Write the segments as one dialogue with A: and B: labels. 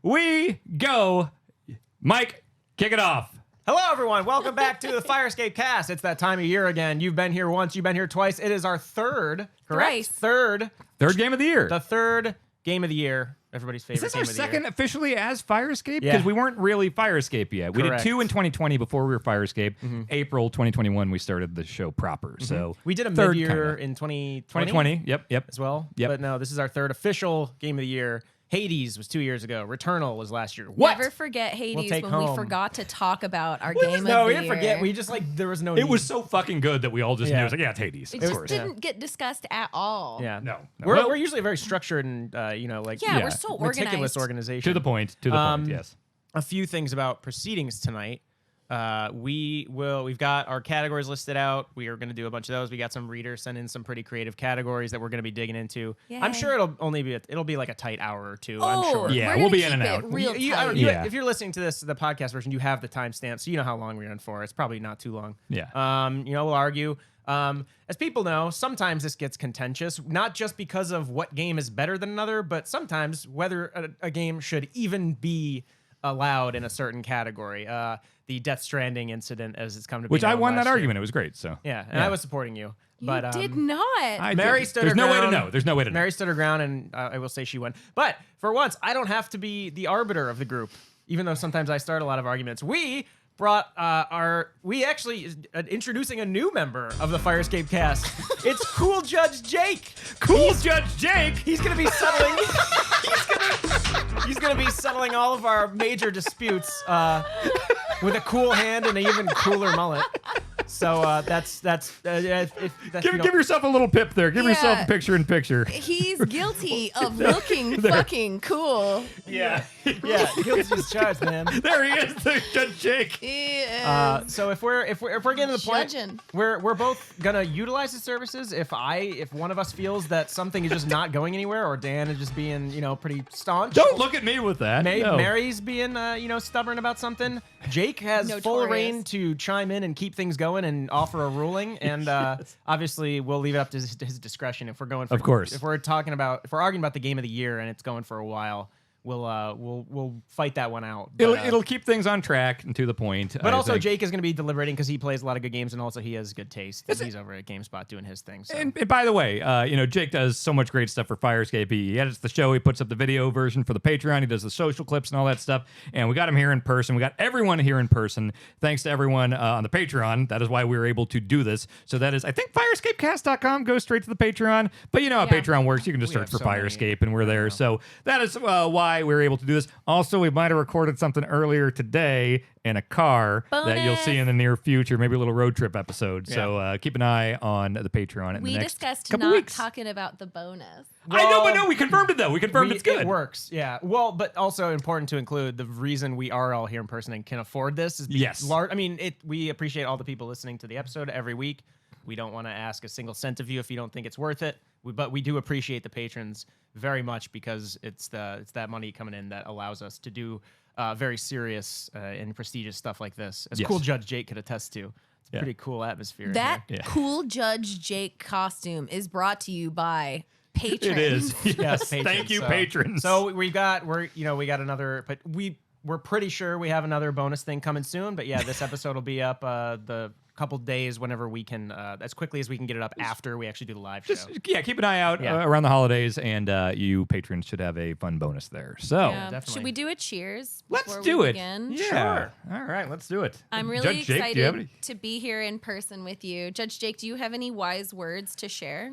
A: we go. Mike, kick it off.
B: Hello, everyone. Welcome back to the Fire Escape Cast. It's that time of year again. You've been here once. You've been here twice. It is our third, correct?
C: Thrice.
B: Third
A: game of the year.
B: The third game of the year. Everybody's favorite
A: Is this
B: game
A: our
B: of the
A: second
B: year.
A: officially as Fire Escape?
B: Yeah.
A: Because we weren't really Fire Escape yet. We did
B: Correct.
A: 2 in 2020 before we were Fire Escape. April 2021, we started the show proper. So
B: We did a
A: third
B: mid-year
A: kinda.
B: in 2020
A: 2020. Yep.
B: as well.
A: Yep.
B: But no, this is our third official game of the year. Hades was 2 years ago. Returnal was last year.
C: Never forget Hades
B: take
C: when
B: home.
C: we forgot to talk about our game of the
B: No, we
C: year.
B: didn't forget. We just there was no need.
A: It was so fucking good that we all just knew. It was like, yeah, it's Hades.
C: It
A: Of
C: just
A: course.
C: didn't get discussed at all.
B: Yeah.
A: No.
B: We're usually very structured and,
C: Yeah, we're so
B: meticulous
C: organized.
B: organization.
A: To the point, yes.
B: A few things about proceedings tonight. We've got our categories listed out. We are going to do a bunch of those. We got some readers send in some pretty creative categories that we're going to be digging into. I'm
C: Yay.
B: sure it'll be like a tight hour or two. I'm
C: Oh,
B: sure.
A: Yeah,
C: we're
A: we'll
C: gonna
A: be in
C: keep
A: and
C: it
A: out.
C: Real tight.
A: Yeah.
B: If you're listening to the podcast version, you have the timestamp, so you know how long we're in for. It's probably not too long.
A: Yeah.
B: We'll argue. As people know, sometimes this gets contentious, not just because of what game is better than another, but sometimes whether a game should even be allowed in a certain category. The Death Stranding incident, as it's come to be
A: Which I
B: known
A: won
B: last
A: that
B: year.
A: argument. It was great. So
B: Yeah, and I was supporting you. But
C: You did not.
B: Mary stood
A: There's
B: her
A: no way to
B: ground.
A: know. There's no way to know.
B: Mary stood her ground, and I will say she won. But for once, I don't have to be the arbiter of the group, even though sometimes I start a lot of arguments. We brought introducing a new member of the Fire Escape cast. It's Cool Judge Jake.
A: Judge Jake.
B: He's gonna be settling. he's gonna be settling all of our major disputes with a cool hand and an even cooler mullet. So
A: Give yourself a little pip there. Give yourself a picture in picture.
C: He's guilty of looking fucking cool.
B: yeah, guilty as charged, man.
A: There he is, the Judge Jake.
B: So if we're getting to the point,
C: Judging.
B: we're both gonna utilize his services. If one of us feels that something is just not going anywhere, or Dan is just being pretty staunch.
A: Don't look at me with that. No.
B: Mary's being stubborn about something. Jake has full
C: Notorious.
B: reign to chime in and keep things going and offer a ruling. And obviously, we'll leave it up to his discretion if we're going.
A: Of course.
B: If we're arguing about the game of the year and it's going for a while, we'll fight that one out. But,
A: It'll keep things on track and to the point.
B: But
A: I
B: also,
A: think.
B: Jake is going to be deliberating because he plays a lot of good games, and also he has good taste. And he's over at GameSpot doing his thing. So.
A: And by the way, Jake does so much great stuff for Fire Escape. He edits the show. He puts up the video version for the Patreon. He does the social clips and all that stuff. And we got him here in person. We got everyone here in person. Thanks to everyone on the Patreon. That is why we were able to do this. So that is, I think, firescapecast.com goes straight to the Patreon. But you know how Patreon works. You can just
B: We
A: search
B: have
A: for
B: so
A: Fire
B: many-
A: Escape, and we're there. So that is why we were able to do this. Also, we might have recorded something earlier today in a car that you'll see in the near future, maybe a little road trip episode. So keep an eye on the Patreon in the
C: We
A: next
C: discussed
A: couple
C: not
A: weeks.
C: talking about the bonus.
A: I know, but no, we confirmed it though. We confirmed it's good.
B: It works, yeah. Well, but also important to include the reason we are all here in person and can afford this is
A: Yes.
B: we appreciate all the people listening to the episode every week. We don't want to ask a single cent of you if you don't think it's worth it. But we do appreciate the patrons very much because it's that money coming in that allows us to do very serious and prestigious stuff like this, as
A: Yes.
B: Cool Judge Jake could attest to. It's a pretty cool atmosphere.
C: That
B: in here.
C: cool Judge Jake costume is brought to you by patrons.
A: It is.
B: Yes, patrons.
A: Thank you, patrons.
B: So we got another, but we're pretty sure we have another bonus thing coming soon. But yeah, this episode will be up the couple days whenever we can, as quickly as we can get it up after we actually do the live show.
A: Keep an eye out around the holidays, and you patrons should have a fun bonus there. So
B: definitely.
C: Should we do a cheers?
A: let's
C: before
A: do
C: we
A: it.
C: begin?
A: Yeah.
B: Sure.
A: All right, let's do it.
C: I'm really
A: Judge Jake, do you have
C: excited to be here in person with you. Judge Jake, do you have any wise words to share?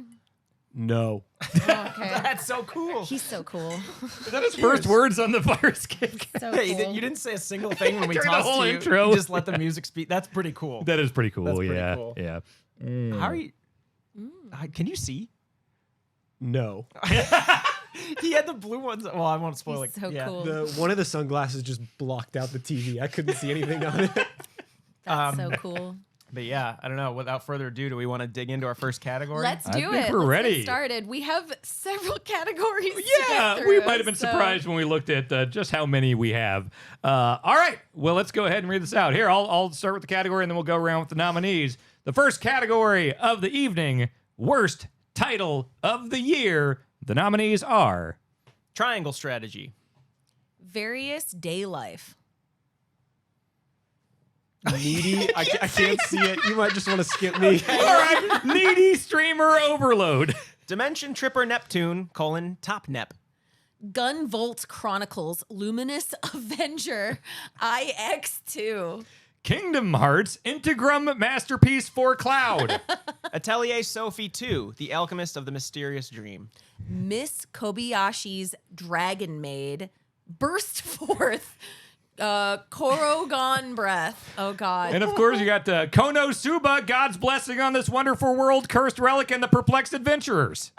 D: No.
C: Okay.
B: That's so cool.
C: He's so cool.
A: Is that his first words on the Fire Escape?
C: So
B: Hey,
C: cool.
B: you didn't say a single thing when we
A: During the
B: tossed
A: whole
B: to you.
A: intro.
B: You just let the music speak. That's pretty cool.
A: That is pretty cool.
B: That's pretty
A: yeah.
B: cool.
A: Yeah.
B: How are you? Can you see?
D: No.
B: He had the blue ones. Well, I won't spoil
C: He's
B: it.
C: so
B: yeah.
C: cool.
D: One of the sunglasses just blocked out the TV. I couldn't see anything on it.
C: That's so cool.
B: But yeah, I don't know. Without further ado, do we want to dig into our first category?
C: Let's
A: I
C: do
A: think
C: it.
A: we're
C: Let's
A: ready.
C: get started. We have several categories. to
A: Yeah,
C: get
A: we
C: through,
A: might have been
C: so-
A: surprised when we looked at just how many we have. All right, well, let's go ahead and read this out. Here, I'll start with the category, and then we'll go around with the nominees. The first category of the evening, worst title of the year. The nominees are
B: Triangle strategy.
C: Various day life.
D: Needy. I can't see it. You might just want to skip me.
A: All right, needy streamer overload.
B: Dimension Tripper Neptune, Top Nep.
C: Gunvolt Chronicles Luminous Avenger IX2.
A: Kingdom Hearts Integrum Masterpiece for Cloud.
B: Atelier Sophie 2, The Alchemist of the Mysterious Dream.
C: Miss Kobayashi's Dragon Maid burst forth. Korogon Breath. Oh, God.
A: And of course, you got Konosuba, God's Blessing on This Wonderful World, Cursed Relic, and the Perplexed Adventurers.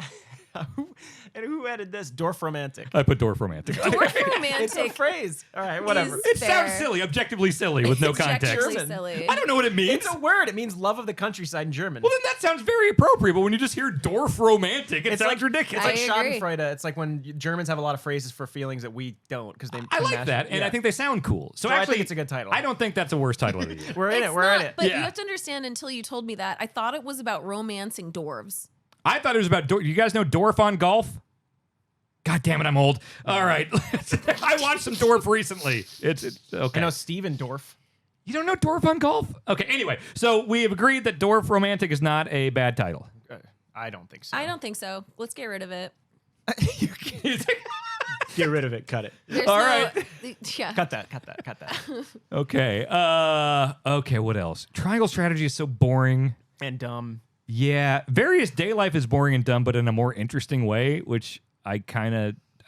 B: And who added this? Dwarf Romantic.
A: I put Dwarf Romantic on it.
C: Dwarf Romantic.
B: It's a phrase. All right, whatever.
A: It
C: fair.
A: sounds silly, objectively silly, with no context.
C: Objectively
B: German.
C: silly.
A: I don't know what it means.
B: It's a word. It means love of the countryside in German.
A: Well, then that sounds very appropriate, but when you just hear Dwarf Romantic, it sounds ridiculous.
B: It's like
C: I agree.
B: Schadenfreude. It's like when Germans have a lot of phrases for feelings that we don't because they.
A: I like that, and I think they sound cool. So
B: I
A: actually,
B: think it's a good title.
A: I don't think that's the worst title of the year.
B: We're in
C: It's
B: it. We're in
C: not,
B: it.
C: But
A: Yeah.
C: you have to understand, until you told me that, I thought it was about romancing dwarves.
A: I thought it was about. You guys know Dwarf on Golf? God damn it, I'm old. All right, I watched some Dwarf recently. It's okay.
B: I know Steven Dorff.
A: You don't know Dwarf on Golf? Okay. Anyway, so we have agreed that Dwarf Romantic is not a bad title.
B: I don't think so.
C: I don't think so. Let's get rid of it.
D: Get rid of it. Cut it.
C: There's
A: All
C: no,
A: right.
C: Yeah.
B: Cut that.
A: Okay. Okay. What else? Triangle strategy is so boring.
B: And
A: Yeah. Various day life is boring and dumb, but in a more interesting way, which I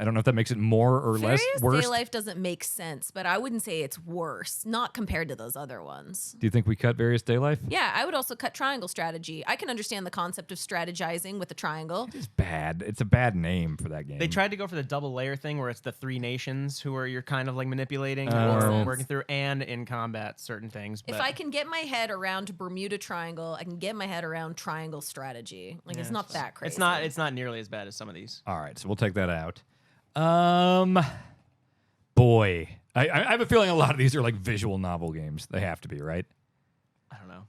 A: don't know if that makes it more or less
C: Various
A: worse.
C: day life doesn't make sense, but I wouldn't say it's worse, not compared to those other ones.
A: Do you think we cut various day life?
C: Yeah, I would also cut triangle strategy. I can understand the concept of strategizing with a triangle.
A: It's bad. It's a bad name for that game.
B: they tried to go for the double layer thing where it's the three nations who are you're kind of like manipulating
A: Oh.
C: Makes
B: or
C: sense.
B: working through and in combat certain things. But
C: If I can get my head around Bermuda Triangle, I can get my head around triangle strategy. Like, it's not that crazy.
B: It's not nearly as bad as some of these.
A: All right, so we'll take that out. Boy, I have a feeling a lot of these are like visual novel games. They have to be, right?
B: I don't know.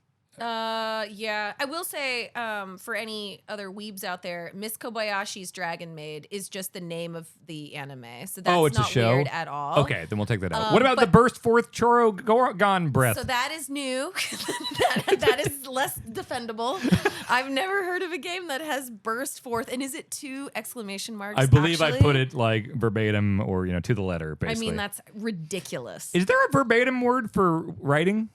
C: Yeah. I will say, for any other weebs out there, Miss Kobayashi's Dragon Maid is just the name of the anime. So that's
A: It's a
C: not
A: show?
C: weird at all.
A: Okay, then we'll take that out. What about the
C: but-
A: burst forth Chorogon breath?
C: So that is new. that is less defendable. I've never heard of a game that has burst forth. And is it 2 exclamation marks?
A: I believe I
C: actually?
A: put it like verbatim or to the letter.
C: I
A: Basically,
C: mean, that's ridiculous.
A: is there a verbatim word for writing?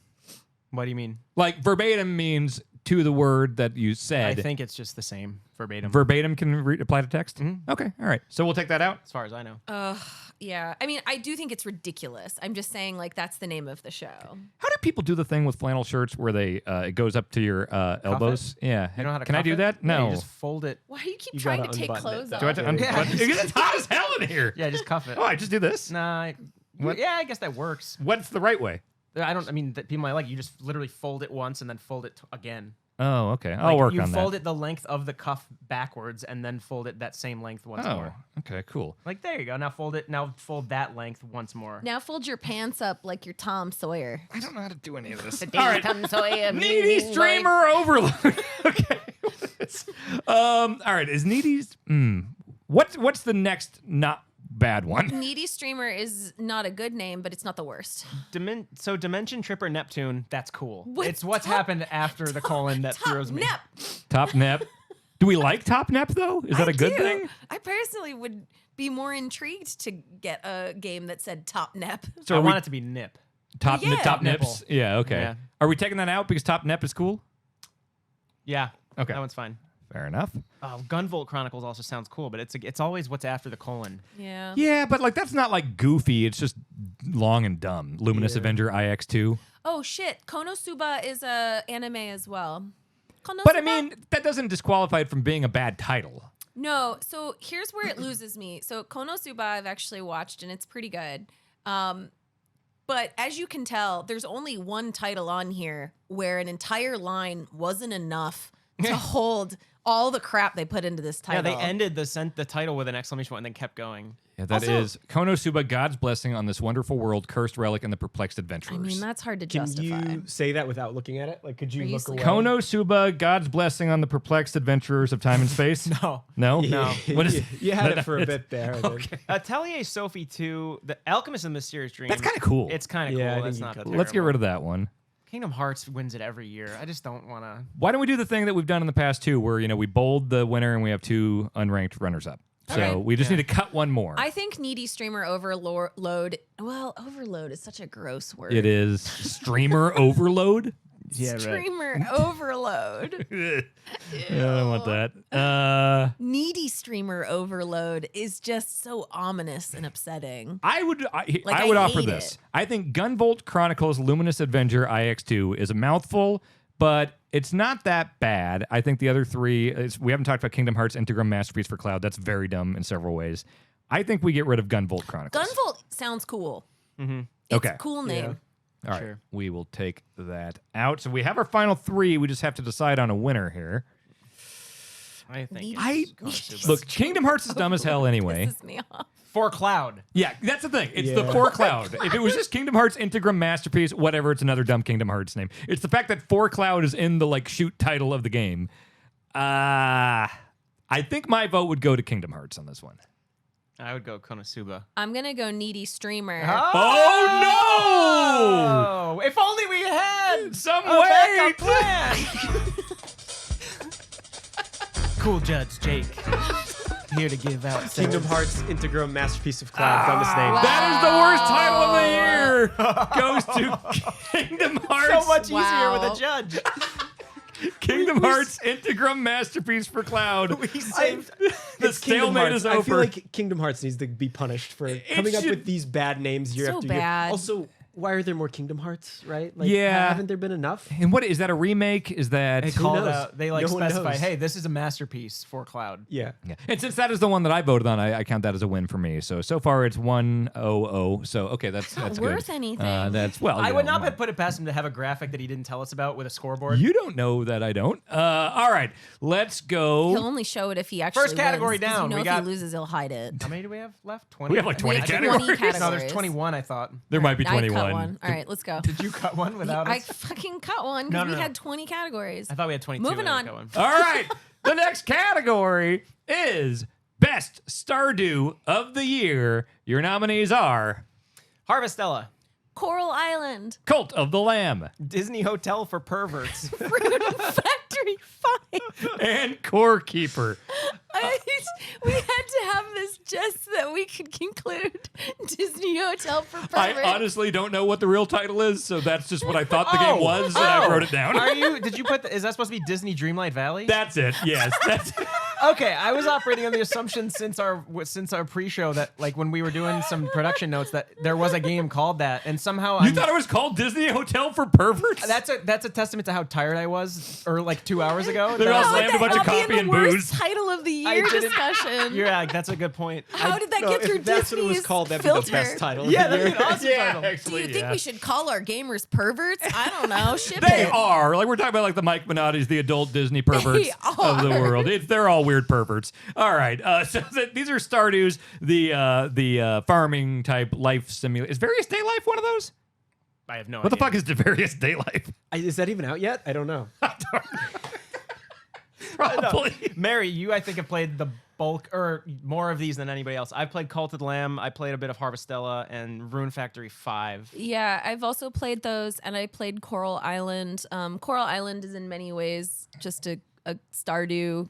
B: What do you mean?
A: Like verbatim means to the word that you
B: I
A: said.
B: think it's just the same verbatim.
A: Verbatim can apply to text. Okay, all right. So we'll take that out.
B: as far as I know.
C: Yeah. I mean, I do think it's ridiculous. I'm just saying, like, that's the name of the show.
A: How do people do the thing with flannel shirts where they it goes up to your elbows? Yeah.
B: You know how to
A: Can I
B: cuff
A: do
B: it?
A: that?
B: Yeah,
A: No.
B: you just fold it.
C: Why do you keep
D: You
C: trying
D: gotta
C: to take
D: unbutton it,
C: clothes
D: though.
C: off?
A: Do I have to
B: Yeah.
A: because it's hot as hell in here.
B: Yeah, just cuff it.
A: Oh, I just do this.
B: Nah. Yeah, I guess that works.
A: What's the right way?
B: I mean, that people might like. You just literally fold it once and then fold it again.
A: Oh, okay. I'll
B: Like,
A: work
B: you
A: on that.
B: fold it the length of the cuff backwards and then fold it that same length once
A: Oh,
B: more.
A: okay, cool.
B: Like there you go. Now fold it. Now fold that length once more.
C: Now fold your pants up like you're Tom Sawyer.
A: I don't know how to do any of this.
C: All right. Tom Sawyer.
A: Needy streamer overload. Okay. All right. Is Needy's? What's the next not bad one?
C: Needy Streamer is not a good name, but it's not the worst.
B: So Dimension Tripper Neptune. That's cool.
C: What?
B: It's what's
C: Top-
B: happened after the colon that
C: Top
B: throws me.
C: Nep.
A: Top Nep. Do we like Top Nep though? Is that
C: I
A: a good
C: do.
A: thing?
C: I personally would be more intrigued to get a game that said Top Nep.
A: So
B: I
A: are we
B: want it to be Nip.
A: top
C: Yeah.
A: top
B: Nipple.
A: nips? Yeah. Okay.
B: Yeah.
A: Are we taking that out because Top Nep is cool?
B: Yeah.
A: Okay.
B: That one's fine.
A: Fair enough.
B: Oh, Gunvolt Chronicles also sounds cool, but it's always what's after the colon.
C: Yeah.
A: Yeah, but like that's not like goofy. It's just long and dumb. Luminous
B: Yeah.
A: Avenger IX2.
C: Oh shit, Konosuba is a anime as well.
A: But I
C: Konosuba?
A: mean, that doesn't disqualify it from being a bad title.
C: No, so here's where it loses me. So Konosuba I've actually watched and it's pretty good. But as you can tell, there's only one title on here where an entire line wasn't enough to hold all the crap they put into this
B: Yeah,
C: title.
B: they ended the title with an exclamation point and then kept going.
A: Yeah, that is Konosuba, God's blessing on this wonderful world, cursed relic, and the perplexed
C: I
A: adventurers.
C: mean, that's hard to
D: Can
C: justify.
D: you say that without looking at it? Like, could you
C: Are you
D: look away?
A: Konosuba, God's blessing on the perplexed adventurers of time and space.
B: No.
A: No,
B: No.
A: What is?
D: You had it for a bit there.
A: Okay.
B: Atelier Sophie 2, The Alchemist of the Mysterious Dream.
A: That's kind of cool.
B: It's kind of
D: Yeah, I
B: cool.
D: think
B: That's
D: you
B: not
D: cut
B: terrible.
A: Let's get rid of that one.
B: Kingdom Hearts wins it every year. I just don't want to.
A: Why don't we do the thing that we've done in the past too, where we bold the winner and we have 2 unranked runners up. So
C: Okay.
A: we just need to cut one more.
C: I think needy streamer overload. Well, overload is such a gross word.
A: It is streamer overload.
B: Yeah,
C: Streamer overload.
A: I don't want that.
C: Needy streamer overload is just so ominous and upsetting.
A: I would
C: Like,
A: I
C: I
A: would offer
C: hate
A: this.
C: it.
A: I think Gunvolt Chronicles Luminous Avenger IX2 is a mouthful, but it's not that bad. I think the other 3 we haven't talked about Kingdom Hearts Integrum Masterpiece for Cloud. That's very dumb in several ways. I think we get rid of Gunvolt Chronicles.
C: Gunvolt sounds cool.
B: Mm-hmm.
C: It's
A: Okay.
C: a cool name.
A: All right,
B: Sure.
A: we will take that out. So we have our final 3. We just have to decide on a winner here.
B: I think.
C: I-
B: it's Konosuba.
A: Look, Kingdom Hearts is dumb as hell anyway.
C: Pisses me off.
B: For Cloud.
A: Yeah, that's the thing. It's the
D: Yeah.
A: 4 Cloud. If it was just Kingdom Hearts Integrum Masterpiece, whatever, it's another dumb Kingdom Hearts name. It's the fact that 4 Cloud is in the shoot title of the game. I think my vote would go to Kingdom Hearts on this one.
B: I would go Konosuba.
C: I'm gonna go needy streamer.
A: Oh,
B: Oh, if only we had
A: Some
B: a
A: way.
B: backup plan. Cool Judge Jake. Here to give out
D: Kingdom Hearts Integrum Masterpiece of Cloud. Dumbest name.
C: Wow.
A: That is the worst title of the year. Goes to Kingdom Hearts.
B: So much easier
C: Wow.
B: with a judge.
A: Kingdom Hearts Integrum Masterpiece for Cloud.
B: We saved.
A: The
D: It's Kingdom
A: stalemate
D: Hearts.
A: is
D: I feel
A: over.
D: like Kingdom Hearts needs to be punished for coming up
A: should-
D: with these bad names year
C: So
D: after year.
C: bad.
D: Also, why are there more Kingdom Hearts, right? Like,
A: Yeah.
D: haven't there been enough?
A: And what is that a remake? Is that
B: They called
D: knows?
B: out. They
D: No one
B: specified,
D: knows.
B: hey, this is a masterpiece for Cloud.
D: Yeah.
A: Yeah. And since that is the one that I voted on, I count that as a win for me. So far it's 1-0-0. So okay, that's
C: not
A: good.
C: worth anything.
A: That's well.
B: I
A: you
B: would
A: know,
B: not put it past him to have a graphic that he didn't tell us about with a scoreboard.
A: You don't know that I don't. All right, let's go.
C: He'll only show it if he actually
B: First category
C: wins, 'cause
B: down.
C: You know
B: We
C: if
B: got-
C: he loses, he'll hide it.
B: How many do we have left? 20?
A: We have like 20
C: We have 20
A: categories.
C: categories.
B: No, there's 21, I thought.
A: There might be
C: I
A: 21.
C: cut one. All right, let's go.
B: Did you cut one without
C: I
B: us?
C: fucking cut one
B: No,
C: because
B: no,
C: we
B: no.
C: had 20 categories.
B: I thought we had 22.
C: Moving
B: and I
C: on.
B: cut one.
A: All right, the next category is Best Stardew of the Year. Your nominees are
B: Harvestella.
C: Coral Island,
A: Cult of the Lamb
B: Disney Hotel for Perverts.
C: Fruit Factory 5.
A: and Core Keeper.
C: We had to have this just so that we could conclude Disney Hotel for
A: I
C: Perverts.
A: honestly don't know what the real title is, so that's just what I thought the game was, and I wrote it down.
B: Did you put, is that supposed to be Disney Dreamlight Valley?
A: That's it. Yes, that's it.
B: Okay, I was operating on the assumption since our pre-show that like when we were doing some production notes that there was a game called that, and somehow
A: You thought it was called Disney Hotel for Perverts?
B: that's a testament to how tired I was, or like 2 hours ago.
A: They're
B: that
A: all
B: I was
A: slammed a bunch of
C: That'll be
A: coffee
C: in
A: and
C: the worst
A: booze.
C: title of the
B: I
C: year
B: didn't-
C: discussion.
B: You're right. That's a good point.
C: How did that
D: No,
C: get through
D: if that's what it was
C: Disney's
D: called, that'd
C: filter?
D: be the best title.
B: Yeah,
D: of the
B: that'd be
D: year.
B: an awesome title.
C: Do you think we should call our gamers perverts? I don't know. Ship
A: They
C: it.
A: are. Like, we're talking about like the Mike Minotti's, the adult Disney perverts of the
C: are.
A: world. They're all weird perverts. All right. These are Stardew's, the farming type life simulator. Is Various Day Life one of those?
B: I have no
A: What the
B: idea.
A: fuck is Various Day Life?
D: Is that even out yet? I don't know.
A: Probably.
B: Mary, I think have played the bulk or more of these than anybody else. I've played Cult of the Lamb. I played a bit of Harvestella and Rune Factory 5.
C: Yeah, I've also played those, and I played Coral Island. Coral Island is in many ways just a Stardew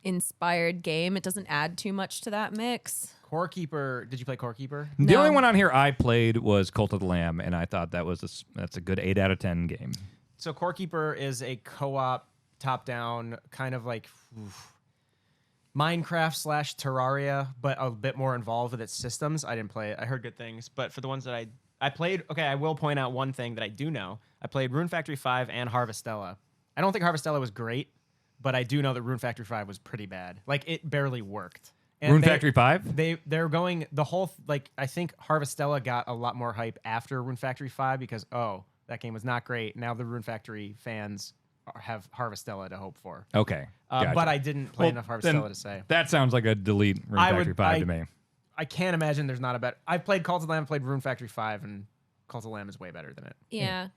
C: inspired game. It doesn't add too much to that mix.
B: Core Keeper. Did you play Core Keeper?
A: The
C: No.
A: only one on here I played was Cult of the Lamb, and I thought that's a good 8 out of 10 game.
B: So Core Keeper is a co-op, top-down, kind of like Minecraft / Terraria, but a bit more involved with its systems. I didn't play it. I heard good things, but for the ones that I played, okay, I will point out one thing that I do know. I played Rune Factory 5 and Harvestella. I don't think Harvestella was great, but I do know that Rune Factory 5 was pretty bad. Like, it barely worked. And
A: Rune Factory 5?
B: They're going the whole I think Harvestella got a lot more hype after Rune Factory 5 because that game was not great. Now the Rune Factory fans have Harvestella to hope for.
A: Okay. Gotcha.
B: But I didn't play
A: Well,
B: enough
A: then
B: Harvestella to say.
A: That sounds like a delete Rune Factory 5 to me.
B: I can't imagine there's not a better. I've played Cult of the Lamb, played Rune Factory 5, and Cult of the Lamb is way better than it.
C: Yeah.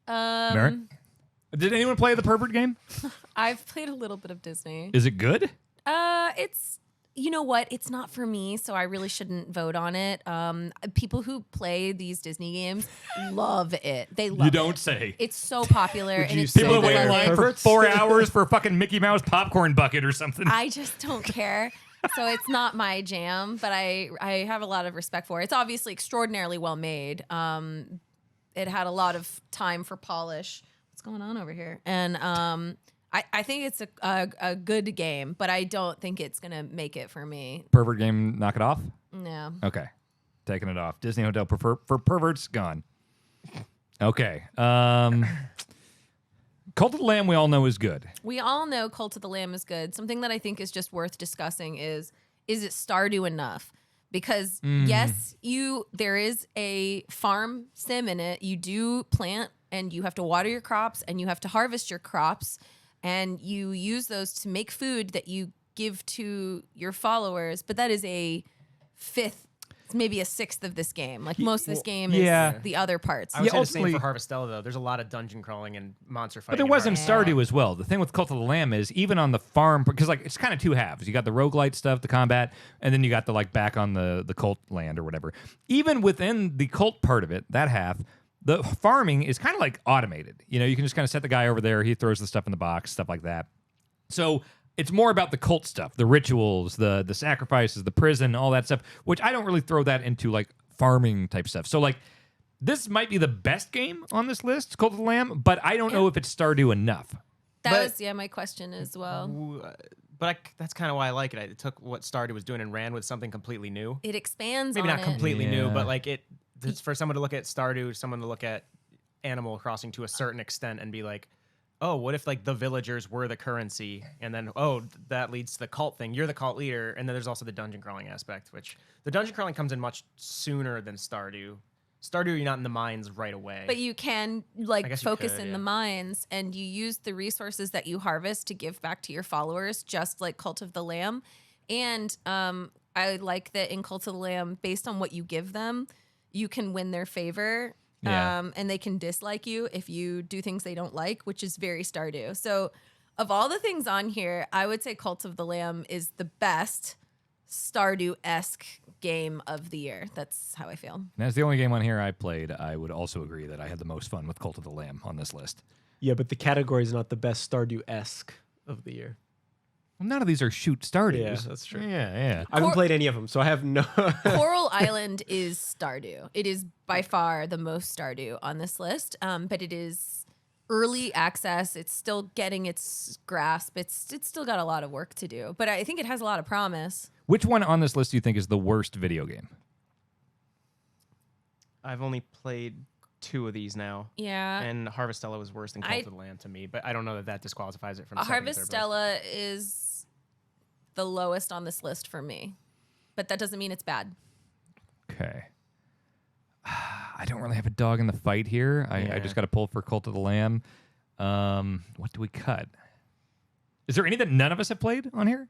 A: Merritt? Did anyone play the Pervert game?
C: I've played a little bit of Disney.
A: Is it good?
C: It's you know what? It's not for me, so I really shouldn't vote on it. People who play these Disney games love it. They love it.
A: You don't say.
C: It's so popular and
D: you
C: it's
D: say
C: so
A: People
D: that
A: wait in
C: beloved.
A: line for
D: Perverts?
A: 4 hours for a fucking Mickey Mouse popcorn bucket or something.
C: I just don't care. So it's not my jam, but I have a lot of respect for it. It's obviously extraordinarily well made. It had a lot of time for polish. What's going on over here? And I think it's a good game, but I don't think it's gonna make it for me.
A: Pervert game, knock it off?
C: No.
A: Okay. Taking it off. Disney Hotel for perverts, gone. Okay. Cult of the Lamb we all know is good.
C: We all know Cult of the Lamb is good. Something that I think is just worth discussing is it Stardew enough? Because yes, there is a farm sim in it. You do plant and you have to water your crops and you have to harvest your crops and you use those to make food that you give to your followers. But that is a fifth, maybe a sixth of this game. Like most of this game
A: yeah.
C: is the other parts.
B: I would say the
A: ultimately-
B: same for Harvestella, though. There's a lot of dungeon crawling and monster
A: But
B: fighting.
A: there
B: in
A: was in
B: Harvestella.
A: Stardew as well. The thing with Cult of the Lamb is even on the farm, because like it's kind of two halves. You got the roguelite stuff, the combat, and then you got the like back on the cult land or whatever. Even within the cult part of it, that half, the farming is kind of like automated. You know, you can just kind of set the guy over there, he throws the stuff in the box, stuff like that. So it's more about the cult stuff, the rituals, the sacrifices, the prison, all that stuff, which I don't really throw that into like farming type stuff. So like this might be the best game on this list, Cult of the Lamb, but I don't know if it's Stardew enough.
C: That
B: But-
C: was my question as well.
B: But that's kind of why I like it. It took what Stardew was doing and ran with something completely new.
C: It expands
B: Maybe
C: on
B: not
C: it.
B: completely new,
A: Yeah.
B: but like it's for someone to look at Stardew, someone to look at Animal Crossing to a certain extent and be like, oh, what if like the villagers were the currency, and then that leads to the cult thing. You're the cult leader, and then there's also the dungeon crawling aspect, which the dungeon crawling comes in much sooner than Stardew. Stardew, you're not in the mines right away.
C: But you can
B: I
C: like
B: guess you
C: focus
B: could,
C: in
B: yeah.
C: the mines and you use the resources that you harvest to give back to your followers, just like Cult of the Lamb. And I like that in Cult of the Lamb, based on what you give them, you can win their favor.
A: Yeah.
C: And they can dislike you if you do things they don't like, which is very Stardew. So of all the things on here, I would say Cult of the Lamb is the best Stardew-esque game of the year. That's how I feel.
A: And that's the only game on here I played. I would also agree that I had the most fun with Cult of the Lamb on this list.
D: Yeah, but the category is not the best Stardew-esque of the year.
A: Well, none of these are shoot Stardews.
D: Yeah, that's true.
A: Yeah.
D: I haven't played any of them, so I have no.
C: Coral Island is Stardew. It is by far the most Stardew on this list, but it is early access. It's still getting its grasp. It's still got a lot of work to do, but I think it has a lot of promise.
A: Which one on this list do you think is the worst video game?
B: I've only played 2 of these now.
C: Yeah.
B: And Harvestella was worse than Cult of the Land to me, but I don't know that disqualifies it from second or third place.
C: Harvestella is the lowest on this list for me, but that doesn't mean it's bad.
A: Okay. I don't really have a dog in the fight here. I
B: Yeah.
A: just got to pull for Cult of the Lamb. What do we cut? Is there any that none of us have played on here?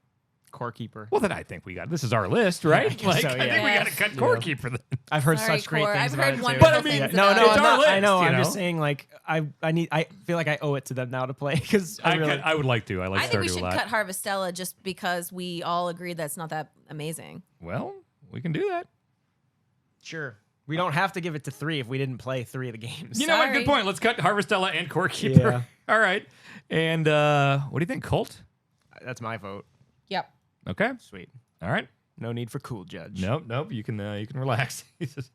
B: Core Keeper.
A: Well, then I think we got. This is our list, right?
B: guess
A: Like
B: so,
A: I think
B: yeah.
A: we got to cut Core Keeper. Then.
B: I've heard
C: Sorry,
B: such great
C: Core.
B: things
C: I've
B: about
C: heard
B: it too.
C: wonderful
A: But I mean,
C: things
B: no,
C: about
B: no,
C: it.
A: It's
B: I'm
A: our
B: not, I
A: list,
B: know.
A: you
B: I'm
A: know?
B: just saying, like, I feel like I owe it to them now to play because
A: I would like to. I like
C: I think we
A: Stardew a
C: should
A: lot.
C: cut Harvestella just because we all agree that's not that amazing.
A: Well, we can do that.
B: Sure. We don't have to give it to 3 if we didn't play 3 of the games.
A: You know what?
C: Sorry.
A: Good point. Let's cut Harvestella and Core Keeper.
D: Yeah.
A: All right. And what do you think, Colt?
B: That's my vote.
C: Yep.
A: Okay.
B: Sweet.
A: All right.
B: No need for cool judge.
A: Nope. You can relax. He says,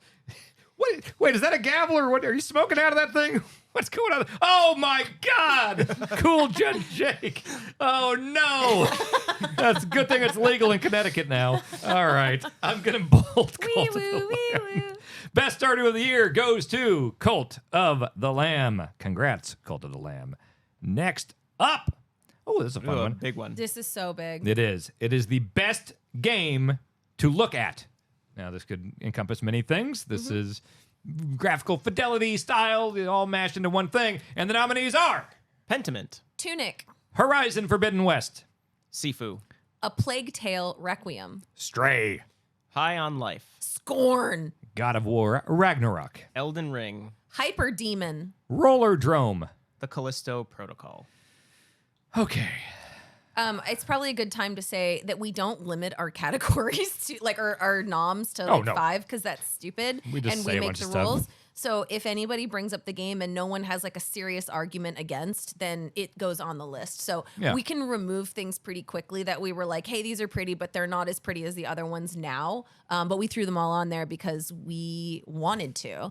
A: wait, is that a gavel or what? Are you smoking out of that thing? What's going on? Oh my God! Cool Judge Jake. Oh no! That's a good thing it's legal in Connecticut now. All right, I'm gonna bolt.
C: Wee
A: Cult of
C: woo,
A: the
C: wee
A: Lamb.
C: woo.
A: Best Stardew of the year goes to Cult of the Lamb. Congrats, Cult of the Lamb. Next up. Oh, this is a fun
B: Ooh, a
A: one.
B: big one.
C: This is so big.
A: It is. It is the best game to look at. Now, this could encompass many things. This is graphical fidelity, style, all mashed into one thing. And the nominees are
B: Pentiment.
C: Tunic.
A: Horizon Forbidden West.
B: Sifu.
C: A Plague Tale Requiem.
A: Stray.
B: High on Life.
C: Scorn.
A: God of War Ragnarok.
B: Elden Ring.
C: Hyper Demon.
A: Roller Drome.
B: The Callisto Protocol.
A: Okay.
C: It's probably a good time to say that we don't limit our categories to like our noms to
A: Oh,
C: like
A: no.
C: 5 because that's stupid.
A: We just
C: and
A: say
C: we
A: a
C: make
A: bunch
C: the
A: of stuff.
C: rules. So if anybody brings up the game and no one has like a serious argument against, then it goes on the list. So
A: Yeah.
C: we can remove things pretty quickly that we were like, hey, these are pretty, but they're not as pretty as the other ones now. But we threw them all on there because we wanted to.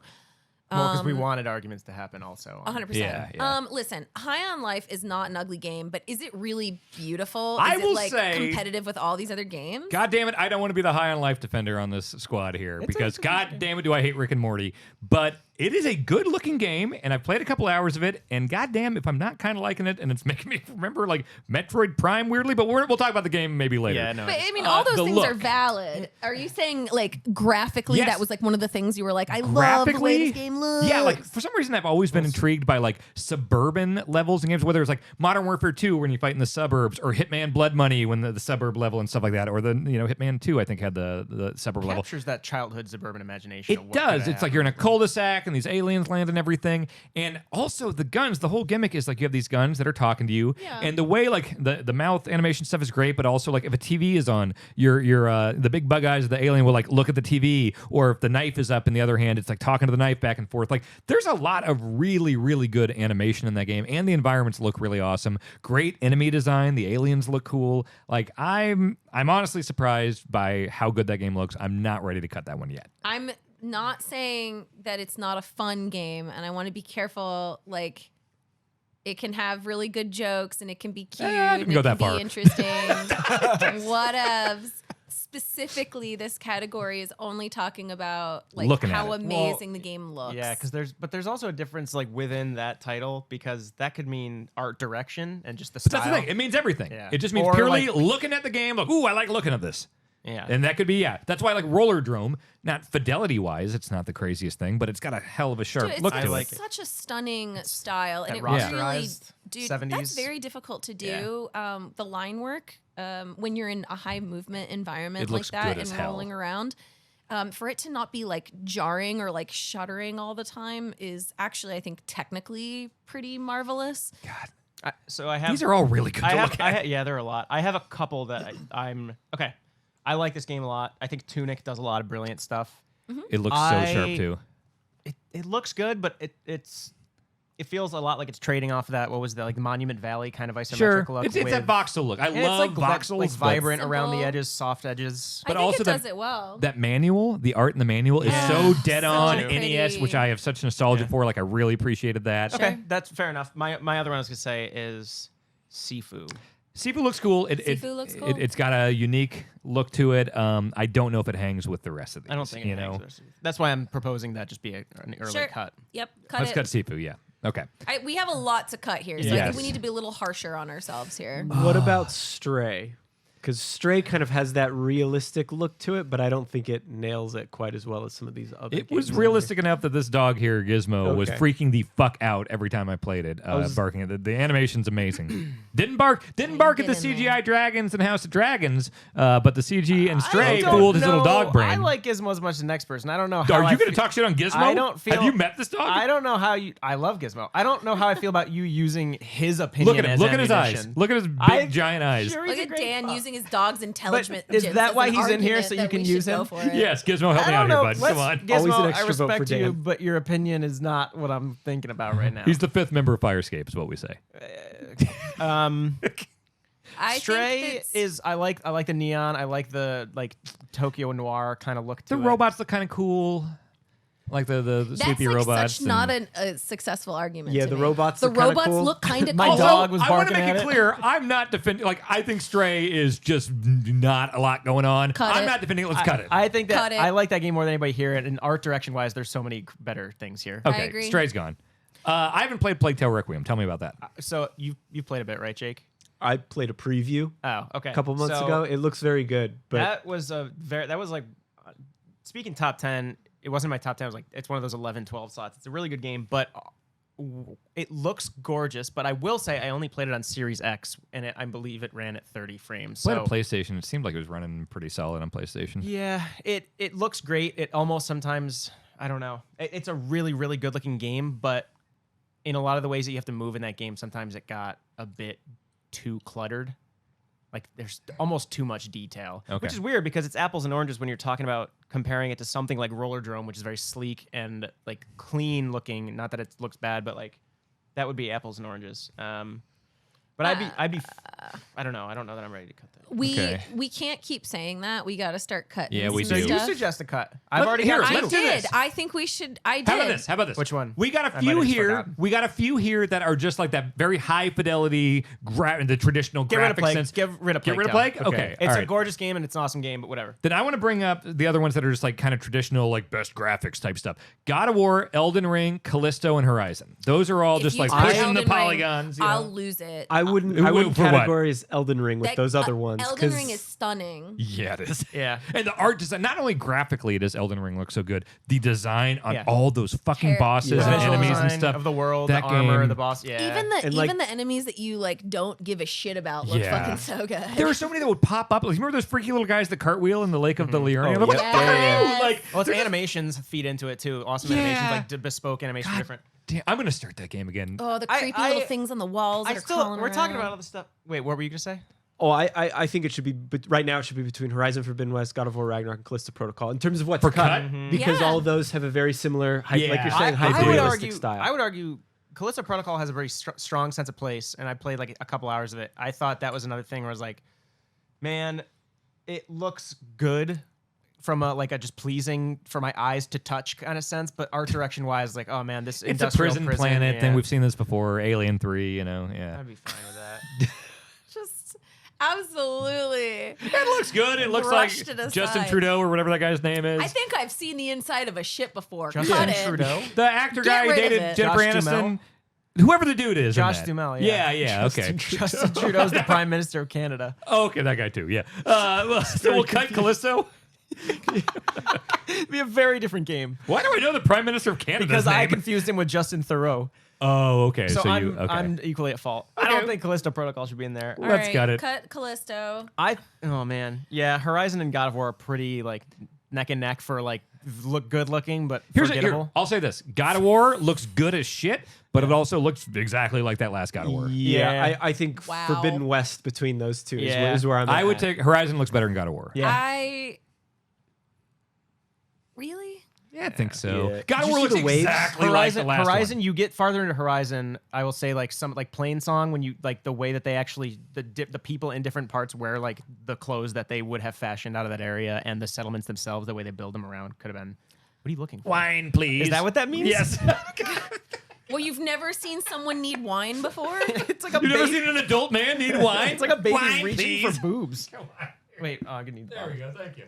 B: Well, because we wanted arguments to happen also.
C: 100%.
A: Yeah.
C: Listen, High on Life is not an ugly game, but is it really beautiful?
A: I
C: Is
A: will
C: it like
A: say-
C: competitive with all these other games?
A: God damn it, I don't want to be the high on life defender on this squad here because God damn it, do I hate Rick and Morty. But it is a good looking game, and I've played a couple hours of it, and goddamn, if I'm not kind of liking it, and it's making me remember like Metroid Prime weirdly, but we'll talk about the game maybe later.
B: Yeah, no.
C: But I mean, all those
A: the
C: things are
A: look.
C: valid. Are you saying like graphically
A: Yes.
C: that was like one of the things you were like, I love the way this game looks?
A: Yeah, like for some reason I've always been intrigued by like suburban levels in games, whether it's like Modern Warfare 2 when you fight in the suburbs, or Hitman Blood Money when the suburb level and stuff like that, or the Hitman 2 I think had the suburb level.
B: Captures that childhood suburban imagination. of
A: It
B: what
A: does.
B: coulda
A: It's like you're in a cul-de-sac and these aliens land and everything. And also the guns, the whole gimmick is like you have these guns that are talking to you.
C: Yeah.
A: And the way like the mouth animation stuff is great, but also like if a TV is on, the big bug eyes of the alien will like look at the TV, or if the knife is up in the other hand, it's like talking to the knife back and forth. Like there's a lot of really, really good animation in that game, and the environments look really awesome. Great enemy design. The aliens look cool. Like I'm honestly surprised by how good that game looks. I'm not ready to cut that one yet.
C: I'm not saying that it's not a fun game, and I want to be careful. Like, it can have really good jokes, and it can be cute,
A: I didn't
C: and
A: go
C: it
A: that
C: can
A: far.
C: be interesting. Whatevs. Specifically, this category is only talking about like
A: Looking at
C: how
A: it.
C: amazing the game looks.
B: Yeah, because there's also a difference like within that title, because that could mean art direction and just the
A: But
B: style.
A: that's the thing. It means everything.
B: Yeah.
A: It just means
B: Or,
A: purely
B: like-
A: looking at the game. Like, ooh, I like looking at this.
B: Yeah.
A: And that could be, That's why I like Roller Drome. Not fidelity-wise, it's not the craziest thing, but it's got a hell of a sharp
C: Dude, it's
A: look
B: I
A: to
B: like
A: it.
C: such a stunning style, and
B: that
C: it really,
B: rasterized
C: dude,
B: 70s.
C: that's very difficult to do. The line work, when you're in a high movement environment
A: It
C: like
A: looks
C: that
A: good as
C: and
A: hell.
C: rolling around, for it to not be like jarring or like shuddering all the time is actually, I think, technically pretty marvelous.
A: God,
B: So I have
A: these are all really good to look at.
B: yeah, there are a lot. I have a couple that I'm okay. I like this game a lot. I think Tunic does a lot of brilliant stuff.
A: It looks so sharp, too.
B: It looks good, but it feels a lot like it's trading off of that. What was that, like Monument Valley kind of isometric
A: Sure.
B: look?
A: It's that voxel look. I
B: and it's
A: love
B: like
A: voxels.
B: like
A: but
B: vibrant around the
C: Simple.
B: edges, soft edges.
A: But
C: I think
A: also
C: it
A: that-
C: does it well.
A: That manual, the art in the manual is
C: Yeah.
A: so dead on
C: So
A: NES, which
C: pretty.
A: I have such nostalgia
B: Yeah.
A: for. Like, I really appreciated that.
B: Okay,
C: Sure.
B: that's fair enough. My other one I was gonna say is Sifu.
A: Sifu looks cool.
C: Sifu looks cool.
A: It's got a unique look to it. I don't know if it hangs with the rest of these.
B: I don't think it
A: you
B: hangs
A: know.
B: with it. That's why I'm proposing that just be an early
C: Sure.
B: cut.
C: Yep, cut
A: Let's
C: it.
A: cut Sifu. Yeah. Okay.
C: We have a lot to cut here, so I
A: Yes.
C: think we need to be a little harsher on ourselves here.
D: What about Stray? Because Stray kind of has that realistic look to it, but I don't think it nails it quite as well as some of these other
A: It
D: games
A: was
D: out
A: realistic enough that this dog here, Gizmo, was
D: Okay.
A: freaking the fuck out every time I played it,
D: was-
A: barking at it. The animation's amazing. Didn't bark at the
C: get in
A: CGI dragons in House of Dragons, but the CG and Stray
B: I don't
A: fooled his little
B: know.
A: dog brain.
B: I like Gizmo as much as the next person. I don't know how
A: Are
B: I
A: you going to
B: feel-
A: talk shit on Gizmo?
B: I don't feel.
A: Have you met this dog?
B: I don't know how you. I love Gizmo. I don't know how I feel about you using his opinion.
A: Look at him.
B: As
A: Look at his eyes.
B: ammunition.
A: Look at his big,
B: I-
A: giant eyes.
B: Sure, he's
C: Look
B: a
C: at
B: great
C: Dan
B: pup.
C: using his dog's intelligence.
B: is
C: as
B: that why
C: an
B: he's in here,
C: argument
B: so you
C: that
B: can
C: we
B: use
C: should go
B: him?
C: for it?
A: Yes, Gizmo, help
B: I
A: me out
B: don't
A: here,
B: know.
A: bud.
B: Let's-
A: Come on.
B: Gizmo,
D: Always an
B: I
D: extra vote for
B: respect you,
D: Dan.
B: but your opinion is not what I'm thinking about right now.
A: He's the fifth member of Firescape, is what we say.
C: I
B: Stray
C: think that's-
B: is. I like the neon. I like the Tokyo noir kind of look to
A: The
B: it.
A: robots look kind of cool. Like the
C: that's
A: sleepy
C: like
A: robots.
C: such not a successful argument.
D: Yeah,
C: to
D: the
C: me.
D: robots
C: The
D: look kinda
C: robots
D: cool.
C: look kind of
B: My
C: cool.
B: dog was
A: I want to
B: barking
A: make
B: at
A: it
B: it.
A: clear. I'm not defending. Like, I think Stray is just not a lot going on.
C: Cut
A: I'm
C: it.
A: not defending it. Let's cut it.
B: I think that
C: Cut it.
B: I like that game more than anybody here. And art direction wise, there's so many better things here.
A: Okay,
C: agree.
A: Stray's gone. I haven't played Plague Tale Requiem. Tell me about that.
B: So you played a bit, right, Jake?
D: I played a preview
B: Oh, okay.
D: a couple months
B: So
D: ago. It looks very good, but
B: that was like speaking top 10. It wasn't my top 10. It was like it's one of those 11, 12 slots. It's a really good game, but it looks gorgeous, but I will say I only played it on Series X, and I believe it ran at 30 frames.
A: Played
B: So
A: a PlayStation. It seemed like it was running pretty solid on PlayStation.
B: yeah, it looks great. It almost sometimes, I don't know. It's a really, really good looking game, but in a lot of the ways that you have to move in that game, sometimes it got a bit too cluttered. Like there's almost too much detail,
A: Okay.
B: which is weird because it's apples and oranges when you're talking about comparing it to something like Roller Drome, which is very sleek and like clean looking. Not that it looks bad, but like that would be apples and oranges. But I don't know. I don't know that I'm ready to cut that.
C: We can't keep saying that. We got to start cutting.
A: Yeah, we
C: some
A: do.
B: So you
C: stuff.
B: suggest a cut. I've already
A: here,
B: got
C: I
A: let's do
C: did.
A: this.
C: I think we should. I did.
A: How about this? How about this?
B: Which one?
A: We got a
B: I
A: few
B: might have just
A: here.
B: forgotten.
A: We got a few here that are just like that very high fidelity, the traditional
B: Get rid of
A: graphic
B: Plague.
A: sense.
B: Get rid of Plague.
A: Get rid of
B: Town.
A: Plague? Okay.
B: It's
A: all
B: a
A: right.
B: gorgeous game and it's an awesome game, but whatever.
A: Then I want to bring up the other ones that are just like kind of traditional, like best graphics type stuff. God of War, Elden Ring, Callisto, and Horizon. Those are all
C: If
A: just
C: you
A: like
C: put
A: pushing
C: Elden
A: the
C: Ring,
A: polygons. You
C: I'll
A: know?
C: lose it.
D: I wouldn't
A: For what?
D: categorize Elden Ring with
C: That-
D: those other ones.
C: Elden
D: 'cause
C: Ring is stunning.
A: Yeah, it is.
B: Yeah.
A: And the art design, not only graphically does Elden Ring look so good, the design on
B: Yeah.
A: all those fucking
C: Hair-
A: bosses
C: Yeah.
A: and
C: Visual
A: enemies and
B: design
A: stuff
B: of the world,
A: that
B: the armor,
A: game-
B: the boss. Yeah.
C: Even
D: like-
C: the enemies that you like don't give a shit about look
A: Yeah.
C: fucking so good.
A: There were so many that would pop up. Like, remember those freaky little guys that cartwheel in the Lake of the Liurnia?
D: Oh,
A: Like, what
D: yeah.
A: the fuck are
C: Yes.
A: you? Like,
B: Well, its animations feed into it too. Awesome
A: Yeah.
B: animations, like bespoke animation,
A: God
B: different.
A: damn, I'm gonna start that game again.
C: Oh, the
B: I-
C: creepy
B: I-
C: little things on the walls. That are crawling
B: we're talking
C: around.
B: about all this stuff. Wait, what were you gonna say?
D: Oh, I think it should be, but right now it should be between Horizon Forbidden West, God of War Ragnarok, and Callisto Protocol in terms of what
A: For
D: to cut,
A: cut?
D: because
C: Yeah.
D: all of those have a very similar, like
A: Yeah.
D: you're saying,
B: I would
D: hyper-realistic
B: argue.
D: style.
B: I would argue. Callisto Protocol has a very strong sense of place, and I played like a couple hours of it. I thought that was another thing where I was like, man, it looks good from a just pleasing for my eyes to touch kind of sense, but art direction wise, like, oh man, this
A: It's a
B: industrial
A: prison planet
B: yeah.
A: thing. We've seen this before. Alien 3, you know, yeah.
B: I'd be fine with that.
C: Just absolutely.
A: It looks good. It looks like
C: Brushed it
A: Justin
C: aside.
A: Trudeau or whatever that guy's name is.
C: I think I've seen the inside of a ship before.
B: Justin
C: Cut it.
B: Trudeau.
A: The actor
C: Get
A: guy who
C: rid of
A: dated
C: it.
A: Jennifer
B: Josh
A: Aniston. Whoever the dude is. in
B: Josh
A: that.
B: Duhamel, yeah.
A: Yeah, okay.
B: Justin Trudeau's the Prime Minister of Canada.
A: Oh, okay, that guy too, yeah. So we'll cut Callisto.
B: It'd be a very different game
A: Why do I know the Prime Minister of Canada's
B: because
A: name?
B: I confused him with Justin Thoreau.
A: Oh, okay.
B: So,
A: you, okay.
B: I'm equally at fault. I
A: Okay.
B: don't think Callisto Protocol should be in there.
C: All
A: Let's
C: right,
A: cut it.
C: Cut Callisto.
B: Oh man, yeah. Horizon and God of War are pretty like neck and neck for like look good looking, but forgettable.
A: I'll say this: God of War looks good as shit, but it also looks exactly like that last God of War.
D: Yeah,
B: Yeah.
D: I think
C: Wow.
D: Forbidden West between those two
B: Yeah.
D: is where I'm
A: I would
D: at.
A: take Horizon looks better than God of War.
B: Yeah.
C: Really?
A: Yeah, I think so.
D: Yeah.
A: God
D: Did
A: of
D: you
A: War
D: see
A: looks
D: the waves?
A: exactly like
B: Horizon,
A: the last
B: Horizon.
A: one.
B: You get farther into Horizon, I will say like some like Plain Song when you like the way that they actually the people in different parts wear like the clothes that they would have fashioned out of that area, and the settlements themselves, the way they build them around could have been. What are you looking for?
A: Wine, please.
B: Is that what that means?
A: Yes.
C: Well, you've never seen someone need wine before?
B: It's like a
A: You've never
B: baby.
A: seen an adult man need wine?
B: It's like a baby
A: Wine,
B: reaching
A: please.
B: for boobs.
A: Come on.
B: Wait, I'm gonna need
A: There we go. Thank you.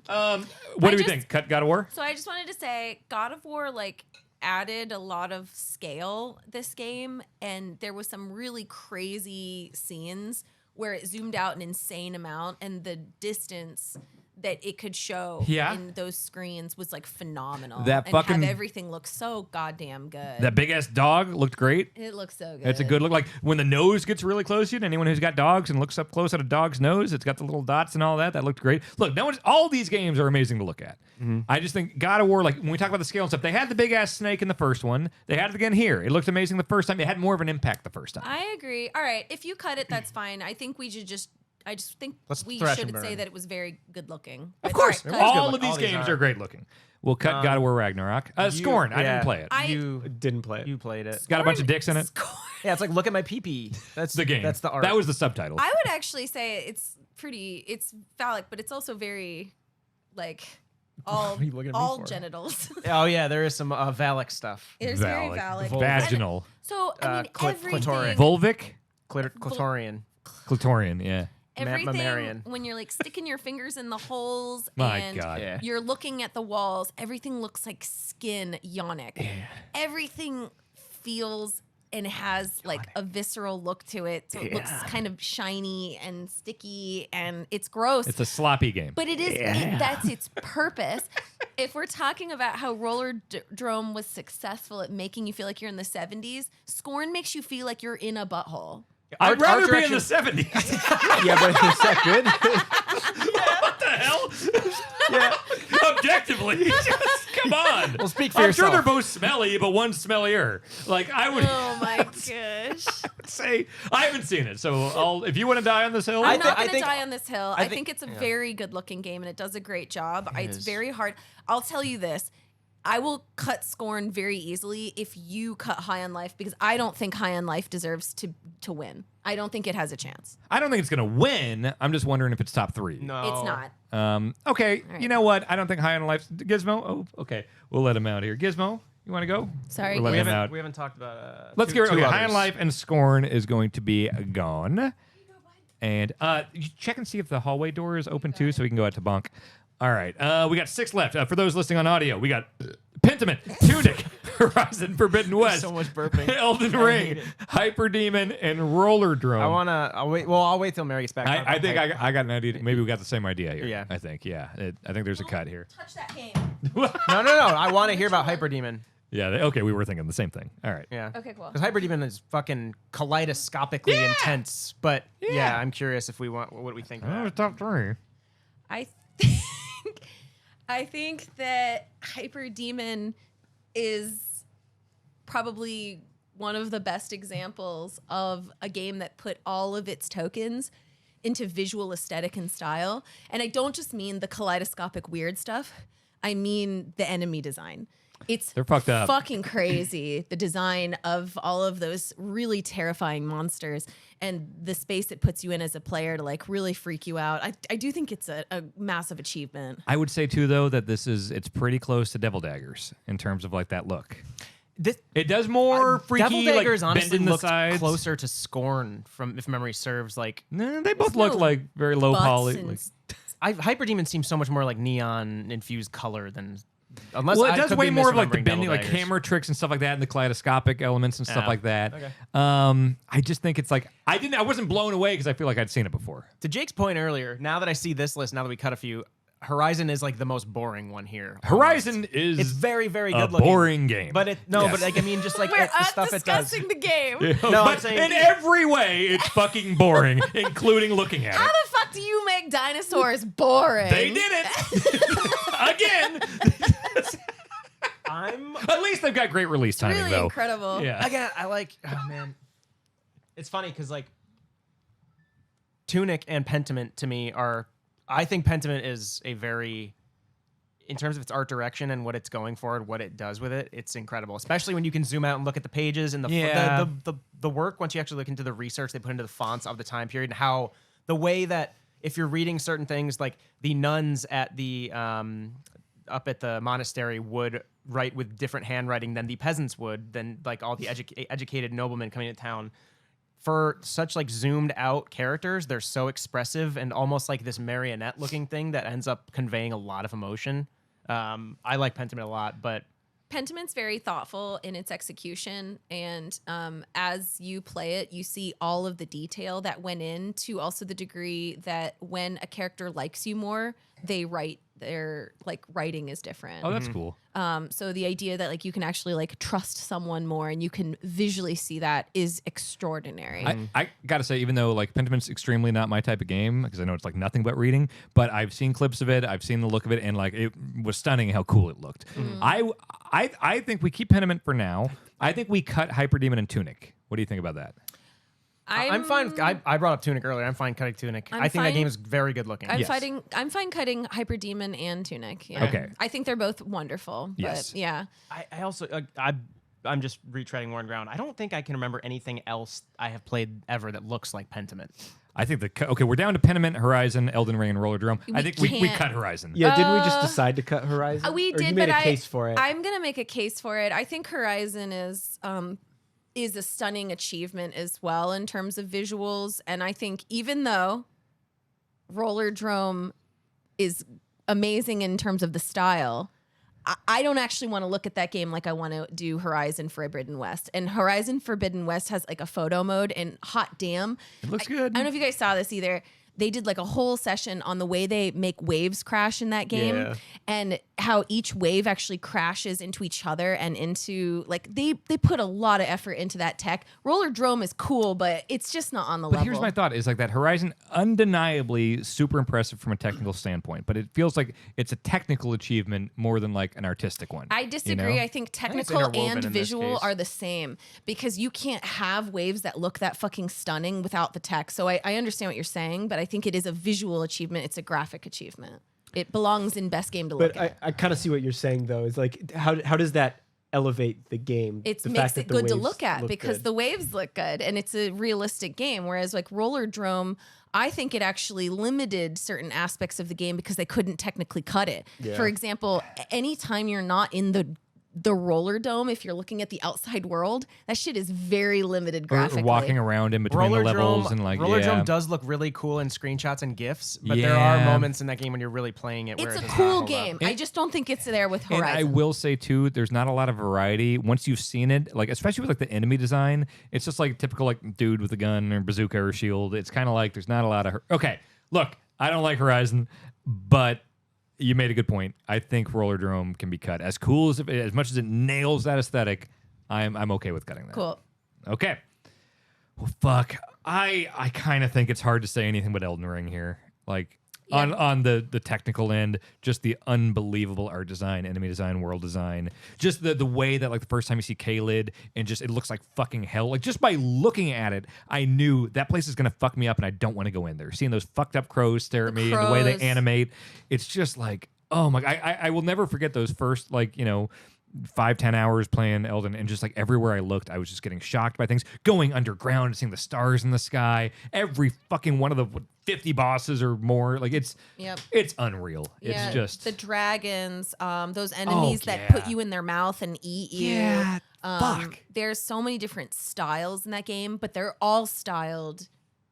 A: What
C: I
A: do we
C: just-
A: think? Cut God of War?
C: So I just wanted to say God of War like added a lot of scale this game, and there was some really crazy scenes where it zoomed out an insane amount, and the distance that it could show
A: Yeah.
C: in those screens was like phenomenal.
A: That
C: and
A: fucking-
C: have everything look so goddamn good.
A: That big ass dog looked great.
C: It looks so good.
A: It's a good look. Like when the nose gets really close to you, and anyone who's got dogs and looks up close at a dog's nose, it's got the little dots and all that. That looked great. Look, all these games are amazing to look at. I just think God of War, like when we talk about the scale and stuff, they had the big ass snake in the first one. They had it again here. It looked amazing the first time. It had more of an impact the first time.
C: I agree. All right, if you cut it, that's fine. I think we should just. I just think
B: Let's
C: we
B: thrash and
C: should
B: burn.
C: say that it was very good looking.
A: Of
C: But
A: course,
C: all right, cut it.
A: all
B: good
A: of these
B: all these
A: games
B: are.
A: are great looking. We'll cut God of War Ragnarok. Scorn. I didn't play it.
B: You
D: Didn't play it.
B: you played it.
A: It's got a bunch of dicks in it.
C: Scorn.
B: Yeah, it's like look at my pee. That's
A: The game.
B: That's the art.
A: That was the subtitle.
C: I would actually say it's phallic, but it's also very like all
B: are you looking at me
C: all
B: for?
C: genitals.
B: Oh yeah, there is some Valak stuff.
C: It's very
A: Valid.
C: phallic.
A: Vaginal.
C: So I mean, everything,
B: clitorian.
A: Vulvic.
B: Clitorian.
A: Clitorian. Yeah.
C: everything
B: mammarian.
C: when you're like sticking your fingers in the holes
A: My
C: and
A: God.
B: Yeah.
C: you're looking at the walls, everything looks like skin yonic. Everything feels and has like a visceral look to it. So it looks kind of shiny and sticky and it's gross.
A: It's a sloppy game.
C: But it is, that's its purpose. If we're talking about how Rollerdrome was successful at making you feel like you're in the 70s, Scorn makes you feel like you're in a butthole.
A: I'd rather
B: art
A: be in the
B: direction-
A: 70s.
D: Yeah, but is that good?
A: What the hell? Objectively, just, come on.
B: Well, speak for
A: I'm
B: yourself.
A: sure they're both smelly, but one's smellier. Like I would
C: Oh my gosh.
A: say, I haven't seen it, so if you want to die on this hill,
C: I'm not
B: I
C: going to
B: think-
C: die on this hill. I think
B: think-
C: it's a very good looking game and it does a great job. It's
B: is.
C: very hard. I'll tell you this. I will cut Scorn very easily if you cut High on Life because I don't think High on Life deserves to win. I don't think it has a chance.
A: I don't think it's gonna win. I'm just wondering if it's top 3.
B: No,
C: It's not.
A: Okay,
C: right.
A: you know what? I don't think High on Life. Gizmo. Oh, okay. We'll let him out here. Gizmo, you want to go?
C: Sorry.
A: We're
B: We
A: letting him
B: haven't,
A: out.
B: we haven't talked about.
A: Let's
B: two,
A: get
B: two
A: okay. High on
B: others.
A: Life and Scorn is going to be gone. And you check and see if the hallway door is open too, so we can go out to bunk. All right. We got 6 left. For those listening on audio, we got Pentiment, Tunic, Horizon Forbidden West,
B: So much burping.
A: Elden
B: I
A: Ring,
B: hate it.
A: Hyper Demon, and Rollerdrome.
B: I'll wait. Well, I'll wait till Mary gets back.
A: I think I got an idea. Maybe we got the same idea here.
B: Yeah.
A: I think. Yeah. I think there's a cut here.
C: Touch that game.
B: No. I want to hear about Hyper Demon.
A: Yeah. Okay. We were thinking the same thing. All right.
B: Yeah.
C: Okay, cool.
B: Because Hyper Demon is fucking kaleidoscopically intense. But
A: Yeah.
B: yeah, I'm curious if we want what we think.
A: Oh,
B: Of that.
A: top 3.
C: I think that Hyper Demon is probably one of the best examples of a game that put all of its tokens into visual aesthetic and style. And I don't just mean the kaleidoscopic weird stuff. I mean the enemy design.
A: They're fucked up.
C: Fucking crazy. The design of all of those really terrifying monsters and the space it puts you in as a player to like really freak you out. I do think it's a massive achievement.
A: I would say too, though, that it's pretty close to Devil Daggers in terms of like that look. It does more freaky,
B: Devil Daggers
A: like
B: honestly
A: bend in the
B: looked
A: sides.
B: closer to Scorn, from if memory serves. Like
A: Nah, they both
C: There's
A: look
C: no
A: like very low
C: butts
A: poly.
C: and
A: Like,
B: Hyper Demon seems so much more like neon infused color than. Unless
A: well, it
B: I
A: does
B: could
A: way
B: be
A: more of like the
B: misremembering
A: bending,
B: Devil
A: like
B: Daggers.
A: camera tricks and stuff like that, and the kaleidoscopic elements and stuff
B: Yeah.
A: like that.
B: Okay.
A: I just think it's like I wasn't blown away because I feel like I'd seen it before.
B: To Jake's point earlier, now that I see this list, now that we cut a few, Horizon is like the most boring one here.
A: Horizon is
B: It's very, very
A: a
B: good looking.
A: boring game,
B: But
A: Yes.
B: but like I mean, just like
C: We're
B: the stuff it does.
C: discussing the game.
B: No, I'm
A: but
B: saying-
A: in every way, it's fucking boring, including looking at
C: How
A: it.
C: the fuck do you make dinosaurs boring?
A: They did it again. At least they've got great release timing,
C: Really
A: though.
C: incredible.
A: Yeah.
B: Again, I like. Oh man, it's funny because like Tunic and Pentiment to me are. I think Pentiment is a very, in terms of its art direction and what it's going for and what it does with it, it's incredible. Especially when you can zoom out and look at the pages and
A: Yeah.
B: the work. Once you actually look into the research they put into the fonts of the time period and how the way that if you're reading certain things like the nuns at the up at the monastery would write with different handwriting than the peasants would, than like all the educated noblemen coming to town. For such like zoomed out characters, they're so expressive and almost like this marionette looking thing that ends up conveying a lot of emotion. I like Pentiment a lot, but
C: Pentiment's very thoughtful in its execution, and as you play it, you see all of the detail that went into also the degree that when a character likes you more, they write their like writing is different.
A: Oh, that's cool.
C: So the idea that like you can actually like trust someone more and you can visually see that is extraordinary.
A: I gotta say, even though like Pentiment's extremely not my type of game, because I know it's like nothing but reading, but I've seen clips of it, I've seen the look of it, and like it was stunning how cool it looked. I think we keep Pentiment for now. I think we cut Hyper Demon and Tunic. What do you think about that?
B: I'm fine. I brought up Tunic earlier. I'm fine cutting Tunic.
C: I'm
B: I think that
C: fine-
B: game is very good looking.
C: I'm
A: Yes.
C: I'm fine cutting Hyper Demon and Tunic. Yeah.
A: Okay.
C: I think they're both wonderful.
A: Yes.
C: But yeah.
E: I also I'm just retreading worn ground. I don't think I can remember anything else I have played
B: ever that looks like Pentiment.
A: I think okay, we're down to Pentiment, Horizon, Elden Ring, and Rollerdrome. I think we
C: can't-
A: cut Horizon.
D: Yeah, didn't we just decide to cut Horizon?
C: We
D: Or
C: did,
D: you made
C: but
D: a case for it.
C: I'm gonna make a case for it. I think Horizon is a stunning achievement as well in terms of visuals, and I think even though Rollerdrome is amazing in terms of the style, I don't actually want to look at that game like I want to do Horizon Forbidden West. And Horizon Forbidden West has like a photo mode, and hot damn.
A: It looks good.
C: I don't know if you guys saw this either. They did like a whole session on the way they make waves crash in that game,
D: Yeah.
C: and how each wave actually crashes into each other and into like they put a lot of effort into that tech. Roller Drome is cool, but it's just not on the
A: But
C: level.
A: here's my thought: is like that Horizon, undeniably super impressive from a technical standpoint, but it feels like it's a technical achievement more than like an artistic one.
C: I disagree.
A: know?
C: I think
B: it's
C: technical
B: interwoven
C: and
B: in this
C: visual
B: case.
C: are the same, because you can't have waves that look that fucking stunning without the tech. So I understand what you're saying, but I think it is a visual achievement. It's a graphic achievement. It belongs in best game to look
D: But
C: at.
D: I kind of see what you're saying though. Is like how does that elevate the game?
C: It
D: The
C: makes
D: fact that
C: it
D: the
C: good to
D: waves
C: look at
D: look
C: because
D: good.
C: the waves look good and it's a realistic game. Whereas like Roller Drome, I think it actually limited certain aspects of the game because they couldn't technically cut it.
D: Yeah.
C: For example, anytime you're not in the roller dome, if you're looking at the outside world, that shit is very limited
A: Or
C: graphically.
A: walking around in between the levels and like
B: Roller
A: yeah.
B: Drome does look really cool in screenshots and gifs, but there are
A: Yeah.
B: moments in that game when you're really playing it where
C: It's
B: it
C: a
B: does not
C: cool
B: hold up.
C: game. I just don't think it's there with
A: And
C: Horizon.
A: I will say too, there's not a lot of variety once you've seen it. Like especially with like the enemy design, it's just like typical like dude with a gun or bazooka or shield. It's kind of like there's not a lot of. Okay, look, I don't like Horizon, but you made a good point. I think Roller Drome can be cut. As cool as much as it nails that aesthetic, I'm okay with cutting that.
C: Cool.
A: Okay. Well, fuck. I kind of think it's hard to say anything but Elden Ring here. Like
C: Yeah.
A: on the technical end, just the unbelievable art design, enemy design, world design, just the way that like the first time you see K-Lid and just it looks like fucking hell. Like just by looking at it, I knew that place is gonna fuck me up and I don't want to go in there. Seeing those fucked up crows stare at me and the way they
C: crows.
A: animate, it's just like, oh my, I will never forget those first 5-10 hours playing Elden, and just like everywhere I looked, I was just getting shocked by things. Going underground, seeing the stars in the sky, every fucking one of the 50 bosses or more. Like it's unreal.
C: Yeah,
A: It's just
C: the dragons, those enemies that
A: yeah.
C: put you in their mouth and eat you.
A: Yeah, fuck.
C: There's so many different styles in that game, but they're all styled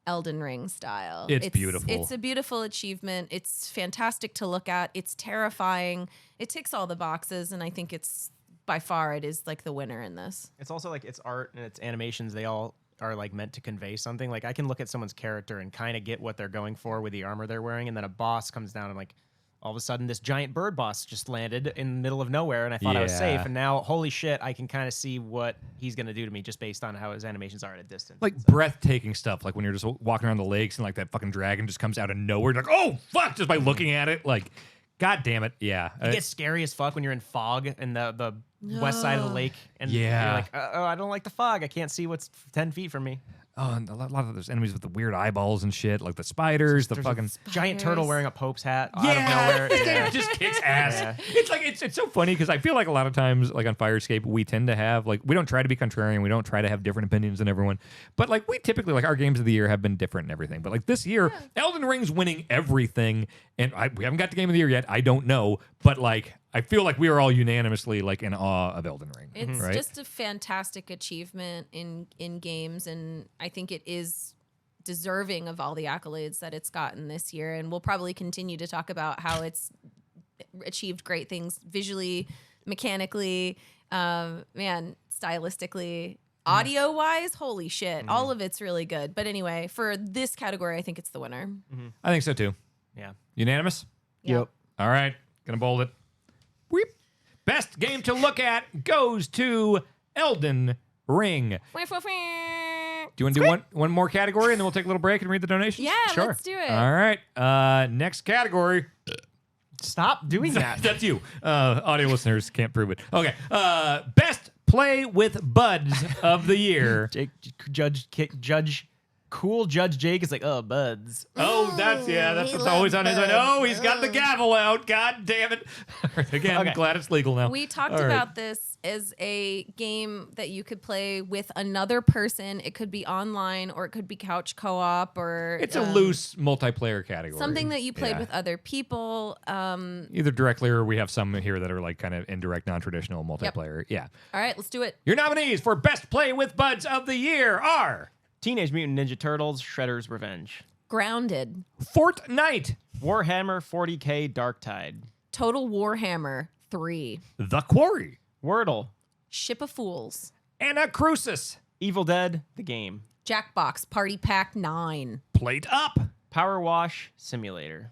C: Elden Ring style.
A: It's beautiful.
C: It's a beautiful achievement. It's fantastic to look at. It's terrifying. It ticks all the boxes, and I think it's by far it is like the winner in this.
B: It's also like its art and its animations, they all are like meant to convey something. Like I can look at someone's character and kind of get what they're going for with the armor they're wearing, and then a boss comes down and like all of a sudden this giant bird boss just landed in the middle of nowhere and I thought I was safe,
A: Yeah.
B: and now holy shit, I can kind of see what he's gonna do to me just based on how his animations are at a distance.
A: like breathtaking stuff. Like when you're just walking around the lakes and like that fucking dragon just comes out of nowhere. You're like, oh fuck, just by looking at it. Like, god damn it. Yeah.
B: It gets scary as fuck when you're in fog in the west side of the lake, and
A: Yeah.
B: you're like, oh, I don't like the fog. I can't see what's 10 feet from me.
A: Oh, and a lot of those enemies with the weird eyeballs and shit, like the spiders, the
B: There's
A: fucking
B: a giant turtle
C: Spiders.
B: wearing a Pope's hat out of
A: yeah,
B: nowhere.
A: this game
B: Yeah.
A: just kicks ass.
B: Yeah.
A: It's like it's so funny because I feel like a lot of times, like on Firescape, we tend to have like we don't try to be contrarian, we don't try to have different opinions than everyone, but like we typically like our games of the year have been different and everything. But like this year, Elden Ring's winning everything, and we haven't got the game of the year yet. I don't know, but like I feel like we are all unanimously like in awe of Elden Ring.
C: It's
A: right?
C: just a fantastic achievement in games, and I think it is deserving of all the accolades that it's gotten this year. And we'll probably continue to talk about how it's achieved great things visually, mechanically, stylistically, audio wise. Holy shit, all of it's really good. But anyway, for this category, I think it's the winner.
A: I think so too.
B: Yeah.
A: Unanimous.
C: Yeah.
D: Yep.
A: All right, gonna bold it. Weep. Best game to look at goes to Elden Ring. Do you want to do one more category and then we'll take a little break and read the donations?
C: Yeah,
B: Sure.
C: let's do it.
A: All right. Next category.
B: Stop doing that.
A: That's you. Audio listeners can't prove it. Okay. Best play with buds of the year.
B: Cool Judge Jake is like, oh, buds.
A: Oh, that's what's always on his mind. Oh, he's got the gavel out. God damn it. Again,
B: Okay.
A: glad it's legal now.
C: We talked
A: All right.
C: about this as a game that you could play with another person. It could be online or it could be couch co-op or
A: It's a loose multiplayer category.
C: something that you played
A: Yeah.
C: with other people.
A: Either directly or we have some here that are like kind of indirect, non-traditional multiplayer. Yeah.
C: All right, let's do it.
A: Your nominees for Best Play with Buds of the Year are
B: Teenage Mutant Ninja Turtles, Shredder's Revenge.
C: Grounded,
A: Fortnite,
B: Warhammer 40K Dark Tide.
C: Total Warhammer 3.
A: The Quarry.
E: Wordle.
C: Ship of Fools.
A: Anacrusis.
E: Evil Dead, the game.
C: Jackbox Party Pack 9.
A: Plate Up.
E: Power Wash Simulator.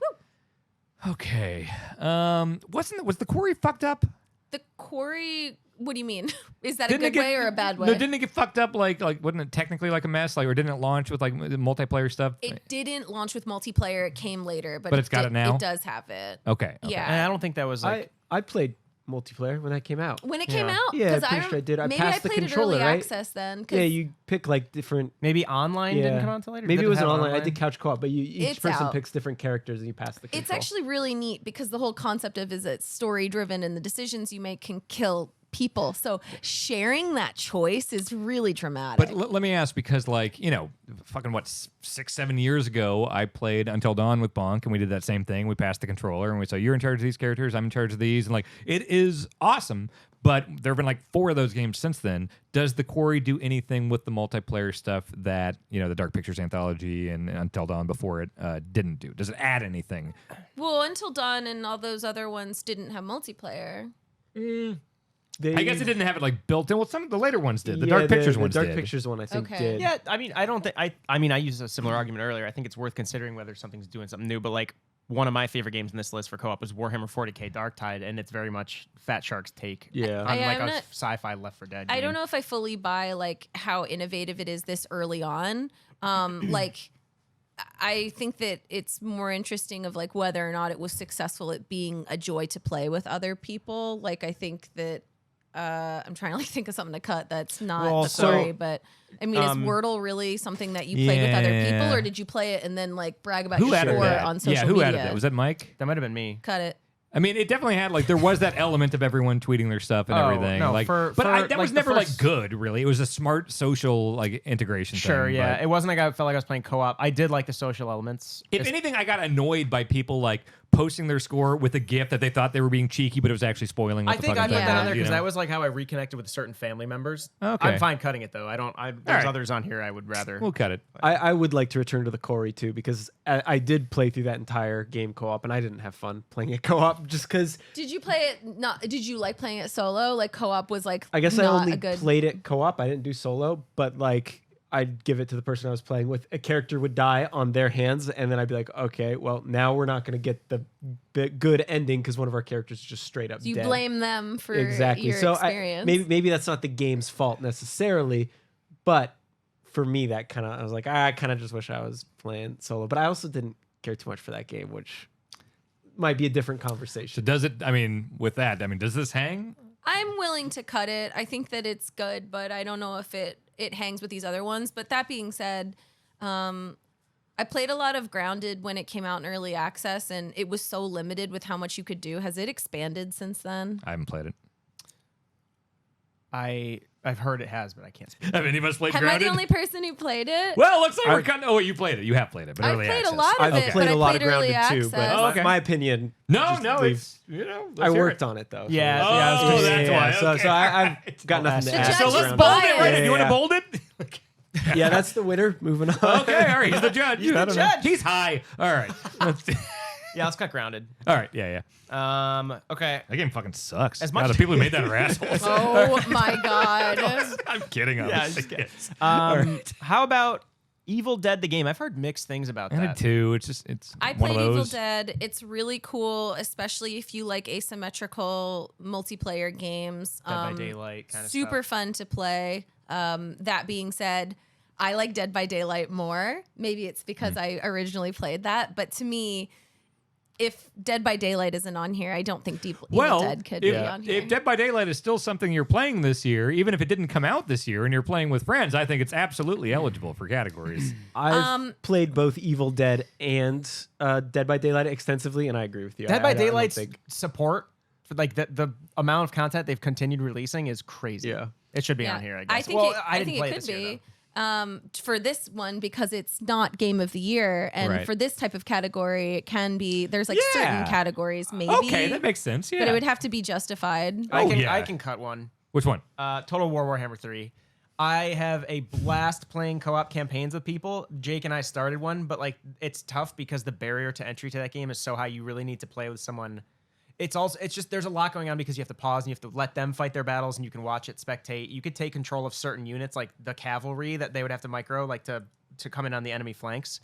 A: Okay. Was the Quarry fucked up?
C: The Quarry, what do you mean? Is that
A: Didn't
C: a
A: it
C: good
A: get-
C: way or a bad way?
A: No, didn't it get fucked up? Like wasn't it technically like a mess? Like, or didn't it launch with like the multiplayer stuff?
C: It didn't launch with multiplayer. It came later, but
A: But it's got it now?
C: It does have it.
A: Okay.
C: Yeah.
B: And I don't think that was like.
D: I played multiplayer when that came out.
C: When it came
B: Yeah.
C: out,
D: Yeah,
C: 'cause
D: pretty sure I did. I
C: maybe
D: passed
C: I
D: the
C: played
D: controller,
C: it early
D: right?
C: access then. 'cause
D: Yeah, you pick like different.
B: Maybe online didn't come out until later.
D: Maybe
B: Did
D: it wasn't
B: have
D: online. I did couch co-op, but each
C: It's
D: person
C: out.
D: picks different characters and you pass the control.
C: It's actually really neat because the whole concept of is it's story driven and the decisions you make can kill people. So sharing that choice is really dramatic.
A: But let me ask, because like, fucking what, 6-7 years ago, I played Until Dawn with Bonk, and we did that same thing. We passed the controller, and we said, you're in charge of these characters, I'm in charge of these, and like, it is awesome. But there have been like 4 of those games since then. Does the Quarry do anything with the multiplayer stuff that the Dark Pictures Anthology and Until Dawn before it didn't do? Does it add anything?
C: well, Until Dawn and all those other ones didn't have multiplayer.
A: I guess it didn't have it like built in. Well, some of the later ones did. The
D: Yeah,
A: Dark Pictures ones
D: The Dark
A: did.
D: Pictures one, I think,
C: Okay.
D: did.
E: Yeah, I mean, I don't think I used a similar argument earlier. I think it's worth considering whether something's doing something new. But like one of my favorite games in this list for co-op was Warhammer 40k Darktide, and it's very much Fat Shark's take.
D: Yeah.
E: on
C: I'm
E: like a
C: not-
E: sci-fi Left 4 Dead.
C: I
E: game.
C: don't know if I fully buy like how innovative it is this early on. Like I think that it's more interesting of like whether or not it was successful at being a joy to play with other people. Like I think that I'm trying to like think of something to cut that's not
E: Well,
C: the
E: so,
C: story, but I mean, is Wordle really something that you played with other people,
A: Yeah.
C: or did you play it and then like brag about
A: Who
C: your
A: added
C: score
A: that?
C: on social
A: yeah, who
C: media?
A: added that? Was that Mike?
E: That might have been me.
C: Cut it.
A: I mean, it definitely had like there was that element of everyone tweeting their stuff and
E: Oh,
A: everything.
E: no,
A: like,
E: for-
A: but
E: for,
A: that
E: like,
A: was
E: the
A: never
E: first-
A: like good. Really, it was a smart social like integration.
E: Sure,
A: thing,
E: yeah.
A: but
E: It wasn't like I felt like I was playing co-op. I did like the social elements.
A: if anything, I got annoyed by people like posting their score with a GIF that they thought they were being cheeky, but it was actually spoiling. What
B: I
A: the
B: think I
A: fucking
B: put
A: thing
B: that
A: was,
B: on there
A: you
B: because
A: know?
B: that was like how I reconnected with certain family members.
A: Okay.
B: I'm fine cutting it though. There's
A: right.
B: others on here I would rather.
A: We'll cut it.
D: I would like to return to the Quarry too, because I did play through that entire game co-op and I didn't have fun playing it co-op just because
C: Did you play it? Not. Did you like playing it solo? Like co-op was like.
D: I guess I
C: not
D: only
C: a good.
D: played it co-op. I didn't do solo, but like I'd give it to the person I was playing with. A character would die on their hands, and then I'd be like, okay, well now we're not going to get the good ending because one of our characters is just straight up
C: You
D: dead.
C: blame them for
D: Exactly.
C: your
D: So
C: experience.
D: maybe that's not the game's fault necessarily, but for me that kind of I was like I kind of just wish I was playing solo, but I also didn't care too much for that game, which might be a different
A: So
D: conversation.
A: does it? I mean, with that, I mean, does this hang?
C: I'm willing to cut it. I think that it's good, but I don't know if it hangs with these other ones. But that being said, I played a lot of Grounded when it came out in early access, and it was so limited with how much you could do. Has it expanded since then?
A: I haven't played it.
B: I've heard it has, but I can't speak.
A: Have any of us played
C: Am I
A: Grounded?
C: the only person who played it?
A: Well, looks like we're cutting. Oh, wait, you played it. You have played it, but
C: I
A: early
C: played
A: access.
C: a lot of
D: I've
C: it,
D: played
C: but
D: a
C: I
D: lot of
C: played early
D: Grounded too, but
C: access.
A: Oh, okay.
D: my opinion.
A: No,
D: just
A: no,
D: leaves-
A: it's
D: I worked on it though. so-
E: Yeah,
A: Oh,
E: yeah, I was gonna say,
A: that's why.
D: So,
A: Okay.
D: so I've got nothing to
C: The
D: add.
C: judge
A: So
C: is
A: let's
D: Grounded.
A: bold it,
C: biased.
A: right?
D: Yeah,
A: You want to
D: yeah.
A: bold it?
D: Yeah, that's the winner. Moving on.
A: Okay, all right. He's the judge.
E: He's the
A: I don't know.
E: judge.
A: He's high. All right.
E: Yeah, let's cut Grounded.
A: All right. Yeah.
E: Okay.
A: That game fucking sucks.
E: As
A: God,
E: much-
A: the people who made that are assholes.
C: Oh my god!
A: I'm kidding.
E: Yeah,
A: Obviously.
E: just kidding.
A: Yes.
E: How about Evil Dead the game? I've heard mixed things about
A: I did
E: that.
A: too. It's just it's
C: I
A: one of
C: played Evil
A: those.
C: Dead. It's really cool, especially if you like asymmetrical multiplayer games.
E: Dead by Daylight kind of
C: Super
E: stuff.
C: fun to play. That being said, I like Dead by Daylight more. Maybe it's because I originally played that, but to me, if Dead by Daylight isn't on here, I don't think Evil Dead could be on here.
A: if Dead by Daylight is still something you're playing this year, even if it didn't come out this year and you're playing with friends, I think it's absolutely eligible for categories.
D: I've played both Evil Dead and Dead by Daylight extensively, and I agree with you.
B: Dead by
D: I don't
B: Daylight's
D: think-
B: support for like the amount of content they've continued releasing is crazy.
D: Yeah.
B: It should be
C: Yeah.
B: on here, I guess.
C: think
B: well,
C: it,
B: I
C: I
B: didn't
C: think
B: play
C: it
B: it
C: could
B: this year,
C: be. For this one, because it's not game of the year, and
A: Right.
C: for this type of category, it can be. There's like
A: Yeah.
C: certain categories, maybe.
A: Okay, that makes sense. Yeah.
C: But it would have to be justified.
B: though.
A: Oh, yeah.
B: I can cut one.
A: Which one?
B: Total War Warhammer 3. I have a blast playing co-op campaigns with people. Jake and I started one, but like it's tough because the barrier to entry to that game is so high. You really need to play with someone. it's just there's a lot going on because you have to pause and you have to let them fight their battles and you can watch it spectate. You could take control of certain units like the cavalry that they would have to micro like to come in on the enemy flanks.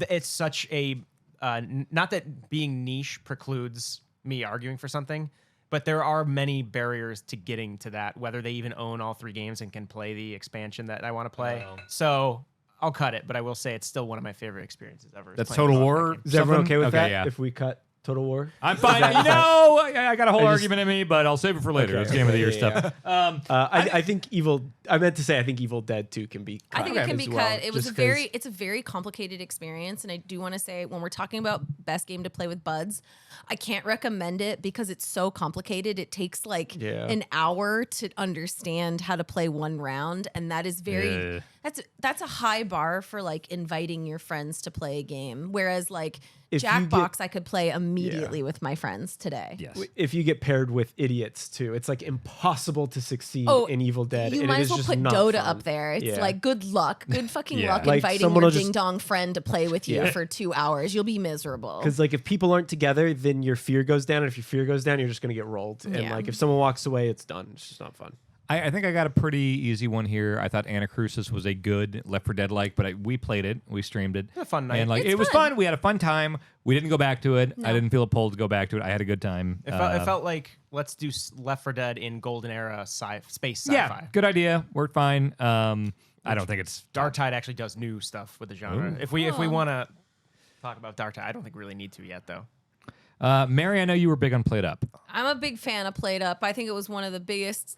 B: It's such a not that being niche precludes me arguing for something, but there are many barriers to getting to that, whether they even own all 3 games and can play the expansion that I want to play. So I'll cut it, but I will say it's still one of my favorite experiences ever.
A: That's Total War.
D: Is everyone okay with
A: Okay,
D: that?
A: yeah.
D: If we cut Total War?
A: I'm fine. I got a whole
D: I just-
A: argument in me, but I'll save it for later.
D: Okay,
A: It's Game of the Year
D: yeah,
A: stuff.
D: I think I meant to say I think Evil Dead 2 can be cut
C: I think it can
D: as
C: be
D: well,
C: cut. It was
D: just
C: it's a very complicated experience, and I do want to say when we're talking about best game to play with buds, I can't recommend it because it's so complicated. It takes like an hour to understand how to play one round, and that is very that's a high bar for like inviting your friends to play a game. Whereas like
D: If you
C: Jackbox, I could play immediately with my friends today.
A: Yes.
D: if you get paired with idiots too, it's like impossible to succeed in Evil Dead.
C: You
D: and
C: might
D: it
C: as
D: is
C: well
D: just
C: put
D: not
C: Dota
D: fun.
C: up there. It's
D: Yeah.
C: like good luck, good fucking
A: Yeah.
C: luck
D: Like,
C: inviting
D: someone
C: your
D: will just-
C: ding dong friend to play with you
D: Yeah.
C: for 2 hours. You'll be miserable.
D: Because like if people aren't together, then your fear goes down. And if your fear goes down, you're just gonna get rolled. And
C: Yeah.
D: like if someone walks away, it's done. It's just not fun.
A: I think I got a pretty easy one here. I thought Anacrusis was a good Left 4 Dead like, but we played it, we streamed it.
B: a fun night.
A: And like
C: It's
A: it was
C: fun.
A: fun. We had a fun time. We didn't go back to it. I
C: No.
A: didn't feel a pull to go back to it. I had a good time.
B: It felt like let's do Left 4 Dead in golden era space sci-fi.
A: yeah, good idea. Worked fine. I don't think it's
B: Dark Tide actually does new stuff with the genre.
A: Ooh.
B: If we want to talk about Dark Tide, I don't think we really need to yet though.
A: Mary, I know you were big on Played Up.
C: I'm a big fan of Played Up. I think it was one of the biggest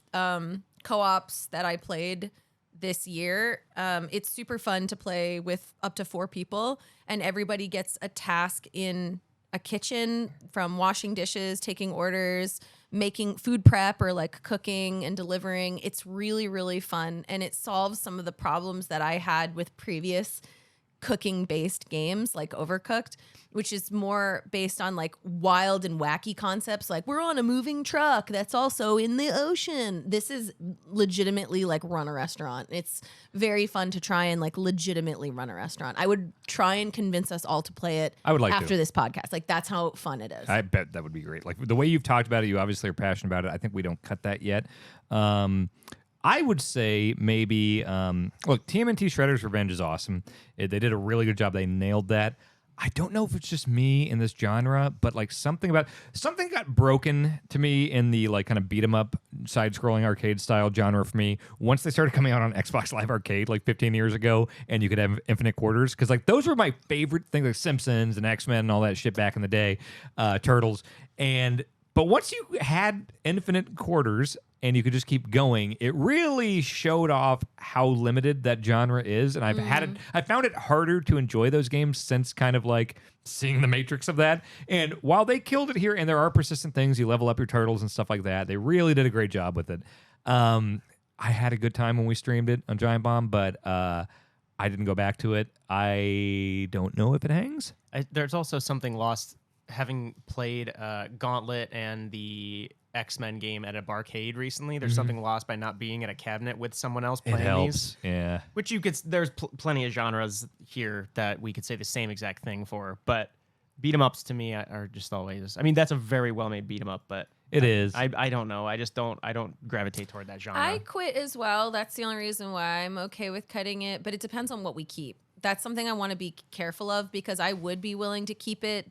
C: co-ops that I played this year. It's super fun to play with up to 4 people, and everybody gets a task in a kitchen, from washing dishes, taking orders, making food prep, or like cooking and delivering. It's really, really fun, and it solves some of the problems that I had with previous cooking-based games like Overcooked, which is more based on like wild and wacky concepts like we're on a moving truck that's also in the ocean. This is legitimately like run a restaurant. It's very fun to try and like legitimately run a restaurant. I would try and convince us all to play it
A: I would like
C: after
A: to.
C: this podcast. Like that's how fun it is.
A: I bet that would be great. Like the way you've talked about it, you obviously are passionate about it. I think we don't cut that yet. I would say maybe look, TMNT Shredder's Revenge is awesome. They did a really good job. They nailed that. I don't know if it's just me in this genre, but like something got broken to me in the like kind of beat 'em up side-scrolling arcade style genre for me once they started coming out on Xbox Live Arcade like 15 years ago, and you could have infinite quarters, because like those were my favorite things, like Simpsons and X-Men and all that shit back in the day, Turtles. But once you had infinite quarters and you could just keep going, it really showed off how limited that genre is. And I found it harder to enjoy those games since kind of like seeing the matrix of that. And while they killed it here, and there are persistent things, you level up your turtles and stuff like that, they really did a great job with it. I had a good time when we streamed it on Giant Bomb, but I didn't go back to it. I don't know if it hangs.
B: There's also something lost having played Gauntlet and the X-Men game at a barcade recently. There's something lost by not being at a cabinet with someone else
A: It
B: playing
A: helps.
B: these.
A: Yeah.
B: Which you could, there's plenty of genres here that we could say the same exact thing for, but beat 'em ups to me are just always, I mean, that's a very well-made beat 'em up, but
A: It is.
B: I don't know. I don't gravitate toward that genre.
C: I quit as well. That's the only reason why I'm okay with cutting it, but it depends on what we keep. That's something I want to be careful of, because I would be willing to keep it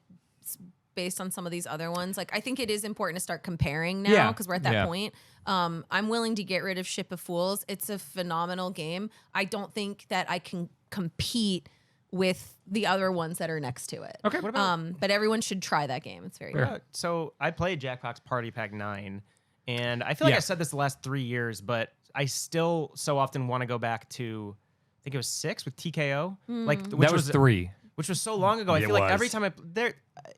C: based on some of these other ones. Like, I think it is important to start comparing now,
A: Yeah.
C: because we're at that
A: Yeah.
C: point. I'm willing to get rid of Ship of Fools. It's a phenomenal game. I don't think that I can compete with the other ones that are next to it.
A: Okay.
B: What about
C: But everyone should try that game. It's very good.
B: so I played Jackbox Party Pack 9, and I feel like
A: Yeah.
B: I said this the last 3 years, but I still so often want to go back to, I think it was 6 with TKO. Like which
A: That was 3.
B: which was so long ago. I
A: It
B: feel like every
A: was.
B: time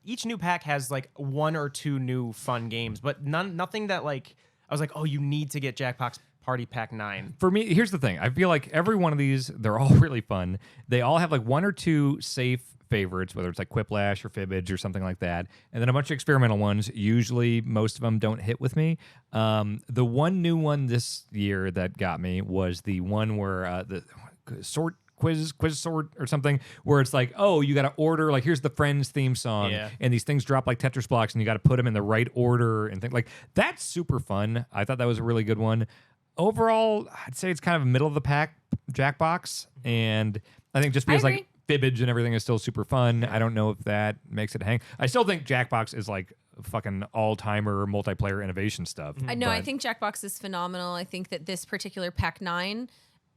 B: each new pack has like 1 or 2 new fun games, but nothing that like I was like, oh, you need to get Jackbox Party Pack 9.
A: For me, here's the thing. I feel like every one of these, they're all really fun. They all have like 1 or 2 safe favorites, whether it's like Quiplash or Fibbage or something like that, and then a bunch of experimental ones. Usually, most of them don't hit with me. The one new one this year that got me was the one where the quiz sort or something, where it's like, oh, you got to order, like, here's the Friends theme song,
B: Yeah.
A: and these things drop like Tetris blocks, and you got to put them in the right order and things like that's super fun. I thought that was a really good one. Overall, I'd say it's kind of a middle of the pack Jackbox, and I think just because like fibbage and everything is still super fun. I don't know if that makes it hang. I still think Jackbox is like fucking all-timer multiplayer innovation stuff.
C: I know. I
A: but-
C: think Jackbox is phenomenal. I think that this particular Pack 9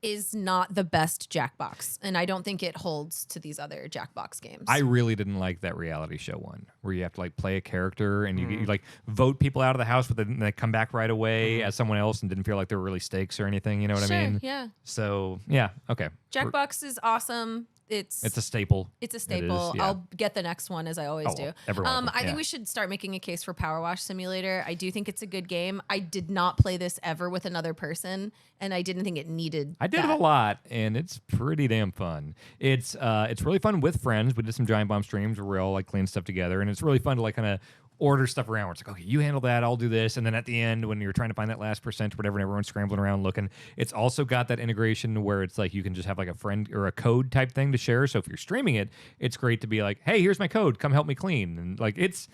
C: is not the best Jackbox, and I don't think it holds to these other Jackbox games.
A: I really didn't like that reality show one where you have to like play a character and you like vote people out of the house, but then they come back right away as someone else and didn't feel like there were really stakes or anything. You know what I mean?
C: Yeah.
A: So yeah, okay.
C: Jackbox is awesome. It's
A: a staple.
C: It's a staple.
A: yeah.
C: I'll get the next one as I always do.
A: everyone.
C: I think we should start making a case for Power Wash Simulator. I do think it's a good game. I did not play this ever with another person, and I didn't think it needed.
A: I did
C: that.
A: it a lot, and it's pretty damn fun. It's really fun with friends. We did some Giant Bomb streams where we all like clean stuff together, and it's really fun to like kind of order stuff around where it's like, okay, you handle that, I'll do this. And then at the end, when you're trying to find that last percent or whatever, and everyone's scrambling around looking, it's also got that integration where it's like you can just have like a friend or a code type thing to share. So if you're streaming it, it's great to be like, hey, here's my code, come help me clean. And like it's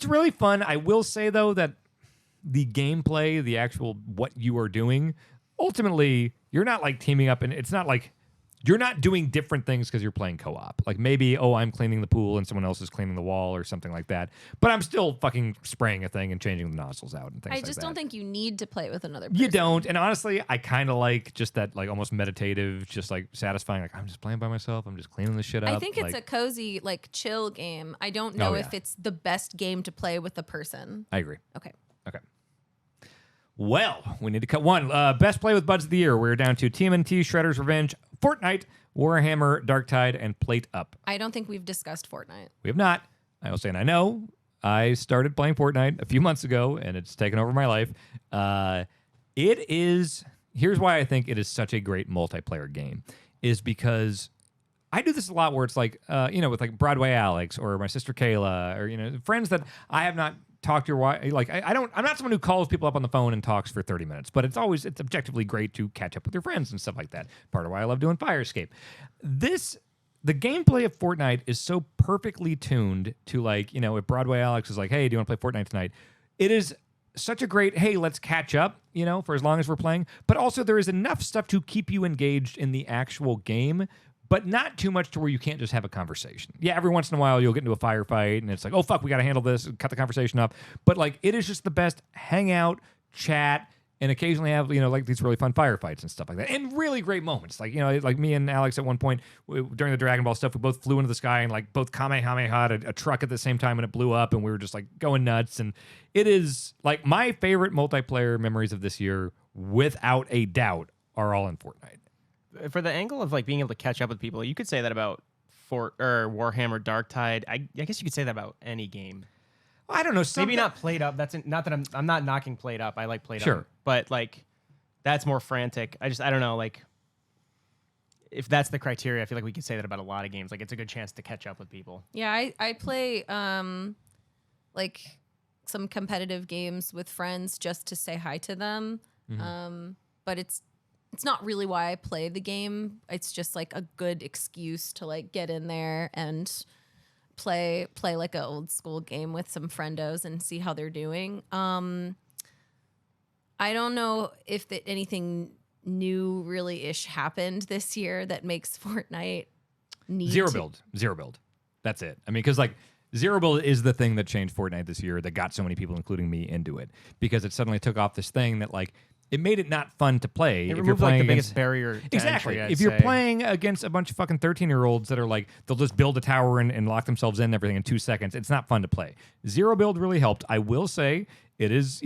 A: really fun. I will say though that the gameplay, the actual what you are doing, ultimately you're not like teaming up, and it's not like you're not doing different things because you're playing co-op. Like maybe, oh, I'm cleaning the pool and someone else is cleaning the wall or something like that. But I'm still fucking spraying a thing and changing the nozzles out and things like that.
C: I just don't think you need to play it with another person.
A: You don't. And honestly, I kind of like just that like almost meditative, just like satisfying. Like I'm just playing by myself. I'm just cleaning this shit up.
C: I think it's
A: like,
C: a cozy, like chill game. I don't know if it's the best game to play with a person.
A: I agree.
C: Okay.
A: Okay. Well, we need to cut one. Best play with buds of the year. We're down to TMNT, Shredder's Revenge, Fortnite, Warhammer, Darktide, and Plate Up.
C: I don't think we've discussed Fortnite.
A: We have not. I will say, and I know I started playing Fortnite a few months ago, and it's taken over my life. It is. Here's why I think it is such a great multiplayer game, is because I do this a lot where it's like, with like Broadway Alex or my sister Kayla or friends that I have not talked to your wife. Like I'm not someone who calls people up on the phone and talks for 30 minutes, but it's objectively great to catch up with your friends and stuff like that. Part of why I love doing Fire Escape. The gameplay of Fortnite is so perfectly tuned to like, if Broadway Alex is like, hey, do you want to play Fortnite tonight? It is such a great, hey, let's catch up, for as long as we're playing. But also there is enough stuff to keep you engaged in the actual game, but not too much to where you can't just have a conversation. Yeah, every once in a while you'll get into a firefight and it's like, oh, fuck, we got to handle this, cut the conversation up. But like, it is just the best hangout, chat, and occasionally have, like these really fun firefights and stuff like that. And really great moments. Like, like me and Alex at one point during the Dragon Ball stuff, we both flew into the sky and like both Kamehameha'd a truck at the same time and it blew up and we were just like going nuts. And it is like my favorite multiplayer memories of this year, without a doubt, are all in Fortnite.
B: For the angle of like being able to catch up with people, you could say that about Warhammer Darktide. I guess you could say that about any game.
A: I don't know.
B: Maybe not Played Up. Not that I'm not knocking Played Up. I like Played
A: Sure.
B: Up, but like that's more frantic. I don't know. Like if that's the criteria, I feel like we could say that about a lot of games. Like it's a good chance to catch up with people.
C: Yeah, I play like some competitive games with friends just to say hi to them. But it's not really why I play the game. It's just like a good excuse to like get in there and play like an old school game with some friendos and see how they're doing. I don't know if anything new really ish happened this year that makes Fortnite need
A: Zero build. That's it. I mean, because like Zero build is the thing that changed Fortnite this year that got so many people, including me, into it, because it suddenly took off this thing that like it made it not fun to play.
B: It
A: if you're
B: removed
A: playing
B: like the
A: against,
B: biggest barrier. To
A: exactly.
B: entry,
A: If
B: I'd
A: you're
B: say.
A: playing against a bunch of fucking 13-year-olds that are like they'll just build a tower and lock themselves in and everything in 2 seconds, it's not fun to play. Zero build really helped. I will say it is,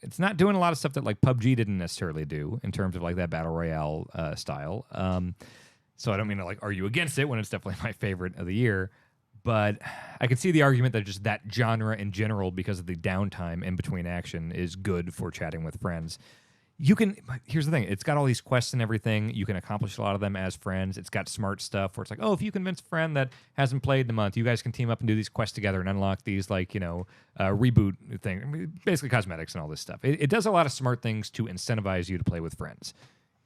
A: it's not doing a lot of stuff that like PUBG didn't necessarily do in terms of like that battle royale style. So I don't mean to like argue against it when it's definitely my favorite of the year. But I could see the argument that just that genre in general, because of the downtime in between action, is good for chatting with friends. Here's the thing, it's got all these quests and everything. You can accomplish a lot of them as friends. It's got smart stuff where it's like, oh, if you convince a friend that hasn't played in a month, you guys can team up and do these quests together and unlock these like, reboot thing. I mean, basically cosmetics and all this stuff. It does a lot of smart things to incentivize you to play with friends.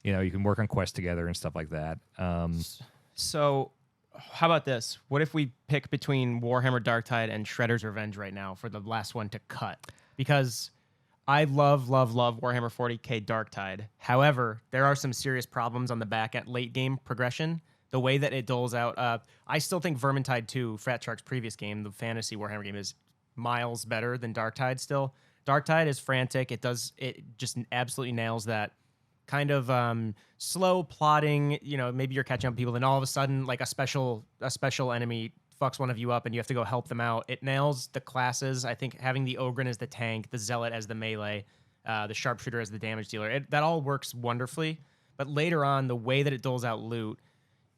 A: You know, you can work on quests together and stuff like that.
B: So, how about this? What if we pick between Warhammer Darktide and Shredder's Revenge right now for the last one to cut? Because I love Warhammer 40k Darktide. However, there are some serious problems on the back at late game progression. The way that it doles out, I still think Vermintide 2, Fat Shark's previous game, the fantasy Warhammer game, is miles better than Darktide still. Darktide is frantic. It just absolutely nails that kind of slow plotting. You know, maybe you're catching up with people, and all of a sudden, like a special enemy fucks one of you up, and you have to go help them out. It nails the classes. I think having the Ogryn as the tank, the Zealot as the melee, the Sharpshooter as the damage dealer, that all works wonderfully. But later on, the way that it doles out loot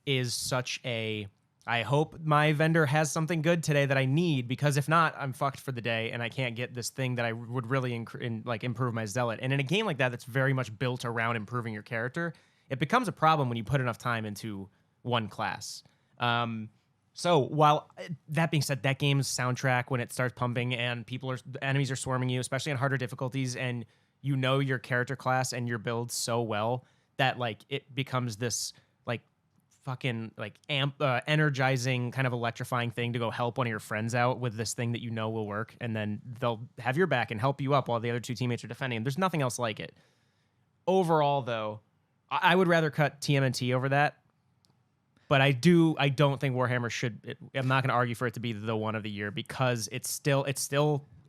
B: is such a... I hope my vendor has something good today that I need, because if not, I'm fucked for the day and I can't get this thing that I would really improve my Zealot. And in a game like that that's very much built around improving your character, it becomes a problem when you put enough time into one class. So while that being said, that game's soundtrack, when it starts pumping and enemies are swarming you, especially on harder difficulties, and you know your character class and your build so well that like it becomes this like fucking like energizing kind of electrifying thing to go help one of your friends out with this thing that you know will work, and then they'll have your back and help you up while the other two teammates are defending. And there's nothing else like it. Overall, though, I would rather cut TMNT over that. But I don't think Warhammer should. I'm not going to argue for it to be the one of the year, because it's still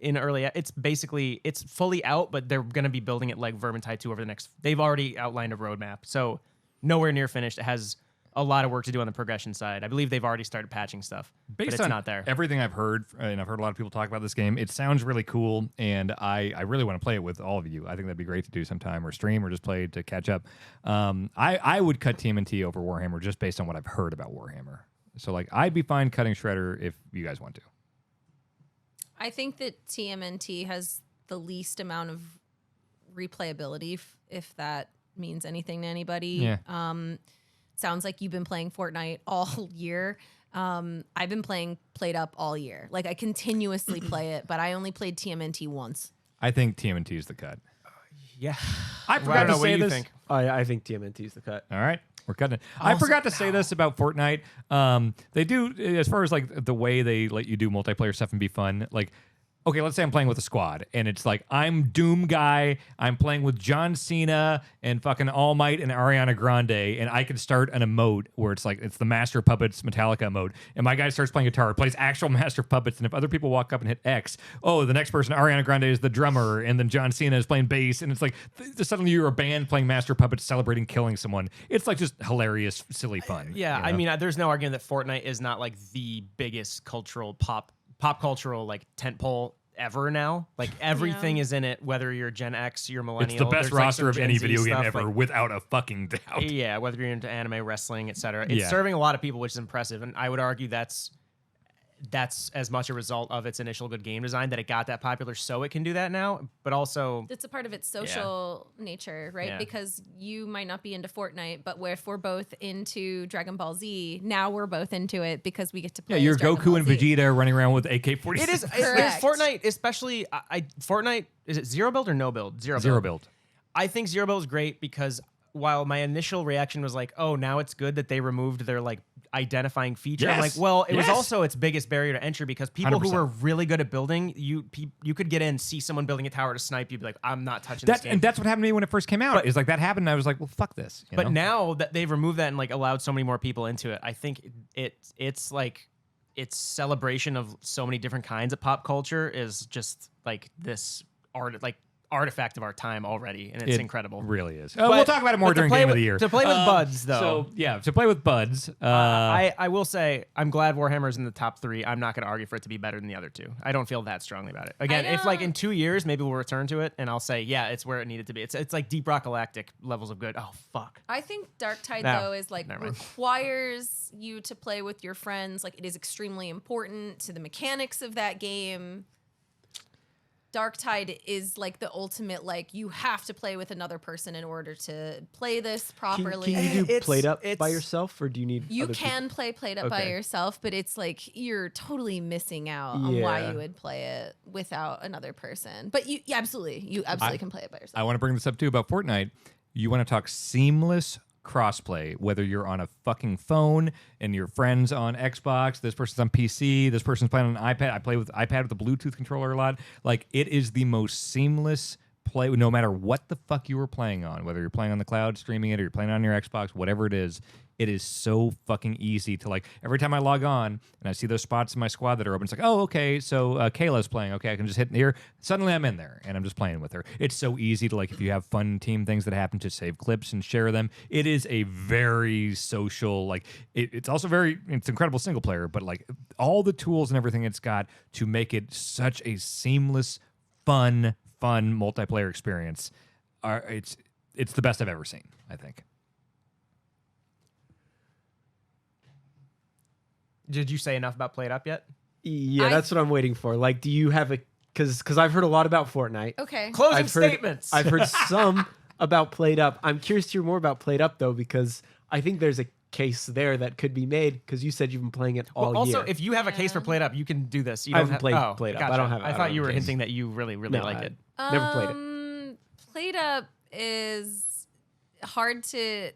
B: in early. It's fully out, but they're going to be building it like Vermintide 2 over the next. They've already outlined a roadmap, so nowhere near finished. It has a lot of work to do on the progression side. I believe they've already started patching stuff, but it's not there.
A: Everything I've heard, and I've heard a lot of people talk about this game, it sounds really cool, and I really want to play it with all of you. I think that'd be great to do sometime, or stream, or just play to catch up. I would cut TMNT over Warhammer just based on what I've heard about Warhammer. So like, I'd be fine cutting Shredder if you guys want to.
C: I think that TMNT has the least amount of replayability, if that means anything to anybody.
A: Yeah.
C: Sounds like you've been playing Fortnite all year. I've been played up all year. Like, I continuously play it, but I only played TMNT once.
A: I think TMNT is the cut.
B: Yeah.
A: I forgot to say this.
B: Think?
D: I think TMNT is the cut.
A: All right. We're cutting it. I forgot to say this about Fortnite. They do, as far as like the way they let you do multiplayer stuff and be fun, like, okay, let's say I'm playing with a squad, and it's like, I'm Doom Guy, I'm playing with John Cena and fucking All Might and Ariana Grande, and I can start an emote where it's like, it's the Master of Puppets Metallica emote, and my guy starts playing guitar, plays actual Master of Puppets, and if other people walk up and hit X, oh, the next person, Ariana Grande, is the drummer, and then John Cena is playing bass, and it's like, suddenly you're a band playing Master of Puppets celebrating killing someone. It's like just hilarious, silly fun.
B: Yeah,
A: you know?
B: I mean, there's no argument that Fortnite is not like the biggest cultural pop cultural like tentpole ever now. Like, everything is in it, whether you're Gen X, you're millennial.
A: It's the best
B: There's, like,
A: roster
B: some
A: of
B: Gen
A: any
B: Z
A: video game
B: stuff,
A: ever,
B: like,
A: without a fucking doubt.
B: yeah, whether you're into anime, wrestling, etc. It's
A: Yeah.
B: serving a lot of people, which is impressive. And I would argue that's as much a result of its initial good game design that it got that popular, so it can do that now. But also,
C: It's a part of its social nature, right?
B: Yeah.
C: Because you might not be into Fortnite, but if we're both into Dragon Ball Z, now we're both into it because we get to play.
A: Yeah, you're
C: as Dragon
A: Goku
C: Ball
A: and
C: Z.
A: Vegeta running around with AK-47.
B: it is
C: Correct.
B: Fortnite, especially Fortnite. Is it zero build or no build?
A: Zero build.
B: I think zero build is great because while my initial reaction was like, oh, now it's good that they removed their like identifying feature. I'm like,
A: Yes.
B: well, it was
A: Yes.
B: also its biggest barrier to entry, because people who
A: 100%.
B: were really good at building, you could get in, see someone building a tower to snipe, you'd be like, I'm not touching this game.
A: And that's what happened to me when it first came out. Is like, that happened, and I was like, well, fuck this. you
B: But
A: know?
B: now that they've removed that and like allowed so many more people into it, I think it's like its celebration of so many different kinds of pop culture is just like this artifact of our time already, and it's
A: It
B: incredible.
A: really is. We'll talk about it more
B: but to
A: during
B: play
A: Game of
B: with-
A: the Year.
B: to play with buds, though.
A: So, yeah, to play with buds.
B: I will say I'm glad Warhammer's in the top 3. I'm not going to argue for it to be better than the other two. I don't feel that strongly about it. Again, if like in 2 years, maybe we'll return to it, and I'll say, yeah, it's where it needed to be. It's like Deep Rock Galactic levels of good. Oh, fuck.
C: I think Darktide,
B: No,
C: though, is like
B: never mind.
C: requires you to play with your friends. Like, it is extremely important to the mechanics of that game. Darktide is like the ultimate, like, you have to play with another person in order to play this properly.
D: Can you do
B: It's-
D: played up by
B: it's-
D: yourself, or do you need
C: You
D: other
C: can play played up by
D: Okay.
C: yourself, but it's like you're totally missing out on why
D: Yeah.
C: you would play it without another person. But you absolutely can play it by yourself.
A: I want to bring this up, too, about Fortnite. You want to talk seamless crossplay, whether you're on a fucking phone and your friends on Xbox, this person's on PC, this person's playing on an iPad. I play with iPad with a Bluetooth controller a lot. Like, it is the most seamless play, no matter what the fuck you were playing on, whether you're playing on the cloud, streaming it, or you're playing on your Xbox, whatever it is so fucking easy to, like, every time I log on and I see those spots in my squad that are open, it's like, oh, okay, so Kayla's playing. Okay, I can just hit here. Suddenly I'm in there and I'm just playing with her. It's so easy to, like, if you have fun team things that happen, to save clips and share them. It is a very social, like, it's also it's incredible single player, but, like, all the tools and everything it's got to make it such a seamless, fun multiplayer experience. It's the best I've ever seen, I think.
B: Did you say enough about Played Up yet?
D: Yeah, that's what I'm waiting for. Like, do you have a... Because I've heard a lot about Fortnite.
C: Okay.
B: Closing statements.
D: I've heard some about Played Up. I'm curious to hear more about Played Up, though, because I think there's a case there that could be made, because you said you've been playing it all
B: also,
D: year.
B: if you have a case for Played Up, you can do this. You
D: I
B: don't
D: haven't played Played Up.
B: Gotcha.
D: I don't have it.
B: I thought you were hinting that you really, really
D: No,
B: like it.
D: Never played it.
C: Played Up is hard to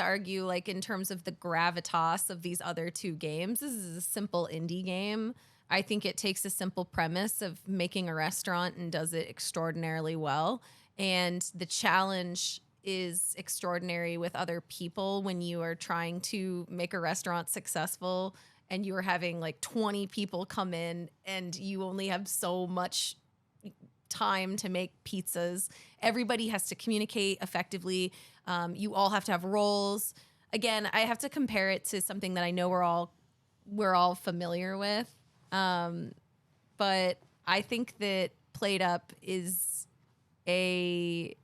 C: argue, like, in terms of the gravitas of these other two games. This is a simple indie game. I think it takes a simple premise of making a restaurant and does it extraordinarily well. And the challenge is extraordinary with other people when you are trying to make a restaurant successful and you are having like 20 people come in and you only have so much time to make pizzas. Everybody has to communicate effectively. You all have to have roles. Again, I have to compare it to something that I know we're all familiar with. But I think that Played Up is a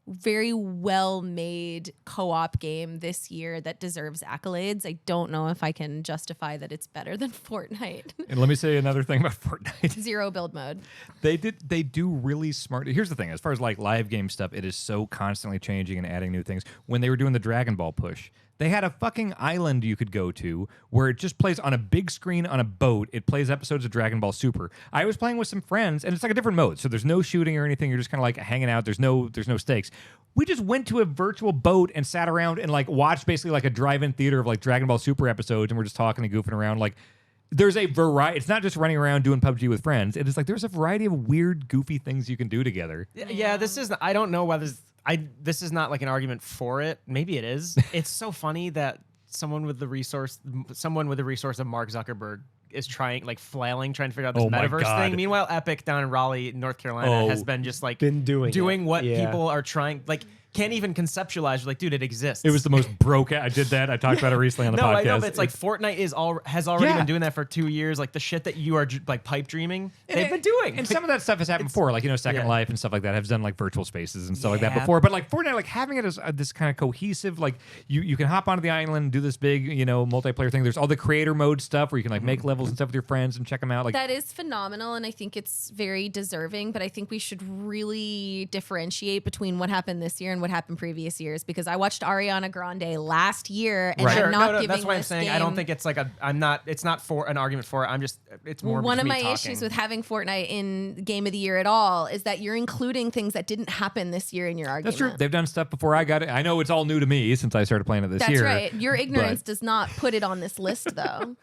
C: very well-made co-op game this year that deserves accolades. I don't know if I can justify that it's better than Fortnite.
A: And let me say another thing about Fortnite.
C: Zero build mode.
A: They do really smart. Here's the thing, as far as like live game stuff, it is so constantly changing and adding new things. When they were doing the Dragon Ball push, they had a fucking island you could go to where it just plays on a big screen on a boat. It plays episodes of Dragon Ball Super. I was playing with some friends, and it's like a different mode. So there's no shooting or anything. You're just kind of like hanging out. There's no stakes. We just went to a virtual boat and sat around and like watched basically like a drive-in theater of like Dragon Ball Super episodes, and we're just talking and goofing around. Like, there's a variety. It's not just running around doing PUBG with friends. It is like there's a variety of weird, goofy things you can do together.
B: Yeah, this is. I don't know whether this is not like an argument for it. Maybe it is. It's so funny that someone with the resource of Mark Zuckerberg is trying to figure out this metaverse thing. Meanwhile, Epic down in Raleigh, North Carolina, has been just like doing what people are trying, like, can't even conceptualize. Like, dude, it exists.
A: It was the most broke. I did that. I talked about it recently on the podcast.
B: I know, but it's like Fortnite has already been doing that for 2 years. Like the shit that you are like pipe dreaming, they've been doing.
A: And some of that stuff has happened before. Like, Second Life and stuff like that have done like virtual spaces and stuff like that before. But like Fortnite, like having it as this kind of cohesive, like you can hop onto the island and do this big, multiplayer thing. There's all the creator mode stuff where you can like make levels and stuff with your friends and check them out. Like,
C: that is phenomenal, and I think it's very deserving. But I think we should really differentiate between what happened this year and what happened previous years, because I watched Ariana Grande last year, and I'm not giving
B: that's why I'm
C: this
B: saying
C: game,
B: I don't think it's like it's not for an argument for it. It's more
C: one of
B: me
C: my
B: talking.
C: issues with having Fortnite in Game of the Year at all is that you're including things that didn't happen this year in your argument.
A: that's true. They've done stuff before I got it. I know it's all new to me since I started playing it this year.
C: That's right. Your ignorance does not put it on this list, though.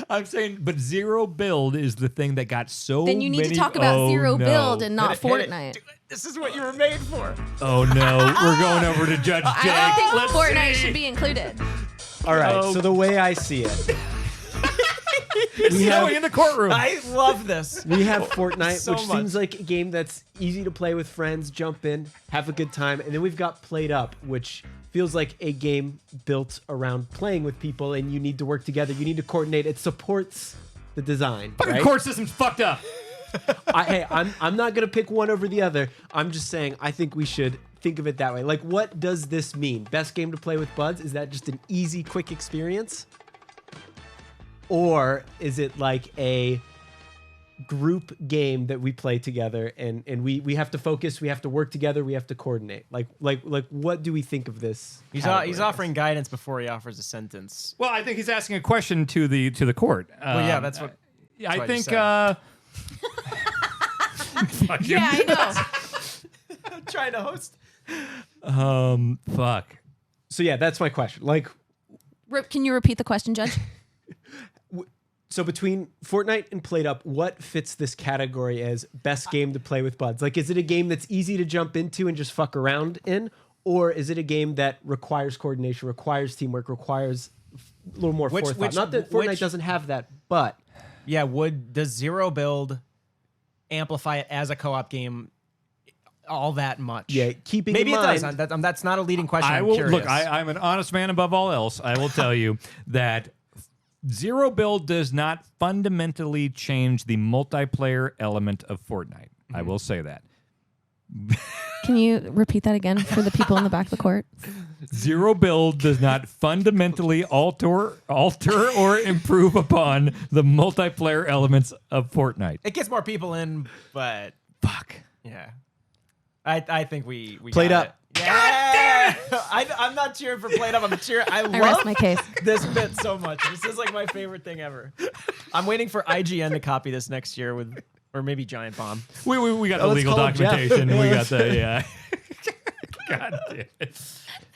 A: I'm saying, but zero build is the thing that got so
C: Then you need
A: many,
C: to talk about zero
A: no.
C: build and not
B: Hit it.
C: Fortnite.
B: Do it. This is what you were made for.
A: Oh no, we're going over to Judge Jake.
C: I don't think Fortnite
A: see.
C: should be included.
D: All right, so the way I see it,
A: It's snowing in the courtroom.
B: I love this.
D: we have Fortnite,
B: So
D: which
B: much.
D: seems like a game that's easy to play with friends, jump in, have a good time. And then we've got Played Up, which feels like a game built around playing with people, and you need to work together. You need to coordinate. It supports the design.
A: Fucking
D: right?
A: court system's fucked up.
D: I'm not gonna pick one over the other. I'm just saying I think we should think of it that way. Like, what does this mean? Best game to play with buds? Is that just an easy, quick experience? Or is it like a group game that we play together and we have to focus, we have to work together, we have to coordinate? Like what do we think of this?
B: He's
D: category?
B: offering guidance before he offers a sentence.
A: Well, I think he's asking a question to the court.
B: Well, yeah, that's what.
A: I
B: what I
A: think.
B: said.
A: Fuck you.
C: Yeah, I know.
B: I'm trying to host
A: Fuck.
D: So yeah, that's my question. Like,
C: Can you repeat the question, Judge?
D: so between Fortnite and Played Up, what fits this category as best game to play with buds? Like, is it a game that's easy to jump into and just fuck around in? Or is it a game that requires coordination, requires teamwork, requires a little more forethought? Not that Fortnite doesn't have that, but...
B: Yeah, does Zero Build amplify it as a co-op game all that much?
D: Yeah, keeping
B: Maybe
D: in
B: it
D: mind...
B: does. That's not a leading question.
A: I
B: I'm
A: will
B: curious.
A: look. I'm an honest man above all else. I will tell you that Zero Build does not fundamentally change the multiplayer element of Fortnite. I will say that.
C: Can you repeat that again for the people in the back of the court?
A: Zero Build does not fundamentally alter or improve upon the multiplayer elements of Fortnite.
B: It gets more people in, but
A: Fuck.
B: yeah, I think we
D: Played
B: got
D: Up.
B: it. Yeah! I'm not cheering for Played Up. I'm cheering. I
C: I rest
B: love
C: my case.
B: this bit so much. This is like my favorite thing ever. I'm waiting for IGN to copy this next year or maybe Giant Bomb.
A: We got
D: Oh,
A: the
D: let's
A: legal
D: call him Jeff.
A: documentation. We got the yeah. God damn it.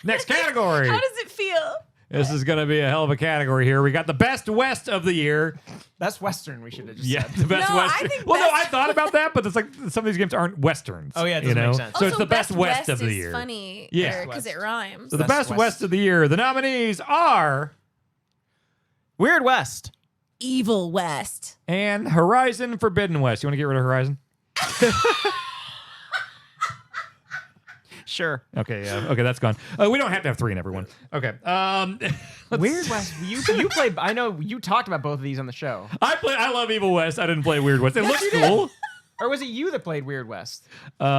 A: Next category.
C: How does it feel?
A: This is going to be a hell of a category here. We got the best West of the year.
B: That's Western. We should have just
A: Yeah,
B: said.
A: the best
C: No, I
A: Western.
C: think
A: Well, no, I
C: best-
A: thought about that, but it's like some of these games aren't Westerns.
B: Oh, yeah, it
A: you
B: doesn't
A: know?
B: make sense.
A: So it's the best West of
C: is
A: the year.
C: Funny,
A: Yeah.
C: because it rhymes.
A: So the
B: Best
A: best
B: West.
A: West of the year. The nominees are
B: Weird West.
C: Evil West.
A: and Horizon Forbidden West. You want to get rid of Horizon?
B: Sure.
A: Okay, yeah. Okay, that's gone. We don't have to have three in every one. Okay.
B: Weird West. You played. I know you talked about both of these on the show.
A: I love Evil West. I didn't play Weird West. It looks cool.
B: Or was it you that played Weird West?
A: One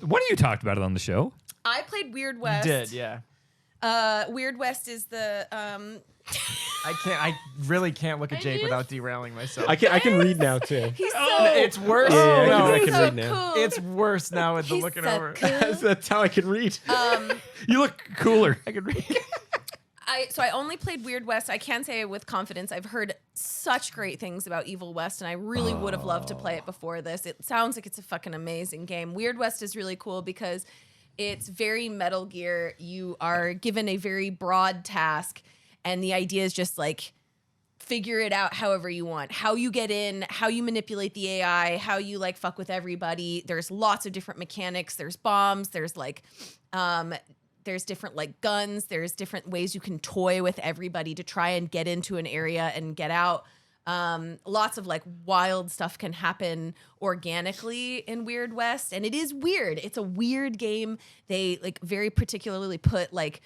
A: of you talked about it on the show.
C: I played Weird West.
B: Did, yeah.
C: Weird West is the
B: I really can't look at Jake without derailing myself.
D: I can read now, too.
C: he's so
B: It's worse.
D: Yeah,
B: No,
D: I
C: he's
D: can
C: so
D: read now.
C: cool.
B: it's worse now with the
C: He's
B: looking
C: so
B: over.
C: cool.
D: That's how I can read.
A: You look cooler. I can read.
C: So I only played Weird West. I can say with confidence I've heard such great things about Evil West, and I really would have loved to play it before this. It sounds like it's a fucking amazing game. Weird West is really cool because it's very Metal Gear. You are given a very broad task, and the idea is just like figure it out however you want. How you get in, how you manipulate the AI, how you like fuck with everybody. There's lots of different mechanics. There's bombs. There's like there's different like guns. There's different ways you can toy with everybody to try and get into an area and get out. Lots of like wild stuff can happen organically in Weird West, and it is weird. It's a weird game. They like very particularly put like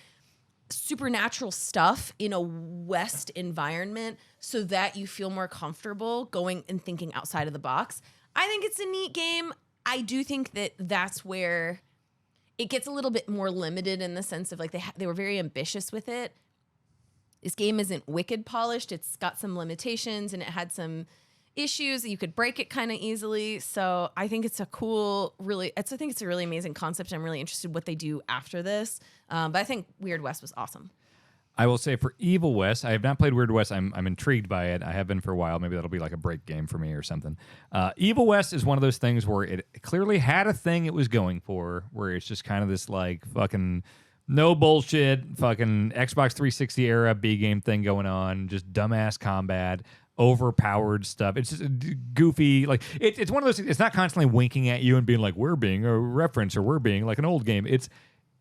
C: supernatural stuff in a West environment so that you feel more comfortable going and thinking outside of the box. I think it's a neat game. I do think that that's where it gets a little bit more limited in the sense of like they were very ambitious with it. This game isn't wicked polished. It's got some limitations and it had some issues. You could break it kind of easily. So I think it's a cool, I think it's a really amazing concept. I'm really interested in what they do after this. But I think Weird West was awesome.
A: I will say for Evil West, I have not played Weird West. I'm intrigued by it. I have been for a while. Maybe that'll be like a break game for me or something. Evil West is one of those things where it clearly had a thing it was going for, where it's just kind of this like fucking no bullshit, fucking Xbox 360 era B game thing going on, just dumbass combat, overpowered stuff. It's just goofy. Like it's one of those. It's not constantly winking at you and being like we're being a reference or we're being like an old game.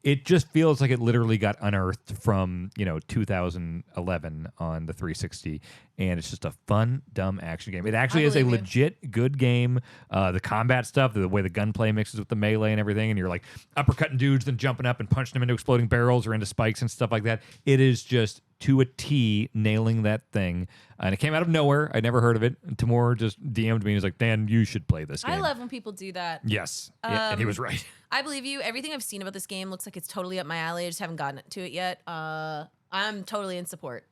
A: It just feels like it literally got unearthed from 2011 on the 360, and it's just a fun, dumb action game. It actually is a
C: believe you.
A: legit good game. The combat stuff, the way the gunplay mixes with the melee and everything, and you're like uppercutting dudes, then jumping up and punching them into exploding barrels or into spikes and stuff like that. It is just to a T nailing that thing. And it came out of nowhere. I'd never heard of it. And Timur just DM'd me and was like, Dan, you should play this game.
C: I love when people do that.
A: Yes. Yeah, and he was right.
C: I believe you. Everything I've seen about this game looks like it's totally up my alley. I just haven't gotten to it yet. I'm totally in support.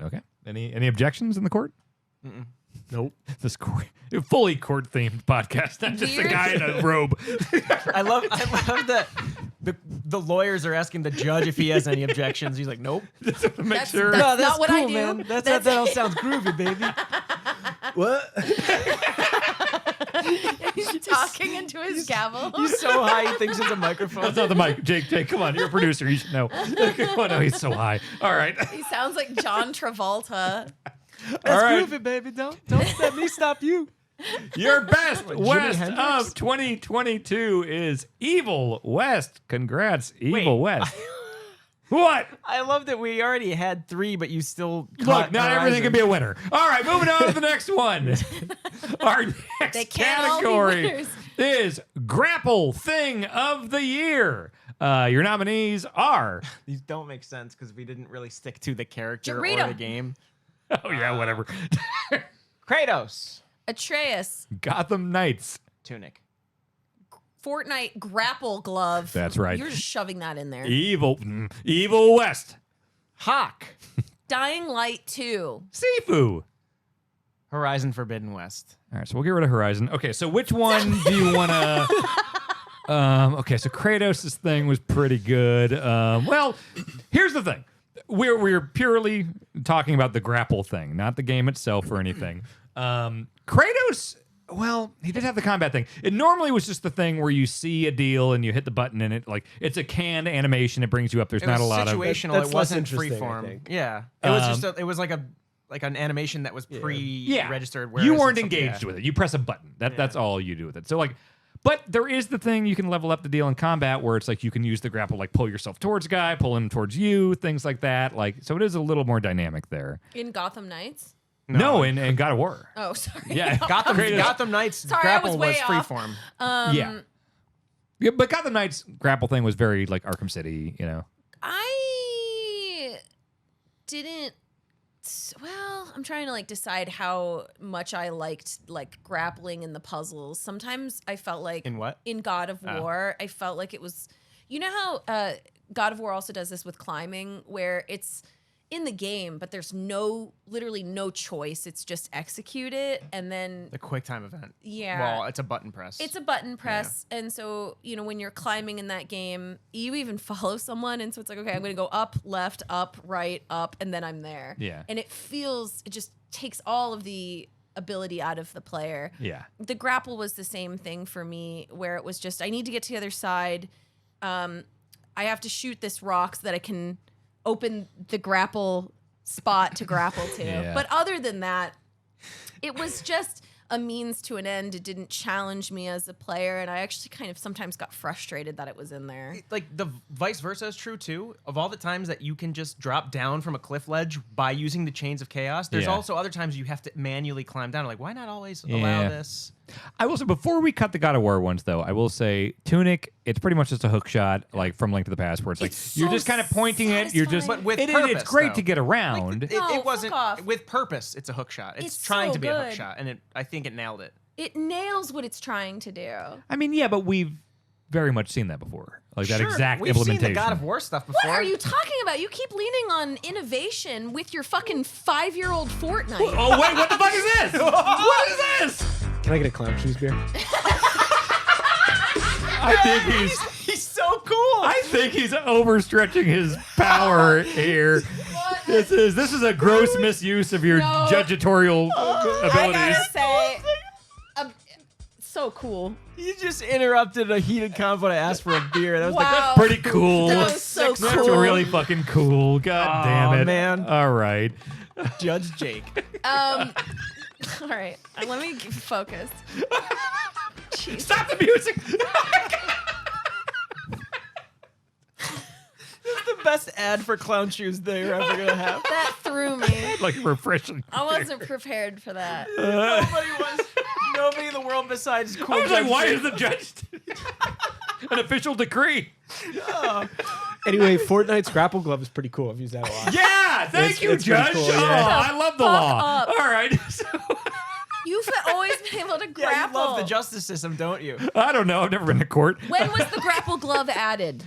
A: Okay. Any objections in the court?
D: Nope.
A: This fully court themed podcast, not just a
C: Weird.
A: guy in a robe.
B: I love that the lawyers are asking the judge if he has any objections. He's like, nope.
A: Just to make
C: That's-
A: sure.
C: that's- not what I do.
B: man. That all sounds groovy, baby.
D: What?
C: He's talking into his gavel.
B: He's so high he thinks it's a microphone.
A: That's not the mic. Jake, come on. You're a producer. You should know. Come on, no, he's so high. All right.
C: He sounds like John Travolta.
A: All right.
B: Groove it, baby. Don't let me stop you.
A: Your best West
B: Hendrix?
A: of 2022 is Evil West. Congrats, Evil West. What?
B: I love that we already had 3, but you still
A: Look, not everything can be a winner. All right, moving on to the next one. Our
C: They
A: next
C: can't all be
A: category
C: winners.
A: is Grapple Thing of the Year. Your nominees are.
B: These don't make sense because we didn't really stick to the character
C: Read
B: or
C: 'em.
B: the game.
A: Oh, yeah, whatever.
B: Kratos.
C: Atreus,
A: Gotham Knights.
B: Tunic.
C: Fortnite grapple glove.
A: That's right.
C: You're just shoving that in there.
A: Evil West.
B: Hawk.
C: Dying Light 2.
A: Sifu.
B: Horizon Forbidden West.
A: All right, so we'll get rid of Horizon. Okay, so which one do you want to... okay, so Kratos' thing was pretty good. Well, here's the thing. We're purely talking about the grapple thing, not the game itself or anything. Kratos, well, he did have the combat thing. It normally was just the thing where you see a deal and you hit the button and it's a canned animation. It brings you up. There's
B: It
A: not a
B: was
A: lot of...
B: situational.
D: That's
B: It
D: less
B: wasn't
D: interesting, I
B: freeform.
D: think.
B: Yeah. It was just it was like an animation that was pre-registered.
A: You
B: whereas
A: weren't
B: it's something-
A: engaged with it. You press a button. That's all you do with it. So like, but there is the thing you can level up the deal in combat where it's like you can use the grapple, like pull yourself towards a guy, pull him towards you, things like that. Like, so it is a little more dynamic there.
C: In Gotham Knights?
A: No, in God of War.
C: Oh, sorry.
A: Yeah,
B: Gotham Knights
C: Sorry, I
B: grapple
C: was
B: was
C: way off.
B: freeform.
A: Yeah, but Gotham Knights grapple thing was very like Arkham City, you know.
C: I didn't. Well, I'm trying to like decide how much I liked like grappling in the puzzles. Sometimes I felt like
B: In what?
C: in God of War, I felt like it was. You know how God of War also does this with climbing, where it's in the game, but there's literally no choice. It's just execute it, and then
B: The quick time event.
C: Yeah.
B: Well, it's a button press.
C: it's a button press. And so, when you're climbing in that game, you even follow someone. And so it's like, okay, I'm going to go up, left, up, right, up, and then I'm there.
A: Yeah.
C: And it just takes all of the ability out of the player.
A: Yeah.
C: The grapple was the same thing for me, where it was just, I need to get to the other side. I have to shoot this rock so that I can open the grapple spot to grapple to.
A: Yeah.
C: But other than that, it was just a means to an end. It didn't challenge me as a player, and I actually kind of sometimes got frustrated that it was in there.
B: Like the vice versa is true too. Of all the times that you can just drop down from a cliff ledge by using the chains of chaos, there's
A: Yeah.
B: also other times you have to manually climb down. Like, why not always
A: Yeah.
B: allow this?
A: I will say, before we cut the God of War ones, though, I will say Tunic, it's pretty much just a hook shot, like from Link to the Past, where it's like
C: It's
A: you're
C: so
A: just kind of pointing it. You're just,
C: satisfying.
B: But with
A: it's
B: purpose,
A: great
B: though.
A: to get around.
C: No,
B: It
C: fuck
B: wasn't
C: off.
B: with purpose. It's a hook shot. It's
C: It's
B: trying
C: so
B: to be a hook
C: good.
B: shot, and I think it nailed it.
C: It nails what it's trying to do.
A: I mean, yeah, but we've very much seen that before, like that
B: Sure,
A: exact
B: we've
A: implementation.
B: seen the God of War stuff
C: What
B: before.
C: are you talking about? You keep leaning on innovation with your fucking 5-year-old Fortnite.
A: Oh wait, what the fuck is this? What is this?
D: Can I get a clown shoes beer?
A: I think
B: He's so cool.
A: I think he's overstretching his power here. This is a gross misuse of your
C: No.
A: judgatorial
C: I
A: abilities.
C: gotta say, so cool.
B: You just interrupted a heated convo to ask for a beer. That was
C: Wow.
B: like
A: Pretty cool.
C: That was so
A: That's
C: cool.
A: really fucking cool. God damn it,
B: man.
A: All right.
B: Judge Jake.
C: All right, let me get focused. Jeez.
A: Stop the music.
B: The best ad for clown shoes they're ever gonna have.
C: That threw me.
A: Like refreshing.
C: I wasn't prepared for that.
B: Nobody was. Nobody in the world besides cool.
A: I was like,
B: Judge
A: why
B: Jake.
A: is the judge an official decree?
D: Anyway, Fortnite's grapple glove is pretty cool. I've used that a lot.
A: Yeah, thank you,
D: it's pretty
A: Judge.
D: cool,
A: Oh,
D: yeah.
A: I love the
C: Fuck
A: law.
C: up.
A: All right. So,
C: You've always been able to
B: Yeah,
C: grapple.
B: you love the justice system, don't you?
A: I don't know. I've never been to court.
C: When was the grapple glove added?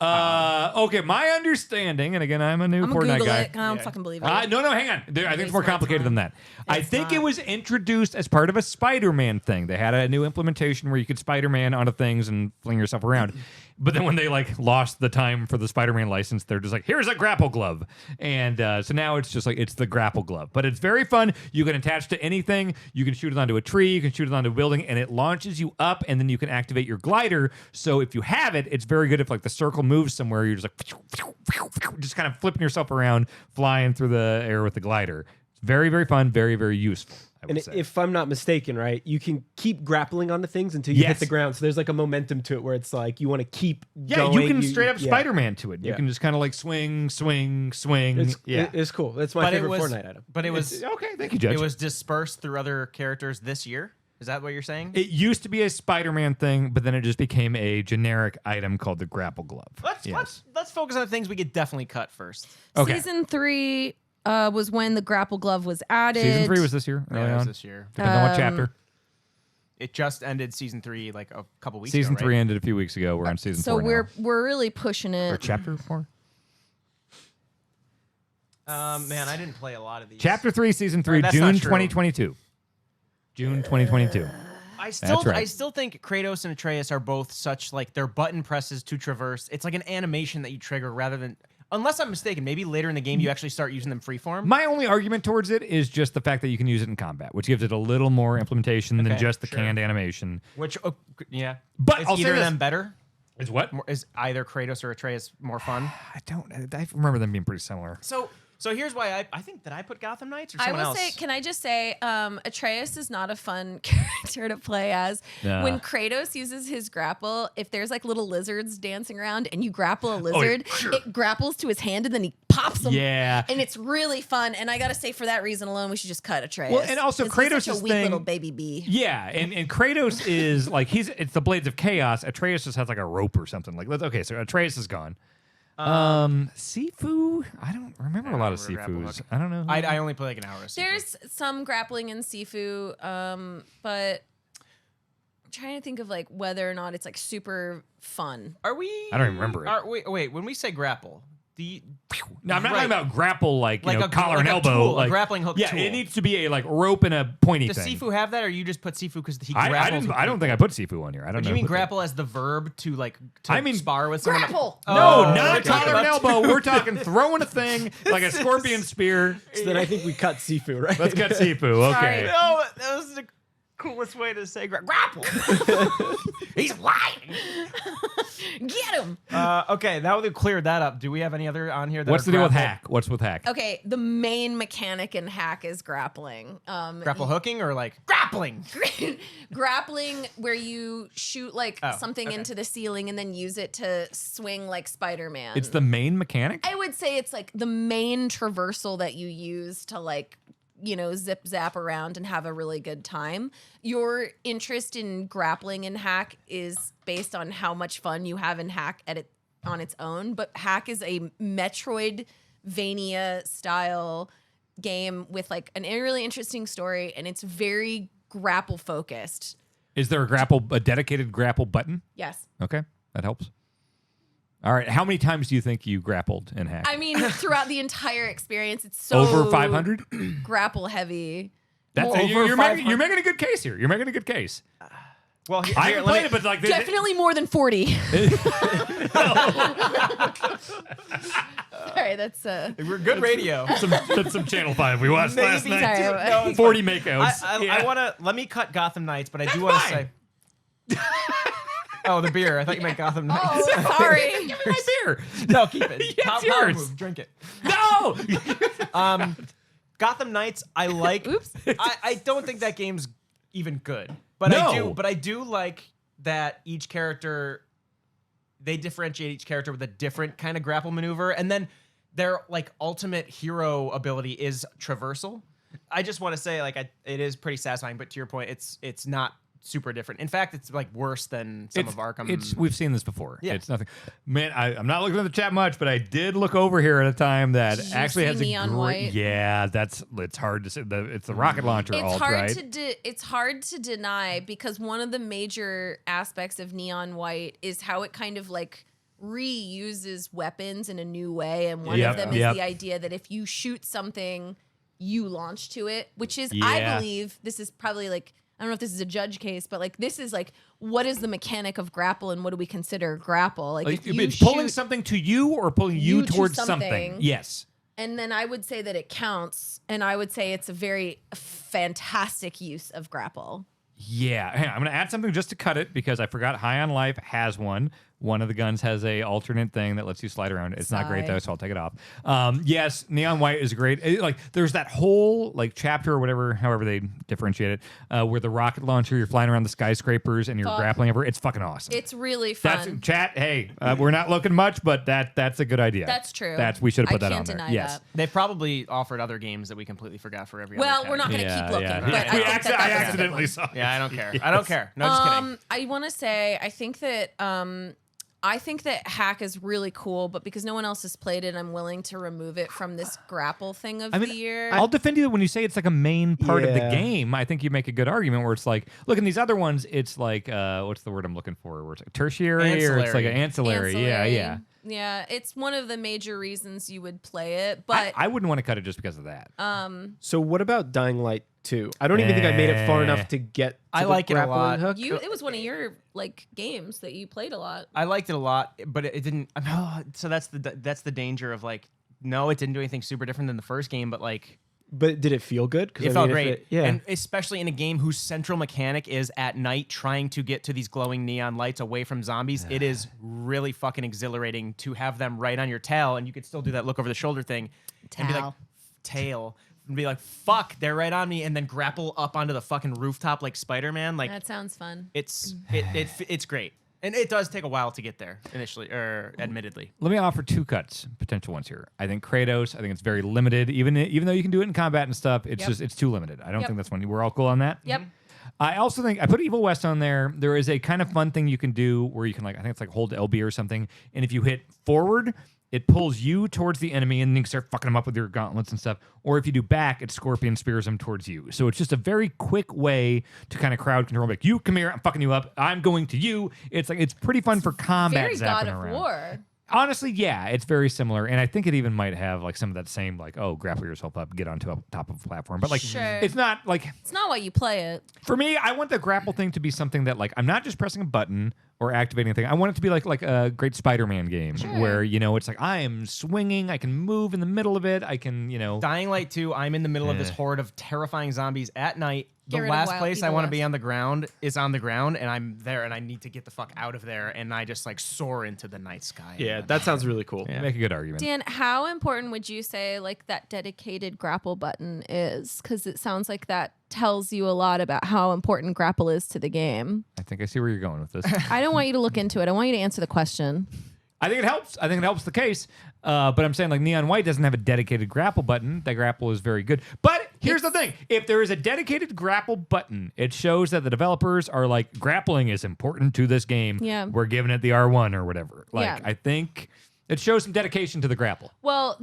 A: Okay, my understanding, and again, I'm a new
C: I'm gonna
A: Fortnite
C: Google
A: guy.
C: it. I don't fucking believe it.
A: No, hang on. I think it's
C: Waste
A: more
C: my
A: complicated
C: time.
A: than that. I
C: It's
A: think
C: not.
A: it was introduced as part of a Spider-Man thing. They had a new implementation where you could Spider-Man onto things and fling yourself around. But then when they like lost the time for the Spider-Man license, they're just like, here's a grapple glove. And so now it's just like, it's the grapple glove. But it's very fun. You can attach to anything. You can shoot it onto a tree. You can shoot it onto a building. And it launches you up. And then you can activate your glider. So if you have it, it's very good if like the circle moves somewhere. You're just like, just kind of flipping yourself around, flying through the air with the glider. It's very, very fun. Very, very useful.
D: And if I'm not mistaken, right, you can keep grappling onto things until you hit the ground. So there's like a momentum to it where it's like you want to keep going.
A: You can straight up Spider-Man to it. You can just kind of like swing.
D: It's cool. That's my favorite Fortnite item.
B: But it was
A: okay. Thank you, Judge.
B: It was dispersed through other characters this year. Is that what you're saying?
A: It used to be a Spider-Man thing, but then it just became a generic item called the grapple glove.
B: Let's focus on the things we could definitely cut first.
A: Okay.
C: Season 3 was when the grapple glove was added.
A: Season 3 was this year.
B: Yeah, it was this year.
A: Depending on what chapter.
B: It just ended season 3 like a couple weeks
A: Season
B: ago.
A: Season 3 ended a few weeks ago. We're on season 4 now.
C: So we're really pushing it.
A: Or chapter 4?
B: Man, I didn't play a lot of these.
A: Chapter 3, season 3,
B: that's
A: June
B: not true.
A: 2022. June 2022.
B: I still
A: That's right.
B: I still think Kratos and Atreus are both such like they're button presses to traverse. It's like an animation that you trigger rather than, unless I'm mistaken, maybe later in the game you actually start using them freeform.
A: My only argument towards it is just the fact that you can use it in combat, which gives it a little more implementation than just the canned animation.
B: Which yeah,
A: But
B: is
A: I'll say
B: either of
A: this.
B: them better?
A: Is what?
B: Is either Kratos or Atreus more fun?
A: I remember them being pretty similar.
B: So here's why I think that I put Gotham Knights or
C: I
B: someone
C: will
B: else.
C: say, can I just say, Atreus is not a fun character to play as.
A: Nah.
C: When Kratos uses his grapple, if there's like little lizards dancing around and you grapple a lizard, it grapples to his hand and then he pops them.
A: Yeah.
C: And it's really fun. And I gotta say, for that reason alone, we should just cut Atreus.
A: Well, and also
C: 'Cause he's
A: Kratos'
C: such a weak
A: thing-
C: little baby bee.
A: Yeah, and Kratos is like it's the Blades of Chaos. Atreus just has like a rope or something. Like okay, so Atreus is gone. Sifu? I don't remember a lot of
B: remember Grapple
A: Sifus.
B: Hook.
A: I don't know.
B: I only play like an hour. Of Sifu.
C: There's some grappling in Sifu, but I'm trying to think of like whether or not it's like super fun.
B: Are we?
A: I don't even remember it.
B: Wait. When we say grapple,
A: No, I'm not talking
B: Right.
A: about grapple like
B: Like
A: you know,
B: a-
A: collar
B: like
A: and
B: a
A: elbow,
B: tool, a
A: like
B: grappling hook
A: Yeah,
B: tool.
A: it needs to be a like rope and a pointy
B: does
A: thing.
B: Sifu have that, or you just put Sifu because he
A: I
B: grapples?
A: didn't. I don't think I put Sifu on here. I don't
B: Do
A: know.
B: you mean
A: who put
B: grapple as the verb to like to
A: I mean,
B: spar with someone?
C: Grapple!
A: that. No,
B: Oh,
A: not
B: we're talking
A: collar and
B: about-
A: elbow. We're talking throwing a thing like a scorpion spear.
D: So then I think we cut Sifu, right?
A: Let's cut Sifu. Okay.
B: No, that was the coolest way to say grapple. He's lying.
C: Get him!
B: Okay, now that we've cleared that up, do we have any other on here? That
A: What's
B: are
A: the deal with
B: grapple-
A: hack? What's with hack?
C: Okay, the main mechanic in hack is grappling.
B: Grapple hooking or like grappling?
C: Grappling where you shoot like
B: Oh,
C: something
B: okay.
C: into the ceiling and then use it to swing like Spider-Man.
A: It's the main mechanic.
C: I would say it's like the main traversal that you use to like, you know, zip zap around and have a really good time. Your interest in grappling in hack is based on how much fun you have in hack on its own, but hack is a Metroidvania style game with like a really interesting story, and it's very grapple focused.
A: Is there a dedicated grapple button?
C: Yes.
A: Okay, that helps. All right, how many times do you think you grappled in hack?
C: I mean, throughout the entire experience, it's so
A: Over 500?
C: grapple heavy.
A: That's
C: More
A: you're,
C: over
A: you're making,
C: 500.
A: you're making a good case here. You're making a good case.
B: Well,
A: I haven't played it, but like
C: Definitely more than 40. Sorry, that's
B: we're good radio.
A: some Channel 5 we watched last
B: Maybe
A: night.
C: Sorry.
B: No, it's
A: 40 makeouts.
B: I want to let me cut Gotham Knights, but I do want to say. Oh, the beer. I thought you meant Gotham Knights.
C: Oh, sorry.
A: Give me my beer.
B: No, keep it.
A: Yeah, it's
B: Power
A: yours.
B: move. Drink it.
A: No.
B: Gotham Knights, I like.
C: Oops.
B: I don't think that game's even good, but
A: No.
B: I do like that each character. They differentiate each character with a different kind of grapple maneuver, and then their like ultimate hero ability is traversal. I just want to say, like, it is pretty satisfying, but to your point, it's not super different. In fact, it's like worse than some of Arkham.
A: We've seen this before.
B: Yeah.
A: It's nothing. Man, I'm not looking at the chat much, but I did look over here at a time that
C: Did you
A: actually
C: see
A: has a
C: Neon
A: great.
C: White?
A: Yeah, it's hard to say. It's the rocket launcher
C: It's
A: alt,
C: hard
A: right?
C: it's hard to deny because one of the major aspects of Neon White is how it kind of like reuses weapons in a new way, and one
A: Yep,
C: of them is
A: yep.
C: the idea that if you shoot something, you launch to it, which is
A: Yeah.
C: I believe this is probably like don't know if this is a judge case, but like this is like what is the mechanic of grapple and what do we consider grapple? Like if you
A: it's pulling
C: shoot,
A: something to you or pulling you
C: to
A: towards
C: something.
A: something. Yes.
C: and then I would say that it counts, and I would say it's a very fantastic use of grapple.
A: Yeah, hang on, I'm going to add something just to cut it because I forgot High on Life has one. One of the guns has a alternate thing that lets you slide around. It's not great though, so I'll take it off. Yes, Neon White is great. Like there's that whole like chapter or whatever, however they differentiate it, where the rocket launcher, you're flying around the skyscrapers and you're grappling everywhere. It's fucking awesome.
C: It's really fun.
A: That's chat. Hey, we're not looking much, but that's a good idea.
C: That's true.
A: We should have put
C: I
A: that
C: can't
A: on there.
C: deny
A: Yes.
C: that.
B: They've probably offered other games that we completely forgot for every
C: Well,
B: other
C: we're not going to
A: Yeah,
C: keep looking.
A: yeah.
C: But
B: Yeah.
C: I, think that that
A: I
C: was a good
A: accidentally
C: one.
A: saw.
B: Yeah, I don't care. I don't care. No, just kidding.
C: I want to say I think that hack is really cool, but because no one else has played it, I'm willing to remove it from this grapple thing of the year.
A: I'll defend you when you say it's like a main part of the
D: Yeah.
A: game. I think you make a good argument where it's like, look, in these other ones, it's like, what's the word I'm looking for? Where it's like tertiary or it's like an ancillary. Yeah.
C: Yeah, it's one of the major reasons you would play it, but
A: I wouldn't want to cut it just because of that.
D: So what about Dying Light 2? I don't even think I made it far enough to get to
B: I
D: the
B: like it a
D: grappling
B: lot.
D: hook.
C: it was one of your like games that you played a lot.
B: I liked it a lot, but it didn't. So that's the danger of like, no, it didn't do anything super different than the first game, but like.
D: But did it feel good? 'Cause
B: It
D: I
B: felt
D: mean, if
B: great.
D: yeah.
B: And especially in a game whose central mechanic is at night trying to get to these glowing neon lights away from zombies. It is really fucking exhilarating to have them right on your tail, and you could still do that look over the shoulder thing. And be like, tail. And be like, fuck, they're right on me, and then grapple up onto the fucking rooftop like Spider-Man. Like
C: That sounds fun.
B: it's it's great. And it does take a while to get there initially, or admittedly.
A: Let me offer two potential ones here. I think Kratos, I think it's very limited. Even though you can do it in combat and stuff, it's just it's too limited. I don't think that's one. We're all cool on that.
C: Yep.
A: I also think I put Evil West on there. There is a kind of fun thing you can do where you can like I think it's like hold LB or something, and if you hit forward, it pulls you towards the enemy, and then you can start fucking them up with your gauntlets and stuff. Or if you do back, it scorpion spears them towards you. So it's just a very quick way to kind of crowd control. Like, you come here, I'm fucking you up. I'm going to you. It's like it's pretty fun for combat.
C: Very God
A: zapping
C: of
A: around.
C: War.
A: Honestly, yeah, it's very similar, and I think it even might have like some of that same like, oh, grapple yourself up, get onto a top of a platform. But like,
C: Sure.
A: it's not like
C: It's not why you play it.
A: for me. I want the grapple thing to be something that like I'm not just pressing a button or activating a thing. I want it to be like a great Spider-Man game where it's like I am swinging, I can move in the middle of it, I can
B: Dying Light 2, I'm in the middle of this horde of terrifying zombies at night.
C: Get
B: The
C: rid of
B: last
C: Wild
B: place I
C: Evil
B: want to be
C: West.
B: on the ground is on the ground, and I'm there, and I need to get the fuck out of there, and I just like soar into the night sky.
D: Yeah, that sounds really cool.
A: you make a good argument.
C: Dan, how important would you say like that dedicated grapple button is? Because it sounds like that tells you a lot about how important grapple is to the game.
A: I think I see where you're going with this.
C: I don't want you to look into it. I want you to answer the question.
A: I think it helps. I think it helps the case. But I'm saying like Neon White doesn't have a dedicated grapple button. That grapple is very good. But here's the thing. If there is a dedicated grapple button, it shows that the developers are like, grappling is important to this game.
C: Yeah.
A: We're giving it the R1 or whatever. Like,
C: Yeah.
A: I think it shows some dedication to the grapple.
C: Well,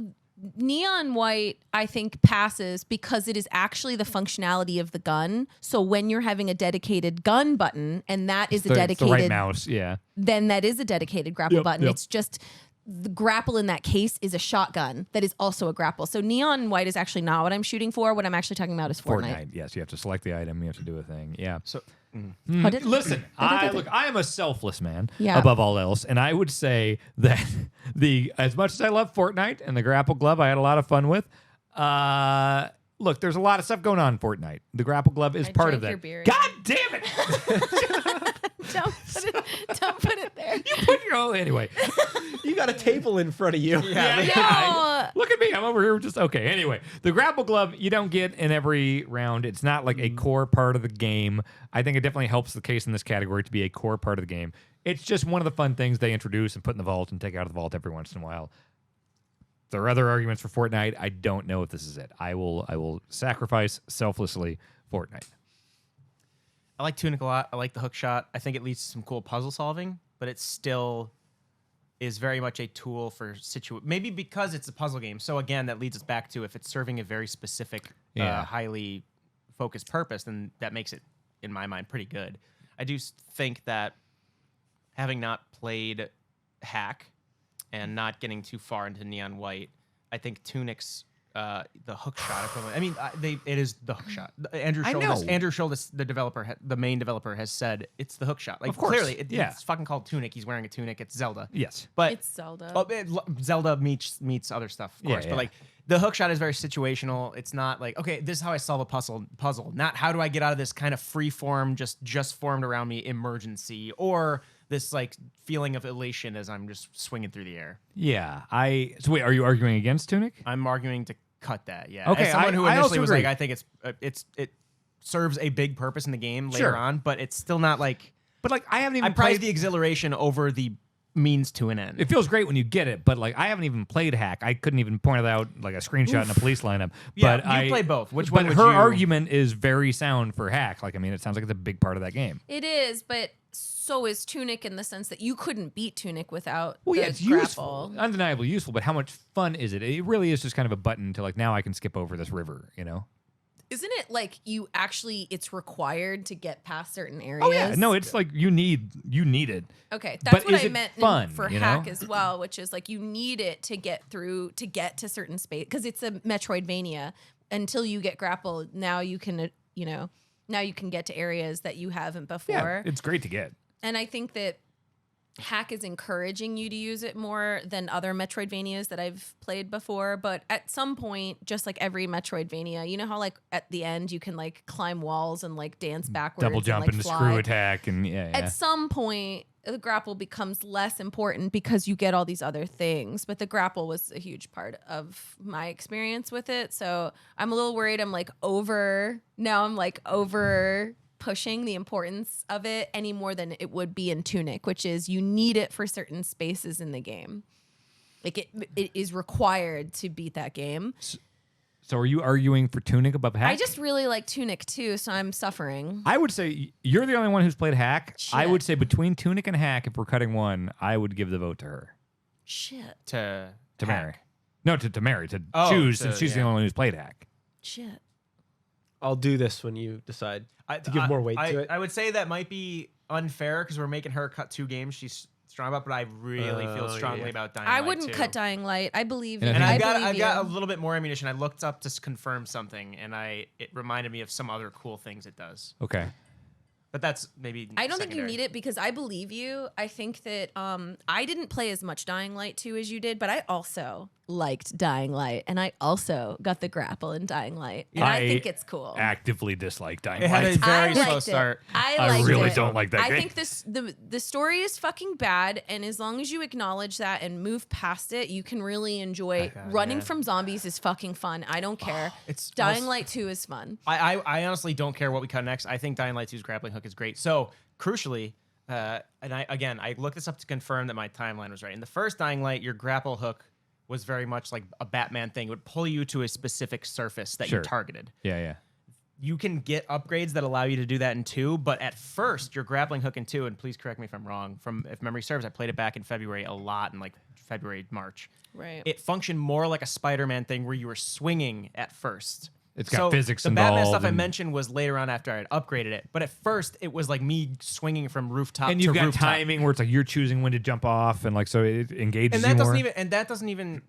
C: Neon White, I think, passes because it is actually the functionality of the gun. So when you're having a dedicated gun button, and that is a
A: It's
C: dedicated,
A: the right mouse. Yeah.
C: then that is a dedicated grapple
A: Yep,
C: button.
A: yep.
C: It's just the grapple in that case is a shotgun that is also a grapple. So Neon White is actually not what I'm shooting for. What I'm actually talking about is Fortnite.
A: Yes. You have to select the item. You have to do a thing. Yeah.
B: So
A: Listen, I am a selfless man
C: Yeah.
A: above all else, and I would say that as much as I love Fortnite and the grapple glove, I had a lot of fun with. Look, there's a lot of stuff going on in Fortnite. The grapple glove is
C: I
A: part of
C: drank
A: that.
C: your beer.
A: God damn it!
C: Don't put it there.
A: You put your own anyway.
D: You got a table in front of you.
C: No.
A: Look at me. I'm over here just okay. Anyway, the grapple glove you don't get in every round. It's not like a core part of the game. I think it definitely helps the case in this category to be a core part of the game. It's just one of the fun things they introduce and put in the vault and take out of the vault every once in a while. There are other arguments for Fortnite. I don't know if this is it. I will sacrifice selflessly Fortnite.
B: I like Tunic a lot. I like the hook shot. I think it leads to some cool puzzle solving, but it still is very much a tool for maybe because it's a puzzle game. So again, that leads us back to if it's serving a very specific, highly focused purpose, then that makes it, in my mind, pretty good. I do think that having not played Hack and not getting too far into Neon White, I think Tunic's the hook shot equivalent. I mean, it is the hook shot. Andrew
A: I
B: Schultes,
A: know.
B: Andrew Schultes, the developer, the main developer, has said it's the hook shot. Like
A: Of course.
B: clearly,
A: Yeah.
B: it's fucking called Tunic. He's wearing a tunic. It's Zelda.
A: Yes.
B: But
C: It's Zelda.
B: Zelda meets other stuff, of course.
A: Yeah.
B: But like the hook shot is very situational. It's not like, okay, this is how I solve a puzzle. Not how do I get out of this kind of free form, just formed around me emergency, or this like feeling of elation as I'm just swinging through the air.
A: Yeah. So wait, are you arguing against Tunic?
B: I'm arguing to cut that. Yeah.
A: Okay,
B: As someone who
A: I
B: initially
A: also
B: was
A: agree.
B: like, I think it serves a big purpose in the game later
A: Sure.
B: on, but it's still not like
A: But like, I haven't even
B: I prize
A: played
B: the exhilaration over the means to an end.
A: It feels great when you get it, but like I haven't even played Hack. I couldn't even point it out like a screenshot in a police lineup.
B: Yeah,
A: but
B: you
A: I
B: play both. Which
A: but
B: one would
A: her
B: you-
A: argument is very sound for Hack. Like I mean, it sounds like it's a big part of that game.
C: It is, but so is Tunic in the sense that you couldn't beat Tunic without
A: Well, yeah,
C: the
A: it's
C: grapple.
A: useful, undeniably useful. But how much fun is it? It really is just kind of a button to like now I can skip over this river. You know?
C: Isn't it like it's required to get past certain areas?
A: Oh yeah, no, it's like you need it.
C: Okay, that's
A: But
C: what
A: is
C: I
A: it
C: meant
A: fun,
C: for
A: you
C: Hack
A: know?
C: as well, which is like you need it to get to certain space because it's a Metroidvania. Until you get Grapple, now you can get to areas that you haven't before.
A: Yeah, it's great to get.
C: And I think that Hack is encouraging you to use it more than other Metroidvanias that I've played before. But at some point, just like every Metroidvania, you know how like at the end you can like climb walls and like dance backwards,
A: Double jump
C: and, like,
A: into
C: fly.
A: screw attack and yeah.
C: At some point, the grapple becomes less important because you get all these other things. But the grapple was a huge part of my experience with it. So I'm a little worried. I'm like over pushing the importance of it any more than it would be in Tunic, which is you need it for certain spaces in the game. Like it is required to beat that game.
A: So are you arguing for Tunic above Hack?
C: I just really like Tunic too, so I'm suffering.
A: I would say you're the only one who's played Hack. I
C: Shit.
A: would say between Tunic and Hack, if we're cutting one, I would give the vote to her.
C: Shit.
B: to
A: Mary. No, to Mary, to
B: Oh,
A: choose,
B: to-
A: since she's the
B: yeah.
A: only one who's played Hack.
C: Shit.
D: I'll do this when you decide to give more weight to it.
B: I would say that might be unfair because we're making her cut 2 games. She's strong about, but I really feel strongly
D: yeah.
B: about Dying
C: I
B: Light
C: wouldn't
B: 2.
C: cut Dying Light. I believe
A: And
C: you.
A: I
B: And
A: think-
B: I've got a
C: you.
B: little bit more ammunition. I looked up to confirm something, and it reminded me of some other cool things it does.
A: Okay.
B: But that's maybe
C: I don't think you
B: secondary.
C: need it because I believe you. I think that I didn't play as much Dying Light 2 as you did, but I also liked Dying Light, and I also got the grapple in Dying Light, and I think it's cool.
A: Actively dislike Dying
B: It had
A: Light.
B: a very
C: I
B: slow
C: liked it.
B: start.
C: I
A: I
C: liked
A: really
C: it.
A: don't like that
C: I
A: game.
C: think the story is fucking bad, and as long as you acknowledge that and move past it, you can really enjoy. Running
B: yeah.
C: from zombies is fucking fun. I don't care.
B: It's
C: Dying
B: also-
C: Light 2 is fun.
B: I honestly don't care what we cut next. I think Dying Light 2's grappling hook is great. So crucially, and I looked this up to confirm that my timeline was right. In the first Dying Light, your grapple hook was very much like a Batman thing. It would pull you to a specific surface that
A: Sure.
B: you targeted.
A: Yeah, yeah.
B: You can get upgrades that allow you to do that in 2, but at first, your grappling hook in 2, and please correct me if I'm wrong, if memory serves, I played it back in February a lot, in like February, March.
C: Right.
B: It functioned more like a Spider-Man thing where you were swinging at first.
A: It's got physics
B: The Batman
A: involved
B: stuff I
A: and-
B: mentioned was later on after I had upgraded it, but at first it was like me swinging from rooftop
A: And
B: to
A: you've got
B: rooftop.
A: timing where it's like you're choosing when to jump off, and like so it engages
B: and
A: you
B: that
A: more.
B: doesn't even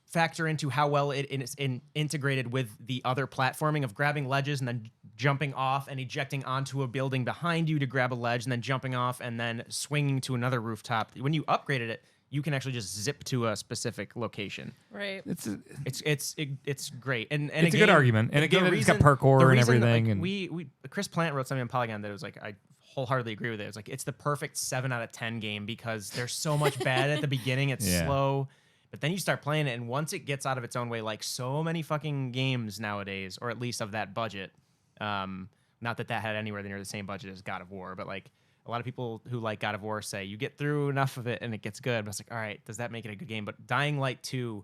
B: factor into how well it is integrated with the other platforming of grabbing ledges and then jumping off and ejecting onto a building behind you to grab a ledge and then jumping off and then swinging to another rooftop. When you upgraded it, you can actually just zip to a specific location.
C: Right.
B: It's great, and
A: It's a
B: again,
A: good argument. And
B: the
A: again, it's got
B: reason-
A: parkour
B: the
A: and
B: reason,
A: everything,
B: like,
A: and-
B: we Chris Plant wrote something on Polygon that was like I wholeheartedly agree with it. It's like it's the perfect 7 out of 10 game because there's so much bad at the beginning. It's
A: Yeah.
B: slow, but then you start playing it, and once it gets out of its own way, like so many fucking games nowadays, or at least of that budget. Not that had anywhere near the same budget as God of War, but like a lot of people who like God of War say you get through enough of it and it gets good. But it's like, all right, does that make it a good game? But Dying Light 2,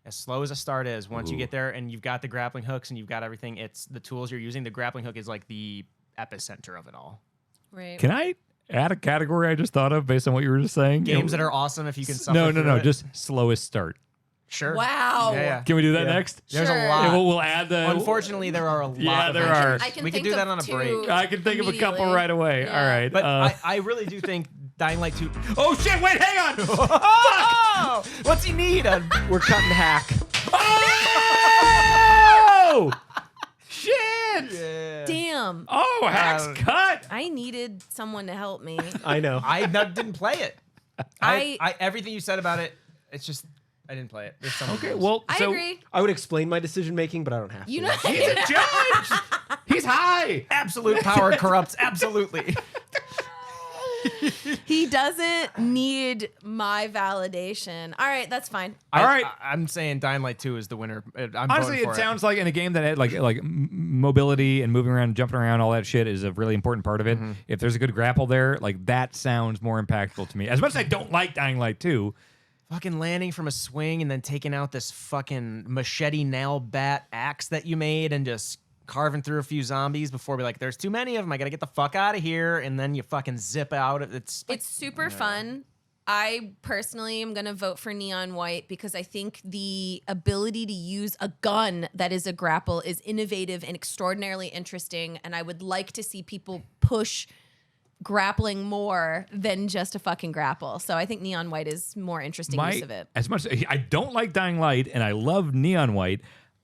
B: as slow as a start is, once you get there and you've got the grappling hooks and you've got everything, it's the tools you're using. The grappling hook is like the epicenter of it all.
C: Right.
A: Can I add a category I just thought of based on what you were just saying?
B: Games that are awesome if you can suffer
A: No,
B: through it.
A: just slowest start.
B: Sure.
C: Wow.
B: Yeah.
A: Can we do that
D: Yeah.
A: next?
B: There's
C: Sure.
B: a
A: Yeah,
B: lot.
A: we'll add the.
B: Unfortunately, there are a lot.
A: Yeah,
B: of
A: there
B: them.
A: are.
C: I can
B: We can
C: think
B: do that
C: of
B: on a break.
C: 2
A: I can think of a couple
C: immediately.
A: right away.
C: Yeah.
A: All right.
B: But I really do think Dying Light 2.
A: oh shit! Wait, hang on.
B: Oh! What's he need?
D: We're cutting Hack.
A: Oh! no! Shit!
C: Damn.
A: Oh, Hacks cut!
C: I needed someone to help me.
D: I know.
E: didn't play it. I everything you said about it, it's just I didn't play it. There's some
A: Okay, well,
C: I
A: so
C: agree.
D: I would explain my decision making, but I don't have to.
C: You know,
A: he's a judge! He's high!
E: absolute power corrupts. Absolutely.
C: he doesn't need my validation. All right, that's fine.
A: All right.
E: I'm saying Dying Light 2 is the winner. I'm
A: Honestly,
E: voting
A: it
E: for
A: sounds like in a game that had like mobility and moving around, jumping around, all that shit is a really important part of it. If there's a good grapple there, like that sounds more impactful to me. As much as I don't like Dying Light 2,
E: fucking landing from a swing and then taking out this fucking machete nail bat axe that you made and just carving through a few zombies before we're like, there's too many of them. I gotta get the fuck out of here. And then you fucking zip out. It's
C: super fun. I personally am going to vote for Neon White because I think the ability to use a gun that is a grapple is innovative and extraordinarily interesting. And I would like to see people push grappling more than just a fucking grapple. So I think Neon White is more interesting use of it.
A: As much I don't like Dying Light and I love Neon White,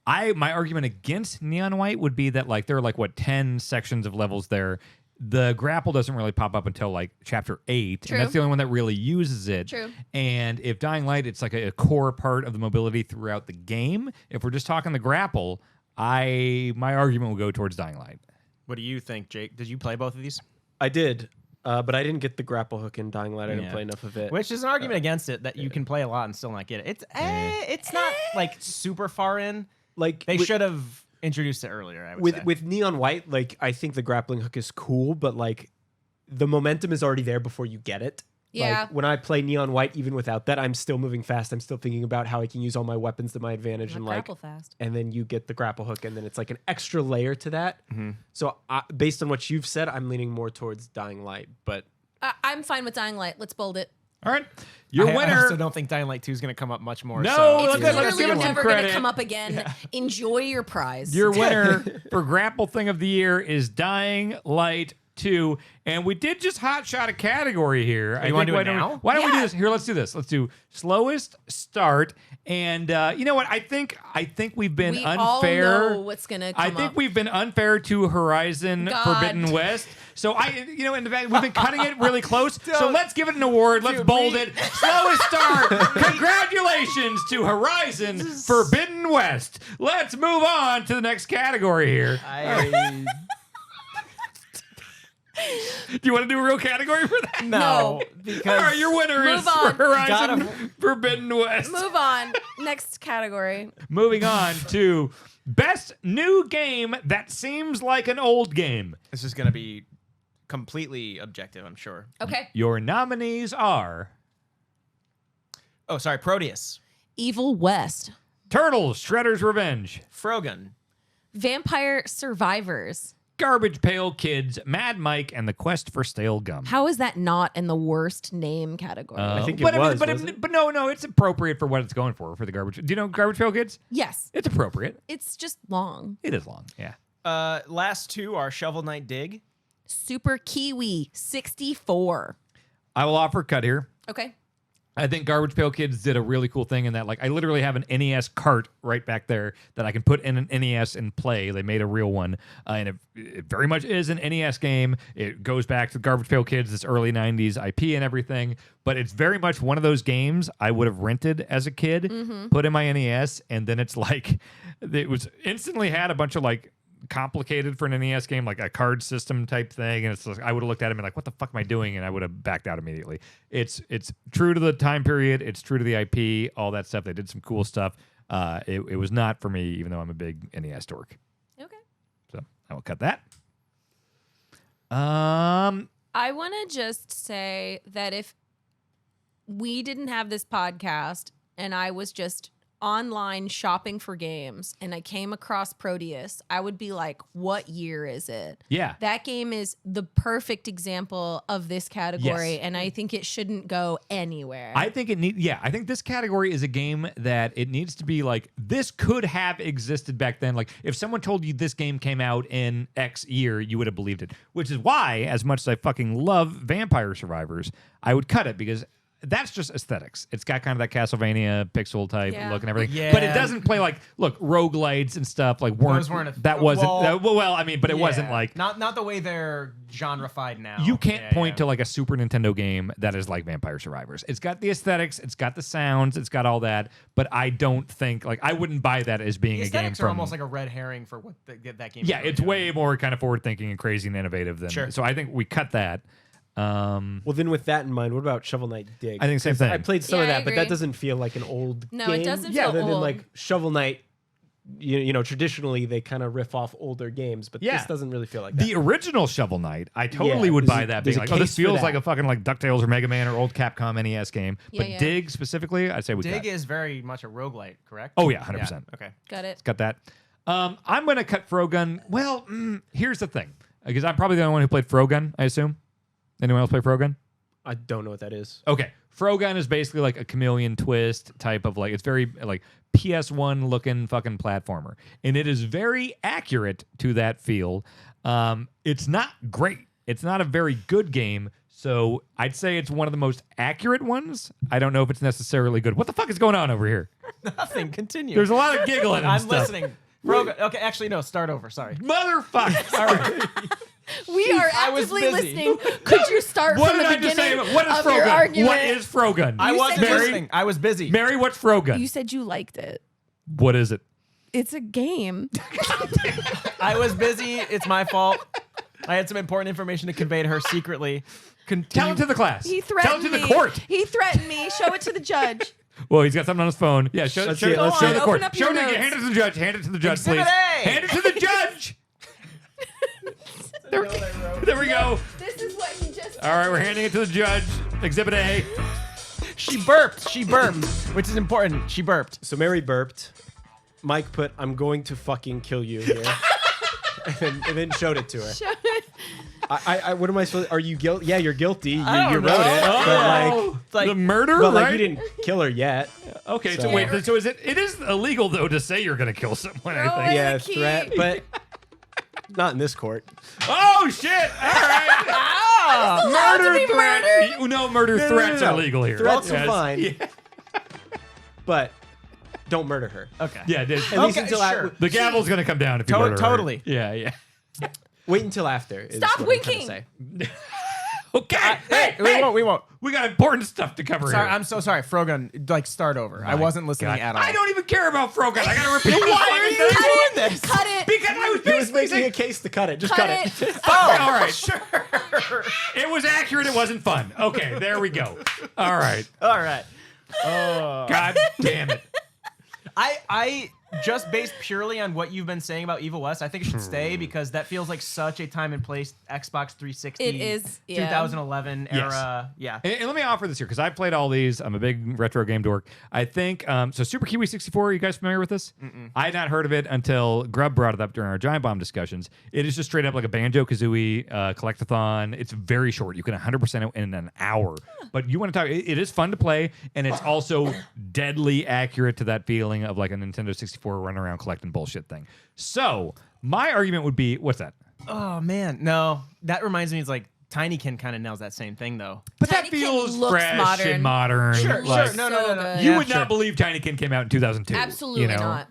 A: my argument against Neon White would be that like there are like 10 sections of levels there. The grapple doesn't really pop up until like chapter 8,
C: True.
A: and that's the only one that really uses it.
C: True.
A: And if Dying Light, it's like a core part of the mobility throughout the game. If we're just talking the grapple, my argument will go towards Dying Light.
E: What do you think, Jake? Did you play both of these?
D: I did, but I didn't get the grapple hook in Dying Light. I didn't play enough of it.
E: Which is an argument against it that you can play a lot and still not get it. It's not like super far in.
D: Like
E: They should have introduced it earlier, I would say.
D: with Neon White, like I think the grappling hook is cool, but like the momentum is already there before you get it.
C: Yeah.
D: Like, when I play Neon White, even without that, I'm still moving fast. I'm still thinking about how I can use all my weapons to my advantage, and like,
C: grapple fast.
D: and then you get the grapple hook, and then it's like an extra layer to that. So based on what you've said, I'm leaning more towards Dying Light, but
C: I'm fine with Dying Light. Let's bold it.
A: All right, your
E: I
A: winner.
E: also don't think Dying Light 2 is going to come up much more.
A: No,
E: so
A: let's
C: It's
A: give
C: literally
A: him some
C: never going to
A: credit.
C: come up again. Enjoy your prize.
A: Your winner for Grapple Thing of the Year is Dying Light 2. And we did just hot shot a category here.
E: You wanna do it
A: why don't
E: now?
A: why don't we do
C: Yeah.
A: this? Here, let's do this. Let's do slowest start. And you know what? I think we've been
C: we
A: unfair.
C: all know what's going to come
A: I think
C: up.
A: we've been unfair to Horizon
C: God.
A: Forbidden West. So in the fact we've been cutting it really close. So let's give it an award. Let's bold it. Slowest start. Congratulations to Horizon Forbidden West. Let's move on to the next category here. Do you want to do a real category for that?
C: No.
E: because
A: All right, your winner
C: Move
A: is
C: on.
A: Horizon Forbidden West.
C: Move on. Next category.
A: Moving on to best new game that seems like an old game.
E: this is going to be completely objective, I'm sure.
C: Okay.
A: Your nominees are
E: Oh, sorry, Proteus,
C: Evil West.
A: Turtles, Shredder's Revenge,
E: Frogun,
C: Vampire Survivors.
A: Garbage Pail Kids, Mad Mike, and The Quest for Stale Gum.
C: How is that not in the worst name category?
D: I think it
A: but,
D: was,
A: but,
D: wasn't it?
A: but no, it's appropriate for what it's going for the Garbage. Do you know Garbage Pail Kids?
C: Yes.
A: It's appropriate.
C: It's just long.
A: It is long, yeah.
E: last two are Shovel Knight Dig.
C: Super Kiwi 64.
A: I will offer cut here.
C: Okay.
A: I think Garbage Pail Kids did a really cool thing in that, like, I literally have an NES cart right back there that I can put in an NES and play. They made a real one, and it very much is an NES game. It goes back to Garbage Pail Kids, this early 90s IP and everything, but it's very much one of those games I would have rented as a kid, put in my NES, and then it's like, it was instantly had a bunch of, like, complicated for an NES game, like a card system type thing, and it's like, I would have looked at him and like, what the fuck am I doing? And I would have backed out immediately. It's true to the time period, it's true to the IP, all that stuff. They did some cool stuff. It was not for me, even though I'm a big NES dork.
C: Okay.
A: So I will cut that.
C: I want to just say that if we didn't have this podcast and I was just online shopping for games and I came across Proteus, I would be like, what year is it?
A: Yeah.
C: That game is the perfect example of this category,
A: Yes.
C: and I think it shouldn't go anywhere.
A: I think I think this category is a game that it needs to be like, this could have existed back then. Like, if someone told you this game came out in X year, you would have believed it. Which is why, as much as I fucking love Vampire Survivors, I would cut it, because that's just aesthetics. It's got kind of that Castlevania pixel type
C: Yeah.
A: look and everything.
B: Yeah.
A: But it doesn't play like, look, roguelites and stuff like
B: Those weren't a-
A: that wasn't
B: well,
A: well, I mean, but it wasn't
B: Yeah.
A: like
B: not the way they're genrefied now.
A: you can't
B: Yeah,
A: point
B: yeah.
A: to like a Super Nintendo game that is like Vampire Survivors. It's got the aesthetics, it's got the sounds, it's got all that, but I don't think like I wouldn't buy that as being
B: The
A: a game
B: aesthetics
A: from
B: are almost like a red herring for what that game.
A: yeah,
B: is really
A: it's
B: doing.
A: way more kind of forward thinking and crazy and innovative than
B: Sure.
A: so I think we cut that.
D: Well, then with that in mind, what about Shovel Knight Dig?
A: I think same
D: 'Cause
A: thing.
D: I played some
C: Yeah,
D: of
C: I
D: that, but that
C: agree.
D: doesn't feel like an old
C: No,
D: game.
C: it doesn't
D: yeah,
C: feel
D: then
C: old.
D: like Shovel Knight, you know, traditionally they kind of riff off older games, but
A: Yeah.
D: this doesn't really feel like that.
A: The original Shovel Knight, I totally
D: Yeah,
A: would
D: there's
A: buy
D: a-
A: that
D: there's
A: being
D: a
A: like, oh, this
D: case for
A: feels
D: that.
A: like a fucking like DuckTales or Mega Man or old Capcom NES game.
C: Yeah,
A: But
C: yeah.
A: Dig specifically, I'd say we
B: Dig
A: cut.
B: is very much a roguelite, correct?
A: Oh yeah, 100%.
B: Okay.
C: Got it.
A: Got that. I'm gonna cut Frogun. Well, here's the thing, because I'm probably the only one who played Frogun. I assume. Anyone else play Frogun?
D: I don't know what that is.
A: Okay, Frogun is basically like a chameleon twist type of like it's very like PS1 looking fucking platformer, and it is very accurate to that feel. It's not great. It's not a very good game. So I'd say it's one of the most accurate ones. I don't know if it's necessarily good. What the fuck is going on over here?
B: Nothing. Continue.
A: There's a lot of giggling. And
B: I'm
A: stuff.
B: listening. Rogue, okay, actually no. Start over. Sorry.
A: Motherfucker. All right.
C: We are
B: I was
C: actively
B: busy.
C: listening. Could you start
A: What
C: from
A: did
C: the
A: I just say?
C: beginning
A: What is
C: of your
A: Frogun?
C: argument?
A: What is Frogun?
B: I wasn't
C: said-
B: listening. I was busy.
A: Mary, what's Frogun?
C: You said you liked it.
A: What is it?
C: It's a game.
B: I was busy. It's my fault. I had some important information to convey to her secretly.
A: Tell it to the class.
C: He
A: Tell
C: threatened
A: it to the
C: me.
A: court.
C: He threatened me. Show it to the judge.
A: Well, he's got something on his phone. Yeah, show,
D: Let's
A: show,
D: see it,
A: show
D: let's see
A: the
D: it.
A: court.
C: Open up
A: Show
C: your
A: it to,
C: notes.
A: hand it to the judge. Hand it to the judge,
B: Exhibit
A: please.
B: A.
A: Hand it to the judge. There we go.
C: This is what he just.
A: All right, we're handing it to the judge. Exhibit A.
B: She burped. She burped, which is important. She burped.
D: So Mary burped. Mike put, "I'm going to fucking kill you" here, and then showed it to her.
C: Show it.
D: What am I supposed? Are you guilty? Yeah, you're guilty. You
B: I don't
D: wrote
B: know.
D: it,
A: Oh,
B: like-
A: the murder,
D: but like
A: right?
D: you didn't kill her yet.
A: Okay, so
D: So-
A: wait. So is it? It is illegal though to say you're going to kill someone. I
C: Oh,
A: think.
D: Yeah,
C: key.
D: threat, but not in this court.
A: Oh shit! All right.
C: allowed to be murdered.
A: No, murder
D: No, no,
A: threats
D: no, no.
A: are legal here.
D: Threats
A: Yes.
D: are fine,
A: Yeah.
D: but don't murder her.
B: Okay.
A: Yeah, it is.
D: At least
B: Okay,
D: until
B: sure.
A: The gavel's gonna come down if you
B: To-
A: murder her.
B: totally.
A: Yeah, yeah.
D: wait until after. is
C: Stop
D: what I'm trying to
C: winking.
D: say.
A: Okay.
B: Hey, we won't. We won't.
A: We got important stuff to cover
B: Sorry,
A: here.
B: I'm so sorry. Frogun, like start over. I
A: My
B: wasn't listening
A: God.
B: at all.
A: I don't even care about Frogun. I gotta repeat this
B: Why
A: fucking
B: are you
A: thing.
B: doing this?
C: Cut it.
A: Because I was
D: He was
A: basically
D: making
A: saying,
D: a case to cut it. Just
C: Cut
D: cut
C: it.
D: it.
A: oh, all right, sure. It was accurate. It wasn't fun. Okay, there we go. All right.
B: All right.
A: God damn it.
B: I just based purely on what you've been saying about Evil West, I think it should stay because that feels like such a time and place Xbox 360.
C: It is, yeah.
B: 2011 era. Yeah.
A: And let me offer this here because I've played all these. I'm a big retro game dork. I think so. Super Kiwi 64. Are you guys familiar with this? I had not heard of it until Grub brought it up during our Giant Bomb discussions. It is just straight up like a Banjo Kazooie collectathon. It's very short. You can 100% it in an hour. But you want to talk? It is fun to play, and it's also deadly accurate to that feeling of like a Nintendo 64 running around collecting bullshit thing. So my argument would be, what's that?
B: Oh man, no. That reminds me, it's like Tinykin kind of nails that same thing though.
A: But that
C: Tinykin
A: feels
C: looks
A: fresh
C: modern.
A: and modern.
B: Sure,
A: like-
B: sure. No,
C: So
B: no.
C: good.
A: You
B: Yeah,
A: would
B: sure.
A: not believe Tinykin came out in 2002.
C: Absolutely
A: you know?
C: not.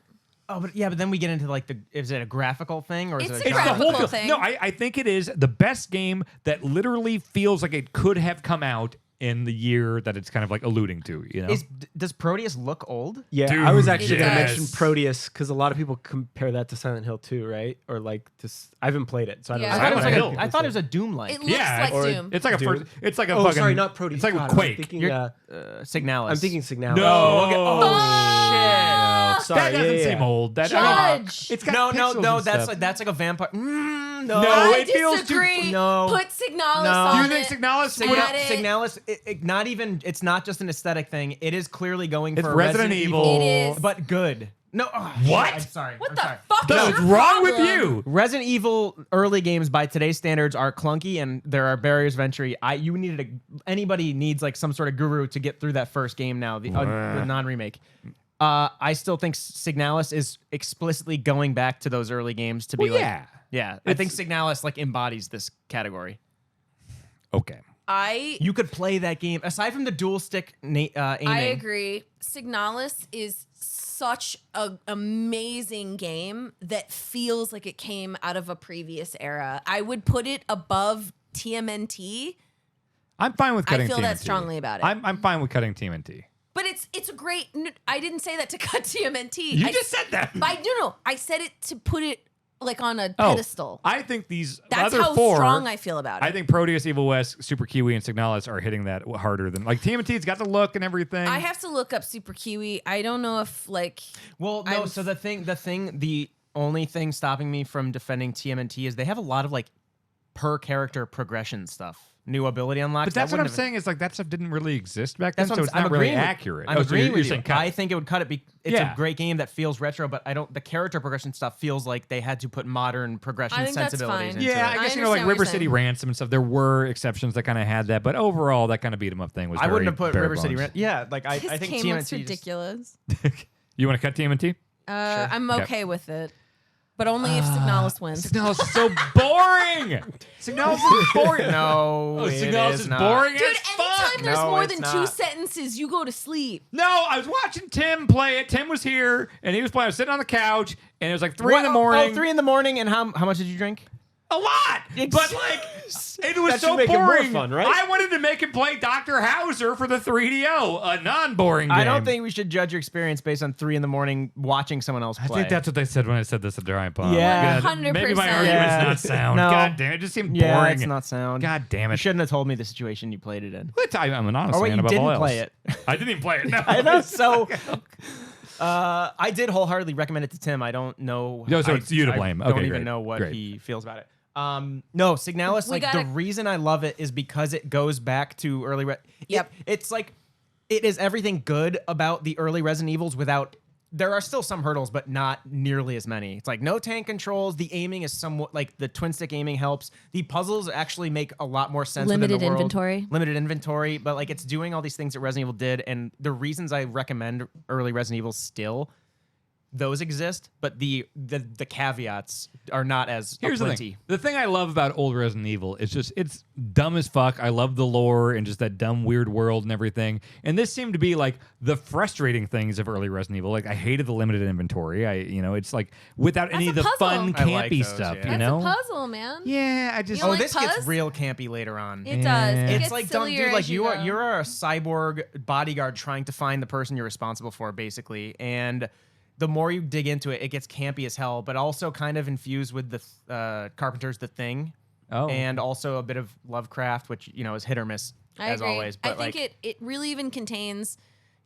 B: Oh, but then we get into like is it a graphical thing or is
C: It's
B: it
C: a
A: It's the
C: graphical
A: whole
C: thing.
A: No, I think it is the best game that literally feels like it could have come out in the year that it's kind of like alluding to. You know,
B: Does Proteus look old?
D: Yeah,
A: Dude,
D: I was actually going to
A: yes.
D: mention Proteus because a lot of people compare that to Silent Hill 2, right? Or like this. I haven't played it, so I don't
C: Yeah.
D: know.
B: I thought it was
A: Silent
B: like
A: Hill.
B: I thought it was a Doom like.
C: It looks
A: Yeah,
C: like
D: or-
C: Doom.
A: it's like a
D: Dude.
A: first. It's like a
D: Oh,
A: fucking.
D: sorry, not Proteus.
A: It's like
D: God,
A: a
D: I'm
A: Quake.
D: thinking,
B: Signalis.
D: I'm thinking Signalis.
A: No,
B: okay.
C: Oh,
D: Sorry,
A: that doesn't
D: yeah,
A: seem
D: yeah.
A: old. That
C: Judge.
A: it's got
B: No.
A: pixels and
B: That's
A: stuff.
B: like a vampire. No.
A: No,
C: I
A: it feels too-
C: disagree.
B: No.
C: Put Signalis
B: No.
C: on
A: Do you think
C: it.
A: Signalis
C: Add
A: would
C: it.
B: Signalis, not even. It's not just an aesthetic thing. It is clearly going
A: It's
B: for
A: Resident Evil.
C: It is.
B: but good. No.
A: What?
B: I'm sorry.
C: What
B: I'm
C: the
B: sorry.
C: fuck
A: What's
C: is your
A: wrong with
C: problem?
A: you?
B: Resident Evil early games by today's standards are clunky and there are barriers of entry. Anybody needs like some sort of guru to get through that first game now, the non-remake. I still think Signalis is explicitly going back to those early games to be
A: Well,
B: like,
A: yeah.
B: yeah. I think Signalis like embodies this category.
A: Okay.
E: You could play that game aside from the dual stick aiming.
C: I agree. Signalis is such an amazing game that feels like it came out of a previous era. I would put it above TMNT.
A: I'm fine with cutting TMNT.
C: I feel that strongly about it.
A: I'm fine with cutting TMNT.
C: But it's a great. I didn't say that to cut TMNT.
A: You just said that.
C: No. I said it to put it like on a pedestal.
A: I think these
C: That's
A: other
C: how
A: four,
C: strong I feel about it.
A: I think Proteus, Evil West, Super Kiwi, and Signalis are hitting that harder than like TMNT's got the look and everything.
C: I have to look up Super Kiwi. I don't know if like.
E: Well, no. So the only thing stopping me from defending TMNT is they have a lot of like per character progression stuff. New ability unlocks.
A: But that's what I'm saying is like that stuff didn't really exist back then,
E: That's
A: so
E: what
A: it's not really
E: agreeing with-
A: accurate.
E: I'm
A: so
E: agreeing with you.
A: saying cut.
E: I think it would cut it. It's
A: Yeah.
E: a great game that feels retro, but I don't. The character progression stuff feels like they had to put modern progression
C: I think that's
E: sensibilities
C: fine.
E: into
A: Yeah,
E: it.
A: I guess
C: I
A: like
C: understand what
A: River
C: you're
A: City
C: saying.
A: Ransom and stuff. There were exceptions that kind of had that, but overall, that kind of beat 'em up thing was.
E: I wouldn't
A: very
E: have put
A: bare
E: River City.
A: bones.
E: Yeah, like I
C: This
E: think
C: game looks
E: TMNT.
C: ridiculous.
A: You want to cut TMNT?
C: I'm
A: Okay.
C: okay with it, but only if Signalis wins.
A: Signalis is so boring. Signalis is boring.
E: No, it
A: Signalis is
E: not.
A: boring
C: Dude,
A: as
C: anytime
A: fuck.
C: there's
E: No,
C: more
E: it's
C: than
E: not.
C: 2 sentences, you go to sleep.
A: No, I was watching Tim play it. Tim was here, and he was playing. I was sitting on the couch, and it was like 3 in the morning.
E: Oh, 3 in the morning, and how much did you drink?
A: A lot, but like it was
D: That
A: so
D: should make it more
A: boring.
D: fun, right?
A: I wanted to make him play Dr. Hauser for the 3DO, a non-boring game.
E: I don't think we should judge your experience based on 3 in the morning watching someone else play.
A: I think that's what they said when I said this at Giant Bomb.
E: Yeah.
A: God, maybe my
C: 100%.
A: argument's
E: Yeah.
A: not sound.
E: No.
A: God damn it, it just seemed
E: yeah,
A: boring.
E: it's not sound.
A: God damn
E: You
A: it.
E: shouldn't have told me the situation you played it in.
A: What? I'm an honest
E: Or wait,
A: man
E: you
A: above
E: didn't
A: all else.
E: play it.
A: I didn't even play it. No.
E: I know. So, I did wholeheartedly recommend it to Tim. I don't know.
A: No, so it's you to blame.
E: I don't
A: Okay,
E: even
A: great.
E: know what
A: Great.
E: he feels about it. No, Signalis.
C: We
E: Like
C: gotta-
E: the reason I love it is because it goes back to early.
C: Yep.
E: It's like it is everything good about the early Resident Evils without. There are still some hurdles, but not nearly as many. It's like no tank controls. The aiming is somewhat like the twin stick aiming helps. The puzzles actually make a lot more sense. within
C: Limited
E: the world.
C: inventory.
E: Limited inventory, but like it's doing all these things that Resident Evil did, and the reasons I recommend early Resident Evil still, those exist, but the caveats are not as
A: Here's the
E: plenty.
A: thing. The thing I love about old Resident Evil is just it's dumb as fuck. I love the lore and just that dumb weird world and everything. And this seemed to be like the frustrating things of early Resident Evil. Like I hated the limited inventory. It's like without any
C: a
A: of the
C: puzzle.
A: fun
E: I like
A: campy
E: those,
A: stuff,
E: yeah.
A: you
C: That's
A: know?
C: a puzzle, man.
A: Yeah, I just
C: You
E: Oh,
C: like
E: this gets
C: Puzz?
E: real campy later on.
C: It does.
A: Yeah.
C: It
E: It's
C: gets
E: like don't
C: sillier
E: do like
C: as
E: you're
C: go.
E: a cyborg bodyguard trying to find the person you're responsible for, basically. And the more you dig into it, it gets campy as hell, but also kind of infused with the Carpenter's The Thing,
A: Oh.
E: and also a bit of Lovecraft, which is hit or miss
C: I
E: as
C: agree.
E: always. But
C: I think it really even contains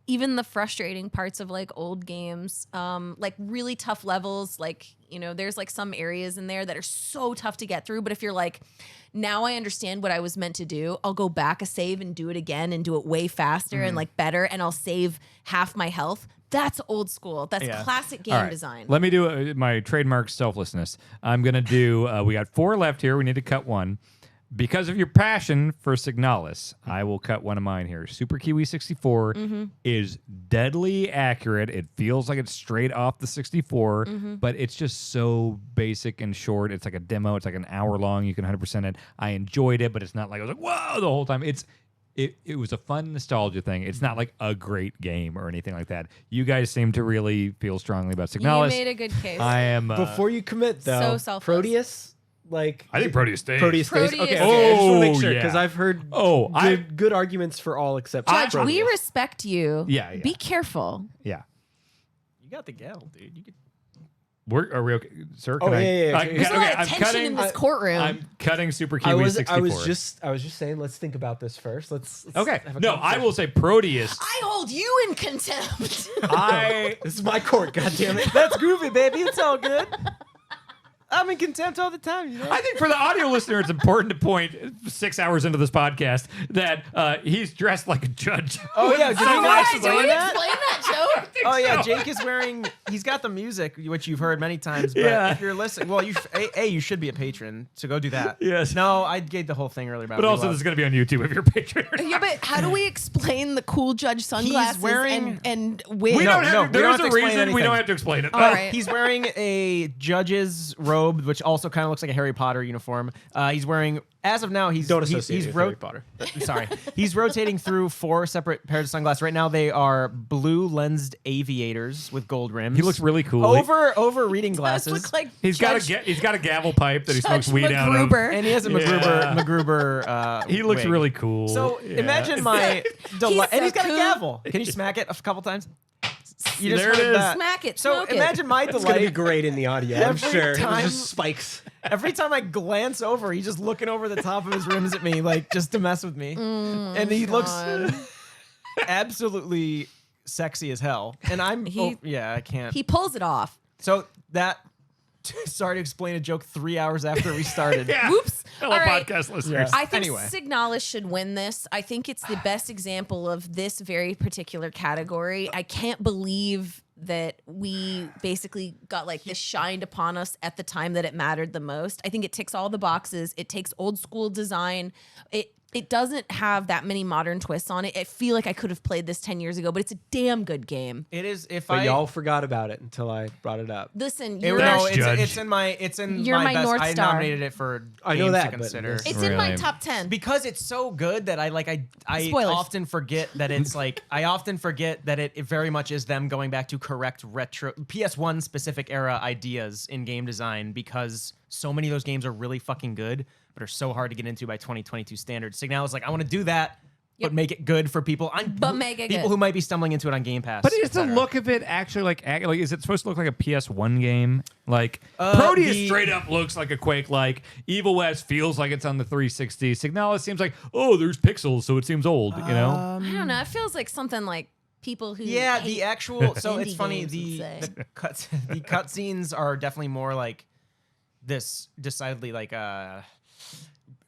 C: even the frustrating parts of like old games, like really tough levels. Like there's like some areas in there that are so tough to get through. But if you're like, now I understand what I was meant to do, I'll go back a save and do it again and do it way faster and like better, and I'll save half my health. That's old school. That's
E: Yeah.
C: classic game
A: All right.
C: design.
A: Let me do my trademark selflessness. I'm going to do, we got 4 left here. We need to cut one. Because of your passion for Signalis, I will cut one of mine here. Super Kiwi 64 is deadly accurate. It feels like it's straight off the 64, but it's just so basic and short. It's like a demo. It's like an hour long. You can 100% it. I enjoyed it, but it's not like I was like, whoa, the whole time. It was a fun nostalgia thing. It's not like a great game or anything like that. You guys seem to really feel strongly about Signalis.
C: You made a good case.
A: I am.
D: Before you commit, though,
C: So selfless.
D: Proteus, like
A: I think Proteus stays.
D: Proteus stays.
C: Proteus
D: Okay, I just want to make
A: Oh,
D: sure
A: yeah.
D: because I've heard good arguments for all except
C: Judge,
D: Proteus.
C: we respect you.
A: Yeah.
C: Be careful.
A: Yeah.
E: you got the gavel, dude. You could.
A: Are we okay, sir?
D: Oh,
A: Can I,
D: yeah.
A: I-
C: There's a lot of tension in this courtroom.
A: I'm cutting Super
D: I
A: Kiwi
D: was
A: 64.
D: just saying. Let's think about this first. Let's
A: Okay.
D: have a
A: No, I
D: conversation.
A: will say Proteus.
C: I hold you in contempt.
D: This is my court. God damn it.
E: That's groovy, baby. It's all good. I'm in contempt all the time.
A: I think for the audio listener, it's important to point 6 hours into this podcast that he's dressed like a judge.
E: Oh yeah, did we not
C: Did
E: explain
C: we
E: that?
C: explain that joke?
E: Oh yeah, Jake is wearing. He's got the music, which you've heard many times. But
A: Yeah.
E: if you're listening, well, you should be a patron, so go do that.
A: Yes.
E: No, I gave the whole thing earlier about.
A: But also, this is going to be on YouTube if you're a patron.
C: Yeah, but how do we explain the cool judge sunglasses
E: wearing-
C: and wig?
A: We don't have
E: no,
A: to,
E: we
A: there
E: don't
A: is
E: have
A: a
E: to explain
A: reason we
E: anything.
A: don't have to explain it.
C: All right.
E: He's wearing a judge's robe
B: robe, which also kind of looks like a Harry Potter uniform. He's wearing, as of now, he's
D: Don't associate
B: he's
D: it with Harry Potter.
B: Sorry, he's rotating through 4 separate pairs of sunglasses. Right now, they are blue lensed aviators with gold rims.
A: He looks really cool.
B: over reading glasses.
C: Does look like
A: He's got a gavel pipe that he smokes
C: Judge
A: weed out of.
C: MacGruber.
B: And he has a MacGruber.
A: He looks
B: wig.
A: really cool.
B: So
A: Yeah.
B: imagine my delight. And he's got a
C: cool.
B: gavel. Can you smack it a couple times? You just
A: There it
B: heard
A: is.
B: that.
C: Smack it,
B: So
C: smoke it.
B: imagine my
D: It's gonna be
B: delight.
D: great in the audio. I'm
B: Every
D: sure.
B: time-
D: It's just spikes.
B: Every time I glance over, he's just looking over the top of his rims at me, like just to mess with me. And he looks absolutely sexy as hell. And I'm, I can't.
C: He pulls it off.
B: So that, sorry to explain a joke 3 hours after we started.
A: Yeah.
C: Whoops.
A: Hello,
C: All right.
A: podcast listeners.
C: I think
B: Anyway.
C: Signalis should win this. I think it's the best example of this very particular category. I can't believe that we basically got like this shined upon us at the time that it mattered the most. I think it ticks all the boxes. It takes old school design. It doesn't have that many modern twists on it. I feel like I could have played this 10 years ago, but it's a damn good game.
B: It is,
D: But y'all forgot about it until I brought it up.
C: Listen,
B: It,
C: you're
B: no,
A: Judge.
B: it's in my
C: You're
B: my
C: my
B: best.
C: North
B: I
C: Star.
B: nominated it for
D: I know
B: games
D: that,
B: to
D: but
B: consider.
D: this-
C: it's in my
A: Really?
C: top 10.
B: Because it's so good that I
C: Spoilers.
B: often forget that it's like I often forget that it very much is them going back to correct retro PS1 specific era ideas in game design, because so many of those games are really fucking good but are so hard to get into by 2022 standards. Signal is like, I want to do that,
C: Yep.
B: but make it good for people.
C: But make it
B: people
C: good.
B: who might be stumbling into it on Game Pass.
A: But is
B: et
A: the
B: cetera.
A: look of it actually like is it supposed to look like a PS1 game? Like Proteus
B: the-
A: straight up looks like a Quake. Like Evil West feels like it's on the 360. Signalis seems like there's pixels, so it seems old. You know,
C: I don't know. It feels like something like people who
B: Yeah,
C: hate
B: the actual. So it's
C: indie
B: funny.
C: games
B: The
C: would say.
B: the cutscenes are definitely more like this, decidedly like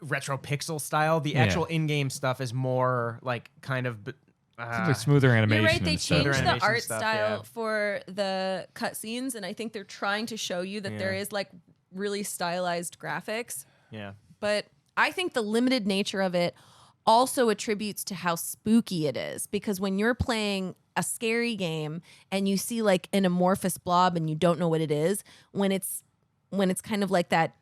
B: retro pixel style. The actual in-game stuff is more like kind of.
A: Seems like smoother animation.
C: You're right. They
A: and stuff.
C: changed the
B: Animation
C: art
B: stuff,
C: style
B: yeah.
C: for the cutscenes, and I think they're trying to show you that there
B: Yeah.
C: is like really stylized graphics.
B: Yeah.
C: But I think the limited nature of it also attributes to how spooky it is, because when you're playing a scary game and you see like an amorphous blob and you don't know what it is, when it's kind of like that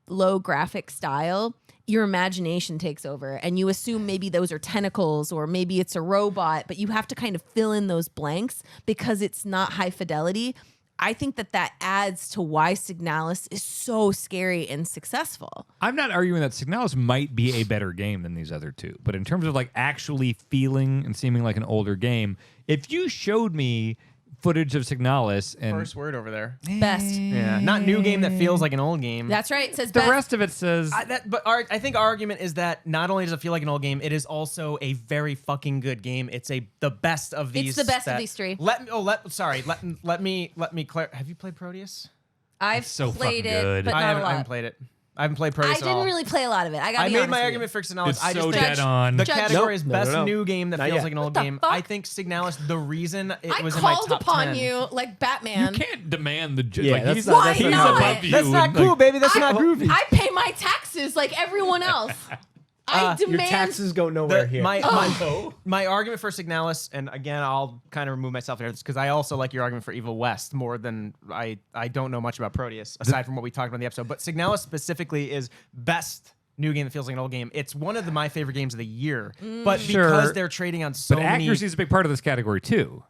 C: low graphic style, your imagination takes over and you assume maybe those are tentacles or maybe it's a robot, but you have to kind of fill in those blanks because it's not high fidelity. I think that adds to why Signalis is so scary and successful.
A: I'm not arguing that Signalis might be a better game than these other two, but in terms of like actually feeling and seeming like an older game, if you showed me footage of Signalis and
B: First word over there.
C: Best.
B: Yeah. Not new game that feels like an old game.
C: That's right. It says
A: the
C: best.
A: rest of it says
B: I think our argument is that not only does it feel like an old game, it is also a very fucking good game. It's the best of these.
C: It's the best of these three.
B: Let me clarify. Have you played Proteus?
C: I've
A: so
C: played
A: fucking
C: it,
A: good.
C: but not a
B: I
C: lot.
B: haven't played it. I haven't played
C: I
B: Proteus at all.
C: didn't really play a lot of it. I got.
B: I made my argument for Signalis.
A: It's
B: I just
A: so
B: think
A: dead on.
B: the
C: Judge.
B: category is
D: Nope.
B: best
D: No.
B: new game that
D: Not
B: feels
D: yet.
B: like an old
C: the
B: game.
C: fuck?
B: I think Signalis. The reason it
C: I
B: was in my
C: called
B: top
C: upon
B: 10.
C: you like
A: you
C: Batman.
A: can't demand the
D: Yeah,
A: like
D: that's
A: he's,
D: not-
C: Why
A: he's
C: not?
A: above you.
B: That's not
A: and,
B: cool,
A: like,
B: baby. That's not groovy.
C: I pay my taxes like everyone else. I
D: Your
C: demand.
D: taxes go nowhere here.
B: My argument for Signalis, and again, I'll kind of remove myself here because I also like your argument for Evil West more than I don't know much about Proteus aside from what we talked about in the episode. But Signalis specifically is best new game that feels like an old game. It's one of my favorite games of the year, but
A: Sure.
B: because they're trading on so
A: but
B: many.
A: accuracy is a big part of this category too.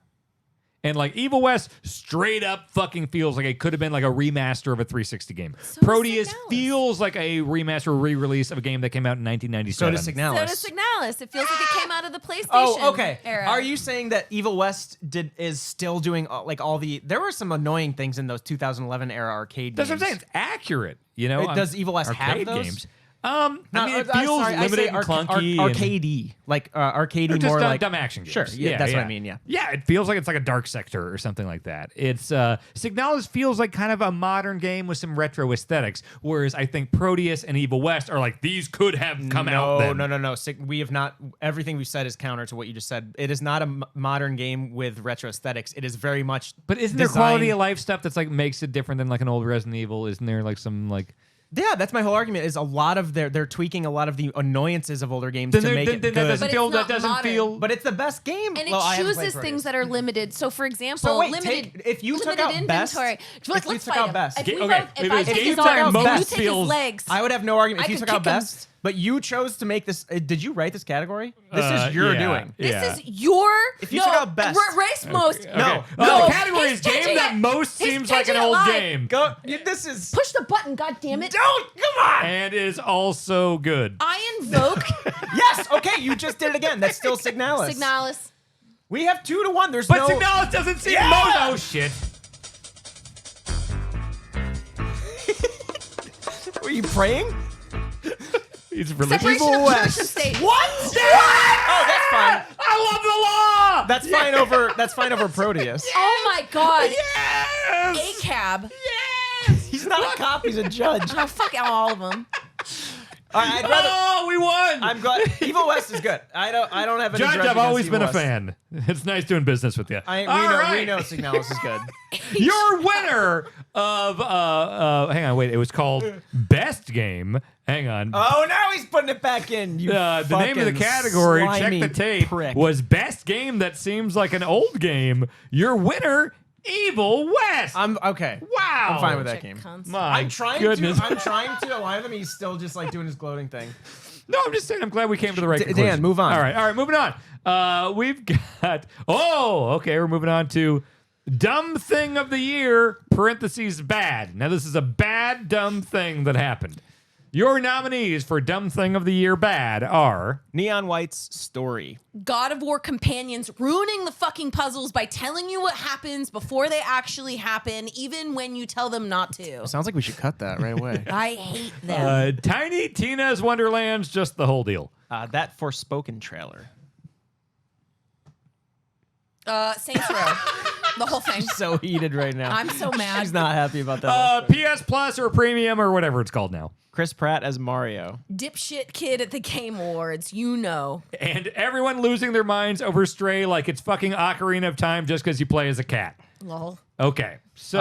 A: And like Evil West straight up fucking feels like it could have been like a remaster of a 360 game.
C: So does
A: Proteus
C: Signalis.
A: feels like a remaster or re-release of a game that came out in 1997.
B: so does
C: So
B: Signalis.
C: does Signalis. It feels like it came out of the PlayStation
B: Oh, okay.
C: era.
B: Are you saying that Evil West is still doing like all the? There were some annoying things in those 2011 era arcade
A: That's
B: games.
A: what I'm saying. It's accurate. You know,
B: Does Evil West have
A: arcade
B: those?
A: games? I mean, it
B: I'm
A: feels
B: sorry, I
A: limited
B: say
A: and clunky. and-
B: arcadey, like arcadey,
A: Just
B: more
A: dumb,
B: like
A: dumb action games.
B: Sure, yeah, that's what I mean. Yeah,
A: Yeah, it feels like it's like a Dark Sector or something like that. It's Signalis feels like kind of a modern game with some retro aesthetics, whereas I think Proteus and Evil West are like these could have come out then.
B: No. We have not. Everything we've said is counter to what you just said. It is not a modern game with retro aesthetics. It is very much.
A: But isn't there quality
B: designed-
A: of life stuff that's like makes it different than like an old Resident Evil? Isn't there like some like
E: Yeah, that's my whole argument. Is a lot of they're tweaking a lot of the annoyances of older games to make it
A: that
E: good.
A: doesn't
C: But
A: feel
C: it's
A: that
C: not
A: doesn't
C: modern.
A: feel.
E: But it's the best game.
C: And it
E: Well, I haven't played
C: chooses
E: Proteus.
C: things that are limited. So, for example,
E: So wait,
C: limited.
E: if you took
C: limited
E: out best,
C: inventory.
E: if
C: Let's
E: we
C: fight
E: took out
C: him.
E: best,
C: If we
A: Okay,
C: both,
A: if
C: if I
A: it's
C: take
A: game
C: his
A: time,
C: arms,
A: most
C: and you take
A: feels-
C: his legs.
E: I would have no argument if
C: I
E: you
C: could
E: took out
C: kick him.
E: best. But you chose to make this. Did you write this category? This is your
A: yeah.
E: doing.
C: This
A: Yeah.
C: is your.
E: If you took out best.
C: Race most.
A: Okay.
E: No.
A: Oh,
C: No,
A: the category
C: he's
A: is game
C: changing
A: that
C: it.
A: most
C: He's
A: seems like an
C: changing it
A: old
C: live.
A: game.
E: Go. This is.
C: Push the button, God damn it!
E: Don't. Come on.
A: And is also good.
C: I invoke
E: Yes. Okay. You just did it again. That's still Signalis.
C: Signalis.
E: We have 2-1. There's
A: But
E: no.
A: Signalis doesn't seem
E: Yeah!
A: most. Oh shit.
E: Were you praying?
A: He's really
C: Separation of church and state.
E: What? Oh, that's fine.
A: I love the law.
E: That's fine over. That's fine over Proteus.
C: Oh my God.
A: Yes.
C: A cab.
A: Yes.
E: He's not a cop. He's a judge.
C: Oh, fuck all of them.
E: All right, I'd rather.
A: Oh, we won.
E: I'm glad. Evil West is good. I don't have any.
A: Judge,
E: grudge
A: I've
E: against
A: always
E: Evil
A: been a
E: West.
A: fan. It's nice doing business with you.
E: We
A: All
E: know
A: right.
E: Signalis is good.
A: Your winner of hang on, wait, it was called Best Game. Hang on.
E: Oh, now he's putting it back in. You
A: The name of the
E: fucking
A: category, check
E: slimy
A: the tape,
E: prick.
A: was Best Game That Seems Like an Old Game. Your winner, Evil West.
E: I'm okay.
A: Wow.
E: I'm fine with that
C: Check
E: game.
C: console.
A: My
E: I'm trying
A: goodness.
E: to. I'm trying to align them. He's still just like doing his gloating thing.
A: No, I'm just saying I'm glad we came to the right
E: Dan,
A: conclusion.
E: move on.
A: All right, moving on. We've got, okay, we're moving on to Dumb Thing of the Year, parentheses bad. Now, this is a bad, dumb thing that happened. Your nominees for Dumb Thing of the Year bad are...
E: Neon White's story.
C: God of War companions ruining the fucking puzzles by telling you what happens before they actually happen, even when you tell them not to.
E: Sounds like we should cut that right away.
C: I hate them.
A: Tiny Tina's Wonderlands, just the whole deal.
E: That Forspoken trailer.
C: Saints Row. The whole thing.
E: So heated right now.
C: I'm so mad.
E: She's not happy about that.
A: PS Plus or Premium or whatever it's called now.
E: Chris Pratt as Mario.
C: Dipshit kid at the Game Awards, you know.
A: And everyone losing their minds over Stray like it's fucking Ocarina of Time just because you play as a cat.
C: Lol.
A: Okay, so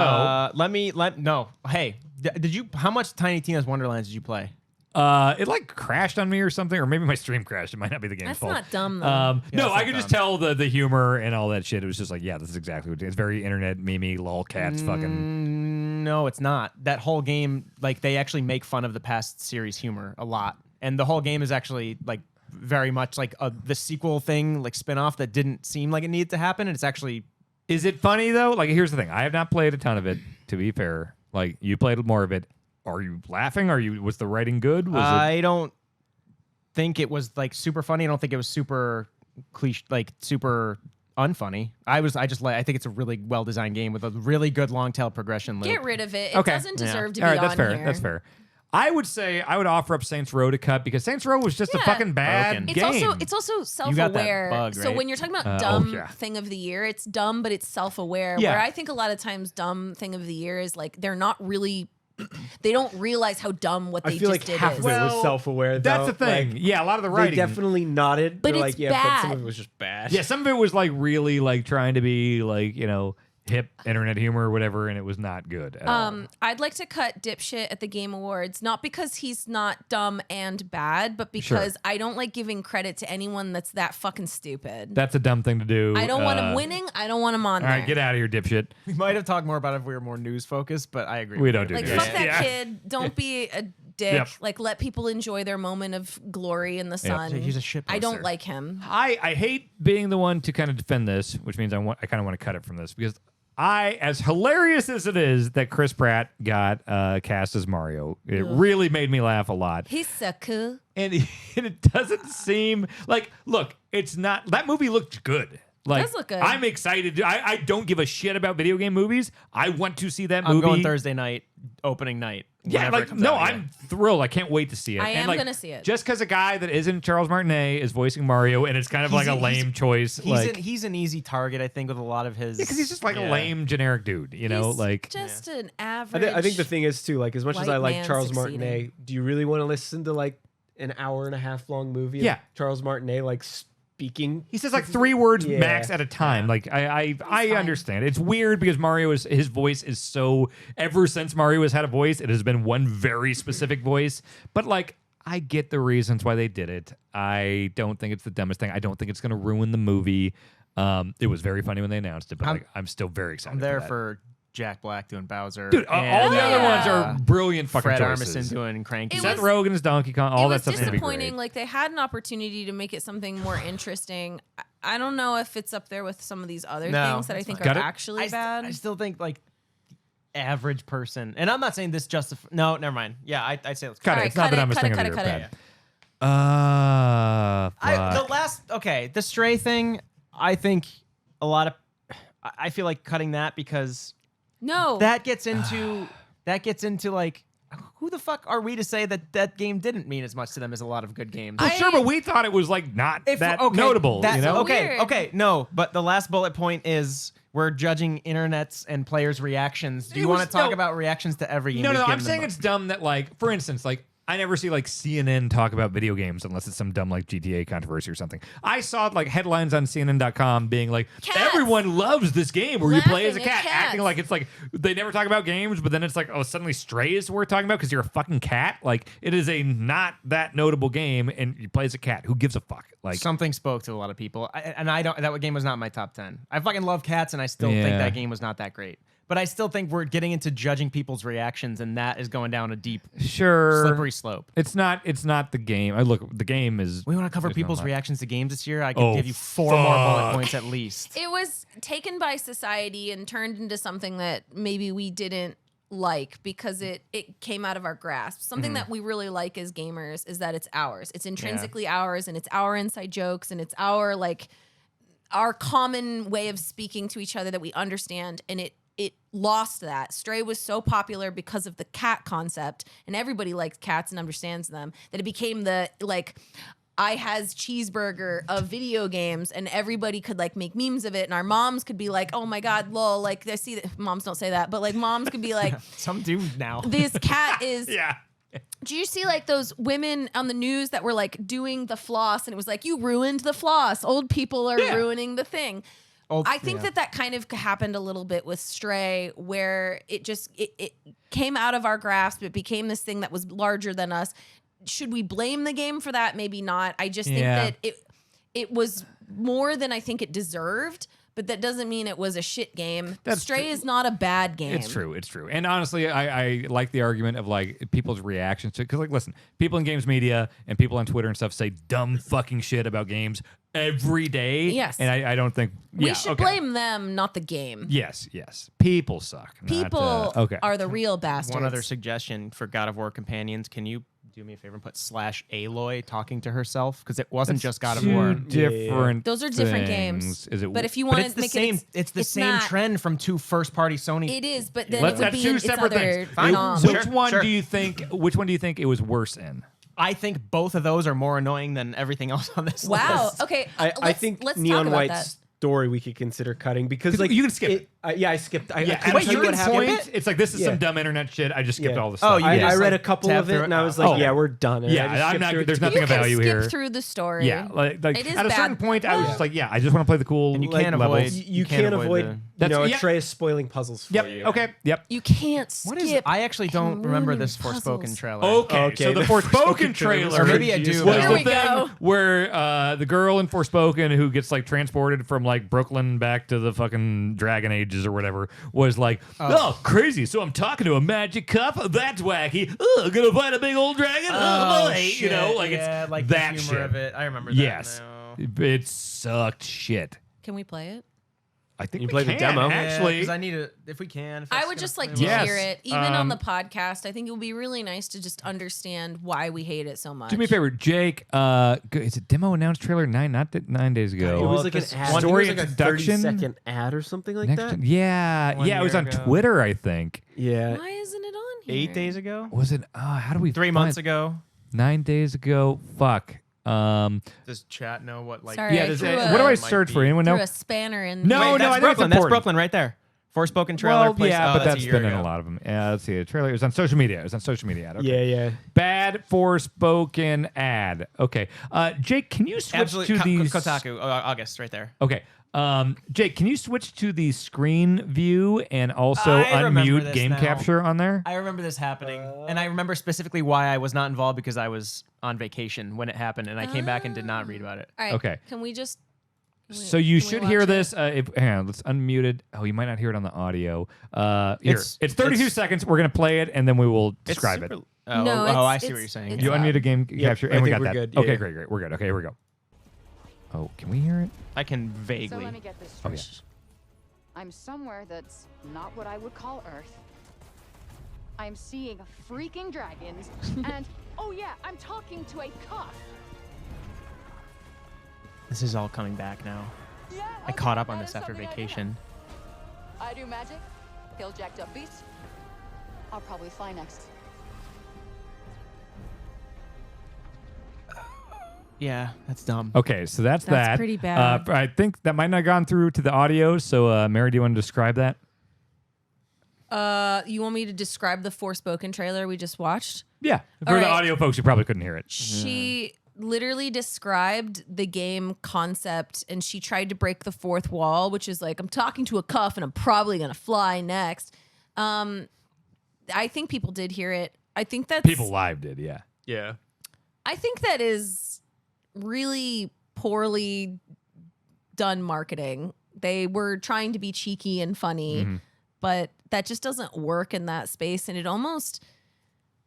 E: No. Hey, did you? How much Tiny Tina's Wonderlands did you play?
A: it like crashed on me or something, or maybe my stream crashed. It might not be the game's
C: That's
A: fault.
C: not dumb, though.
A: No,
E: that's
A: I
E: not
A: could just
E: dumb.
A: tell the humor and all that shit. It was just like, yeah, this is exactly what it is. It's very internet memey, lol cats, fucking.
E: No, it's not. That whole game, like, they actually make fun of the past series humor a lot, and the whole game is actually like very much like the sequel thing, like spin-off that didn't seem like it needed to happen, and it's actually.
A: Is it funny though? Like, here's the thing: I have not played a ton of it. To be fair, like you played more of it. Are you laughing? Was the writing good? Was it?
E: I don't think it was like super funny. I don't think it was super cliche, like super unfunny. I think it's a really well designed game with a really good long tail progression loop.
C: Get rid of it. It
A: Okay.
C: doesn't deserve to
A: All
C: be
A: right, that's
C: on
A: fair.
C: here.
A: That's fair. I would say I would offer up Saints Row to cut because Saints Row was just a
C: Yeah.
A: fucking bad
E: Broken.
A: game.
C: It's also
E: got that
C: self-aware.
E: bug,
C: So
E: right?
C: when you're talking about
A: Oh,
C: dumb
A: yeah.
C: thing of the year, it's dumb, but it's self-aware.
A: Yeah.
C: Where I think a lot of times dumb thing of the year is like they're not really, they don't realize how dumb what they
D: I feel like
C: just did
D: half
C: is.
D: of it was self-aware.
A: That's
D: though.
A: the thing.
D: Like,
A: Yeah, a lot of the
D: they
A: writing.
D: definitely nodded.
C: But
D: They're
C: it's
D: like, yeah, but some
C: bad.
D: of it was just bad.
A: Yeah, some of it was like really like trying to be like, hip internet humor or whatever, and it was not good at all.
C: I'd like to cut dipshit at the Game Awards, not because he's not dumb and bad, but because I don't like giving credit to anyone that's that fucking stupid.
A: That's a dumb thing to do.
C: I don't want him winning. I don't want him on
A: All
C: there.
A: right, get out of here, dipshit.
E: We might have talked more about it if we were more news focused, but I agree.
A: We
E: with
A: don't
E: you.
A: do
C: Like,
A: Yeah.
C: fuck that
A: Yeah.
C: kid. Don't be a dick.
A: Yep.
C: Like, let people enjoy their moment of glory in the sun.
E: He's a shit
C: I don't
E: poster.
C: like him.
A: I hate being the one to kind of defend this, which means I kind of want to cut it from this because as hilarious as it is that Chris Pratt got cast as Mario, it really made me laugh a lot.
C: He's so cool.
A: And it doesn't seem like, look, it's not, that movie looked good. Like,
C: does look good.
A: I'm excited. I don't give a shit about video game movies. I want to see that
E: I'm
A: movie.
E: going Thursday night, opening night.
A: Yeah,
E: whenever it
A: like,
E: comes
A: no,
E: out, yeah.
A: I'm thrilled. I can't wait to see it.
C: I
A: And,
C: am
A: like,
C: gonna see it.
A: Just because a guy that isn't Charles Martinet is voicing Mario, and it's kind of like a lame choice.
E: He's an easy target, I think, with a lot of his.
A: Because he's just like a
E: Yeah.
A: lame generic dude,
C: He's
A: like
C: just an
D: I,
C: average.
D: I think the thing is too, like as much as
C: white
D: I like
C: man
D: Charles
C: succeeding.
D: Martinet, do you really want to listen to like an hour and a half long movie?
A: Yeah.
D: Of Charles Martinet like speaking.
A: He says like 3 words
D: Yeah.
A: max at a time. Like I
C: fine.
A: understand. It's weird because his voice is so, ever since Mario has had a voice, it has been one very specific voice. But like, I get the reasons why they did it. I don't think it's the dumbest thing. I don't think it's going to ruin the movie. It was very funny when they announced it, but I'm still very excited.
B: I'm there
A: that.
B: for Jack Black doing Bowser.
A: Dude, all the other ones are brilliant fucking
B: Fred
A: choices.
B: Armisen doing Cranky.
C: It
A: Seth
C: was-
A: Rogen is Donkey Kong. All
C: it
A: that
C: was
A: stuff's gonna be
C: disappointing.
A: great.
C: Like they had an opportunity to make it something more interesting. I don't know if it's up there with some of these other
B: No,
C: things that I
B: that's
C: think
A: fine.
C: are
A: Got it?
C: actually bad.
B: I still think like the average person, and I'm not saying this justifies. No, never mind. Yeah, I'd say let's
A: Cut
C: All
A: it.
C: right,
A: It's not
C: cut
A: the
C: it,
A: dumbest
C: cut
A: thing
C: it,
A: of
C: cut
A: the
C: it,
A: year.
C: cut
A: Bad.
B: the Stray thing. I think a lot of. I feel like cutting that because
C: No,
B: that gets into like. Who the fuck are we to say that game didn't mean as much to them as a lot of good games?
A: Well, sure, but we thought it was like not that
B: okay,
A: notable.
B: that-
A: You know?
B: Okay,
C: Weird.
B: okay, no. But the last bullet point is we're judging internets and players' reactions. Do
A: It
B: you want
A: was-
B: to talk
A: no.
B: about reactions to every game?
A: No,
B: we've
A: I'm
B: given
A: saying
B: them?
A: it's dumb that, like, for instance, like, I never see, like, CNN talk about video games unless it's some dumb, like, GTA controversy or something. I saw, like, headlines on CNN.com being like,
C: Cats.
A: everyone loves this game where you play as a
C: Laughing at
A: cat, acting
C: cats.
A: like it's like, they never talk about games, but then it's like, oh, suddenly Stray is worth talking about because you're a fucking cat? Like, it is a not that notable game, and you play as a cat. Who gives a fuck? Like,
B: Something spoke to a lot of people, I don't. That game was not my top 10. I fucking love cats, and I still think
A: Yeah.
B: that game was not that great. But I still think we're getting into judging people's reactions, and that is going down a deep,
A: sure.
B: slippery slope.
A: It's not the game. The game is.
B: We want to cover
A: there's
B: people's
A: not much.
B: reactions to games this year. I could
A: Oh,
B: give you 4 more bullet
A: fuck.
B: points at least.
C: it was taken by society and turned into something that maybe we didn't like because it came out of our grasp. Something that we really like as gamers is that it's ours. It's intrinsically ours, and it's our inside jokes, and it's our common way of speaking to each other that we understand, and it lost that. Stray was so popular because of the cat concept, and everybody likes cats and understands them, that it became the I has cheeseburger of video games, and everybody could like make memes of it, and our moms could be like, oh my god, lol, like I see that moms don't say that, but like moms could be like,
B: Some do now.
C: this cat is
A: Yeah.
C: do you see like those women on the news that were like doing the floss, and it was like, you ruined the floss, old people are ruining the thing. I think that kind of happened a little bit with Stray, where it just it came out of our grasp. It became this thing that was larger than us. Should we blame the game for that? Maybe not. I just think that it was more than I think it deserved, but that doesn't mean it was a shit game.
A: That's
C: Stray
A: true.
C: is not a bad game.
A: It's true. It's true. And honestly, I like the argument of like people's reactions to it. Because, like, listen, people in games media and people on Twitter and stuff say dumb fucking shit about games every day.
C: Yes.
A: And I don't think
C: We should blame them, not the game.
A: Yes. People suck. not,
C: People
A: okay.
C: are the real bastards.
B: One other suggestion for God of War companions: can you do me a favor and put /Aloy talking to herself? Because it wasn't just God of
A: Two
B: War.
A: different.
C: Those are different
A: things.
C: games.
A: Is it?
C: But if you
B: But
C: want
B: it's
C: to
B: the
C: make
B: same.
C: it,
B: It's the same
C: not-
B: trend from 2 first-party Sony.
C: It is, but then
A: Let's
C: it would
A: have
C: be
A: 2
C: in its
A: separate
C: other
A: things.
B: Fine.
C: nom.
B: Sure,
A: Which one
B: sure.
A: do you think? Which one do you think it was worse in?
B: I think both of those are more annoying than everything else on this
C: Wow.
B: list.
C: Okay.
D: I think
C: let's
D: Neon
C: talk about
D: White's
C: that.
D: story we could consider cutting because like
A: You can skip it.
D: Yeah, I skipped. I
A: Yeah,
D: couldn't
A: at a
D: tell you what
A: certain
D: happened.
A: point, it's like this is
D: Yeah.
A: some dumb internet shit. I just skipped
D: Yeah.
A: all the stuff.
B: Oh, you
D: I
B: just,
D: read
B: like,
D: a couple
B: tab
D: of it
B: through it?
D: and I was
B: Oh.
D: like, yeah, we're done. And I
A: Yeah,
D: just
A: I'm
D: skipped
A: not.
D: through it.
A: There's
C: You
A: nothing of
C: can
A: value
C: skip
A: here.
C: through the story.
A: Yeah, like
C: It is
A: at a certain
C: bad.
A: point, I was just like, yeah, I just want to play the cool.
B: And you
A: like,
B: can't
A: levels.
B: avoid-
D: You can't avoid.
B: the-
A: That's- yeah.
D: Trey is spoiling puzzles for
A: Yep.
D: you.
A: Okay. Yep.
C: You can't skip.
B: What is? I actually don't
C: and
B: remember
C: ruin
B: this
C: your
B: Forspoken
C: puzzles.
B: trailer.
A: Okay.
D: Okay,
A: So the
D: the
A: Forspoken
D: Forspoken
A: trailer,
D: trailer
B: Or maybe I do,
A: was
B: but-
C: Here
A: the
C: we
A: thing
C: go.
A: where the girl in Forspoken who gets like transported from like Brooklyn back to the fucking Dragon Ages or whatever was like, oh crazy. So I'm talking to a magic cup. That's wacky. Oh, gonna fight a big old dragon. Oh, boy. You know, like
B: yeah,
A: it's
B: like
A: that
B: the humor
A: shit.
B: of it. I remember that.
A: Yes.
B: now.
A: It sucked shit.
C: Can we play it?
A: I think
D: You
A: we
D: play the
A: can,
D: demo?
A: actually.
B: because I need to. If we can, if
C: I
B: that's
C: would
B: gonna
C: just like
B: play
C: to
B: well.
A: Yes.
C: hear it, even on
A: Um,
C: the podcast. I think it would be really nice to just understand why we hate it so much.
A: Do me a favor, Jake. Is it demo announced trailer 9 days ago?
D: It was
B: Well,
D: like an
B: this
D: ad.
B: one-
A: Story
D: it was like a
A: introduction?
D: 30-second ad or something like
A: Next
D: that.
A: gen- yeah,
B: One
A: yeah. It was
B: year
A: on
B: ago.
A: Twitter, I think.
D: Yeah.
C: Why isn't it on here?
B: 8 days ago.
A: Was it? How do we?
B: 3
A: find-
B: months ago.
A: 9 days ago. Fuck.
B: Does chat know what like?
C: Sorry,
A: Yeah.
C: I
A: Does
C: threw
A: it,
C: a-
A: what do I
B: might
A: search
B: be-
A: for? Anyone
C: Threw
A: know?
C: a spanner in.
A: No,
B: Wait,
A: no,
B: that's
A: I think it's
B: Brooklyn. That's
A: important.
B: Brooklyn right there. Forspoken trailer.
A: Well, yeah, but
B: that's
A: that's
B: a
A: been
B: year
A: in a
B: ago.
A: lot of them. Let's see. A trailer. It was on social media. Okay.
D: Yeah.
A: Bad Forspoken ad. Okay. Jake, can you switch
B: Absolutely.
A: to these?
B: Kotaku. August, right there.
A: Okay. Jake, can you switch to the screen view and also
B: I remember
A: unmute
B: this
A: game
B: now.
A: capture on there?
B: I remember this happening, and I remember specifically why I was not involved because I was on vacation when it happened, and I came back and did not read about it.
C: All right.
A: Okay.
C: Can we just?
A: So you
C: can we
A: should
C: watch
A: hear
C: it?
A: this. Hang on, let's unmute it. Oh, you might not hear it on the audio. Here, it's 32 seconds. We're gonna play it, and then we will describe it.
B: Oh,
C: No,
B: I
C: it's-
B: see what you're saying.
C: it's-
A: You unmuted game capture,
D: I
A: and we
D: think
A: got
D: we're
A: that.
D: good. Yeah,
A: Okay,
D: yeah.
A: great. We're good. Okay, here we go. Oh, can we hear it?
B: I can
F: So
B: vaguely.
F: let me get this
A: Oh,
F: straight. I'm somewhere that's not what I would call Earth. I'm seeing freaking dragons, and oh yeah, I'm talking to a cuff.
B: This is all coming back now.
F: Yeah,
B: I caught up on this after vacation.
F: I do magic, kill jacked up beasts. I'll probably fly next.
B: Yeah, that's dumb.
A: Okay, so that's
C: That's
A: that.
C: pretty bad.
A: I think that might not have gone through to the audio. So, Mary, do you want to describe that?
C: You want me to describe the Forspoken trailer we just watched?
A: Yeah. For
C: All
A: the
C: right.
A: audio folks, you probably couldn't hear it.
C: She literally described the game concept, and she tried to break the fourth wall, which is like, I'm talking to a cuff and I'm probably gonna fly next. I think people did hear it. I think that's
A: People live did, yeah.
D: Yeah.
C: I think that is really poorly done marketing. They were trying to be cheeky and funny, but that just doesn't work in that space, and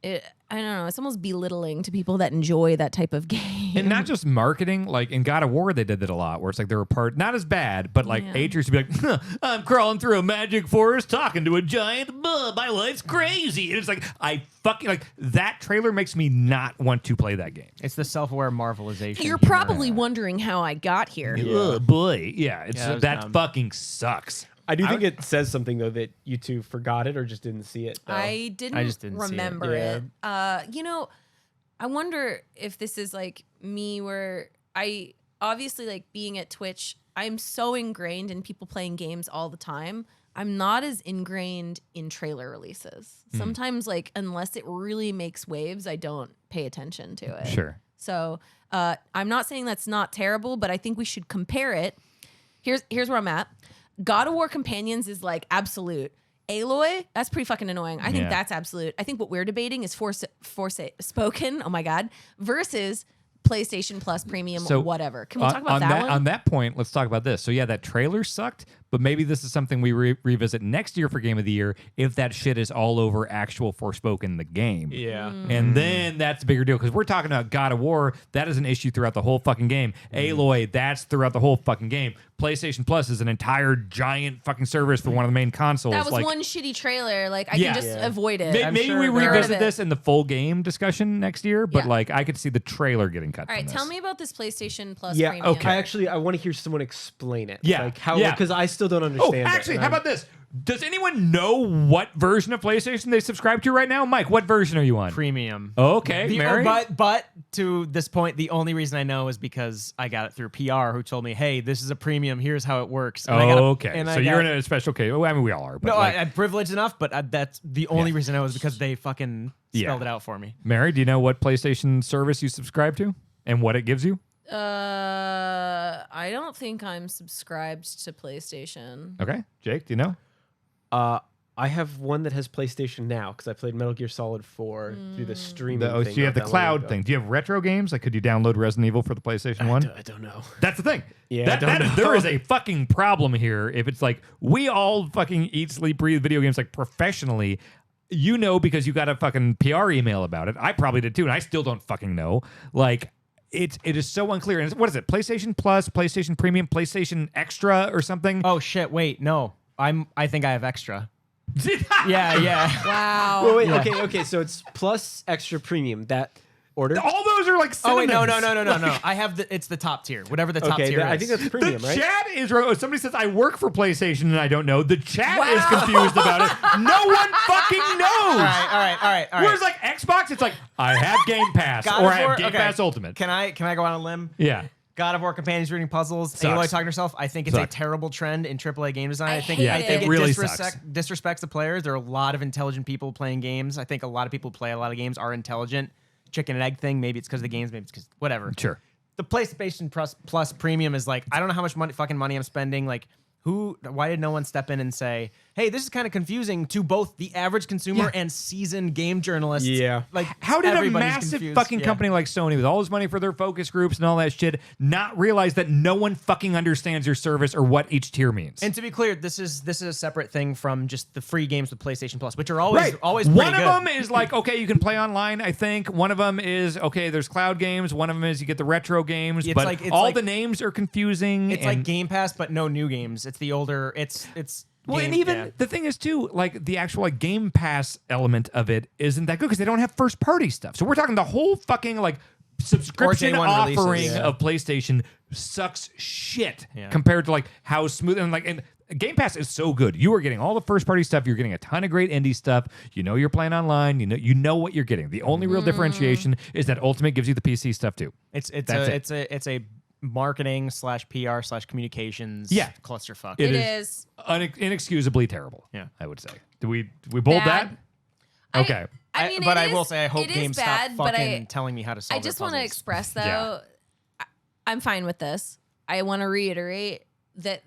C: I don't know, it's almost belittling to people that enjoy that type of game.
A: And not just marketing, like in God of War, they did that a lot, where it's like they were not as bad, but like
C: Yeah.
A: Atreus would be like, "Huh, I'm crawling through a magic forest talking to a giant bug. My life's crazy. And it's like, I fucking, like, that trailer makes me not want to play that game.
B: It's the self-aware marvelization.
C: You're
B: humor.
C: probably wondering how I got here.
A: Oh, boy. Yeah, it's
B: Yeah, that was
A: that
B: dumb.
A: fucking sucks.
D: I do think it says something though that you two forgot it or just didn't see it. Though.
C: I
B: just didn't see it.
C: remember
D: Yeah.
C: it. I wonder if this is like me where I obviously like being at Twitch, I'm so ingrained in people playing games all the time. I'm not as ingrained in trailer releases. Sometimes like unless it really makes waves, I don't pay attention to it.
A: Sure.
C: So I'm not saying that's not terrible, but I think we should compare it. Here's where I'm at. God of War Companions is like absolute. Aloy, that's pretty fucking annoying. I think
A: Yeah.
C: that's absolute. I think what we're debating is Forspoken, oh my God, versus PlayStation Plus Premium,
A: So,
C: whatever. Can we talk about
A: on
C: that one?
A: On that point, let's talk about this. So yeah, that trailer sucked, but maybe this is something we revisit next year for Game of the Year if that shit is all over actual Forspoken the game.
D: Yeah.
A: And then that's a bigger deal because we're talking about God of War. That is an issue throughout the whole fucking game. Aloy, that's throughout the whole fucking game. PlayStation Plus is an entire giant fucking service for one of the main consoles.
C: that was
A: like,
C: one shitty trailer. Like I
A: Yeah.
C: can just
D: Yeah.
C: avoid it.
A: Maybe
B: sure
A: we
B: there-
A: revisit
C: Rid of it.
A: this in the full game discussion next year, but
C: Yeah.
A: like I could see the trailer getting cut.
C: All right,
A: from
C: tell
A: this.
C: me about this PlayStation Plus
D: Yeah.
C: Premium.
D: Okay. I want to hear someone explain it.
A: Yeah,
D: Like how
A: yeah.
D: because I still don't
A: Oh,
D: understand it.
A: actually,
D: and
A: how about this? Does anyone know what version of PlayStation they subscribe to right now? Mike, what version are you on?
B: Premium.
A: Okay, Mary.
B: But to this point, the only reason I know is because I got it through PR, who told me, "Hey, this is a premium. Here's how it works." And I got
A: okay,
B: and
A: so
B: I
A: you're
B: got-
A: in a special case. Well, I mean, we all are. But
B: No,
A: like,
B: I'm privileged enough, but that's the only
A: Yeah.
B: reason I know is because they fucking
A: Yeah.
B: spelled it out for me.
A: Mary, do you know what PlayStation service you subscribe to and what it gives you?
C: I don't think I'm subscribed to PlayStation.
A: Okay, Jake, do you know?
D: I have one that has PlayStation Now because I played Metal Gear Solid 4 through the streaming.
A: So
D: thing
A: you have
D: not
A: the
D: that long
A: cloud
D: ago.
A: thing. Do you have retro games? Like, could you download Resident Evil for the PlayStation 1?
D: I don't know.
A: That's the thing.
D: Yeah, I don't know.
A: There is a fucking problem here. If it's like we all fucking eat, sleep, breathe video games like professionally, you know, because you got a fucking PR email about it. I probably did too, and I still don't fucking know. Like it is so unclear. And what is it? PlayStation Plus, PlayStation Premium, PlayStation Extra, or something?
B: Oh shit! Wait, no, I think I have extra. Yeah.
C: Wow.
D: Well, wait, okay. So it's plus extra premium. That order.
A: All those are like
B: Oh wait, no.
A: synonyms.
B: I have it's the top tier, whatever the top
D: Okay,
B: tier is.
D: I think that's premium,
A: The
D: right?
A: chat is somebody says I work for PlayStation and I don't know. The chat is
C: Wow.
A: confused about it. No one fucking knows.
B: All right.
A: Whereas like Xbox, it's like I have Game Pass
B: God
A: or
B: of
A: I have
B: War-
A: Game
B: okay.
A: Pass Ultimate.
B: Can I go on a limb?
A: Yeah.
B: God of War companions reading puzzles.
A: Sucks.
B: Aloy talking to herself. I think it's
A: Sucks.
B: a terrible trend in AAA game design.
C: I
B: I think
C: hate
B: I think
C: it.
B: it
A: really
B: disrespects the players. There are a lot of intelligent people playing games. I think a lot of people who play a lot of games are intelligent. Chicken and egg thing. Maybe it's because of the games. Maybe it's because whatever.
A: Sure.
B: The PlayStation Plus Premium is like, I don't know how much fucking money I'm spending. Like, why did no one step in and say, hey, this is kind of confusing to both the average consumer and seasoned game journalists?
D: Yeah.
B: Like,
A: How did a
B: everybody's
A: massive
B: confused.
A: fucking
B: Yeah.
A: company like Sony, with all this money for their focus groups and all that shit, not realize that no one fucking understands your service or what each tier means?
B: And to be clear, this is a separate thing from just the free games with PlayStation Plus, which are always
A: One
B: pretty
A: of
B: good.
A: them is like, okay, you can play online, I think. One of them is, okay, there's cloud games. One of them is you get the retro games.
B: It's
A: but
B: like- it's
A: all
B: like-
A: the names are confusing.
B: It's like Game Pass, but no new games. It's the older. It's
A: well,
B: game,
A: and even
B: yeah.
A: the thing is too, like the actual like Game Pass element of it isn't that good because they don't have first party stuff. So we're talking the whole fucking like subscription
B: day one
A: offering
B: releases, yeah.
A: of PlayStation sucks shit
B: Yeah.
A: compared to like how smooth and Game Pass is so good. You are getting all the first party stuff. You're getting a ton of great indie stuff. You know you're playing online. You know what you're getting. The only real differentiation is that Ultimate gives you the PC stuff too.
B: It's
A: That's
B: it's a marketing / PR / communications
A: Yeah.
B: clusterfuck.
C: It is.
A: Inexcusably terrible.
B: Yeah.
A: I would say. Do we bold
C: Bad.
A: that? Okay.
C: I mean,
B: but
C: it
B: I will
C: is-
B: say I hope
C: it is
B: games
C: bad,
B: stop
C: but
B: fucking telling me how to solve
C: I just
B: want to
C: express though,
A: Yeah.
C: I'm fine with this. I want to reiterate that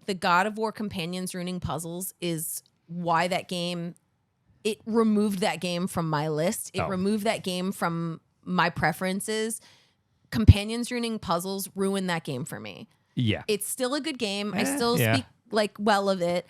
C: the God of War companions ruining puzzles is why that game. It removed that game from my list. It
A: Oh.
C: removed that game from my preferences. Companions ruining puzzles ruined that game for me.
A: Yeah.
C: It's still a good game. I still
A: yeah.
C: speak like well of it.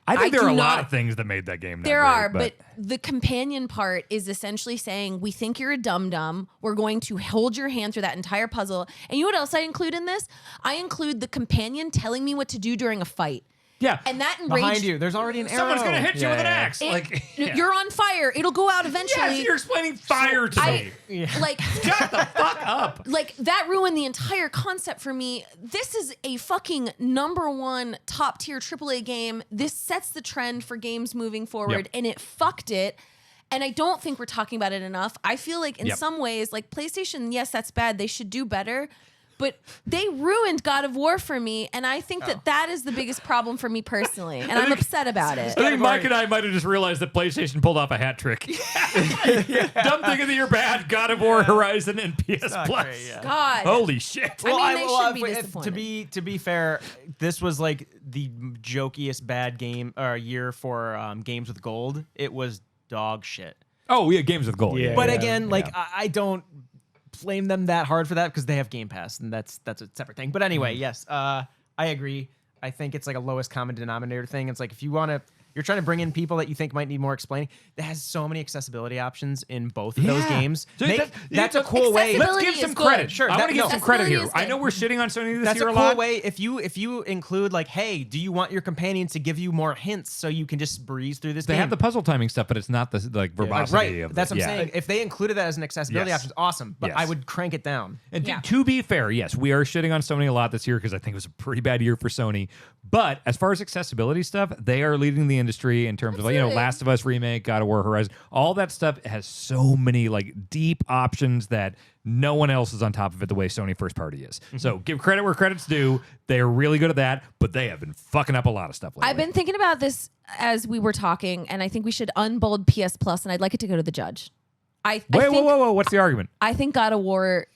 A: I think there
C: do
A: are a lot
C: not-
A: of things that made that game.
C: There
A: not
C: are,
A: great,
C: but the companion part is essentially saying, we think you're a dum-dum. We're going to hold your hand through that entire puzzle. And you know what else I include in this? I include the companion telling me what to do during a fight.
A: yeah.
C: And that enraged...
B: behind you. There's already an arrow.
A: Someone's gonna hit you with an axe.
C: It-
A: Like, yeah.
C: You're on fire. It'll go out eventually.
A: Yes, you're explaining fire to me.
C: Like...
A: Shut the fuck up.
C: Like, that ruined the entire concept for me. This is a fucking #1 top tier AAA game. This sets the trend for games moving forward,
A: Yep.
C: and it fucked it. And I don't think we're talking about it enough. I feel like in
A: Yep.
C: some ways, like PlayStation, yes, that's bad. They should do better. But they ruined God of War for me, and I think that is the biggest problem for me personally, and I'm upset about it.
A: I think Mike and I might have just realized that PlayStation pulled off a hat trick. Dumb thing of the year bad, God of War, Horizon, and PS Plus.
B: great, yeah.
C: God.
A: Holy shit.
C: I mean, they should be
B: if-
C: disappointed.
B: to be fair, this was like the jokiest bad game or year for games with gold. It was dog shit.
A: Oh, yeah, games with gold.
D: Yeah.
B: But
D: Yeah,
B: again, like I don't blame them that hard for that because they have Game Pass, and that's a separate thing. But anyway, yes, I agree. I think it's like a lowest common denominator thing. It's like if you want to, you're trying to bring in people that you think might need more explaining. That has so many accessibility options in both of those
A: Yeah.
B: games.
A: So
B: That's a cool way.
A: Let's
C: Accessibility
A: give
C: is
A: some
C: good.
A: credit.
B: Sure,
A: I want to give some credit here.
C: Accessibility is
A: I know we're shitting on Sony this
B: That's
A: year
B: a
A: a
B: cool
A: lot.
B: way if you include like, hey, do you want your companions to give you more hints so you can just breeze through this
A: They
B: game?
A: have the puzzle timing stuff, but it's not the like verbosity
B: right.
A: of
B: That's
A: the,
B: what I'm
A: yeah.
B: saying. If they included that as an accessibility
A: Yes.
B: option, awesome. But
A: Yes.
B: I would crank it down.
A: And
C: Yeah.
A: to be fair, yes, we are shitting on Sony a lot this year because I think it was a pretty bad year for Sony. But as far as accessibility stuff, they are leading the industry in terms of
C: Absolutely.
A: Last of Us Remake, God of War, Horizon, all that stuff has so many like deep options that no one else is on top of it the way Sony first party is. So give credit where credit's due. They are really good at that, but they have been fucking up a lot of stuff lately.
C: I've been thinking about this as we were talking, and I think we should unbold PS Plus, and I'd like it to go to the judge. I think,
A: Whoa! What's the argument?
C: I think God of War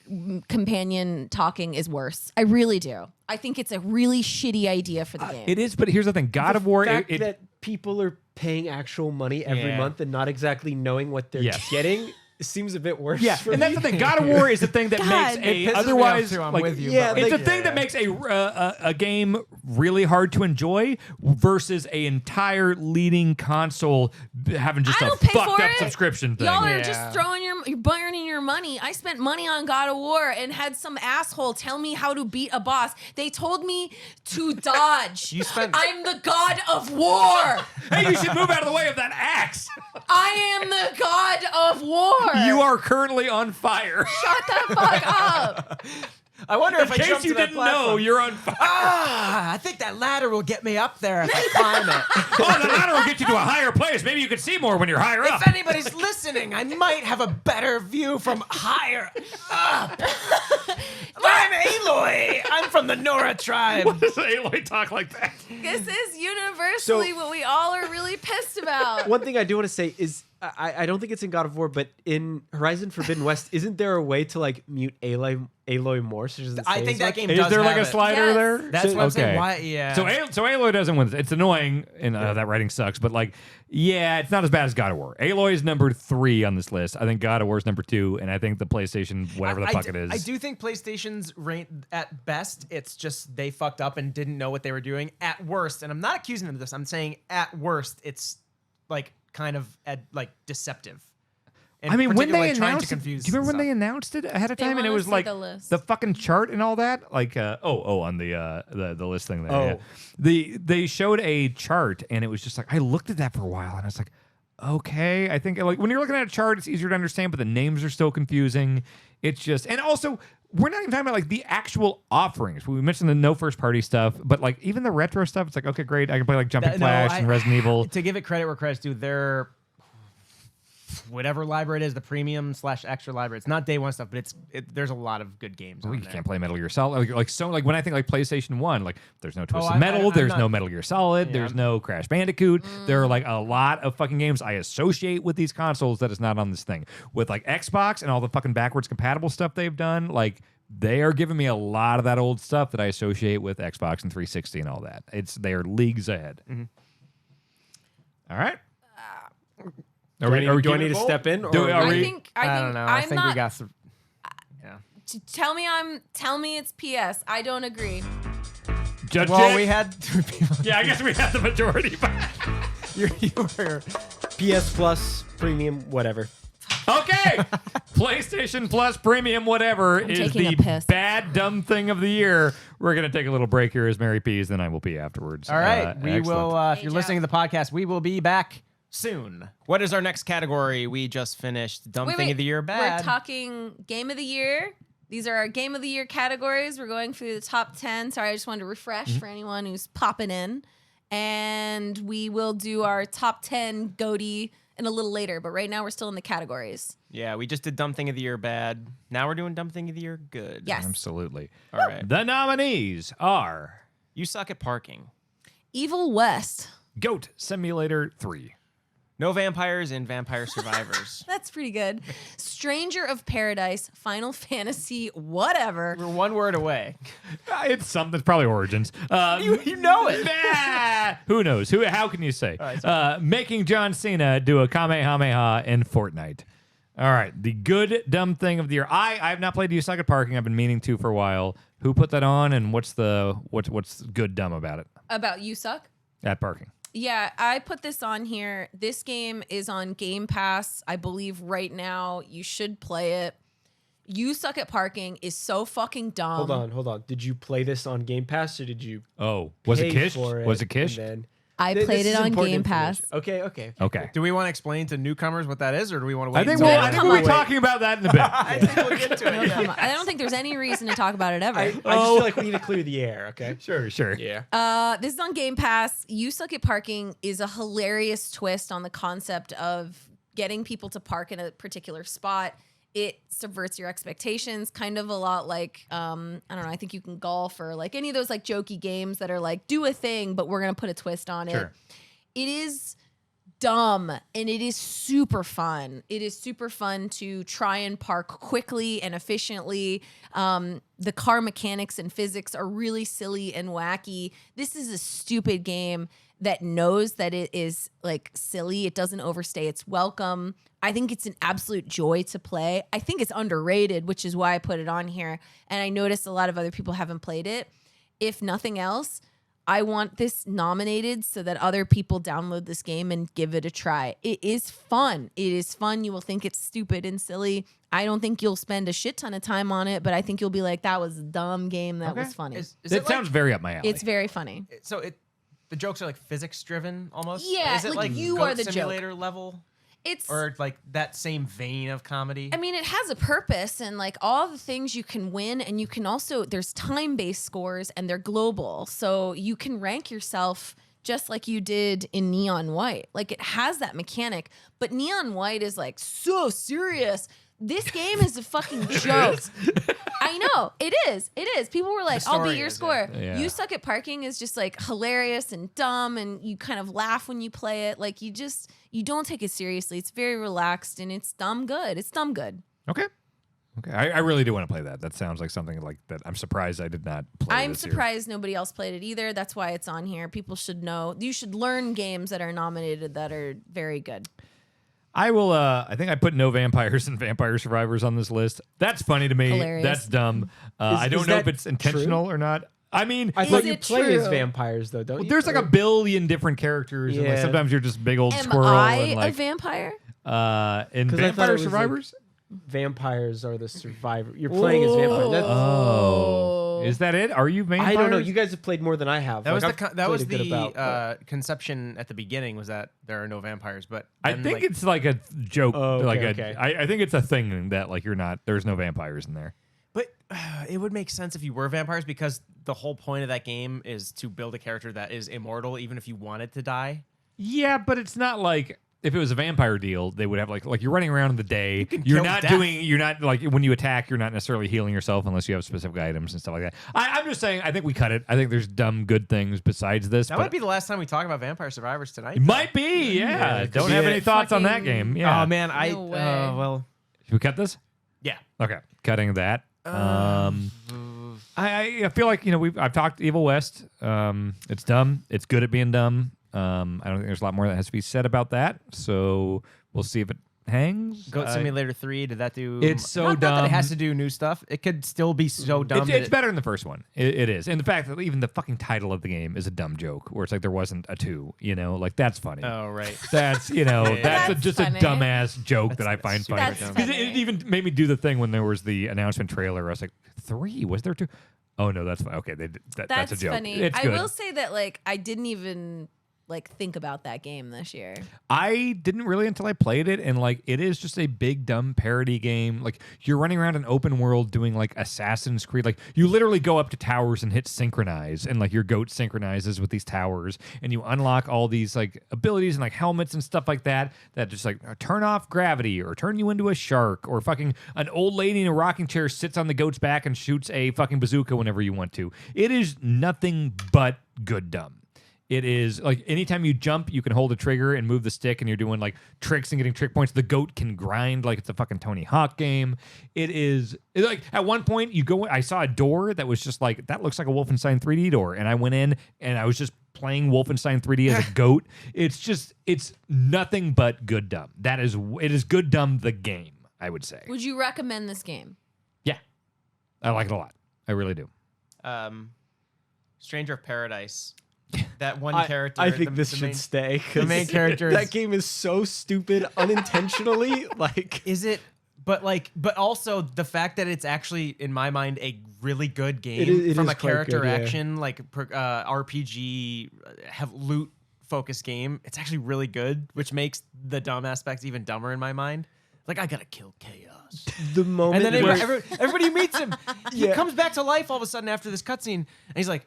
C: companion talking is worse. I really do. I think it's a really shitty idea for the game.
A: It is, but here's the thing: God of War.
D: The fact
A: it-
D: that people are paying actual money every
B: Yeah.
D: month and not exactly knowing what they're
A: Yes.
D: getting seems a bit worse.
A: Yeah,
D: for
A: and that's
D: me.
A: the thing. God of War is the thing that
C: God.
A: makes
C: It
A: a
B: pisses me off
A: otherwise
B: too, I'm
A: like,
B: with you,
D: yeah,
B: but,
A: it's
B: like,
A: the thing that makes a game really hard to enjoy versus a entire leading console having just
C: I
A: a
C: don't pay
A: fucked
C: for
A: up
C: it.
A: subscription thing.
C: Y'all are
B: Yeah.
C: just you're burning your money. I spent money on God of War and had some asshole tell me how to beat a boss. They told me to dodge.
B: You spent-
C: I'm the God of War.
A: Hey, you should move out of the way of that axe.
C: I am the God of War.
A: You are currently on fire.
C: Shut the fuck up.
E: I wonder
A: In
E: if I
A: case
E: jump
A: you
E: to that
A: didn't know,
E: platform.
A: you're on fire.
E: I think that ladder will get me up there if I climb it.
A: Oh, the ladder will get you to a higher place. Maybe you can see more when you're higher up.
E: If anybody's listening, I might have a better view from higher up. I'm Aloy. I'm from the Nora tribe.
A: What does Aloy talk like that?
C: This is universally what we all are really pissed about.
D: One thing I do want to say is I don't think it's in God of War, but in Horizon Forbidden West, isn't there a way to like mute Aloy more? So it doesn't
E: I
D: say
E: think
D: as
E: that
D: much?
E: game
A: Is
E: does
A: there like
E: have
A: a
E: it.
A: slider
C: Yes.
A: there?
E: That's what I'm saying.
A: Okay.
E: Why? Yeah.
A: So Aloy doesn't win. It's annoying, and that writing sucks. But like, yeah, it's not as bad as God of War. Aloy is number 3 on this list. I think God of War is number 2, and I think the PlayStation, whatever the fuck it is.
E: I do think PlayStation's at best, it's just they fucked up and didn't know what they were doing. At worst, and I'm not accusing them of this. I'm saying at worst, it's like kind of like deceptive. And
A: I mean, when
E: particularly
A: they
E: trying
A: announced
E: to
A: it,
E: confuse
A: do you remember when
E: stuff.
A: they announced it ahead of
C: They
A: time, and it
C: wanna
A: was
C: see
A: like
C: the list.
A: the fucking chart and all that, like on the list thing there.
D: Oh.
A: Yeah. They showed a chart, and it was just like I looked at that for a while, and I was like, okay, I think like when you're looking at a chart, it's easier to understand, but the names are still confusing. It's just, and also we're not even talking about like the actual offerings. We mentioned the no first party stuff, but like even the retro stuff, it's like okay, great, I can play like Jumping Flash and Resident Evil.
E: To give it credit where credit's due, their whatever library it is, the premium / extra library. It's not day one stuff, but there's a lot of good games.
A: Well,
E: on
A: you
E: there.
A: can't play Metal Gear Solid like when I think like PlayStation 1, like there's no Twisted
E: I'm
A: Metal, there's
E: not-
A: no Metal Gear Solid,
E: Yeah,
A: there's
E: I'm-
A: no Crash Bandicoot. There are like a lot of fucking games I associate with these consoles that is not on this thing. With like Xbox and all the fucking backwards compatible stuff they've done, like they are giving me a lot of that old stuff that I associate with Xbox and 360 and all that. They're leagues ahead. All right.
D: Do I need to
A: keeping it
D: step in? Or
A: Do- are we-
C: I think
E: I don't know. I
C: I'm
E: think
C: not.
E: we got.
C: Tell me it's PS. I don't agree.
A: Judge
E: Well,
A: Jack?
E: we had 2 people.
A: Yeah, I guess we had the majority back.
E: You were.
D: PS Plus, Premium, whatever.
A: Okay. PlayStation Plus Premium, whatever, is
C: taking a
A: the
C: piss.
A: bad, dumb thing of the year. We're going to take a little break here as Mary pees, then I will pee afterwards.
E: All right, we
A: excellent.
E: will. If
C: Hey,
E: you're
C: Jeff.
E: listening to the podcast, we will be back soon. What is our next category? We just finished dumb thing of the year, bad.
C: We're talking game of the year. These are our game of the year categories. We're going through the top 10. Sorry, I just wanted to refresh for anyone who's popping in. And we will do our top 10 GOTY in a little later. But right now, we're still in the categories.
E: Yeah, we just did dumb thing of the year, bad. Now we're doing dumb thing of the year, good.
C: Yes.
A: Absolutely.
E: All right.
A: The nominees are
E: You suck at parking.
C: Evil West.
A: Goat Simulator 3.
E: No vampires in Vampire Survivors.
C: That's pretty good. Stranger of Paradise, Final Fantasy, whatever.
E: We're one word away.
A: It's something. It's probably Origins.
E: You know it.
A: Nah, who knows? How can you say? Making John Cena do a Kamehameha in Fortnite. All right. The good, dumb thing of the year. I have not played You Suck at Parking. I've been meaning to for a while. Who put that on, and what's good, dumb about it?
C: About You Suck?
A: At parking.
C: Yeah, I put this on here. This game is on Game Pass, I believe, right now. You should play it. You Suck at Parking is so fucking dumb.
D: Hold on. Did you play this on Game Pass or did you
A: Oh, was it
D: pay
A: Kish?
D: for it?
A: Was it Kish?
D: and then-
C: I
D: This
C: played
D: is
C: it on
D: important
C: Game Pass.
D: information. Okay.
A: Okay.
E: Do we want to explain to newcomers what that is, or do we want to wait?
A: I think
E: until-
A: we'll be talking about that in a bit.
E: I think we'll get to it.
C: Come on. I don't think there's any reason to talk about it ever.
D: I just feel like we need to clear the air, okay?
A: Sure.
D: Yeah.
C: This is on Game Pass. You Suck at Parking is a hilarious twist on the concept of getting people to park in a particular spot. It subverts your expectations, kind of a lot like, I don't know, I think you can golf or like any of those like jokey games that are like, do a thing, but we're going to put a twist on it.
A: Sure.
C: It is dumb and it is super fun. It is super fun to try and park quickly and efficiently. The car mechanics and physics are really silly and wacky. This is a stupid game that knows that it is like silly. It doesn't overstay its welcome. I think it's an absolute joy to play. I think it's underrated, which is why I put it on here. And I noticed a lot of other people haven't played it. If nothing else, I want this nominated so that other people download this game and give it a try. It is fun. It is fun. You will think it's stupid and silly. I don't think you'll spend a shit ton of time on it, but I think you'll be like, that was a dumb game. That was funny.
E: Is
A: It sounds very up my alley.
C: It's very funny.
E: so. The jokes are like physics driven almost.
C: Yeah,
E: Is it
C: like
E: like
C: you
E: Goat
C: are the joke.
E: Simulator level?
C: It's
B: or like that same vein of comedy?
C: I mean, it has a purpose and like all the things you can win, and you can also there's time-based scores and they're global, so you can rank yourself just like you did in Neon White. Like it has that mechanic, but Neon White is like so serious. This game is a fucking joke. I know it is. It is. People were like, "I'll be your score."
A: Yeah.
C: You Suck at Parking is just like hilarious and dumb, and you kind of laugh when you play it. Like you don't take it seriously. It's very relaxed and it's dumb good. It's dumb good.
A: Okay. I really do want to play that. That sounds like something like that. I'm surprised I did not play.
C: I'm
A: this year.
C: surprised nobody else played it either. That's why it's on here. People should know. You should learn games that are nominated that are very good.
A: I will. I think I put no vampires and Vampire Survivors on this list. That's funny to me.
C: Hilarious.
A: That's dumb. I don't
D: is
A: know
D: that
A: if it's intentional or not. I mean,
D: I
C: Is
D: thought you
C: it
D: play as
C: true?
D: vampires though, don't
A: well,
D: you?
A: there's like a billion different characters, and like
D: Yeah.
A: sometimes you're just big old
C: Am
A: squirrel.
C: I
A: and like
C: a vampire?
A: in
D: 'Cause I thought it
A: Vampire
D: was, like,
A: Survivors.
D: vampires are the survivor. You're playing as vampires. That's,
A: Oh, is that it? Are you vampires?
D: I don't know. You guys have played more than I have.
B: That was
D: Like, I've
B: that was
D: played a good amount, but-
B: conception at the beginning was that there are no vampires, but
A: I
B: then,
A: think
B: like,
A: it's like a joke.
D: Oh, okay,
A: like
D: okay.
A: I think it's a thing that like you're not. There's no vampires in there.
B: But it would make sense if you were vampires because the whole point of that game is to build a character that is immortal, even if you wanted to die.
A: Yeah, but it's not like if it was a vampire deal, they would have like you're running around in the day.
B: can
A: You're
B: kill
A: not
B: death.
A: doing. You're not like when you attack. You're not necessarily healing yourself unless you have specific items and stuff like that. I'm just saying. I think we cut it. I think there's dumb good things besides this.
B: That
A: but
B: might be the last time we talk about Vampire Survivors tonight.
A: It might be. Yeah. Don't have any thoughts on that game. Yeah.
B: Oh man, I
C: No way.
B: well,
A: Should we cut this?
B: yeah.
A: Okay. Cutting that. I feel like I've talked Evil West. It's dumb. It's good at being dumb. I don't think there's a lot more that has to be said about that. So we'll see if it hangs.
B: Goat Simulator 3, did that do?
A: It's so
B: not that
A: dumb.
B: it has to do new stuff. It could still be so dumb. that
A: It's better than the first one. It is. And the fact that even the fucking title of the game is a dumb joke, where it's like there wasn't a 2, like that's funny.
B: Oh right.
A: That's, that's
C: That's
A: just
C: funny.
A: a dumbass joke that I find
B: super
A: funny.
C: dumb.
A: Because
C: That's
A: it
C: funny.
A: even made me do the thing when there was the announcement trailer. I was like, 3? Was there 2? Oh, no, that's fine. Okay, that's a joke.
C: funny.
A: It's
C: I
A: good.
C: will say that like I didn't even think about that game this year.
A: I didn't really until I played it, and like it is just a big dumb parody game. Like you're running around an open world doing like Assassin's Creed. Like you literally go up to towers and hit synchronize, and like your goat synchronizes with these towers, and you unlock all these like abilities and like helmets and stuff like that just like turn off gravity or turn you into a shark, or fucking an old lady in a rocking chair sits on the goat's back and shoots a fucking bazooka whenever you want to. It is nothing but good dumb. It is like anytime you jump, you can hold a trigger and move the stick, and you're doing like tricks and getting trick points. The goat can grind like it's a fucking Tony Hawk game. It's like at one point I saw a door that was just like, that looks like a Wolfenstein 3D door. And I went in and I was just playing Wolfenstein 3D as a goat. It's nothing but good dumb. It is good dumb, the game, I would say.
C: Would you recommend this game?
A: Yeah. I like it a lot. I really do.
B: Stranger of Paradise. That one
D: I
B: character.
D: think this should stay. 'cause
B: the main character
D: That
B: is-
D: game is so stupid unintentionally. Like
B: Is it? But also the fact that it's actually, in my mind, a really good game
D: It
B: from
D: is
B: a
D: quite
B: character
D: good, yeah.
B: action RPG have loot focused game. It's actually really good, which makes the dumb aspects even dumber in my mind. Like I gotta kill chaos.
D: the moment
B: And then
D: where
B: everybody meets him. He
D: Yeah.
B: comes back to life all of a sudden after this cutscene, and he's like,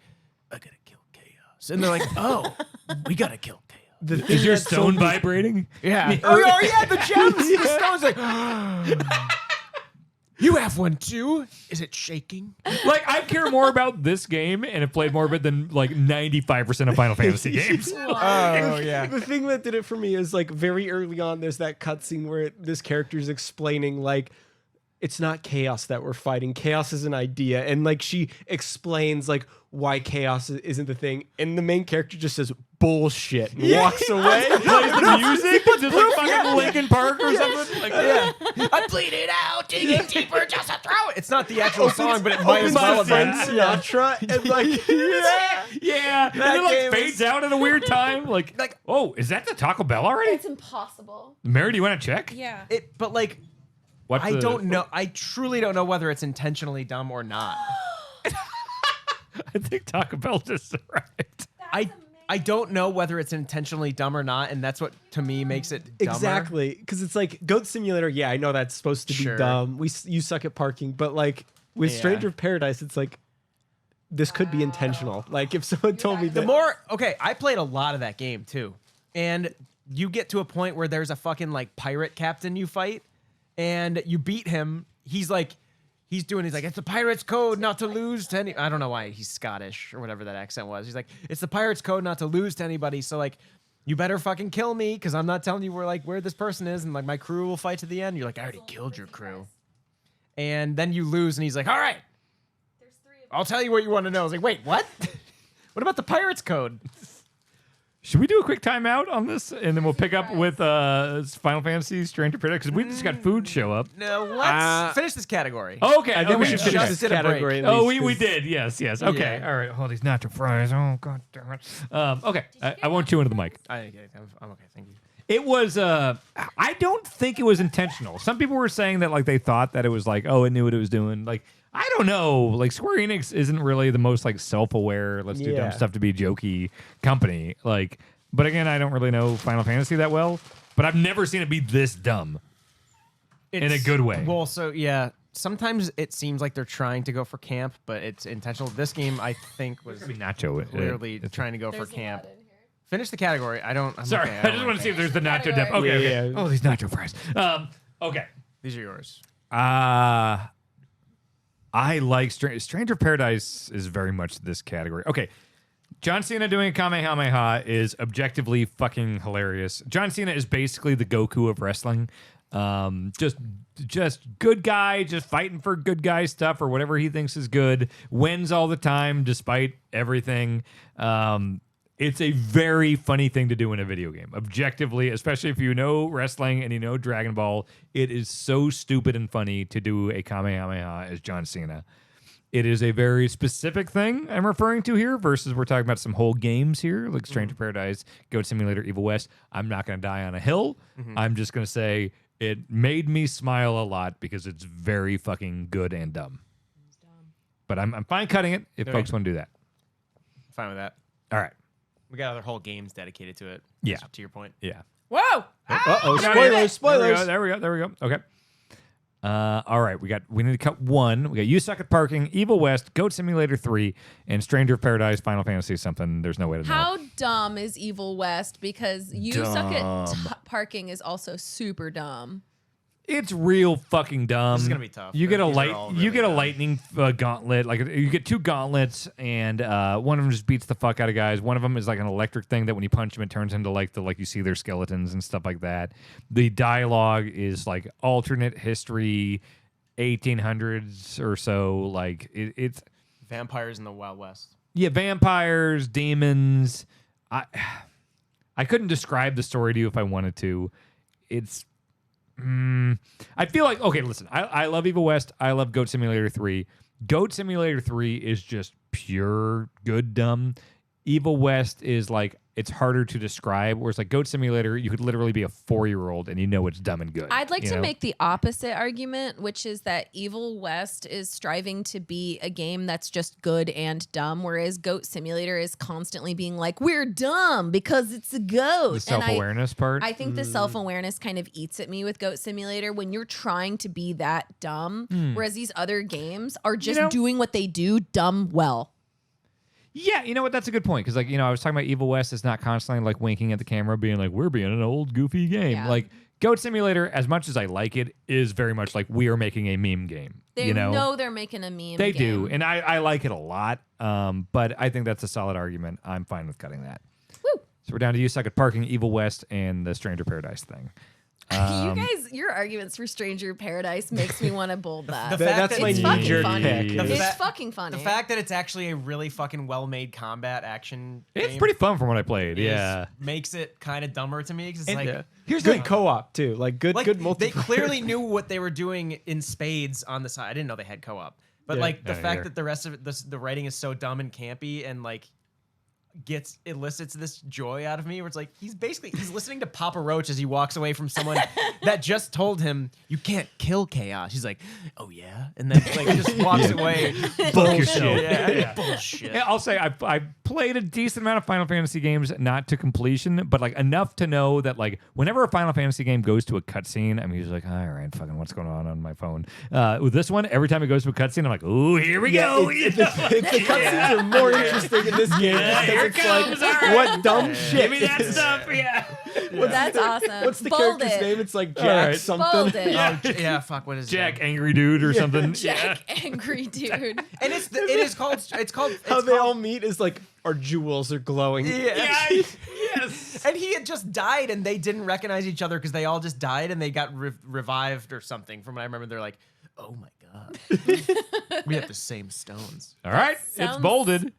B: "I gotta kill chaos." And they're like, "Oh, we gotta kill chaos."
D: the thing
A: Is your
D: that's so
A: stone
D: weird-
A: vibrating?
B: Yeah. oh yeah, the gems. The stone's like, "You have one too. Is it shaking?"
A: Like, I care more about this game and have played more of it than like 95% of Final Fantasy games.
B: Oh yeah.
D: The thing that did it for me is like very early on, there's that cutscene where this character is explaining like, it's not chaos that we're fighting. Chaos is an idea. And like she explains like why chaos isn't the thing. And the main character just says bullshit and walks away.
A: Plays the music, just like fucking Linkin Park or something. Like,
B: I bleeded out, digging deeper just to throw it. It's not the actual song, but it might as
D: Opens
B: well
D: with
B: have been.
D: Frank Sinatra and like
A: yeah. And
D: That
A: it like
D: game
A: fades out at a weird time. Like, oh, is that the Taco Bell already?
C: It's impossible.
A: Mary, do you want to check?
C: Yeah.
B: But like,
A: What's
B: I
A: the-
B: don't know. I truly don't know whether it's intentionally dumb or not.
A: I think Taco Bell just arrived.
B: I
E: I don't know whether it's intentionally dumb or not, and that's what to me makes it dumber.
D: Exactly, because it's like Goat Simulator. Yeah, I know that's supposed to be
E: Sure.
D: dumb. You suck at parking, but like with
E: Yeah.
D: Stranger of Paradise, it's like this could be intentional. Like if someone told me that.
E: I played a lot of that game too, and you get to a point where there's a fucking like pirate captain you fight, and you beat him. He's like, it's the pirate's code not to lose to any. I don't know why he's Scottish or whatever that accent was. He's like, it's the pirate's code not to lose to anybody. So like, you better fucking kill me because I'm not telling you where this person is, and like my crew will fight to the end. You're like, I already killed your crew, and then you lose, and he's like, all right, I'll tell you what you want to know. I was like, wait, what? What about the pirate's code?
A: Should we do a quick timeout on this, and then we'll pick up with Final Fantasy Stranger Paradise because we just got food show up.
E: No, let's finish this category.
A: Okay,
D: I think we
A: okay,
D: should
A: okay.
D: finish this
E: Just did a break.
D: category. at
A: Oh,
D: least,
A: we
D: 'cause-
A: did. Yes. Okay.
E: Yeah.
A: All right. Oh, these nacho fries. Oh, god damn it. Okay. I won't chew into the mic.
E: I'm okay, thank you.
A: It was. I don't think it was intentional. Some people were saying that like they thought that it was like, oh, it knew what it was doing. Like I don't know. Like Square Enix isn't really the most like self-aware. Let's do dumb
D: Yeah.
A: stuff to be jokey company. Like, but again, I don't really know Final Fantasy that well. But I've never seen it be this dumb. In a good way.
E: Well, so yeah, sometimes it seems like they're trying to go for camp, but it's intentional. This game, I think, was
A: I mean, nacho.
E: clearly trying to go for camp. Finish the category. I'm
A: Sorry,
E: okay,
A: I
E: don't
A: just want to see if
E: like
A: there's the nacho depth. Okay,
D: Yeah,
A: okay.
D: yeah.
A: Oh, these nacho fries. Okay.
E: it. These are yours.
A: I like Stranger of Paradise is very much this category. Okay. John Cena doing a Kamehameha is objectively fucking hilarious. John Cena is basically the Goku of wrestling. Just good guy, just fighting for good guy stuff or whatever he thinks is good. Wins all the time despite everything. It's a very funny thing to do in a video game. Objectively, especially if you know wrestling and you know Dragon Ball, it is so stupid and funny to do a Kamehameha as John Cena. It is a very specific thing I'm referring to here versus we're talking about some whole games here, like Stranger Paradise, Goat Simulator, Evil West. I'm not going to die on a hill. I'm just going to say it made me smile a lot because it's very fucking good and dumb. But I'm fine cutting it if
E: Okay.
A: folks want to do that.
E: Fine with that.
A: All right.
E: We got other whole games dedicated to it.
A: Yeah.
E: To your point.
A: Yeah.
E: Whoa!
D: Uh-oh,
A: There
D: spoilers.
A: we go. Okay. All right. We need to cut one. We got You Suck at Parking, Evil West, Goat Simulator 3, and Stranger of Paradise, Final Fantasy something. There's no way to know.
C: How dumb is Evil West? Because you suck at parking is also super dumb.
A: It's real fucking dumb.
E: This is gonna be tough.
A: You get a
E: These are all really dumb.
A: lightning gauntlet. Like you get two gauntlets, and one of them just beats the fuck out of guys. One of them is like an electric thing that when you punch them, it turns into like you see their skeletons and stuff like that. The dialogue is like alternate history, 1800s or so. Like it's
E: Vampires in the Wild West.
A: yeah, vampires, demons. I couldn't describe the story to you if I wanted to. It's I feel like, okay, listen, I love Evil West. I love Goat Simulator 3. Goat Simulator 3 is just pure good dumb. Evil West is like, it's harder to describe, whereas like Goat Simulator, you could literally be a 4-year-old and you know it's dumb and good.
C: I'd like
A: you
C: to
A: know?
C: make the opposite argument, which is that Evil West is striving to be a game that's just good and dumb, whereas Goat Simulator is constantly being like, we're dumb because it's a goat.
A: The self-awareness part.
C: I think the self-awareness kind of eats at me with Goat Simulator when you're trying to be that dumb, whereas these other games are just
A: know-
C: doing what they do dumb well.
A: Yeah, you know what? That's a good point. Because, like, you know, I was talking about Evil West is not constantly, like, winking at the camera, being like, we're being an old, goofy game.
C: Yeah.
A: Like, Goat Simulator, as much as I like it, is very much like we are making a meme game.
C: They
A: you know?
C: know they're making a meme
A: They
C: game.
A: do. And I like it a lot. But I think that's a solid argument. I'm fine with cutting that.
C: Woo.
A: So we're down to You Suck at Parking, Evil West, and the Stranger Paradise thing.
C: You guys, your arguments for Stranger Paradise makes me want to bold that.
D: That's my
C: It's fucking
D: knee-jerk
C: funny.
D: pick.
C: It's fucking funny.
E: The fact that it's actually a really fucking well-made combat action
A: It's
E: game
A: pretty fun from what I played.
E: is-
A: Yeah.
E: makes it kind of dumber to me because it's
A: And-
E: like,
D: Yeah.
A: Here's the
D: Good
A: thing.
D: co-op too, like good multiplayer.
E: They clearly knew what they were doing in spades on the side. I didn't know they had co-op, but
D: Yeah.
E: like the
A: Yeah,
E: fact
A: here.
E: that the rest of it, the writing is so dumb and campy, and like
B: elicits this joy out of me where it's like he's listening to Papa Roach as he walks away from someone that just told him you can't kill chaos. He's like, oh yeah, and then like just walks away.
A: Bullshit.
B: Yeah. Bullshit.
A: Yeah, I'll say I played a decent amount of Final Fantasy games, not to completion, but like enough to know that like whenever a Final Fantasy game goes to a cutscene, I'm usually like, all right, fucking what's going on my phone. With this one, every time it goes to a cutscene, I'm like, ooh, here we go.
D: The cutscenes are more interesting in this game.
A: Here
D: It's
A: comes,
D: like,
A: all right.
D: what dumb shit.
A: Give me that
D: is-
A: stuff, yeah.
C: That's awesome.
D: What's the
C: Bold
D: character's
C: it.
D: name? It's like
A: All
D: Jack
A: right.
D: something.
C: Bold it.
B: Yeah, fuck. What is
A: Jack,
B: it?
A: angry dude or something.
C: Jack, angry dude.
B: And it's called.
D: How they all meet is like our jewels are glowing.
B: Yeah.
A: Yes.
B: And he had just died, and they didn't recognize each other because they all just died, and they got revived or something. From what I remember, they're like, "Oh my god, we have the same stones."
A: All right, it's
C: sounds-
A: bolded.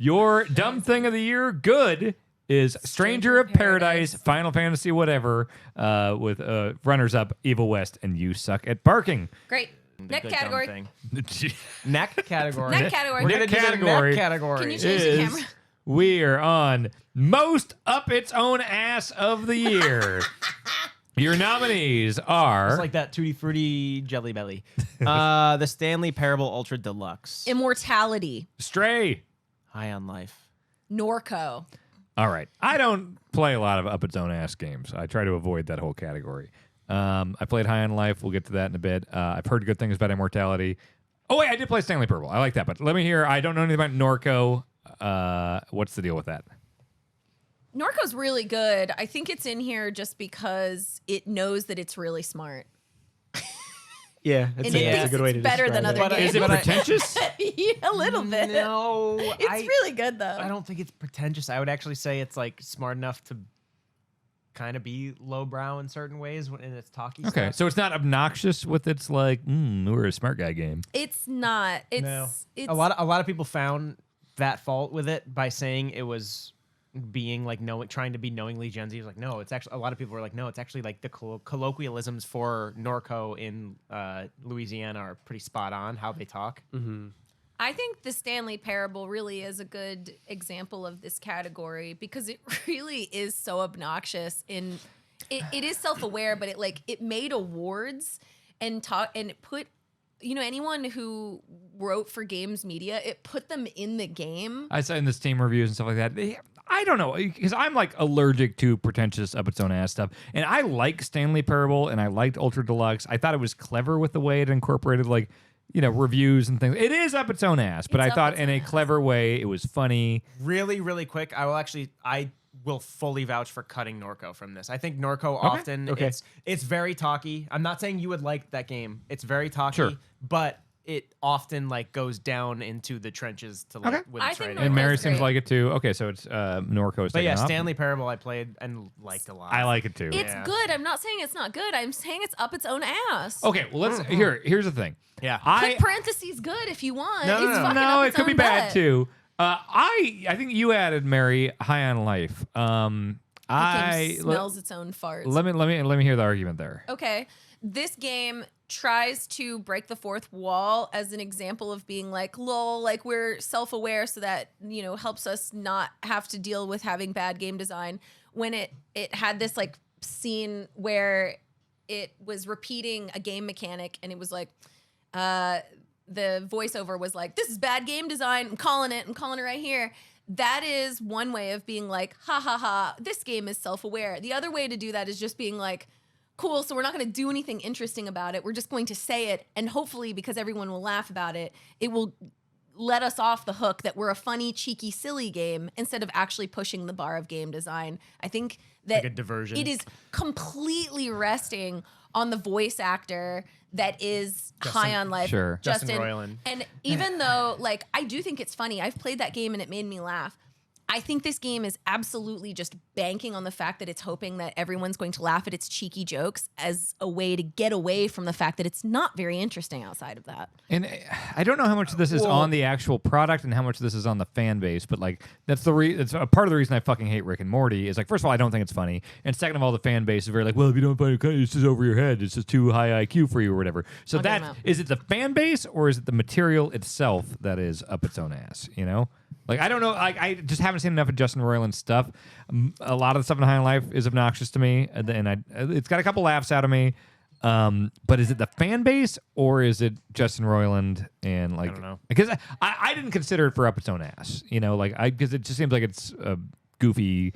A: Your dumb thing of the year, good, is Stranger of Paradise, Final Fantasy, whatever, with runners-up Evil West, and You Suck at Barking.
C: Great. Neck
B: Good dumb
C: category.
B: thing. Neck category.
C: Neck category.
B: We're gonna do the
A: category.
B: neck category.
C: Can you change the
A: Is
C: camera?
A: we are on Most Up Its Own Ass of the Year. Your nominees are
B: It's like that Tutti Frutti Jelly Belly. The Stanley Parable Ultra Deluxe.
C: Immortality.
A: Stray.
B: High on Life.
C: Norco.
A: All right. I don't play a lot of up its own ass games. I try to avoid that whole category. I played High on Life. We'll get to that in a bit. I've heard good things about Immortality. Oh, wait, I did play Stanley Parable. I like that. But let me hear. I don't know anything about Norco. What's the deal with that?
C: Norco's really good. I think it's in here just because it knows that it's really smart.
D: Yeah,
C: And
D: it's
C: it
D: a
C: thinks
D: good way to
C: it's better than
D: describe
C: other
D: it.
C: games.
A: Is it pretentious?
C: Yeah, a little bit.
B: No,
C: It's really good though.
B: I don't think it's pretentious. I would actually say it's like smart enough to kind of be lowbrow in certain ways in its talky
A: Okay,
B: stuff.
A: so it's not obnoxious with its like, we're a smart guy game.
C: It's not. It's
B: No.
C: it's
B: A lot of people found that fault with it by saying it was being like trying to be knowingly Gen Z. It was like, no, it's actually a lot of people were like, no, it's actually like the colloquialisms for Norco in Louisiana are pretty spot on how they talk.
C: I think the Stanley Parable really is a good example of this category because it really is so obnoxious. It is self-aware, but it made awards and it put anyone who wrote for games media, it put them in the game.
A: I saw in the Steam reviews and stuff like that. I don't know, because I'm like allergic to pretentious up its own ass stuff. And I like Stanley Parable and I liked Ultra Deluxe. I thought it was clever with the way it incorporated reviews and things. It is up its own ass, but
C: It's
A: I
C: up
A: thought
C: its
A: in
C: own
A: a
C: ass.
A: clever way it was funny.
B: Really, really quick, I will fully vouch for cutting Norco from this. I think Norco often
D: Okay.
B: it's very talky. I'm not saying you would like that game. It's very talky,
A: Sure.
B: but it often goes down into the trenches to
A: Okay.
B: with
C: I
B: its
C: think
B: rating.
A: And Mary
C: Norco's
A: seems
C: great.
A: like it too. Okay, so it's Norco's
B: But
A: taken
B: yeah,
A: off.
B: Stanley Parable I played and liked a lot.
A: I like it too.
C: It's
B: Yeah.
C: good. I'm not saying it's not good. I'm saying it's up its own ass.
A: Okay, well let's here's the thing.
B: Yeah.
C: Put parentheses good if you want.
B: No, no,
C: It's
B: no.
C: fucking
A: No,
C: up
A: it
C: its
A: could be
C: own
A: bad
C: butt.
A: too. I think you added Mary High on Life.
C: The game smells its own farts.
A: Let me hear the argument there.
C: Okay. This game tries to break the fourth wall as an example of being like, lol, like we're self-aware so that, helps us not have to deal with having bad game design. When it had this scene where it was repeating a game mechanic and it was like, the voiceover was like, this is bad game design. I'm calling it right here. That is one way of being like, ha ha ha, this game is self-aware. The other way to do that is just being like, cool, so we're not going to do anything interesting about it. We're just going to say it. And hopefully, because everyone will laugh about it, it will let us off the hook that we're a funny, cheeky, silly game instead of actually pushing the bar of game design. I think that
B: Like a diversion.
C: it is completely resting on the voice actor that is high on life.
A: Sure.
B: Justin Roiland.
C: And even though, I do think it's funny, I've played that game and it made me laugh. I think this game is absolutely just banking on the fact that it's hoping that everyone's going to laugh at its cheeky jokes as a way to get away from the fact that it's not very interesting outside of that.
A: And I don't know how much of this is on the actual product and how much of this is on the fan base, but that's it's a part of the reason I fucking hate Rick and Morty is first of all, I don't think it's funny, and second of all, the fan base is very well, if you don't find it, it's just over your head, it's just too high IQ for you or whatever. So
C: I'll get 'em
A: that
C: out.
A: is it the fan base or is it the material itself that is up its own ass? Like, I don't know. Like, I just haven't seen enough of Justin Roiland's stuff. A lot of the stuff in High on Life is obnoxious to me, and it's got a couple laughs out of me. But is it the fan base or is it Justin Roiland? And like, I don't know, because I didn't consider it for up its own ass. You know, like because it just seems like it's goofy.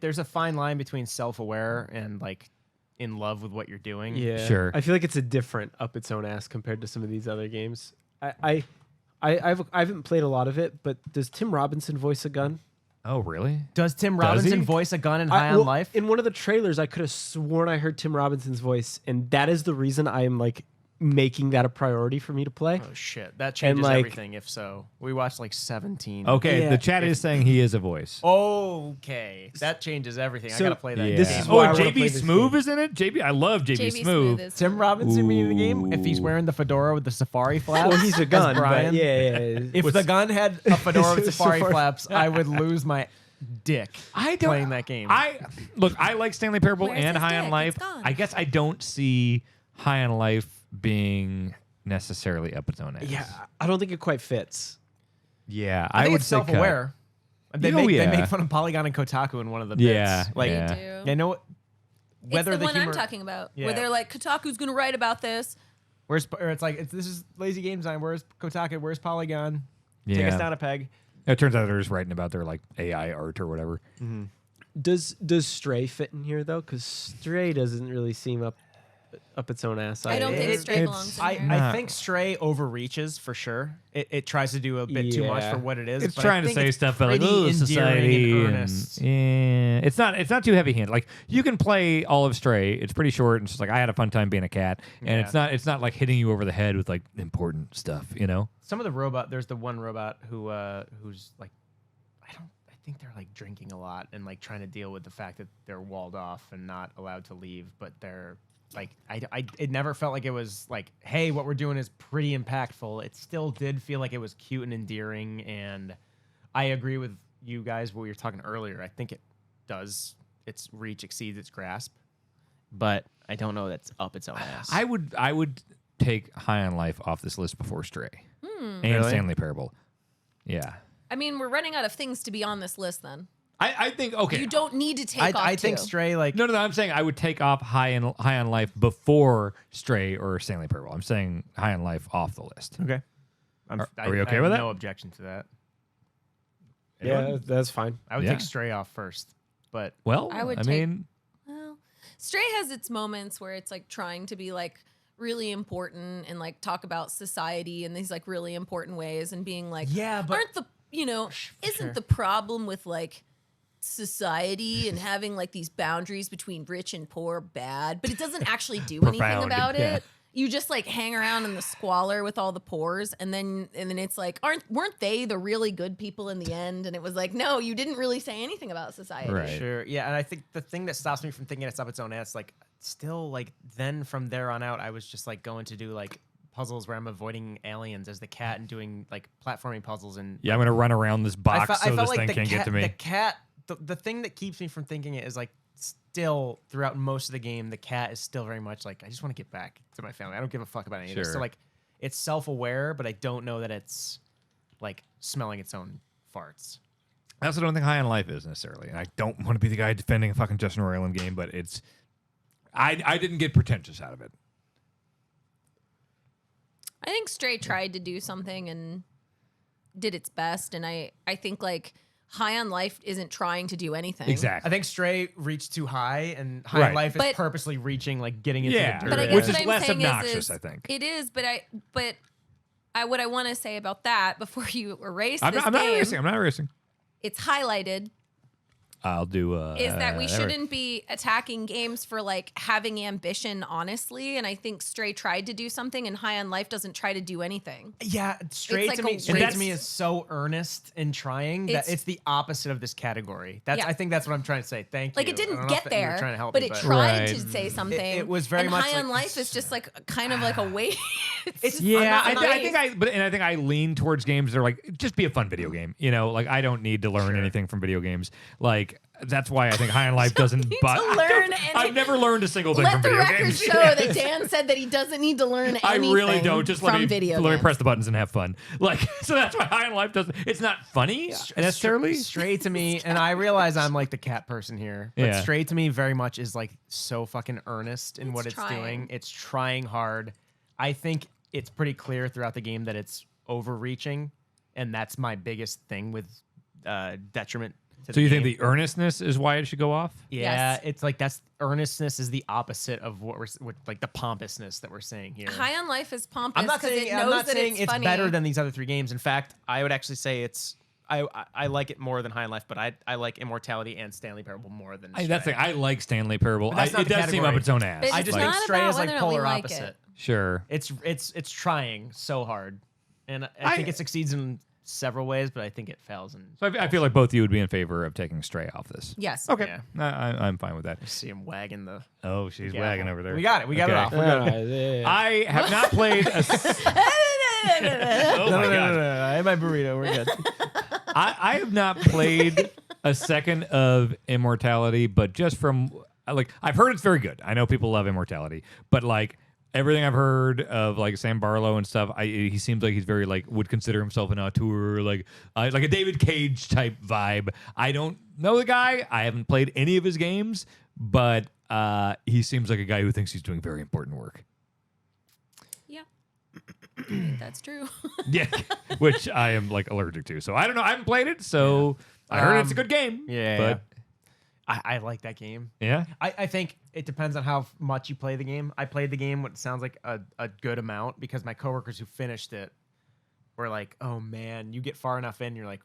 B: There's a fine line between self-aware and like in love with what you're doing.
D: Yeah,
A: Sure.
D: I feel like it's a different up its own ass compared to some of these other games. I haven't played a lot of it, but does Tim Robinson voice a gun?
A: Oh, really?
B: Does Tim
A: he?
B: Robinson voice a gun in High on
D: well,
B: Life?
D: In one of the trailers, I could have sworn I heard Tim Robinson's voice, and that is the reason I am like making that a priority for me to play.
B: Oh shit, that changes
D: like-
B: everything. If so, we watched like 17.
A: Okay,
D: Yeah,
A: the chat is saying he is a voice.
B: Okay, that changes everything. I
D: So-
B: gotta play that.
A: Yeah.
D: This
B: game.
D: is
A: oh,
D: why I
A: and
D: wanna play
A: JB
D: this
A: Smoove
D: game.
A: is in it. JB, I love JB Smoove.
C: is
B: Tim Robinson being in the game. If he's wearing the fedora with the safari flaps,
D: Well, he's a gun, but
B: Brian.
D: yeah.
B: If the gun had a fedora with safari
D: Safari-
B: flaps, I would lose my dick.
A: I don't
B: playing that game.
A: I like Stanley Parable
C: Where's
A: and
C: his
A: High on
C: dick?
A: Life.
C: It's gone.
A: I guess I don't see High on Life being necessarily up its own ass.
D: Yeah, I don't think it quite fits.
A: Yeah,
B: I think
A: would
B: it's
A: say cut.
B: self-aware. They
A: Oh,
B: make
A: yeah.
B: they make fun of Polygon and Kotaku in one of the bits.
A: Yeah,
B: like
A: yeah.
C: They do.
B: you know what? Whether
C: it's the one
B: humor,
C: I'm talking about,
B: Yeah.
C: where they're like, Kotaku's going to write about this.
B: Where's or it's like this is lazy game design. Where's Kotaku? Where's Polygon? Take
A: Yeah.
B: us down a peg.
A: It turns out they're just writing about their like AI art or whatever.
D: Does Stray fit in here though? Because Stray doesn't really seem up its own ass.
C: I don't think
B: It-
C: Stray
A: it's-
C: belongs in
B: I
C: here.
B: think Stray overreaches for sure. It tries to do a bit too much
D: Yeah.
B: for what it is.
A: It's
B: but I
A: trying to
B: think
A: say
B: it's
A: stuff about like
B: pretty
A: oh
B: endearing
A: society
B: and
A: and
B: earnest.
A: yeah, it's not too heavy handed. Like you can play all of Stray. It's pretty short and it's just like I had a fun time being a cat, and it's not like hitting you over the head with like important stuff. You know?
B: Some of the there's the one robot who's like, I think they're like drinking a lot and like trying to deal with the fact that they're walled off and not allowed to leave, but they're like, it never felt like it was like, hey, what we're doing is pretty impactful. It still did feel like it was cute and endearing, and I agree with you guys what you were talking earlier. I think it does. Its reach exceeds its grasp, but I don't know that's up its own ass.
A: I would take High on Life off this list before Stray and
B: Really?
A: Stanley Parable. Yeah,
C: I mean, we're running out of things to be on this list then.
A: I think okay.
C: You don't need to take off
B: I think
C: two.
B: Stray like
A: No, I'm saying I would take off High on Life before Stray or Stanley Parable. I'm saying High on Life off the list.
B: okay.
A: Are we okay
B: I
A: with
B: have
A: that?
B: No objection to that.
D: Yeah, that's fine.
B: I would
A: Yeah.
B: take Stray off first, but
A: Well,
C: I would
A: I
C: take-
A: mean,
C: Well, Stray has its moments where it's like trying to be like really important and like talk about society in these like really important ways and being like,
B: Yeah, but-
C: aren't the, isn't
B: sure.
C: the problem with like society and having like these boundaries between rich and poor bad, but it doesn't actually do anything
A: Profound,
C: about
A: yeah.
C: it. You just like hang around in the squalor with all the poors, and then it's like, weren't they the really good people in the end? And it was like, no, you didn't really say anything about society.
A: Right.
B: sure. Yeah, and I think the thing that stops me from thinking it's up its own ass, like, still, like, then from there on out, I was just like going to do like puzzles where I'm avoiding aliens as the cat and doing like platforming puzzles and
A: yeah, I'm gonna run around this box so this thing
B: the
A: can't get to me.
B: The cat, the thing that keeps me from thinking it is like still throughout most of the game, the cat is still very much like, I just want to get back to my family. I don't give a fuck about any of this.
A: Sure.
B: So like, it's self-aware, but I don't know that it's like smelling its own farts.
A: I also don't think High on Life is necessarily, and I don't want to be the guy defending a fucking Justin Roiland game, but it's. I didn't get pretentious out of it.
C: I think Stray tried to do something and did its best, and I think like High on Life isn't trying to do anything.
A: Exactly.
B: I think Stray reached too high, and High
A: Right.
B: on Life is
C: But-
B: purposely reaching, like getting into
A: Yeah.
B: the dirt.
C: But I
A: Right.
C: guess
A: Which
C: what
A: is
C: I'm
A: less
C: saying
A: obnoxious,
C: is
A: I think.
C: it is. But what I want to say about that before you erase
A: I'm
C: this
A: not
C: game,
A: erasing. I'm not erasing.
C: it's highlighted.
A: I'll do.
C: Is that we
A: there
C: shouldn't be attacking games for like having ambition, honestly. And I think Stray tried to do something, and High on Life doesn't try to do anything.
B: Yeah, Stray
C: like
B: to
C: a
B: me,
C: waste.
B: Stray to
A: And
B: me
A: that's-
B: is so earnest in trying that
C: It's-
B: it's the opposite of this category. That's
C: Yeah.
B: I think that's what I'm trying to say. Thank you.
C: Like it
B: I
C: didn't
B: don't know
C: get
B: if you were
C: there,
B: trying to help
C: but
B: me,
C: it tried to
A: Right.
C: say something.
B: it was very
C: and
B: much
C: High on
B: like-
C: Life is just like kind of like a waste.
B: It's-
A: Yeah,
C: I'm not
A: I think I lean towards games that are like just be a fun video game. You know, like I don't need to learn anything from video games. Like that's why I think High on Life doesn't.
C: learn
A: I've never learned a single thing
C: Let
A: from
C: the
A: video
C: record
A: games.
C: show that Dan said that he doesn't need to learn
A: I
C: anything
A: really don't. Just let
C: from
A: me
C: video
A: let me
C: games.
A: press the buttons and have fun. Like, so that's why High on Life doesn't. It's not funny necessarily.
E: Straight to me, and I realize I'm like the cat person here, but
A: Yeah.
E: straight to me very much is like so fucking earnest in what it's
C: trying.
E: doing. It's trying hard. I think it's pretty clear throughout the game that it's overreaching, and that's my biggest thing with detriment to
A: So
E: the
A: you
E: game.
A: think the earnestness is why it should go off?
E: Yeah,
C: Yes.
E: it's like that's earnestness is the opposite of what like the pompousness that we're saying here.
C: High on Life is pompous
E: I'm not
C: because
E: saying
C: it knows
E: I'm not
C: that
E: saying it's
C: funny.
E: better than these other three games. In fact, I would actually say it's I like it more than High on Life, but I like Immortality and Stanley Parable more than
A: That's
E: Stray.
A: the, I like Stanley Parable.
E: But that's not
A: It
E: the
A: does seem up
E: category.
A: its own ass.
C: But
E: I
C: it's
E: just
C: not
E: think Stray
C: about
E: is like
C: whether or not we
E: polar
C: like
E: opposite.
C: it.
A: Sure.
E: It's trying so hard, and I think it succeeds in several ways, but I think it fails in.
A: So I feel like both of you would be in favor of taking Stray off this.
C: Yes.
A: Okay.
E: Yeah.
A: I'm fine with that.
E: See him wagging the.
A: Oh, she's
E: gavel.
A: wagging over there.
E: We got it. We got it
A: Okay.
E: off. We're good.
A: I have not played a. Oh my god.
E: no. I had my burrito. We're good.
A: I have not played a second of Immortality, but just from like I've heard it's very good. I know people love Immortality, but like everything I've heard of like Sam Barlow and stuff, he seems like he's very like would consider himself an auteur, like a David Cage type vibe. I don't know the guy. I haven't played any of his games, but he seems like a guy who thinks he's doing very important work.
C: Yeah. I think that's true.
A: Yeah, which I am like allergic to. So I don't know. I haven't played it, so I heard it's a good game.
E: Yeah,
A: but
E: I like that game.
A: yeah.
E: I think it depends on how much you play the game. I played the game what sounds like a good amount because my coworkers who finished it were like, "Oh man, you get far enough in, you're like,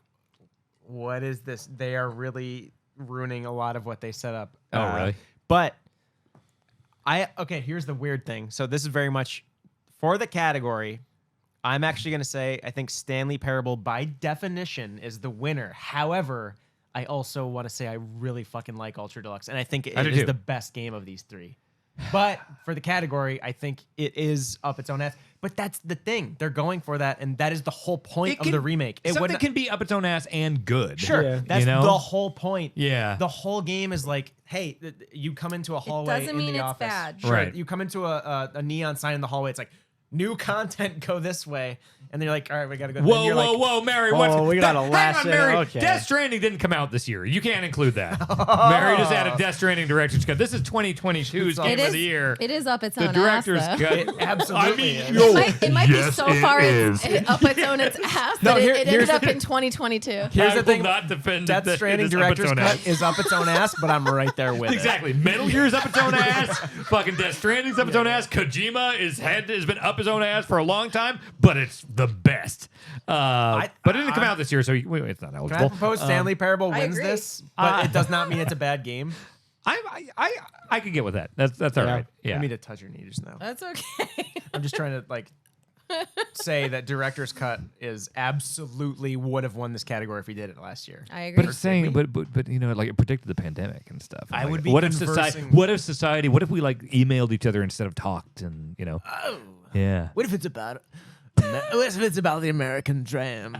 E: what is this? They are really ruining a lot of what they set up."
A: Oh, really?
E: But here's the weird thing. So this is very much for the category. I'm actually going to say I think Stanley Parable by definition is the winner. However, I also want to say I really fucking like Ultra Deluxe, and I think it
A: do
E: is
A: too.
E: the best game of these three. But for the category, I think it is up its own ass. But that's the thing. They're going for that, and that is the whole point of the remake. It
A: Something
E: wouldn't-
A: can be up its own ass and good.
E: Sure,
D: Yeah.
E: that's
A: You know?
E: the whole point.
A: Yeah.
E: The whole game is like, hey, you come into a hallway
C: doesn't
E: in
C: mean
E: the
C: it's
E: office.
C: bad.
E: Sure,
A: Right.
E: you come into a neon sign in the hallway. It's like, new content, go this way. And then you're like, all right, we got to go. And
A: Whoa,
E: you're
A: whoa,
E: like,
A: whoa, Mary!
D: Oh,
A: What's
D: we gotta
A: hang
D: lash
A: on,
D: it.
A: Mary.
D: Okay.
A: Death Stranding didn't come out this year. You can't include that. Mary just added Death Stranding director's cut. This is 2022's game of the year.
C: It is up its
A: The
C: own
A: director's
C: ass, though.
A: cut.
E: It absolutely
A: I mean,
E: is.
A: yo,
C: It might
A: yes,
C: be so
A: it
C: far
A: is.
C: up its own ass
E: No,
C: that
E: here-
C: it
E: here's
C: ended
E: the
C: up
E: thing.
C: in 2022.
E: Here's
A: I
E: the
A: will
E: thing.
A: not defend
E: Death
A: that it
E: Stranding
A: is up its
E: director's
A: own
E: cut
A: ass.
E: is up its own ass, but I'm right there with
A: Exactly. Metal Gear's up its own ass. Fucking Death Stranding's up its own ass. Kojima has been up his own ass for a long time, but it's the best. But it didn't come out this year, so it's not
E: Can I
A: eligible.
E: propose Stanley Parable
C: I
E: wins
C: agree.
E: this, but it does not mean it's a bad game.
A: I could get with that. That's all
D: Yeah.
A: right.
E: You
A: Yeah.
E: need to touch your knee just now.
C: That's okay.
E: I'm just trying to like say that director's cut is absolutely would have won this category if he did it last year.
C: I agree.
A: But it's saying, but you know, like it predicted the pandemic and stuff. And
E: I
A: like,
E: would be
A: What if society?
E: conversing-
A: What if we like emailed each other instead of talked? And you know, yeah.
E: What if it's about the American dream?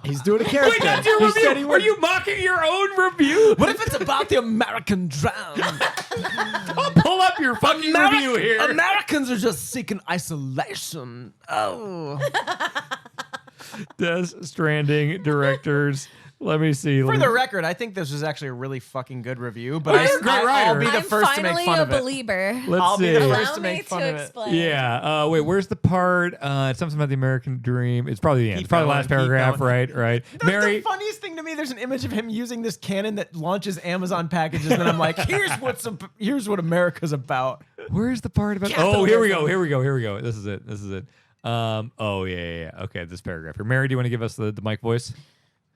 E: He's doing a character.
A: Wait, that's your
E: He said
A: review.
E: he
A: Are
E: would-
A: you mocking your own review?
E: What if it's about the American dream?
A: Pull up your fucking review here.
E: Americans are just seeking isolation. Oh.
A: Death Stranding directors. Let me see.
E: For the record, I think this was actually a really fucking good review, but
A: Well, you're a great
E: I'll
A: writer.
E: be the
C: I'm
E: first to
C: finally
E: make fun
C: a
E: of it.
C: believer.
A: Let's
E: I'll
A: see.
E: be the first
C: Allow
E: to
C: me
E: make fun
C: to
E: of it.
C: explain.
A: Yeah. Wait, where's the part? It's something about the American dream. It's probably the end.
E: Keep
A: It's probably the
E: going,
A: last
E: keep
A: paragraph,
E: going.
A: right?
E: The
A: Mary.
E: funniest thing to me, there's an image of him using this cannon that launches Amazon packages, and I'm like, here's what America's about.
A: Where's the part about? Oh, here we go. This is it. Oh yeah. Okay, this paragraph here. Mary, do you want to give us the mic voice?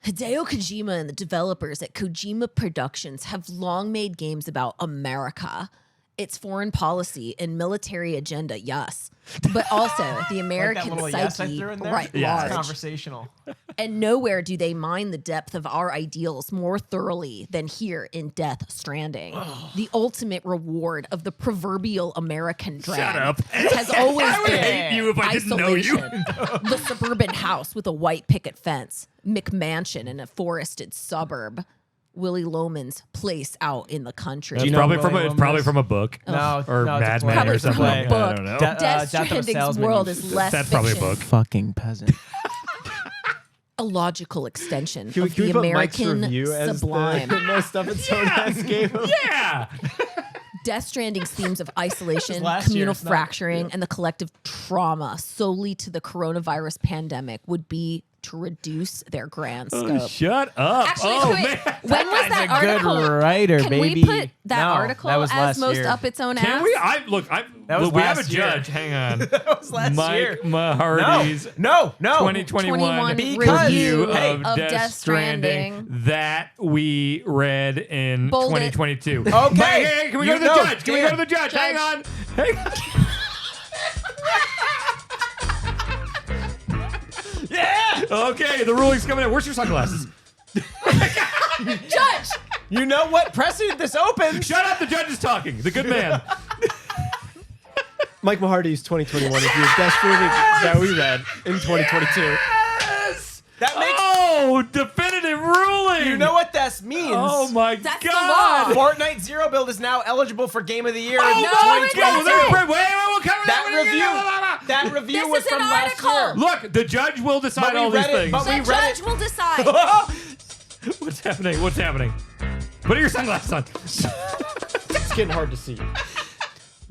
C: Hideo Kojima and the developers at Kojima Productions have long made games about America, its foreign policy and military agenda, yes, but also the
E: Like
C: American
E: that little yes I
C: psyche,
E: threw in there?
C: right
A: Yeah.
C: large.
E: It's conversational.
C: And nowhere do they mine the depth of our ideals more thoroughly than here in Death Stranding. The ultimate reward of the proverbial American dream.
A: Shut up.
C: Has always
A: I would
C: been
A: hate you if I didn't know you.
C: isolation. The suburban house with a white picket fence, McMansion in a forested suburb. Willie Loman's place out in the country.
A: It's
B: you know
A: probably
B: who
A: from
B: Willy
A: it's probably
B: Lomas?
A: from a book.
B: No,
A: Or
B: no, it's a
A: Mad
B: play.
A: Men
C: Probably
A: or
C: from
A: something.
C: a book.
A: I don't know.
C: Death
B: Death of a
C: Stranding's
B: Salesman.
C: world is less
A: That's probably a
C: fiction.
A: book.
B: Fucking peasant.
C: A logical extension
D: Can we
C: of the
D: put Mike's
C: American
D: review as
C: sublime.
D: the most up its own ass game?
A: Yeah.
C: Death Stranding's themes of isolation,
B: last year,
C: communal
B: it's not-
C: fracturing, and the collective trauma solely to the coronavirus pandemic would be to reduce their grand scope.
A: Shut up.
C: Actually,
A: oh,
C: wait,
A: man.
C: when was that
B: Guy's a good
C: article?
B: writer,
C: Can
B: baby.
C: we put that
B: No,
C: article
B: that was
C: as
B: last
C: most
B: year.
C: up its own
A: Can
C: ass?
A: we?
B: That was
A: we have a
B: last year.
A: judge. Hang on.
B: That was last
A: Mike
B: year.
A: Mahardy's
B: No.
A: 2021
C: Because-
A: review
B: Hey,
A: of
C: of
A: Death
C: Death
A: Stranding
C: Stranding.
A: that we read in
C: Bold it.
A: 2022.
B: Okay.
A: Hey, can we
B: You
A: go to the
B: know,
A: judge? Can we go to the judge? Hang on. Hang on.
B: Yeah.
A: Okay, the ruling's coming in. Where's your sunglasses?
C: Judge!
B: You know what precedent this opens?
A: Shut up. The judge is talking. The good man.
D: Mike Mahardy's 2021 review of Death Stranding that we read in 2022.
A: Yes.
B: That makes.
A: Oh, definitive ruling.
B: You know what that means?
A: Oh my
C: That's the
A: God.
C: law.
B: Fortnite Zero Build is now eligible for Game of the Year in
A: Oh,
C: No, it
B: 2022.
C: doesn't.
A: Wait, we'll cover
B: That review
C: This
B: was
C: is an
B: from last
C: article.
B: year.
A: Look, the judge will decide
B: But we
A: all these
B: read it,
A: things.
B: but
C: The
B: we read
C: judge
B: it.
C: will decide.
A: What's happening? What's happening? Put your sunglasses on.
D: It's getting hard to see.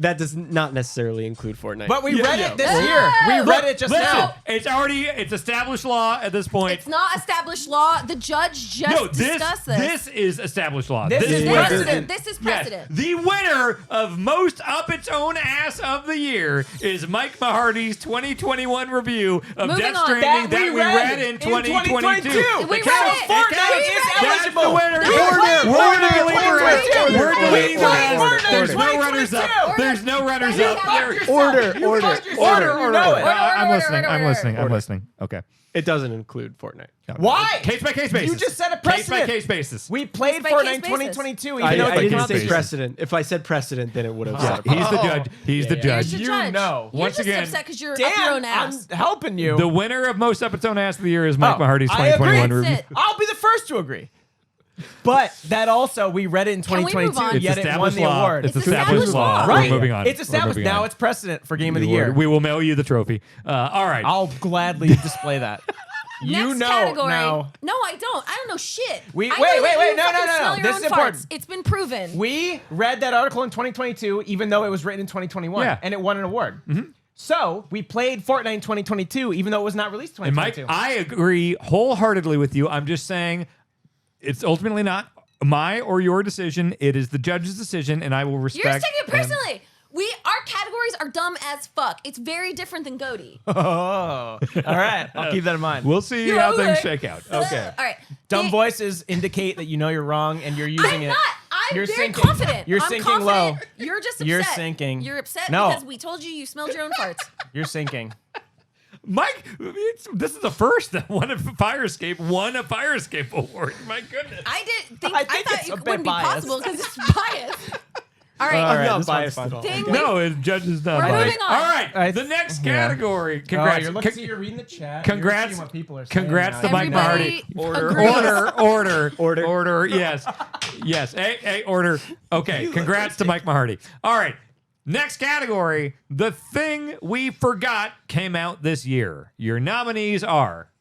D: That does not necessarily include Fortnite.
B: But we read it this
C: No.
B: year. We read it just
A: Listen,
B: now.
A: it's established law at this point.
C: It's not established law. The judge just
A: No,
C: discussed this.
A: this is established law.
B: This is
A: what-
B: precedent.
C: This is
A: Yes,
C: precedent.
A: the winner of most up its own ass of the year is Mike Mahardy's 2021 review of
C: Moving
A: Death
C: on.
A: Stranding
B: That we read
A: in
B: in
A: 2022.
B: 2022.
C: We
A: It
C: read
A: counts.
C: it.
A: It
B: Fortnite
A: counts.
B: is
A: That's
B: eligible.
A: the winner.
C: No,
A: We're
C: wait,
A: gonna
C: wait,
A: leave
C: wait,
A: the rest.
C: wait,
A: We're
C: wait,
A: deleting the
C: wait,
A: rest.
C: wait,
A: There's no
B: wait,
A: runners up.
B: wait,
A: There's no runners
C: You
A: up.
C: fucked
A: There-
C: yourself.
D: order.
B: You know it.
A: I'm
C: order,
A: listening. I'm
C: order.
A: listening. I'm listening. Okay.
D: It doesn't include Fortnite.
B: Why?
A: Case by case basis.
B: You just said a
A: Case by
B: precedent.
A: case basis.
B: We played
C: Case by
B: Fortnite
C: case
B: in 2022,
C: basis.
B: even though
D: I
B: it's
D: didn't
B: not
D: say
A: basis.
D: precedent. If I said precedent, then it would have said
A: He's the judge. He's the
C: Here's
A: judge.
C: the
B: You
C: judge.
B: know.
C: You're
A: Once
C: just
A: again,
C: upset because you're up
B: Dan,
C: your own ass.
B: I'm helping you.
A: The winner of most up its own ass of the year is Mike Mahardy's
B: I agree.
A: 2021
C: That's
A: review.
C: it.
B: I'll be the first to agree. But that also, we read it in
C: Can we move
B: 2022,
C: on?
A: It's
B: yet it won
A: established
B: the
A: law.
B: award.
A: It's
C: It's
A: established
C: established
A: law.
C: law.
B: Right.
A: We're moving on.
B: It's established.
A: We're moving
B: Now
A: on.
B: it's precedent for Game of the Year.
A: We will mail you the trophy. All right.
B: I'll gladly display that. You
C: Next
B: know
C: category.
B: now.
C: No, I don't. I don't know shit.
B: We-
C: I
B: wait,
C: know that
B: wait,
C: you
B: wait. No,
C: fucking
B: no, no,
C: smell
B: no.
C: your
B: This
C: own
B: is important.
C: farts. It's been proven.
B: We read that article in 2022, even though it was written in 2021,
A: Yeah.
B: and it won an award. So we played Fortnite in 2022, even though it was not released in
A: And Mike,
B: 2022.
A: I agree wholeheartedly with you. I'm just saying it's ultimately not my or your decision. It is the judge's decision, and I will respect.
C: You're just taking it
A: and-
C: personally. Our categories are dumb as fuck. It's very different than Goaty.
B: Oh, all right. I'll keep that in mind.
A: We'll see
C: You're
A: how
C: okay.
A: things shake out. Okay.
C: All right.
B: Dumb
C: Big-
B: voices indicate that you know you're wrong and you're using
C: I'm
B: it.
C: not. I'm
B: You're
C: very
B: sinking.
C: confident.
B: You're
C: I'm
B: sinking
C: confident.
B: low.
C: You're just upset.
B: You're sinking.
C: You're upset
B: No.
C: because we told you smelled your own farts.
B: You're sinking.
A: Mike, this is the first that won a fire escape award. My goodness.
C: I didn't think.
B: I
C: I,
B: think
C: thought
B: it's
C: it
B: a bit
C: wouldn't be
B: biased.
C: possible because it's biased. All right.
B: All
D: I'm
B: right,
D: not
B: this one's
D: biased
B: fun.
D: at all.
C: Thing
A: No, the judge is not.
C: We're
A: biased.
C: moving on.
A: All right,
B: I-
A: the next
B: yeah.
A: category.
B: Oh,
A: Congrats.
B: you're looking. You're reading the chat.
A: Congrats.
B: You're seeing what people are saying
A: Congrats
B: now.
A: to Mike
C: Everybody
A: Mahardy. Order,
C: agrees.
A: order. Yes, yes. Hey, order. Okay. Congrats to Mike Mahardy. All right. Next category. The thing we forgot came out this year. Your nominees are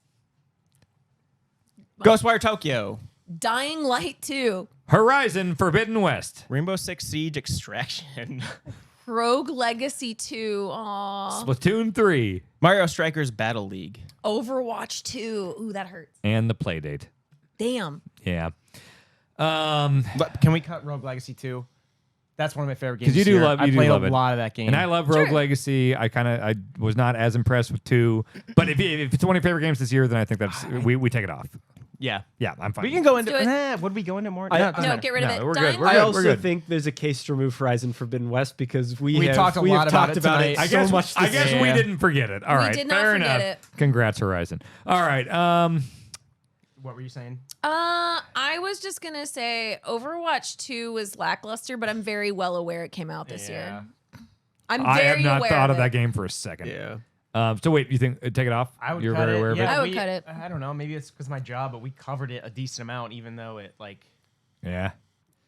E: Ghostwire Tokyo,
C: Dying Light 2,
A: Horizon Forbidden West,
E: Rainbow Six Siege Extraction,
C: Rogue Legacy 2, aw,
A: Splatoon 3,
E: Mario Strikers Battle League.
C: Overwatch 2. Ooh, that hurts.
A: and the Playdate.
C: Damn.
A: Yeah.
B: But can we cut Rogue Legacy 2? That's one of my favorite games.
A: Because you
B: this
A: do
B: year.
A: love,
B: I
A: you do
B: played
A: love
B: a
A: it.
B: lot of that game.
A: And I love Rogue Legacy. I was not as impressed with 2, but if it's one of your favorite games this year, then I think that's we take it off.
B: Yeah.
A: Yeah, I'm fine.
B: We can go into.
C: do it.
B: Would we go into more?
D: I-
B: No, it doesn't
C: No,
B: matter.
C: get rid of
A: No,
C: it.
A: we're
C: Dying
A: good. We're
C: Light.
D: I also
A: good.
D: think there's a case to remove Horizon Forbidden West because we have
B: talked a lot
D: have
B: about
D: talked
B: it
D: about
B: tonight.
D: it
A: I
D: so
A: guess,
D: much.
A: I
D: this
A: guess
D: year.
A: we didn't forget it. All right,
C: did not
A: fair
C: forget
A: enough.
C: it.
A: Congrats, Horizon. All right.
B: What were you saying?
C: I was just gonna say Overwatch 2 was lackluster, but I'm very well aware it came out this year. I'm very
A: I have not
C: aware
A: thought of
C: it.
A: that game for a second.
D: Yeah.
A: So wait, you think take it off?
B: I would
A: You're
B: cut
A: very
B: it.
A: aware of
B: Yeah,
A: it.
C: I would cut it.
B: I don't know. Maybe it's because of my job, but we covered it a decent amount, even though it like
A: Yeah.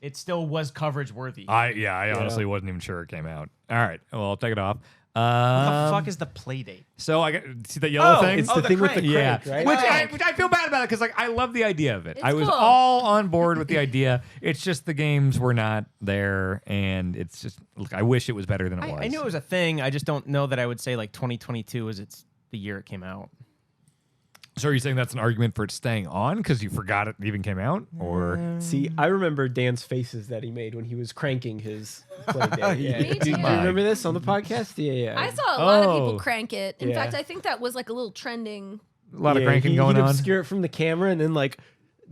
B: It still was coverage worthy.
A: I honestly wasn't even sure it came out. All right. Well, I'll take it off.
B: What the fuck is the play date?
A: So I got see the yellow thing.
D: It's the thing with the
A: Yeah,
D: crank, right?
A: which I feel bad about it because like I love the idea of it.
C: It's
A: I was
C: cool.
A: all on board with the idea. It's just the games were not there, and it's just look. I wish it was better than it was.
B: I knew it was a thing. I just don't know that I would say like 2022 is the year it came out.
A: So are you saying that's an argument for it staying on because you forgot it even came out, or
D: See, I remember Dan's faces that he made when he was cranking his play date. Yeah.
C: Me
D: Do you
C: too.
D: remember this on the podcast? Yeah.
C: I saw a lot of
A: Oh.
C: people crank it. In
D: Yeah.
C: fact, I think that was like a little trending.
A: a lot of
D: Yeah,
A: cranking going
D: he'd
A: on?
D: obscure it from the camera and then like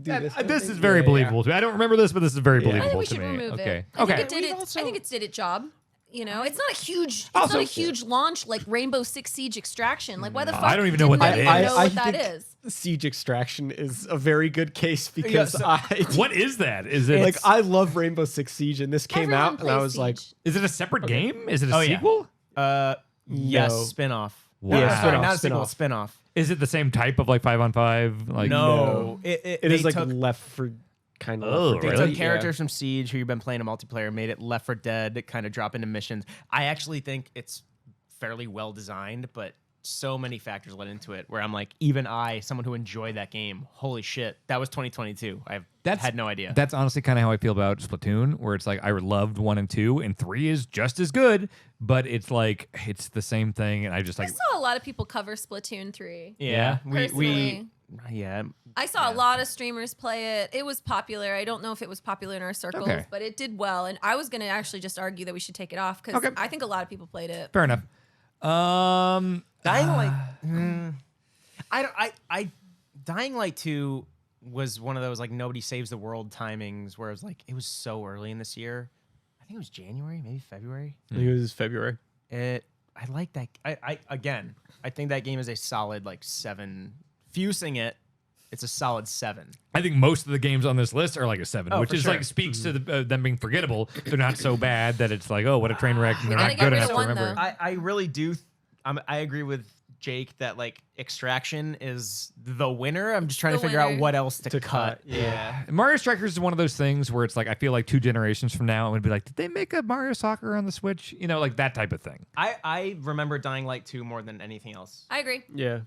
D: do
A: And,
D: this.
A: this is very believable to me. I don't remember this, but this is very
C: I think
A: believable
C: we
A: to
C: should
A: me.
C: remove
A: Okay.
C: it. I think
A: Okay.
C: it did
B: We've
C: it.
B: also-
C: I think it's did its job. You know, it's not a huge. It's
A: Also-
C: not a huge launch like Rainbow Six Siege Extraction. Like, why the fuck?
A: I don't even know what
C: didn't
A: that
C: anyone
A: is.
C: know what that
D: think
C: is?
D: Siege Extraction is a very good case because
B: so-
A: What is that? Is it
D: like I love Rainbow Six Siege and this came
C: Everyone
D: out and I
C: plays
D: was like,
C: Siege.
A: is it a separate game? Is it a
B: Oh, yeah.
A: sequel?
B: Yes,
D: No.
B: spinoff.
A: Wow.
D: Yeah,
B: Sorry,
D: spinoff,
B: not a sequel,
D: spinoff.
B: spinoff.
A: Is it the same type of like 5-on-5? Like
B: No,
D: it
B: they
D: is like
B: took,
D: Left for kind of.
A: Oh,
D: Left 4
B: they
D: Dead.
A: really?
B: took characters from Siege who you've been playing a multiplayer, made it Left 4 Dead, kind of drop into missions. I actually think it's fairly well designed, but so many factors led into it where I'm like, even I, someone who enjoyed that game, holy shit, that was 2022. I had no idea.
A: That's honestly kind of how I feel about Splatoon, where it's like I loved 1 and 2, and 3 is just as good, but it's like it's the same thing, and I just
C: I
A: like
C: saw a lot of people cover Splatoon 3.
B: yeah,
C: Personally.
B: yeah.
C: I saw a lot of streamers play it. It was popular. I don't know if it was popular in our circles,
A: Okay.
C: but it did well. And I was going to actually just argue that we should take it off because
A: Okay.
C: I think a lot of people played it.
A: fair enough.
B: Dying Light. I Dying Light 2 was one of those like nobody saves the world timings where it was like it was so early in this year. I think it was January, maybe February.
D: I think it was February.
B: I like that. I think that game is a solid like 7. Fusing it, it's a solid 7.
A: I think most of the games on this list are like a 7,
B: Oh,
A: which
B: for
A: is
B: sure.
A: like speaks to them being forgettable. They're not so bad that it's like, oh, what a train wreck, and they're
C: gotta
A: not
C: get
A: good
C: rid
A: enough
C: of
A: to
C: one,
A: remember.
C: though.
B: I really do. I agree with Jake that like Extraction is the winner. I'm just trying
C: The
B: to figure out
C: winner.
B: what else to
D: To
B: cut.
D: cut, yeah.
A: And Mario Strikers is one of those things where it's like I feel like 2 generations from now I'm gonna be like, did they make a Mario Soccer on the Switch? You know, like that type of thing.
B: I remember Dying Light 2 more than anything else.
C: I agree.
D: Yeah.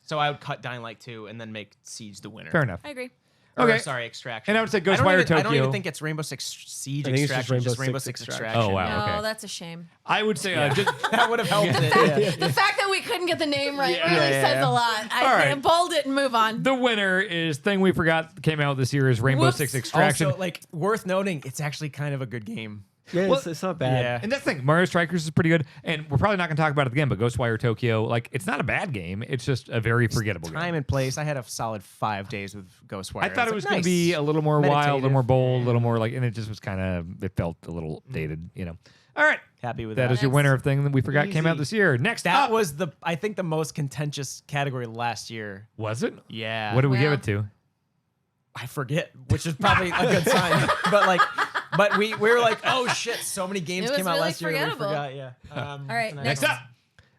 B: So I would cut Dying Light 2 and then make Siege the winner.
A: Fair enough.
C: I agree.
B: Or,
A: Okay.
B: sorry, Extraction.
A: And I would say
B: I don't
A: Ghostwire
B: even- I don't
A: Tokyo.
B: even think it's Rainbow Six Siege
D: I think it's just
B: Extraction. Just
D: Rainbow
B: Rainbow
D: Six
B: Six
D: Extraction.
B: Extraction.
A: Oh, wow.
C: No,
A: okay.
C: that's a shame.
A: I would say just,
B: That would have helped it.
C: The fact that we couldn't get the name right really
B: Yeah,
C: says
B: yeah.
C: a lot.
A: All
C: I
A: right.
C: bold it and move on.
A: the winner is thing we forgot came out this year is Rainbow
C: Whoops.
A: Six Extraction.
B: Also, like worth noting, it's actually kind of a good game.
D: Yeah,
A: Well,
D: it's not bad.
B: Yeah.
A: And that's the thing, Mario Strikers is pretty good, and we're probably not going to talk about it again. But Ghostwire Tokyo, like, it's not a bad game. It's just a very forgettable game.
B: Time and place. I had a solid 5 days with Ghostwire.
A: I thought it was
B: like,
A: going to
B: nice.
A: be a little more wild, a little
B: Meditative.
A: more bold, a little more like, and it just was kind of, it felt a little dated, you know. All right,
B: Happy with
A: that
B: that.
A: is your
C: Next.
A: winner of thing that we forgot came out
B: Easy.
A: this year. Next
B: That
A: up,
B: was I think the most contentious category last year.
A: was it?
B: Yeah.
A: What did we give
C: Wow.
A: it to?
B: I forget, which is probably a good sign. But we were like, oh shit, so many games
C: It was
B: came out
C: really
B: last year that we
C: forgettable.
B: forgot. Yeah.
C: All right,
A: Next up,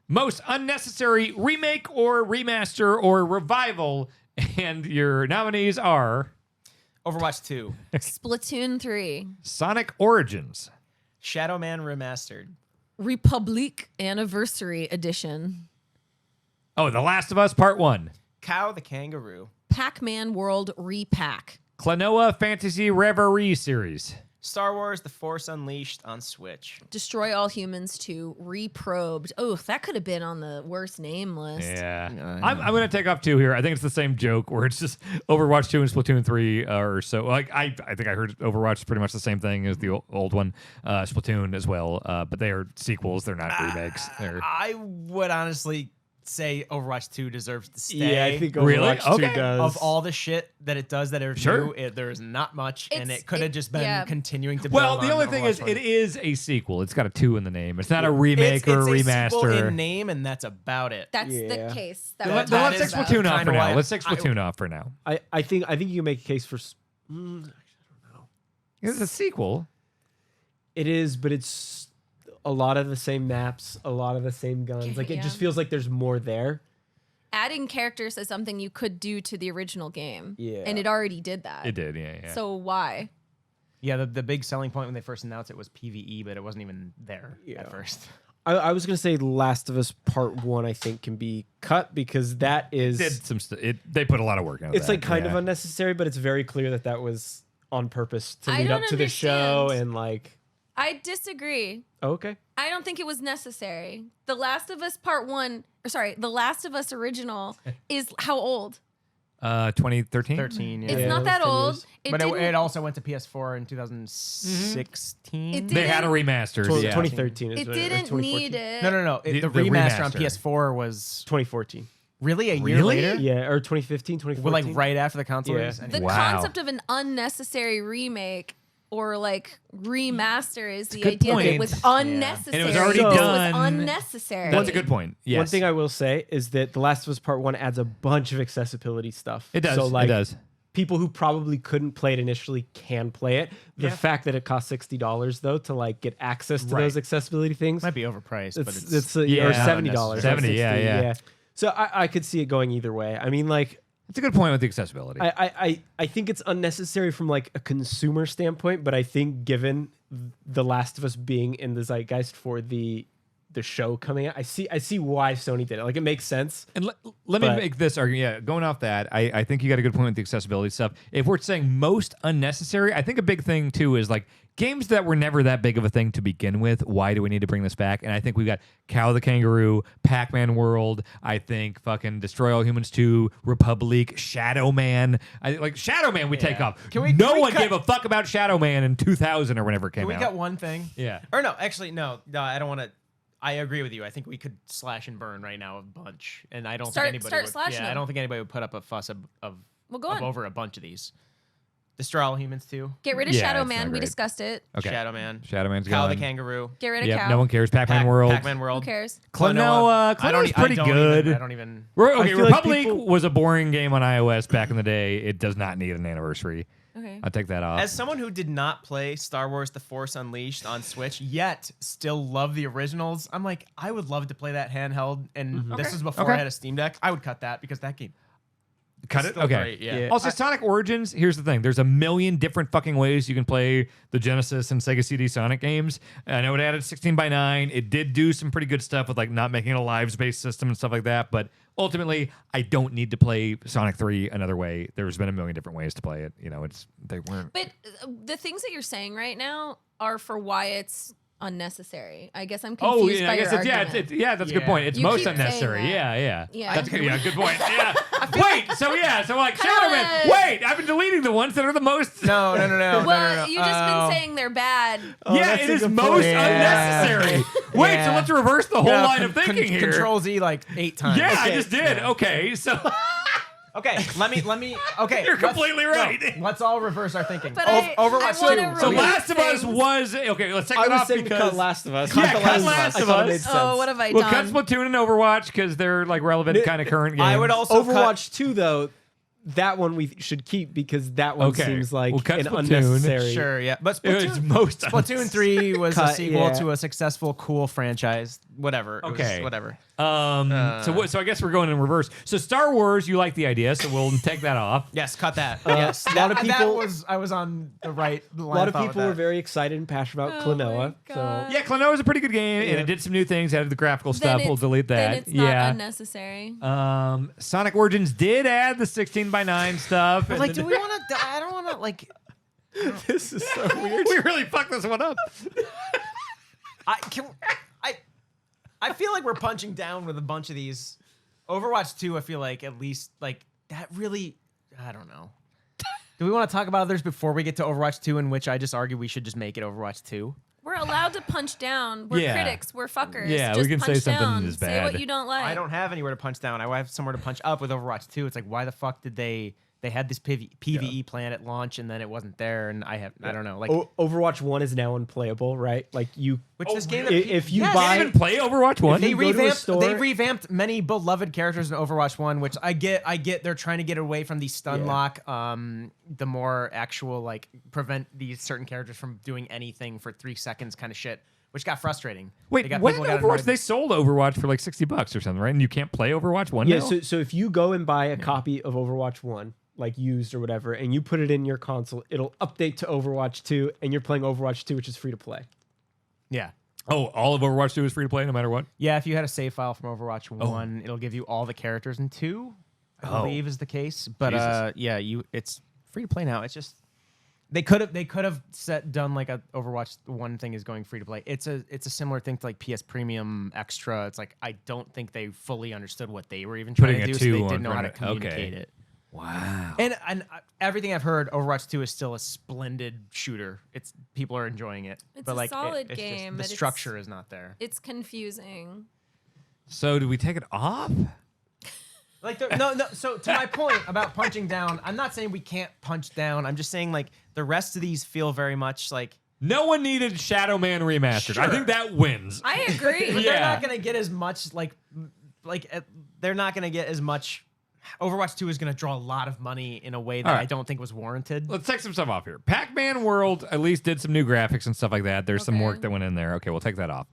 A: most unnecessary remake or remaster or revival, and your nominees are
B: Overwatch 2,
C: Splatoon 3,
A: Sonic Origins,
B: Shadow Man Remastered,
C: Republic Anniversary Edition,
A: oh, The Last of Us Part 1,
B: Cow the Kangaroo,
C: Pac-Man World Repack,
A: Klonoa Fantasy Reverie Series,
B: Star Wars The Force Unleashed on Switch.
C: Destroy All Humans 2, Reprobed. Oh, that could have been on the worst name list.
A: Yeah. I'm going to take off 2 here. I think it's the same joke where it's just Overwatch 2 and Splatoon 3 or so. Like I think I heard Overwatch is pretty much the same thing as the old one, Splatoon as well. But they are sequels. They're not remakes. They're
B: I would honestly say Overwatch 2 deserves to stay.
D: Yeah, I think
A: Really?
D: Overwatch 2
A: Okay.
D: does.
B: of all the shit that it does that are
A: Sure.
B: new, there is not much, and
C: It's-
B: it could have just been
C: yeah.
B: continuing to.
A: well,
B: build
A: the
B: on
A: only thing
B: Overwatch
A: is,
B: 1.
A: it is a sequel. It's got a 2 in the name. It's not a remake or a
B: it's a sequel
A: remaster.
B: in name, and that's about it.
C: That's
D: Yeah.
C: the case. That
B: Then
C: we're
A: Then
B: that
A: let's
C: talking
A: take
B: is
C: about.
A: Splatoon off
B: kinda
A: for now.
B: why
A: Let's take
B: I-
A: Splatoon off for now.
D: I think you can make a case for.
A: It's a sequel.
D: It is, but it's a lot of the same maps, a lot of the same guns. Like it
C: Yeah.
D: just feels like there's more there.
C: Adding characters is something you could do to the original game.
D: Yeah.
C: And it already did that.
A: It did, yeah.
C: So why?
B: Yeah, the big selling point when they first announced it was PvE, but it wasn't even there at first.
D: I was gonna say Last of Us Part 1 I think can be cut because that is
A: They put a lot of work into
D: it's
A: that.
D: like kind of
A: Yeah.
D: unnecessary, but it's very clear that that was on purpose to
C: I
D: lead up
C: don't
D: to the show
C: understand.
D: and like
C: I disagree.
D: okay.
C: I don't think it was necessary. The Last of Us Part 1, or sorry, The Last of Us Original is how old?
A: 2013.
B: 13, yeah.
C: It's
D: Yeah,
C: not
D: it was
C: that
D: 10
C: old.
D: years.
C: It
B: But
C: didn't,
B: it also went to PS4 in 2016.
C: It
A: They had a
C: didn't-
A: remaster.
D: Tw-
A: Yeah.
D: 2013 is
C: it
D: what- or
C: didn't
D: 2014.
C: need it.
B: No.
A: The
B: The remaster on
A: remaster.
B: PS4 was
D: 2014.
B: really a year
A: Really?
B: later.
D: Yeah, or 2015, 2014.
B: Well, like right after the console
D: Yeah.
B: release.
C: The
B: Anyway.
A: Wow.
C: concept of an unnecessary remake or like remaster is the
A: good
C: idea that
A: point.
C: it was unnecessary.
A: And it was already
C: This
A: done.
C: was unnecessary.
A: That's a good point. Yes.
D: One thing I will say is that The Last of Us Part 1 adds a bunch of accessibility stuff.
A: It does.
D: So like
A: it does.
D: people who probably couldn't play it initially can play it. The fact that it costs $60 though to like get access to
B: Right.
D: those accessibility things,
B: Might be overpriced, but
D: it's
A: Yeah.
D: or $70. or
A: 70, yeah,
D: 60,
A: yeah.
D: So I could see it going either way. I mean, like
A: It's a good point with the accessibility.
D: I think it's unnecessary from like a consumer standpoint, but I think given The Last of Us being in the zeitgeist for the show coming out, I see why Sony did it. Like it makes sense.
A: And let me
D: But-
A: make this argument. Yeah, going off that, I think you got a good point with the accessibility stuff. If we're saying most unnecessary, I think a big thing too is like games that were never that big of a thing to begin with. Why do we need to bring this back? And I think we've got Cow the Kangaroo, Pac-Man World. I think fucking Destroy All Humans 2, Republic, Shadow Man. Like Shadow Man, we take off.
B: Can we
A: no one
B: cut-
A: gave a fuck about Shadow Man in 2000 or whenever it came
B: Can we
A: out.
B: get one thing?
A: Yeah.
B: Or no, actually, no, I don't want to. I agree with you. I think we could slash and burn right now a bunch, and I don't
C: Start-
B: think anybody
C: start
B: would.
C: slashing
B: Yeah, I
C: them.
B: don't think anybody would put up a fuss of
C: Well, go on.
B: over a bunch of these. Destroy All Humans 2,
C: Get rid of
A: Yeah,
C: Shadow
A: it's not
C: Man. We
A: great.
C: discussed it.
A: Okay.
B: Shadow Man,
A: Shadow Man's
B: Cow
A: gone.
B: the Kangaroo,
C: Get rid of
A: Yep,
C: Cow.
A: no one cares. Pac-Man World.
B: Pac-Man World,
C: Who cares?
A: Klonoa.
B: I don't.
A: Klonoa's pretty good.
B: I don't even.
A: Okay,
D: feel like
A: Republic
D: people-
A: was a boring game on iOS back in the day. It does not need an anniversary.
C: Okay.
A: I'll take that off.
B: As someone who did not play Star Wars: The Force Unleashed on Switch, yet still love the originals, I'm like, I would love to play that handheld. And this was before I had a Steam Deck. I would cut that because that game.
A: Cut it?
B: Still
A: Okay.
B: great, yeah.
A: Also, Sonic Origins, here's the thing. There's a million different fucking ways you can play the Genesis and Sega CD Sonic games. I know it added 16:9. It did do some pretty good stuff with like not making it a lives-based system and stuff like that. But ultimately, I don't need to play Sonic 3 another way. There's been a million different ways to play it. You know, they weren't.
C: But the things that you're saying right now are for why it's unnecessary. I guess I'm confused
A: Oh, yeah,
C: by
A: I guess
C: your
A: it's, yeah,
C: argument.
A: that's a good
B: Yeah.
A: point. It's
C: You
A: most
C: keep saying
A: unnecessary.
C: that.
A: Yeah.
C: Yeah.
A: That's good. Yeah, good point. Yeah. Wait, so like
C: Cut
A: Shadow Man.
C: it.
A: Wait, I've been deleting the ones that are the most.
B: No.
C: Well, you just been saying they're bad.
A: Yeah,
D: that's
A: it
D: a
A: is
D: good
A: most
D: point.
A: unnecessary. Wait, so
B: Yeah.
A: let's reverse the whole line of thinking here.
B: Control Z like 8 times.
A: Yeah, I
B: Okay.
A: just did.
B: Yeah.
A: Okay, so
B: Okay, let me. Okay,
A: You're completely right.
B: Let's all reverse our thinking.
C: But
B: Overwatch
C: I
B: 2.
C: wanna
A: so
C: remove
A: Last of Us
C: things.
A: was okay. Let's take
D: I
A: that
D: was
A: off
D: saying to
A: because
D: cut Last of Us.
A: Yeah,
D: The
A: cut Last
D: I
A: of
D: thought it
A: Us.
D: made sense.
C: Oh, what have I
A: we'll
C: done?
A: cut Splatoon and Overwatch because they're like relevant kind of current games.
B: I would also cut.
D: Overwatch 2 though, that one we should keep because that one
A: Okay,
D: seems like
A: we'll cut
D: an
A: Splatoon.
D: unnecessary.
B: Sure, yeah, but
A: It's
B: Splatoon,
A: most
B: Splatoon 3 was a
D: Cut,
B: sequel
D: yeah.
B: to a successful, cool franchise. Whatever. It was
A: Okay.
B: whatever.
A: So I guess we're going in reverse. So Star Wars, you like the idea, so we'll take that off.
B: Yes, cut that. Yes,
D: a lot of
B: that
D: people-
B: was. I was on the right
D: A
B: line.
D: lot of
B: of thought with
D: people were
B: that.
D: very excited and passionate about
C: Oh my
D: Klonoa. So
C: God.
A: Yeah, Klonoa is a pretty good game, and
D: Yeah.
A: it did some new things. Added the graphical
C: Then
A: stuff. We'll
C: it's-
A: delete that.
C: Then it's not
A: yeah.
C: unnecessary.
A: Sonic Origins did add the 16:9 stuff.
B: But
A: and
B: like,
A: then-
B: do we want to? I don't want to like.
D: this is so weird.
A: we really fucked this one up.
B: I feel like we're punching down with a bunch of these. Overwatch 2, I feel like at least like that really. I don't know. Do we want to talk about others before we get to Overwatch 2, in which I just argue we should just make it Overwatch 2?
C: We're allowed to punch down. We're
A: Yeah.
C: critics. We're fuckers.
A: Yeah, we
C: Just
A: can say
C: punch
A: something
C: down.
A: is
C: Say what
A: bad.
C: you don't like.
B: I don't have anywhere to punch down. I have somewhere to punch up with Overwatch 2. It's like, why the fuck did they had this PvE plan at launch and then it wasn't there? And I don't know. Like,
D: Overwatch 1 is now unplayable, right? Like you
B: which this game,
D: if you
B: Yes.
A: Did
D: buy
A: you even play Overwatch 1?
B: They
D: you go to a
B: revamped.
D: store-
B: They revamped many beloved characters in Overwatch 1, which I get. They're trying to get away from the stun
D: Yeah.
B: lock, the more actual like prevent these certain characters from doing anything for 3 seconds kind of shit, which got frustrating.
A: Wait,
B: They got
A: when
B: people got
A: Overwatch?
B: annoyed.
A: They sold Overwatch for like $60 or something, right? And you can't play Overwatch 1
D: Yeah,
A: now?
D: so if you go and buy a copy of Overwatch 1, like used or whatever, and you put it in your console, it'll update to Overwatch 2, and you're playing Overwatch 2, which is free to play.
B: Yeah.
A: Oh, all of Overwatch 2 is free to play no matter what?
B: Yeah, if you had a save file from Overwatch 1, it'll give you all the characters in 2, I believe is the case. But yeah, it's free to play now. It's just they could have done like a Overwatch 1 thing is going free to play. It's a similar thing to like PS Premium Extra. It's like I don't think they fully understood what they were even trying
A: Putting
B: to
A: a
B: do, so they
A: 2
B: didn't know how
A: on
B: to
A: front of it.
B: communicate
A: Okay.
B: it.
A: Wow.
B: And everything I've heard, Overwatch 2 is still a splendid shooter. People are enjoying it.
C: It's
B: but
C: a
B: like
C: solid
B: it's just
C: game,
B: the
C: but it's-
B: structure is not there.
C: It's confusing.
A: So do we take it off?
B: Like no. So to my point about punching down, I'm not saying we can't punch down. I'm just saying like the rest of these feel very much like
A: No one needed Shadow Man Remastered. I
B: Sure.
A: think that wins.
C: I agree.
B: but
A: Yeah.
B: they're not gonna get as much they're not gonna get as much. Overwatch 2 is gonna draw a lot of money in a way that
A: All right.
B: I don't think was warranted.
A: Let's take some stuff off here. Pac-Man World at least did some new graphics and stuff like that. There's some
C: Okay.
A: work that went in there. Okay, we'll take that off.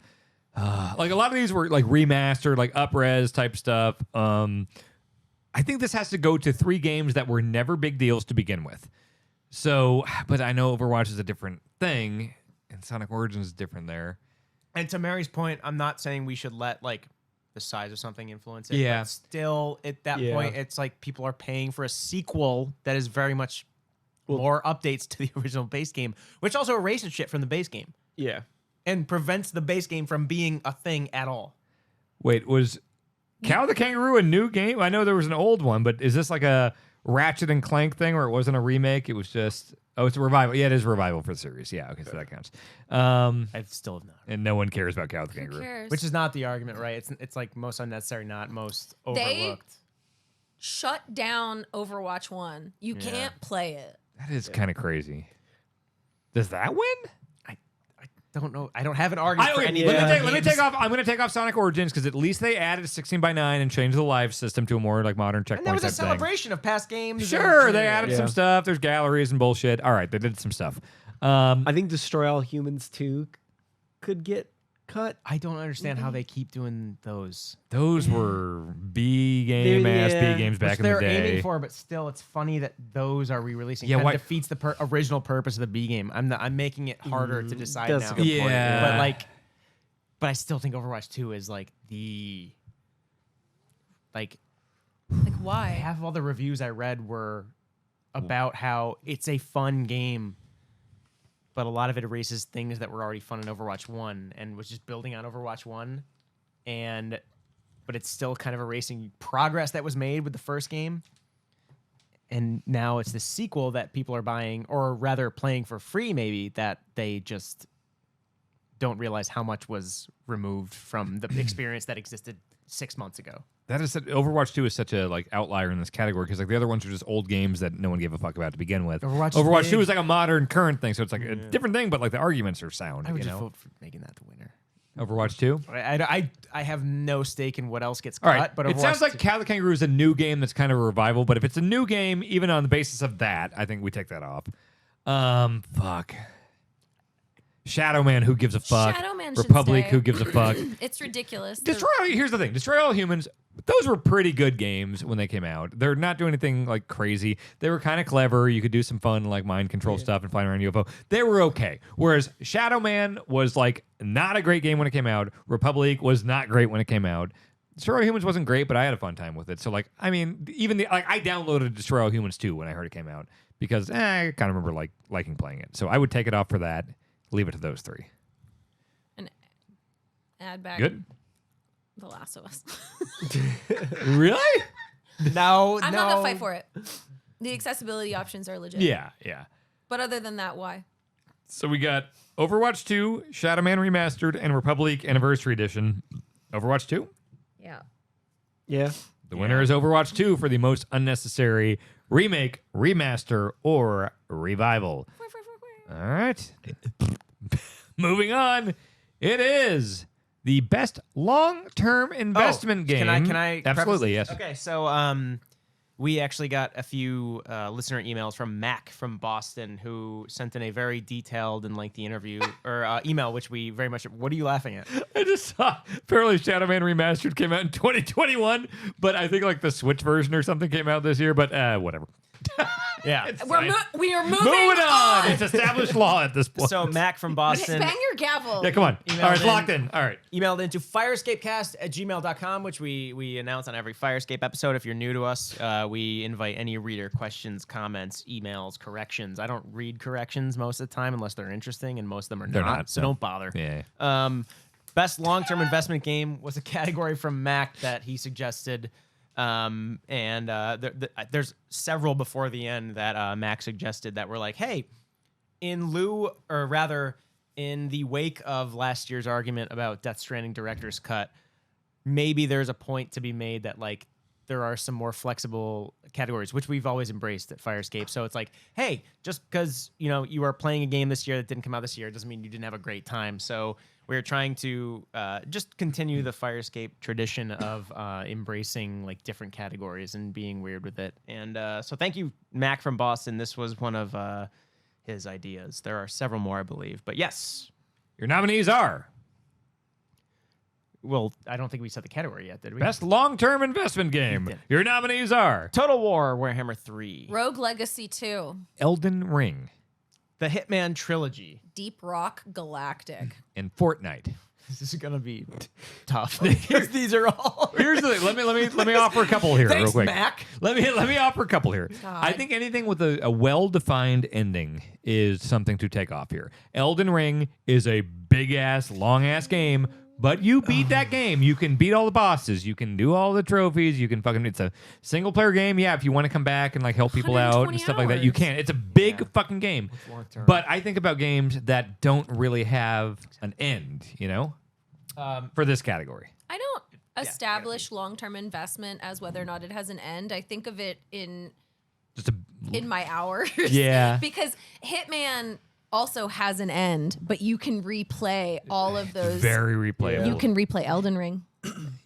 A: Like a lot of these were like remastered, like up-res type stuff. I think this has to go to 3 games that were never big deals to begin with. So, but I know Overwatch is a different thing, and Sonic Origins is different there.
B: And to Mary's point, I'm not saying we should let like the size of something influence it.
A: Yeah.
B: But still, at that
D: Yeah.
B: point, it's like people are paying for a sequel that is very much more updates to the original base game, which also erases shit from the base game
D: Yeah.
B: and prevents the base game from being a thing at all.
A: Wait, was Cow the Kangaroo a new game? I know there was an old one, but is this like a Ratchet and Clank thing where it wasn't a remake? It was just it's a revival. Yeah, it is a revival for the series. Yeah, okay, so that counts.
B: I still have not.
A: And no one cares about Cow the
C: Who
A: Kangaroo.
C: cares?
B: Which is not the argument, right? It's like most unnecessary, not most overlooked.
C: Shut down Overwatch 1. You can't play it.
A: That is kind of crazy. Does that win?
B: I don't know. I don't have an argument for any
A: let
B: of
A: me
B: the
A: let me
B: games.
A: take off. I'm going to take off Sonic Origins because at least they added 16:9 and changed the live system to a more like modern
B: And
A: checkpoint
B: that was a
A: type thing.
B: celebration of past games.
A: Sure,
B: and-
A: they added
D: Yeah.
A: some stuff. There's galleries and bullshit. All right, they did some stuff.
D: I think Destroy All Humans 2 could get cut.
B: I don't understand how they keep doing those.
A: Those were B game ass
D: Yeah.
A: B games back
B: Which
A: in the
B: they're
A: day.
B: aiming for, but still, it's funny that those are re-releasing.
A: Yeah,
B: Kind
A: why-
B: of defeats the original purpose of the B game. I'm making it harder to decide
D: That's
B: now.
D: a good point.
A: Yeah.
B: But I still think Overwatch 2 is like the
C: Like,
B: half
C: why?
B: of all the reviews I read were about how it's a fun game, but a lot of it erases things that were already fun in Overwatch 1 and was just building on Overwatch 1. But it's still kind of erasing progress that was made with the first game. And now it's the sequel that people are buying, or rather playing for free, maybe, that they just don't realize how much was removed from the experience that existed 6 months ago.
A: That is Overwatch 2 is such a like outlier in this category because like the other ones are just old games that no one gave a fuck about to begin with.
B: Overwatch is
A: 2
B: big.
A: is like a modern current thing, so it's like a different thing, but like the arguments are sound.
B: I would
A: you
B: just
A: know?
B: vote for making that the winner.
A: Overwatch 2.
B: I have no stake in what else gets
A: All
B: cut,
A: right,
B: but
A: it
B: Overwatch
A: sounds like
B: 2
A: Cow the Kangaroo is a new game that's kind of a revival, but if it's a new game, even on the basis of that, I think we take that off. Fuck. Shadow Man, who gives a fuck?
C: Shadow Man should
A: Republic,
C: stay.
A: who gives a fuck?
C: It's ridiculous.
A: Here's the thing. Destroy All Humans, those were pretty good games when they came out. They're not doing anything like crazy. They were kind of clever. You could do some fun like mind control stuff and flying around UFO. They were okay. Whereas Shadow Man was like not a great game when it came out. Republic was not great when it came out. Destroy All Humans wasn't great, but I had a fun time with it. So like, I mean, I downloaded Destroy All Humans 2 when I heard it came out because I kind of remember liking playing it. So I would take it off for that. Leave it to those 3.
C: And add back
A: Good.
C: The Last of Us.
A: Really?
B: No,
C: I'm not gonna fight for it. The accessibility options are legit.
A: Yeah, yeah.
C: But other than that, why?
A: So we got Overwatch 2, Shadow Man Remastered, and Republic Anniversary Edition. Overwatch 2?
C: Yeah.
D: Yeah.
A: The winner is Overwatch 2 for the most unnecessary remake, remaster, or revival. All right. Moving on. It is the best long-term investment game.
B: Can I
A: Absolutely,
B: preface
A: yes.
B: this? Okay, so we actually got a few listener emails from Mac from Boston who sent in a very detailed and lengthy interview or email, which we very much. What are you laughing at?
A: I just saw apparently Shadow Man Remastered came out in 2021, but I think like the Switch version or something came out this year, but whatever.
B: Yeah.
C: We are moving
A: Moving on.
C: on.
A: It's established law at this point.
B: So Mac from Boston
C: Bang your gavel.
A: yeah, come on.
B: Emailed
A: All right, it's
B: in.
A: locked in. All right.
B: emailed into firescapecast@gmail.com, which we announce on every Firescape episode. If you're new to us, we invite any reader questions, comments, emails, corrections. I don't read corrections most of the time unless they're interesting, and most of them are
A: They're not,
B: so
A: no.
B: don't bother.
A: Yeah.
B: Best long-term investment game was a category from Mac that he suggested. There's several before the end that Mac suggested that were like, hey, in the wake of last year's argument about Death Stranding Director's Cut, maybe there's a point to be made that like there are some more flexible categories, which we've always embraced at Firescape. So it's like, hey, just because you are playing a game this year that didn't come out this year doesn't mean you didn't have a great time. So we're trying to just continue the Firescape tradition of embracing like different categories and being weird with it. And so thank you, Mac from Boston. This was one of his ideas. There are several more, I believe. But yes.
A: Your nominees are
B: Well, I don't think we set the category yet, did we?
A: Best Long-Term Investment Game. Your nominees are
B: Total War Warhammer 3.
C: Rogue Legacy 2.
A: Elden Ring
B: The Hitman Trilogy.
C: Deep Rock Galactic.
A: and Fortnite.
B: This is gonna be tough because these are all.
A: Here's the thing. Let me offer a couple here
B: Thanks,
A: real quick.
B: Mac.
A: Let me offer a couple here.
C: God.
A: I think anything with a well-defined ending is something to take off here. Elden Ring is a big-ass, long-ass game, but you beat that game. You can beat all the bosses. You can do all the trophies. You can fucking. It's a single-player game. Yeah, if you want to come back and like help people out and
C: 120
A: stuff like that, you
C: hours.
A: can. It's a big fucking game. But I think about games that don't really have an end. For this category.
C: I don't establish long-term investment as whether or not it has an end. I think of it in my hours.
A: Yeah.
C: Because Hitman also has an end, but you can replay all of those.
A: Very replayable.
C: You can replay Elden Ring.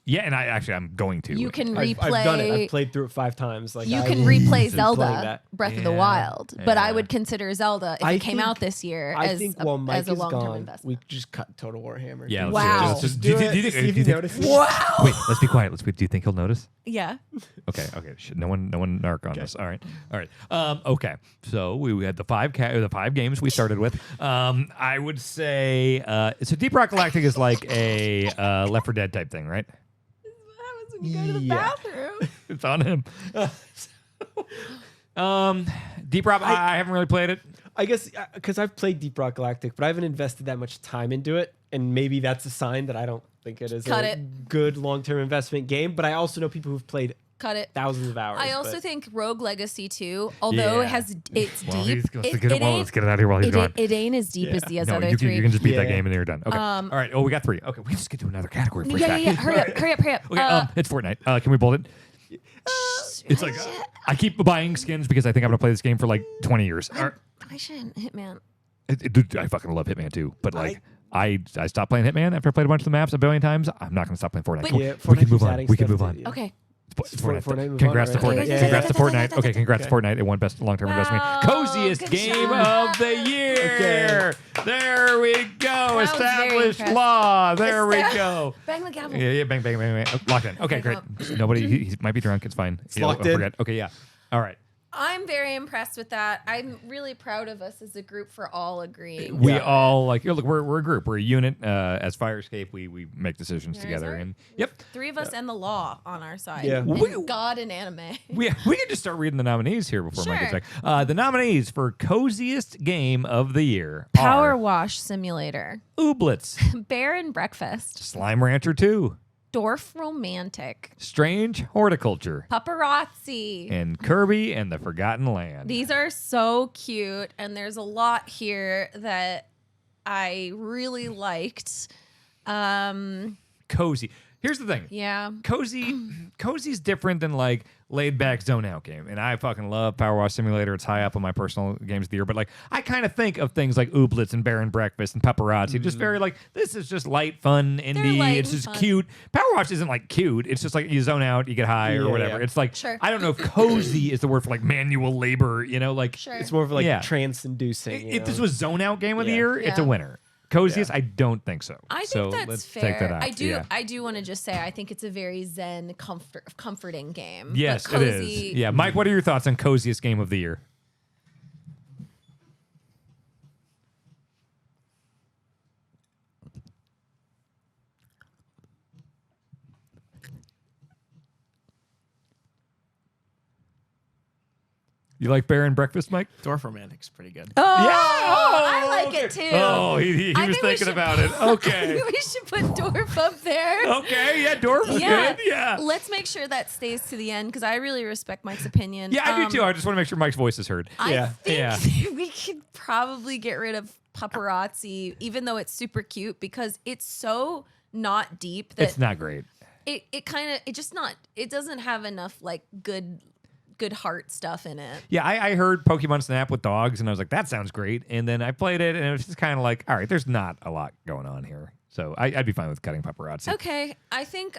A: Yeah, and I'm going to.
C: You can
D: I've
C: replay.
D: done it. I've played through it 5 times. Like
C: You
D: I
C: can
D: was
C: replay
D: playing
C: Zelda
D: that.
C: Breath of the
A: Yeah.
C: Wild, but I
A: Yeah.
C: would consider Zelda if
D: I
C: it came
D: think-
C: out this year
D: I
C: as
D: think
C: a,
D: while Mike
C: as a
D: is
C: long-term
D: gone,
C: investment.
D: we just cut Total Warhammer.
A: Yeah.
C: Wow.
A: Let's just,
D: Do it.
A: do you
D: See if you
A: think-
D: notice.
C: Wow.
A: Wait, let's be quiet. Do you think he'll notice?
C: Yeah.
A: Okay. No one narc on this. All right. Okay. So we had the five games we started with. I would say so. Deep Rock Galactic is like a Left 4 Dead type thing, right?
C: What happens when you go to the
D: Yeah.
C: bathroom?
A: It's on him. Deep Rock. I haven't really played it.
D: I guess because I've played Deep Rock Galactic, but I haven't invested that much time into it, and maybe that's a sign that I don't think it is
C: Cut
D: a
C: it.
D: good long-term investment game. But I also know people who've played
C: Cut it.
D: thousands of hours.
C: I also
D: but-
C: think Rogue Legacy 2, although
A: Yeah.
C: it's
A: Well,
C: deep,
A: let's
C: it
A: get it
C: ain't
A: out of here while he's gone.
C: it ain't as deep as the
A: No,
C: other
A: you
C: three.
A: can just beat that
D: Yeah.
A: game and then you're done. Okay. All right. Oh, we got 3. Okay, we can just get to another category for a
C: yeah.
A: sec.
C: Hurry up.
A: Okay, it's Fortnite. Can we bolt it? It's like I keep buying skins because I think I'm gonna play this game for like 20 years.
C: I shouldn't. Hitman.
A: Dude, I fucking love Hitman too, but like I stopped playing Hitman after I played a bunch of the maps a billion times. I'm not gonna stop playing Fortnite.
C: Wait.
A: Come on,
D: Yeah,
A: we can
D: Fortnite
A: move
D: keeps
A: on.
D: adding
A: We can
D: stuff
A: move
D: to
A: on.
D: it, yeah.
C: Okay.
A: Fortnite.
D: Fortnite, move
A: Congrats
D: on,
A: to
D: right?
A: Fortnite.
C: Yeah.
A: Congrats to Fortnite. Okay, congrats to
D: Okay.
A: Fortnite. It won best long-term investment.
C: Wow,
A: Coziest
C: good
A: game
C: job.
A: of the year. There we go.
C: was very
A: Established
C: impressive.
A: law. There we go.
C: Bang the gavel.
A: Yeah, bang, bang, bang, bang. Oh, locked in. Okay, great. Nobody, he might be drunk. It's fine. He'll
D: locked in.
A: forget. Okay, yeah. All right.
C: I'm very impressed with that. I'm really proud of us as a group for all agreeing.
A: We all like, look, we're a group. We're a unit. As Firescape, we make decisions
C: There's
A: together.
C: our-
A: And yep,
C: 3 of us and the law on our side.
D: Yeah.
C: And
A: We-
C: God and anime.
A: we can just start reading the nominees here before Mike gets
C: Sure.
A: back. The nominees for Coziest Game of the Year
C: Power
A: are
C: Wash Simulator.
A: Ooblets,
C: Bear and Breakfast.
A: Slime Rancher 2,
C: Dwarf Romantic.
A: Strange Horticulture,
C: Paparazzi.
A: and Kirby and the Forgotten Land.
C: These are so cute, and there's a lot here that I really liked.
A: Cozy. Here's the thing.
C: Yeah.
A: Cozy's different than like laid back zone out game. And I fucking love Power Wash Simulator. It's high up on my personal games of the year. But like I kind of think of things like Ooblets and Bear and Breakfast and Paparazzi. Just very like this is just light, fun, indie.
C: light
A: It's
C: and
A: just
C: fun.
A: cute. Power Wash isn't like cute. It's just like you zone out, you get high or
D: Yeah,
A: whatever.
D: yeah.
A: It's like
C: Sure.
A: I don't know if cozy is the word for like manual labor, like
C: Sure.
D: It's more of like
A: Yeah.
D: trance-inducing.
A: if this was zone out game of the
D: Yeah.
A: year, it's a
C: Yeah.
A: winner. Coziest, I don't think so.
C: I think
A: so
C: that's
A: let's
C: fair.
A: take that out.
C: I do.
A: Yeah.
C: I do want to just say I think it's a very zen, comforting game.
A: Yes,
C: but
A: it
C: cozy,
A: is. Yeah, Mike, what are your thoughts on coziest game of the year? You like Bear and Breakfast, Mike?
B: Dwarf Romantic's pretty good.
C: Oh,
A: Yeah.
C: I like
A: okay.
C: it too.
A: Oh, he
C: I
A: was
C: think we
A: thinking
C: should
A: about it. Okay.
C: we should put Dorf up there.
A: Okay, yeah, Dwarf is good. Yeah.
C: Let's make sure that stays to the end because I really respect Mike's opinion.
A: Yeah, I do too. I just want to make sure Mike's voice is heard.
C: I think
A: Yeah.
C: we could probably get rid of paparazzi, even though it's super cute, because it's so not deep that
A: It's not great.
C: it doesn't have enough like good heart stuff in it.
A: Yeah, I heard Pokemon Snap with dogs, and I was like, that sounds great. And then I played it, and it was just kind of like, all right, there's not a lot going on here. So I'd be fine with cutting paparazzi.
C: Okay, I think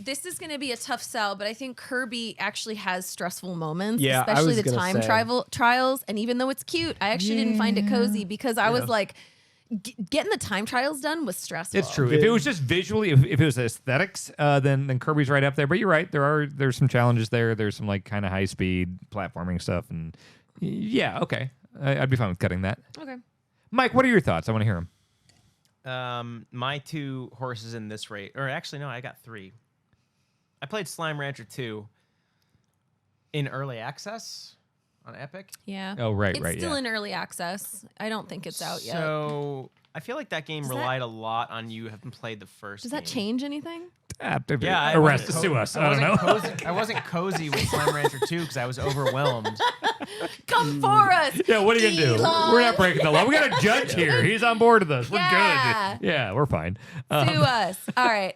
C: this is going to be a tough sell, but I think Kirby actually has stressful moments,
D: Yeah, I
C: especially
D: was
C: the
D: gonna
C: time
D: say.
C: trials. And even though it's cute, I actually didn't find it cozy because I was like, getting the time trials done was stressful.
A: It's true. If it was just visually, if it was aesthetics, then Kirby's right up there. But you're right. There's some challenges there. There's some like kind of high speed platforming stuff, and yeah, okay, I'd be fine with cutting that.
C: Okay.
A: Mike, what are your thoughts? I want to hear them.
E: My two horses in this race, or actually no, I got three. I played Slime Rancher 2 in early access on Epic.
C: Yeah.
A: Oh, right,
C: It's
A: right,
C: still
A: yeah.
C: in early access. I don't think it's out yet.
E: So I feel like that game
C: Does that-
E: relied a lot on you having played the first.
C: Does that
E: game.
C: change anything?
E: Yeah,
A: arrest, sue us. I don't know.
E: I wasn't cozy with Slime Rancher 2 because I was overwhelmed.
C: Come for us.
A: Yeah, what are you gonna do?
C: Elon.
A: We're not breaking the law. We got a judge here. He's on board with us. We're
C: Yeah.
A: good. Yeah, we're fine.
C: Sue us. All right.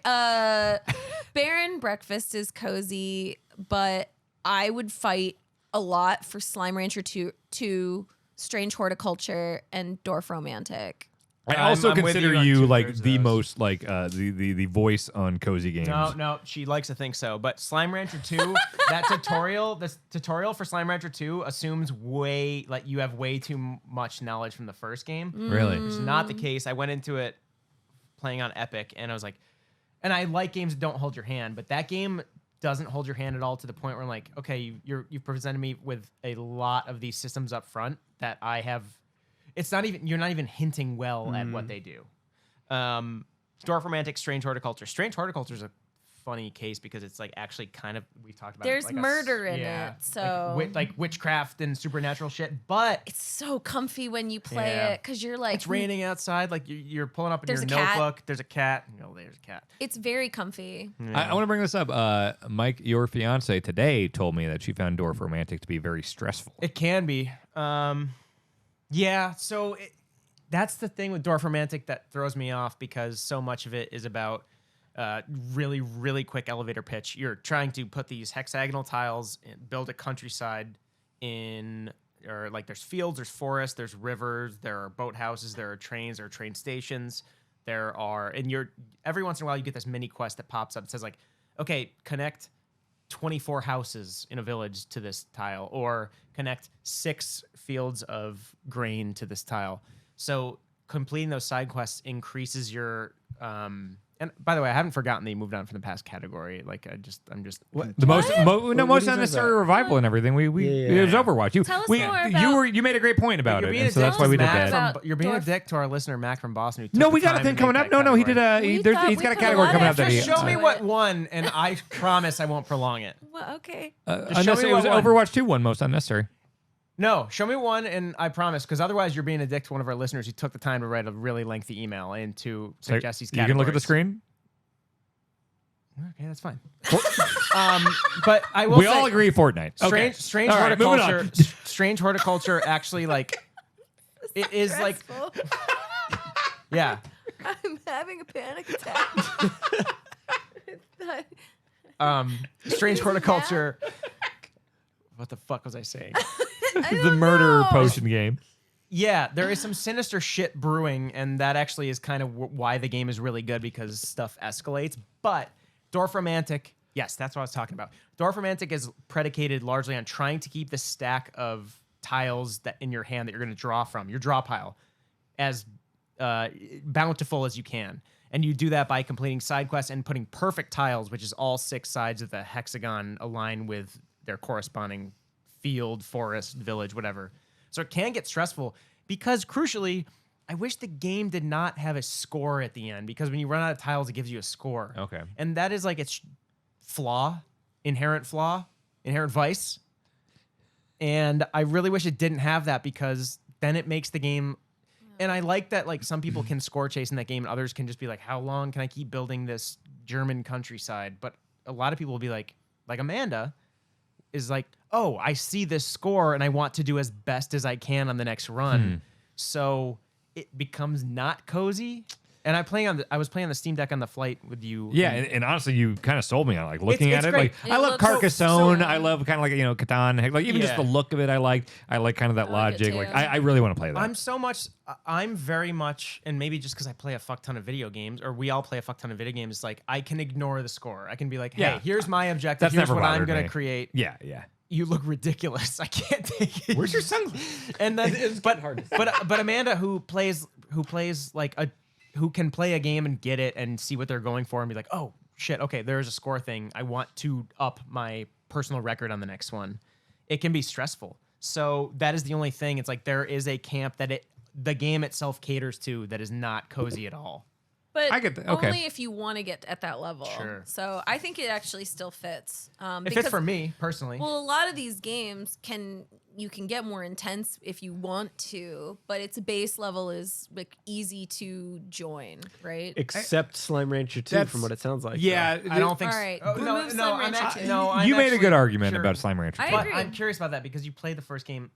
C: Baron Breakfast is cozy, but I would fight a lot for Slime Rancher 2, Strange Horticulture, and Dwarf Romantic.
A: I also
E: I'm with
A: consider
E: you on
A: you like
E: 2/3 of
A: the
E: those.
A: most like the voice on cozy games.
E: No, she likes to think so. But Slime Rancher 2, this tutorial for Slime Rancher 2 assumes you have way too much knowledge from the first game.
A: Really?
E: Which is not the case. I went into it playing on Epic, and I was like, and I like games that don't hold your hand, but that game doesn't hold your hand at all to the point where I'm like, okay, you've presented me with a lot of these systems up front that I have. You're not even hinting well at what they do. Dwarf Romantic, Strange Horticulture. Strange Horticulture is a funny case because it's like actually kind of, we've talked about
C: There's
E: it,
C: murder in it, so
E: like witchcraft and supernatural shit, but
C: it's so comfy when you play
E: Yeah.
C: it because you're like,
E: it's raining outside, like you're pulling up in
C: There's
E: your
C: a cat.
E: notebook, there's a cat. No, there's a cat.
C: It's very comfy.
A: I want to bring this up. Mike, your fiance today told me that she found Dwarf Romantic to be very stressful.
E: It can be. Yeah, so that's the thing with Dwarf Romantic that throws me off because so much of it is about really, really quick elevator pitch. You're trying to put these hexagonal tiles and build a countryside or like there's fields, there's forests, there's rivers, there are boathouses, there are trains, there are train stations. Every once in a while you get this mini quest that pops up. It says like, okay, connect 24 houses in a village to this tile, or connect 6 fields of grain to this tile. So completing those side quests increases your and by the way, I haven't forgotten that you moved on from the past category. Like I'm just
A: The most
D: What are you
A: most
D: talking
A: unnecessary
D: about?
A: revival and everything. It was Overwatch.
C: Tell us more
A: You made a great point about
E: You're
A: it,
E: being
A: and so
E: a
A: that's
E: dick
A: why we
E: to
A: did
E: Mac
A: that.
C: About
E: You're being a
C: Dwarf-
E: dick to our listener Mac from Boston. Who took
A: No, we
E: the
A: got a
E: time
A: thing
E: to
A: coming
E: make
A: up.
E: that
A: No, he did
E: category.
A: a. He's
C: we
A: got a
C: put a
A: category
C: lot
A: coming
C: of
A: up that he.
C: effort
E: Just show me
C: into
E: what
C: it.
E: won, and I promise I won't prolong it.
C: Well, okay.
E: show me
A: Unnecessary. It was
E: what won.
A: Overwatch 2 one most unnecessary.
E: No, show me one, and I promise, because otherwise you're being a dick to one of our listeners who took the time to write a really lengthy email and to suggest these
A: You
E: categories.
A: can look at the screen.
E: Okay, that's fine. But I will
A: We
E: say,
A: all agree Fortnite. Okay.
E: Strange
A: All right, moving on.
E: horticulture. Strange horticulture actually like it is like
C: Stressful.
E: yeah.
C: I'm having a panic attack.
E: Strange horticulture. What the fuck was I saying?
A: The murder potion game.
E: Yeah, there is some sinister shit brewing, and that actually is kind of why the game is really good because stuff escalates. But Dwarf Romantic, yes, that's what I was talking about. Dwarf Romantic is predicated largely on trying to keep the stack of tiles that in your hand that you're going to draw from, your draw pile, as
B: bountiful as you can. And you do that by completing side quests and putting perfect tiles, which is all 6 sides of the hexagon align with their corresponding field, forest, village, whatever. So it can get stressful because, crucially, I wish the game did not have a score at the end, because when you run out of tiles, it gives you a score.
A: Okay.
B: And that is like its inherent vice. And I really wish it didn't have that, because then it makes the game. And I like that, like, some people can score chase in that game and others can just be like, how long can I keep building this German countryside? But a lot of people will be like Amanda is like, oh, I see this score and I want to do as best as I can on the next run. So it becomes not cozy. And I was playing on the Steam Deck on the flight with you.
A: Yeah, and honestly, you kind of sold me on like looking
B: It's
A: at it.
B: great.
A: Like
C: It
A: I love
C: looks so
A: Carcassonne.
C: fun.
A: I love kind of like Catan. Like even just the
B: Yeah.
A: look of it, I like kind of that
C: I like it
A: logic.
C: too.
A: Like I really want to play that.
B: I'm very much, and maybe just because I play a fuck ton of video games, or we all play a fuck ton of video games, like I can ignore the score. I can be like, hey,
A: Yeah.
B: here's my objective.
A: That's
B: Here's
A: never
B: what I'm
A: bothered
B: going
A: me.
B: to create.
A: Yeah.
B: You look ridiculous. I can't take it.
A: Where's your sunglasses?
B: And then, but Amanda, who can play a game and get it and see what they're going for and be like, oh shit, okay, there's a score thing. I want to up my personal record on the next one. It can be stressful. So that is the only thing. It's like there is a camp that the game itself caters to that is not cozy at all.
C: But
A: I get that. Okay.
C: only if you want to get at that level.
B: Sure.
C: So I think it actually still fits.
B: It fits for me personally.
C: Well, a lot of these games you can get more intense if you want to, but its base level is like easy to join, right?
D: Except Slime Rancher 2, from what it sounds like.
A: Yeah,
B: I don't think.
C: All right.
B: Oh,
C: Remove
B: no,
C: Slime
B: I'm
C: Rancher
B: actually,
C: 2.
B: no, I'm
A: you made a
B: actually-
A: good argument
B: sure.
A: about Slime Rancher.
C: I
A: too.
B: But
C: agree.
B: I'm curious about that because you played the first game.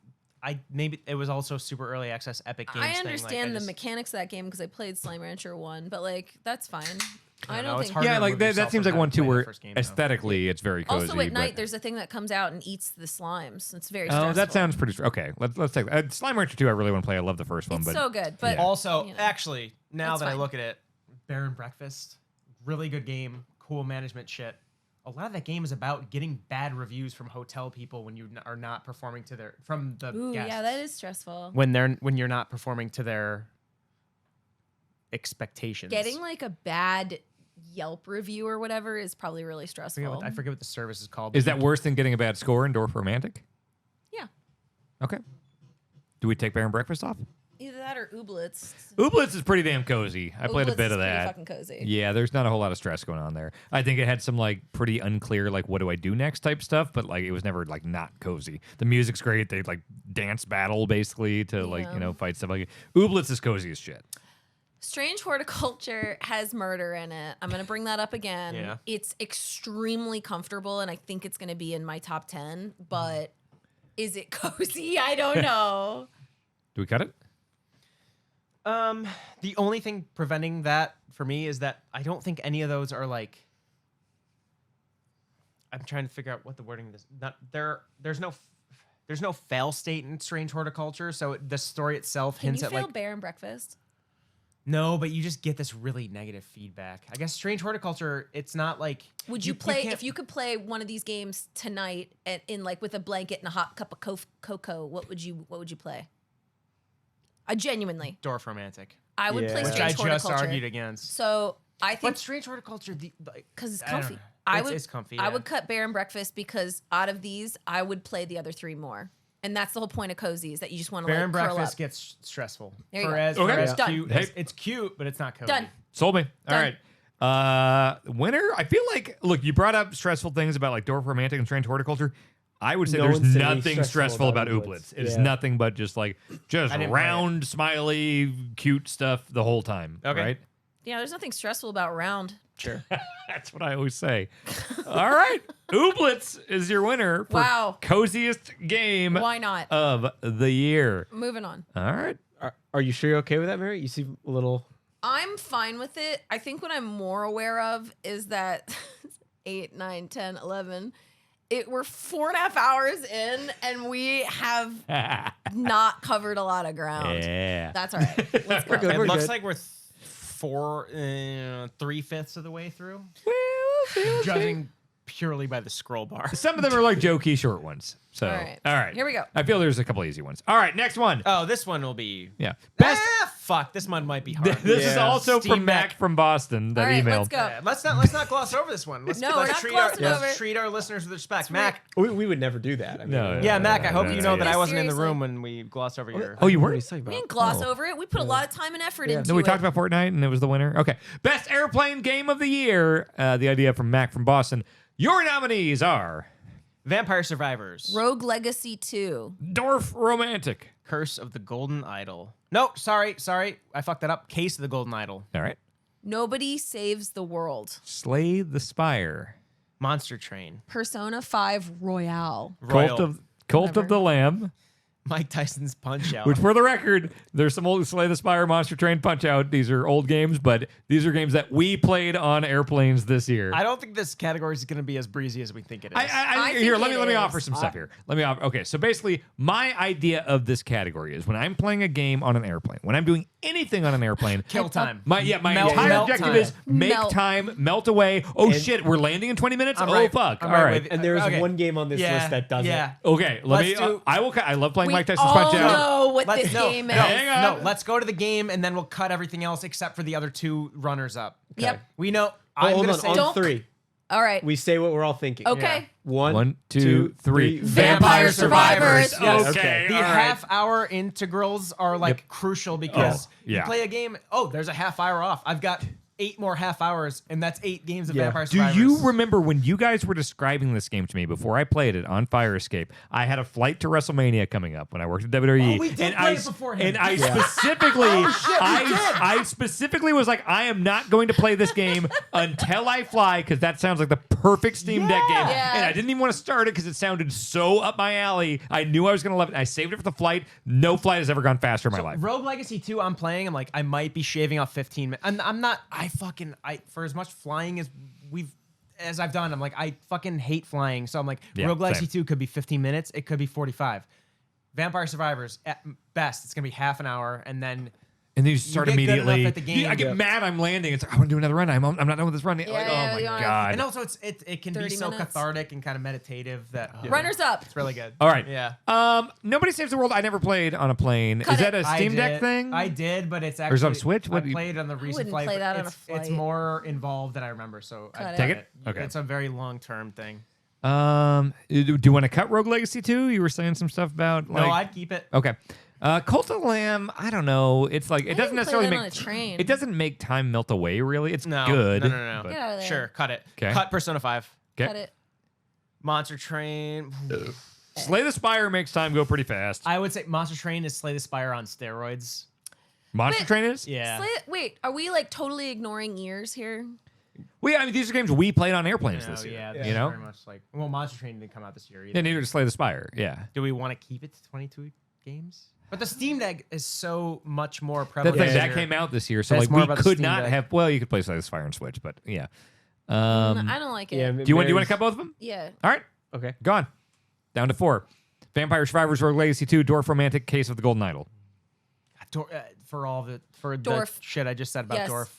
B: Maybe it was also super early access Epic Games.
C: I
B: thing.
C: understand
B: Like,
C: the mechanics of that game because I played Slime Rancher 1, but like that's fine. I
B: know,
C: don't
B: it's
C: think.
B: hard
A: Yeah,
B: to
A: like
B: remove
A: that
B: yourself
A: seems
B: from
A: like one
B: having
A: too
B: played the
A: where
B: first game, though.
A: aesthetically it's very cozy.
C: Also, at night,
A: but-
C: there's a thing that comes out and eats the slimes. It's very stressful.
A: Oh, that sounds pretty. Okay, let's take that. Slime Rancher 2. I really want to play. I love the first one,
C: It's
A: but
C: so good, but
A: Yeah.
B: Also,
C: you know,
B: actually, now
C: that's
B: that I
C: fine.
B: look at it, Bear and Breakfast, really good game, cool management shit. A lot of that game is about getting bad reviews from hotel people when you are not performing to their from the
C: ooh,
B: guests.
C: yeah, that is stressful.
B: when you're not performing to their expectations.
C: Getting like a bad Yelp review or whatever is probably really stressful.
B: I forget what the service is called.
A: is
B: but
A: that worse than getting a bad score in Dorf Romantic?
C: Yeah,
A: Okay. Do we take Bear and Breakfast off?
C: either that or Ooblets.
A: Ooblets is pretty damn cozy. I played a
C: Ooblets
A: bit
C: is
A: of
C: pretty
A: that.
C: Fucking cozy.
A: Yeah, there's not a whole lot of stress going on there. I think it had some like pretty unclear like what do I do next type stuff, but like it was never like not cozy. The music's great. They like dance battle basically to like fight stuff like it. Ooblets is cozy as shit.
C: Strange Horticulture has murder in it. I'm going to bring that up again.
B: Yeah.
C: It's extremely comfortable, and I think it's going to be in my top 10, but is it cozy? I don't know.
A: Do we cut it?
B: The only thing preventing that for me is that I don't think any of those are like. I'm trying to figure out what the wording is. There's no fail state in Strange Horticulture, so the story itself
C: Can
B: hints
C: you
B: at
C: fail
B: like
C: Bear and Breakfast?
B: no, but you just get this really negative feedback. I guess Strange Horticulture, it's not like
C: Would you play
B: can't-
C: if you could play one of these games tonight in like with a blanket and a hot cup of cocoa? What would you play? I genuinely,
B: Dorf Romantic,
C: I would play
D: Yeah.
B: which I
C: Strange
B: just
C: Horticulture.
B: argued against.
C: So I
B: But
C: think
B: Strange Horticulture,
C: because it's
B: I don't
C: comfy.
B: know. It's comfy.
C: I
B: yeah.
C: would cut Bear and Breakfast because out of these, I would play the other 3 more. And that's the whole point of cozy is that you just want to
B: Bear
C: like
B: and
C: curl
B: Breakfast
C: up.
B: gets stressful.
C: There you go.
B: Whereas,
A: Okay.
B: whereas
C: Done.
B: cute,
A: Hey.
B: it's cute, but it's not cozy.
C: Done.
A: Sold me. All
C: Done.
A: right. Winner. I feel like look, you brought up stressful things about like Dorf Romantic and Strange Horticulture. I would say
D: No
A: there's
D: one said anything
A: nothing stressful about
D: Ooblets.
A: Ooblets. It's
D: Yeah.
A: nothing but just
B: I didn't play
A: round, smiley, cute stuff the whole time.
B: Okay.
A: Right?
C: Yeah, there's nothing stressful about round.
B: Sure.
A: That's what I always say. All right. Ooblets is your winner for
C: Wow.
A: coziest game
C: Why not?
A: of the year.
C: Moving on.
A: All right.
D: Are you sure you're okay with that, Mary? You seem a little.
C: I'm fine with it. I think what I'm more aware of is that 8, 9, 10, 11. We're 4.5 hours in, and we have not covered a lot of ground.
A: Yeah.
C: That's all right. Let's go.
D: Good,
B: It
D: we're
B: looks
D: good.
B: like we're 3/5 of the way through,
A: Well,
B: judging purely by the scroll bar.
A: some of them are like jokey short ones. So,
C: All right.
A: all right.
C: Here we go.
A: I feel there's a couple easy ones. All right, next one.
B: Oh, this one will be
A: Yeah. Best
B: Fuck, this one might be hard.
A: This is also
B: Steam
A: from Mac
B: Deck.
A: from Boston that
C: All right,
A: emailed.
C: let's go.
B: Yeah, let's not gloss over this one. Let's,
C: No,
B: let's
C: we're not
B: treat
C: glossing over
B: let's
C: it.
B: treat our listeners with respect.
C: It's
B: Mac,
D: We would never do that. I mean,
A: No,
B: yeah, Mac. I hope
A: no,
B: you
A: no,
B: know that
A: yeah.
B: I wasn't in the
C: Seriously.
B: room when we glossed over your.
A: Oh, you
D: What are
A: weren't?
D: you talking
C: We
D: about?
C: didn't gloss over it. We put a lot of time and effort into it.
A: No, we talked about Fortnite and it was the winner. Okay. Best airplane game of the year. The idea from Mac from Boston. Your nominees are
B: Vampire Survivors,
C: Rogue Legacy 2.
A: Dorf Romantic.
B: Curse of the Golden Idol. No, sorry, I fucked that up. Case of the Golden Idol,
A: All right.
C: Nobody Saves the World.
A: Slay the Spire.
B: Monster Train,
C: Persona 5 Royale.
B: Royal,
A: Cult of the Lamb.
B: Mike Tyson's Punch Out.
A: Which, for the record, there's some old Slay the Spire, Monster Train, Punch Out. These are old games, but these are games that we played on airplanes this year.
B: I don't think this category is going to be as breezy as we think it is.
C: I
A: Here,
C: think
A: let me
C: it
A: offer
C: is.
A: some stuff here. Let me offer. Okay, so basically, my idea of this category is when I'm playing a game on an airplane, when I'm doing anything on an airplane,
B: Kill time.
A: my
B: Melt-
A: entire
B: melt
A: objective
B: time.
A: is make
C: Melt.
A: time, melt away. Oh
D: And-
A: shit, we're landing in 20 minutes.
B: I'm
A: Oh
B: right.
A: fuck!
B: I'm
A: All
B: right
A: right.
B: with-
D: And there is
B: Okay.
D: one game on this list that does
B: yeah.
D: it.
A: Okay, let
B: Let's
A: me.
B: do-
A: I love playing
C: We
A: Mike Tyson's
C: all
A: Punch Out.
C: know what
B: Let's-
C: this
B: no,
C: game
B: no,
C: is.
A: Hang on.
B: No, let's go to the game and then we'll cut everything else except for the other two runners up.
C: Yep.
B: We know.
D: Oh,
B: I'm
D: hold
B: gonna
D: on,
B: say
D: on
C: Don't-
D: 3.
C: All right.
D: We say what we're all thinking.
C: Okay.
A: One, two, three.
C: Vampire Survivors.
B: Yes.
A: Okay.
B: The
A: all right.
B: half-hour integrals are like crucial because
A: yeah.
B: you play a game. Oh, there's a half hour off. I've got 8 more half hours, and that's 8 games of
D: Yeah.
B: Vampire
A: Do
B: Survivors.
A: you remember when you guys were describing this game to me before I played it on Fire Escape? I had a flight to WrestleMania coming up when I worked at WWE.
B: Oh, we did
A: and
B: play
A: I,
B: it beforehand.
A: And I
B: Yeah.
A: specifically,
B: shit, we did.
A: I specifically was like, I am not going to play this game until I fly because that sounds like the perfect Steam Deck game.
C: Yeah.
A: And I didn't even want to start it because it sounded so up my alley. I knew I was going to love it. I saved it for the flight. No flight has ever gone faster in my life.
B: Rogue Legacy 2, I'm playing. I'm like, I might be shaving off 15 minutes. And I'm not. For as much flying as I've done, I'm like, I fucking hate flying. So I'm like,
A: Yeah,
B: Rogue Legacy
A: same.
B: 2 could be 15 minutes. It could be 45. Vampire Survivors, at best, it's gonna be half an hour, and then
A: And then you start
B: get good enough
A: immediately.
B: at the game.
A: I get
B: Yeah.
A: mad. I'm landing. It's like, I want to do another run. I'm not done with this run. Like,
C: Yeah,
A: oh my
C: you are.
A: god.
B: and also it can be
C: 30
B: so
C: minutes.
B: cathartic and kind of meditative that
C: Runners up.
B: it's really good.
A: All right.
B: Yeah.
A: Nobody Saves the World. I never played on a plane.
C: Cut
A: Is that
C: it.
A: a Steam
B: I
A: Deck
B: did-
A: thing?
B: I did, but it's
A: Or
B: actually
A: is it on Switch? What
B: I
A: do you-
B: played on the recent
C: wouldn't
B: flight.
C: play
B: but
C: that on a
B: it's
C: flight.
B: more involved than I remember. So
C: Cut it.
A: Take it? Okay.
B: It's a very long term thing.
A: Do you want to cut Rogue Legacy 2? You were saying some stuff about like.
B: No, I'd keep it.
A: Okay. Cult of the Lamb. I don't know. It's like it doesn't
C: didn't play
A: necessarily
C: that
A: make
C: on a train.
A: It doesn't make time melt away. Really, it's
B: No,
A: good.
B: No.
A: but-
C: Get out of there.
B: Sure, cut it.
A: 'Kay.
B: Cut Persona 5.
A: Okay.
C: Cut it.
B: Monster Train.
A: Slay the Spire makes time go pretty fast.
B: I would say Monster Train is Slay the Spire on steroids.
A: Monster
C: Wait.
A: Train is.
B: Yeah.
C: Wait, are we like totally ignoring years here?
A: I mean, these are games we played on airplanes this year.
B: Yeah,
A: you
B: this is
A: know.
B: very much like Monster Train didn't come out this year either.
A: Yeah, neither did Slay the Spire. Yeah.
B: Do we want to keep it to 22 games? But the Steam Deck is so much more
A: That
B: prevalent.
A: thing
B: this
A: that
B: year.
A: came out this year, so
B: That's
A: like
B: more
A: we
B: about the
A: could
B: Steam
A: not
B: Deck.
A: have. Well, you could play Slay the Spire and Switch, but yeah.
C: I don't like it.
D: Yeah,
C: Yeah.
A: Do you want to cut both of them? All right,
D: Okay.
A: gone. Down to 4. Vampire Survivors, Rogue Legacy 2, Dwarf Romantic, Case of the Golden Idol.
B: For the
C: Dwarf.
B: shit I just said about
C: Yes.
B: Dwarf.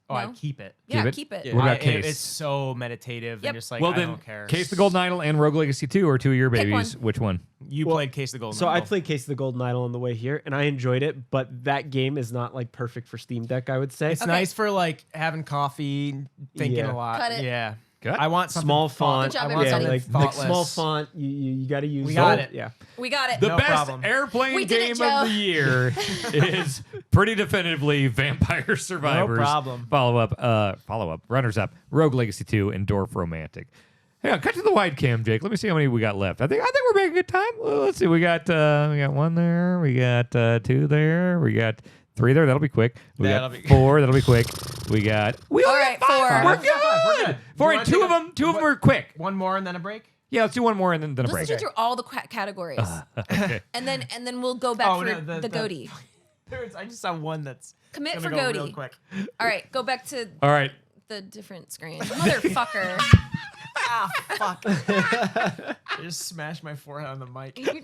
B: Oh,
C: No.
B: I'd keep it.
C: Yeah,
A: it?
C: keep it.
D: Yeah.
A: What about
B: I-
A: Case?
B: It's so meditative
C: Yep.
B: and just like
A: Well
B: I
A: then,
B: don't care.
A: Case the Golden Idol and Rogue Legacy 2 are 2 of your
C: Pick
A: babies.
C: one.
A: Which one?
B: You
D: Well,
B: played Case of the Golden
D: So I
B: Idol.
D: played Case of the Golden Idol on the way here, and I enjoyed it. But that game is not like perfect for Steam Deck. I would say
B: It's
C: Okay.
B: nice for like having coffee, thinking
D: Yeah.
B: a lot.
C: Cut it.
B: Yeah.
A: Cut.
B: I want something
D: small
B: thought-
D: font.
C: Good job,
B: I want
C: everybody.
B: something
D: like
B: thoughtless.
D: small font. You got to use.
B: We got
D: those.
B: it.
D: Yeah.
C: We got it.
A: The
B: No
A: best
B: problem.
A: airplane
C: We did
A: game
C: it,
A: of
C: Joe.
A: the year is pretty definitively Vampire Survivors.
B: problem.
A: Follow up. Runners up. Rogue Legacy 2 and Dwarf Romantic. Hang on, cut to the wide cam, Jake. Let me see how many we got left. I think we're making good time. Well, let's see. We got 1 there. We got 2 there. We got 3 there. That'll be quick. We
B: That'll
A: got
B: be-
A: 4. That'll be quick. We got. We
C: All
A: only
C: right,
A: got 5.
C: 4.
A: We're
B: We're good.
A: good.
B: Do
A: 4
B: you
A: and
B: wanna
A: 2 of
B: take
A: them. 2 of them are quick.
B: One more and then a break?
A: Yeah, let's do 1 more and then a
C: Let's
A: break.
C: get through all the categories,
A: Okay.
C: and then we'll go back for the goatee.
B: I just saw one that's
C: Commit
B: gonna
C: for
B: go
C: goatee.
B: real quick.
C: All right, go back to
A: All right.
C: the different screen, motherfucker.
B: Fuck. I just smashed my forehead on the mic. Did you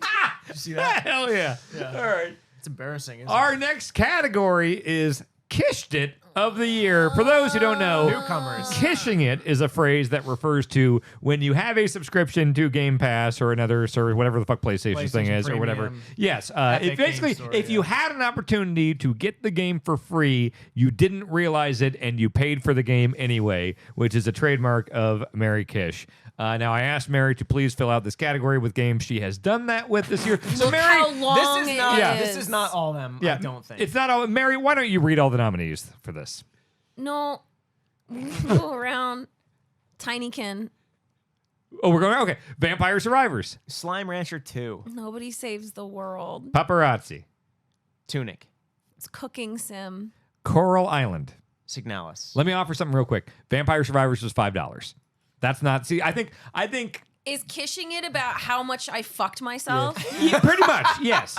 B: see that?
A: Hell yeah.
B: Yeah.
A: All right.
B: It's embarrassing. Isn't
A: Our next category is Kished It, of the year. For those who don't know,
B: Newcomers.
A: Kishing It is a phrase that refers to when you have a subscription to Game Pass or another service, whatever the fuck PlayStation thing is, or whatever.
B: Premium,
A: Yes.
B: Epic
A: It basically,
B: Games Store,
A: if you had an opportunity to get the game for free, you didn't realize it and you paid for the game anyway, which is a trademark of Mary Kish. Now, I asked Mary to please fill out this category with games she has done that with this year. So,
C: Look
A: Mary,
C: how long
B: This is
C: it
B: not.
A: Yeah.
B: This is not all of them. I don't think.
A: it's not all. Mary, why don't you read all the nominees for this?
C: No, we can go around. Tinykin.
A: Oh, we're going. Okay, Vampire Survivors,
B: Slime Rancher 2,
C: Nobody saves the world.
A: Paparazzi,
B: Tunic,
C: It's cooking sim.
A: Coral Island.
B: Signalis.
A: Let me offer something real quick. Vampire Survivors was $5. That's not. See, I think.
C: Is Kishing It about how much I fucked myself?
A: Yeah, pretty much. Yes.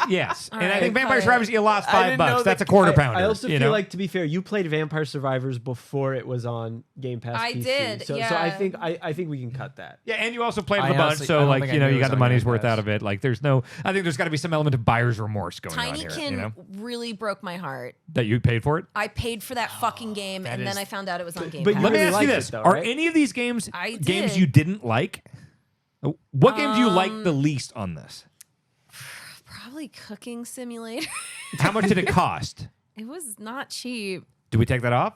C: All
A: And I
C: right,
A: think Vampire
C: cut it.
A: Survivors, you lost
B: I didn't know
A: $5.
B: that-
A: That's a quarter pounder.
D: I also
A: you
D: feel
A: know?
D: like, to be fair, you played Vampire Survivors before it was on Game Pass.
C: I
D: PC.
C: did,
D: So I
C: yeah.
D: think I think we can cut that.
A: Yeah, and you also played
B: I
A: with a bunch,
B: honestly- I
A: so
B: don't
A: like
B: think I
A: you know,
B: knew
A: you
B: it
A: got
B: was
A: the
B: on
A: money's
B: Game
A: worth
B: Pass.
A: out of it. Like, there's no. I think there's got to be some element of buyer's remorse going on here.
C: Tinykin
A: You know
C: really broke my heart.
A: that you paid for it.
C: I paid for that fucking game, and then I found out it was on Game
D: but
C: Pass.
D: you
A: Let me
D: really
A: ask you
D: liked
A: this:
D: it, though,
A: are
D: right?
A: any of these games
C: I
A: games
C: did.
A: you didn't like? What game do you like the least on this?
C: Probably Cooking Simulator.
A: How much did it cost?
C: It was not cheap.
A: Do we take that off?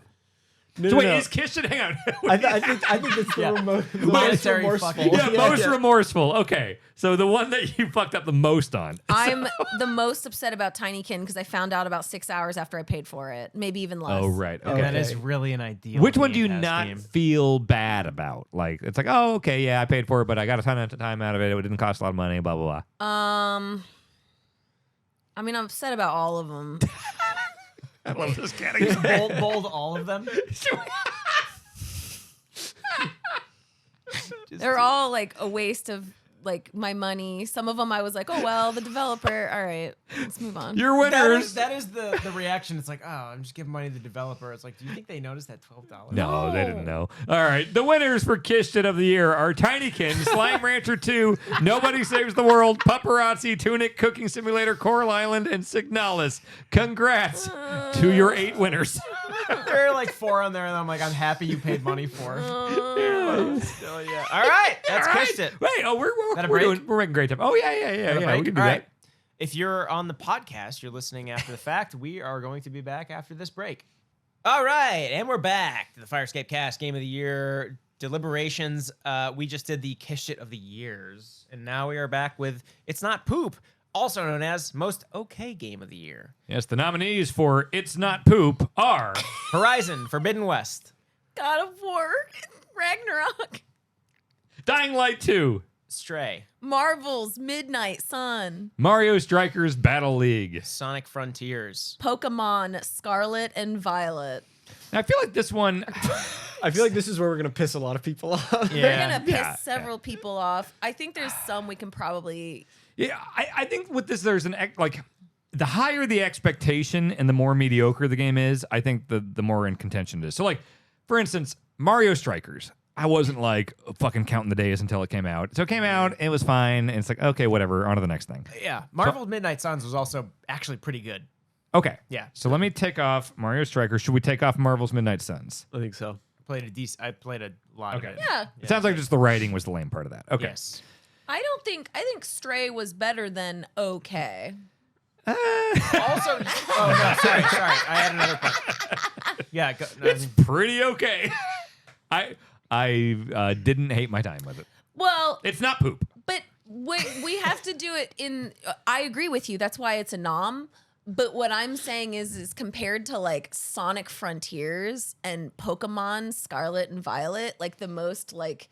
D: No,
A: So
D: no,
A: wait,
D: no.
A: is Kished It? Hang on.
D: I think it's the most
B: Monetary
D: remorseful.
B: fucking-
A: Yeah, most remorseful. Okay, so the one that you fucked up the most on.
C: I'm the most upset about Tinykin because I found out about 6 hours after I paid for it, maybe even less.
A: Oh right. Okay.
B: That is really an ideal.
A: Which one do you
B: Game Pass
A: not
B: game.
A: feel bad about? Like it's like, oh, okay, yeah, I paid for it, but I got a ton of time out of it. It didn't cost a lot of money. Blah blah blah.
C: I mean, I'm upset about all of them.
A: I love this category.
B: bold all of them?
C: They're all like a waste of like my money. Some of them I was like, oh well, the developer. All right, let's move on.
A: Your winners.
B: That is the reaction. It's like, oh, I'm just giving money to the developer. It's like, do you think they noticed that $12?
A: No, they didn't know. All right, the winners for Kished It of the year are Tinykin, Slime Rancher 2, Nobody Saves the World, Paparazzi, Tunic, Cooking Simulator, Coral Island, and Signalis. Congrats to your 8 winners.
B: There are like 4 on there, and I'm like, I'm happy you paid money for. But still, yeah. All right, that's
A: All right.
B: Kished It.
A: Wait, oh,
B: That a
A: we're making great time. Oh yeah.
B: Break?
A: We can do
B: All
A: that.
B: right. If you're on the podcast, you're listening after the fact, we are going to be back after this break. All right, and we're back to the Firescape Cast Game of the Year deliberations. We just did the Kished It of the Years, and now we are back with It's Not Poop, also known as Most Okay Game of the Year.
A: Yes, the nominees for It's Not Poop are
B: Horizon Forbidden West,
C: God of War, Ragnarok,
A: Dying Light 2,
B: Stray,
C: Marvel's Midnight Sun,
A: Mario Strikers Battle League.
B: Sonic Frontiers,
C: Pokemon Scarlet and Violet.
A: Now, I feel like this one.
D: I feel like this is where we're gonna piss a lot of people off.
C: We're gonna piss
A: yeah.
C: several people off. I think there's some we can probably.
A: Yeah, I think with this, there's like the higher the expectation and the more mediocre the game is, I think the more in contention it is. So, like, for instance, Mario Strikers. I wasn't like fucking counting the days until it came out. So it came out, it was fine, and it's like, okay, whatever, on to the next thing.
B: Yeah, Marvel Midnight Suns was also actually pretty good.
A: Okay.
B: Yeah.
A: So let me take off Mario Strikers. Should we take off Marvel's Midnight Suns?
D: I think so.
B: I played a lot
A: Okay.
B: of it.
C: Yeah.
A: It sounds like just the writing was the lame part of that. Okay.
B: Yes.
C: I think Stray was better than okay.
B: Also, oh no, sorry. I had another point. Yeah, go, no,
A: It's pretty okay. I didn't hate my time with it.
C: Well,
A: It's not poop.
C: but we have to do it in. I agree with you. That's why it's a nom. But what I'm saying is compared to like Sonic Frontiers and Pokemon Scarlet and Violet, like the most like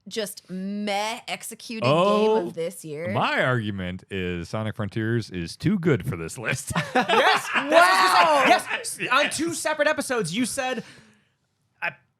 C: just meh executed game of this year.
A: My argument is Sonic Frontiers is too good for this list.
B: yes.
C: Wow.
B: Yes. On 2 separate episodes, you said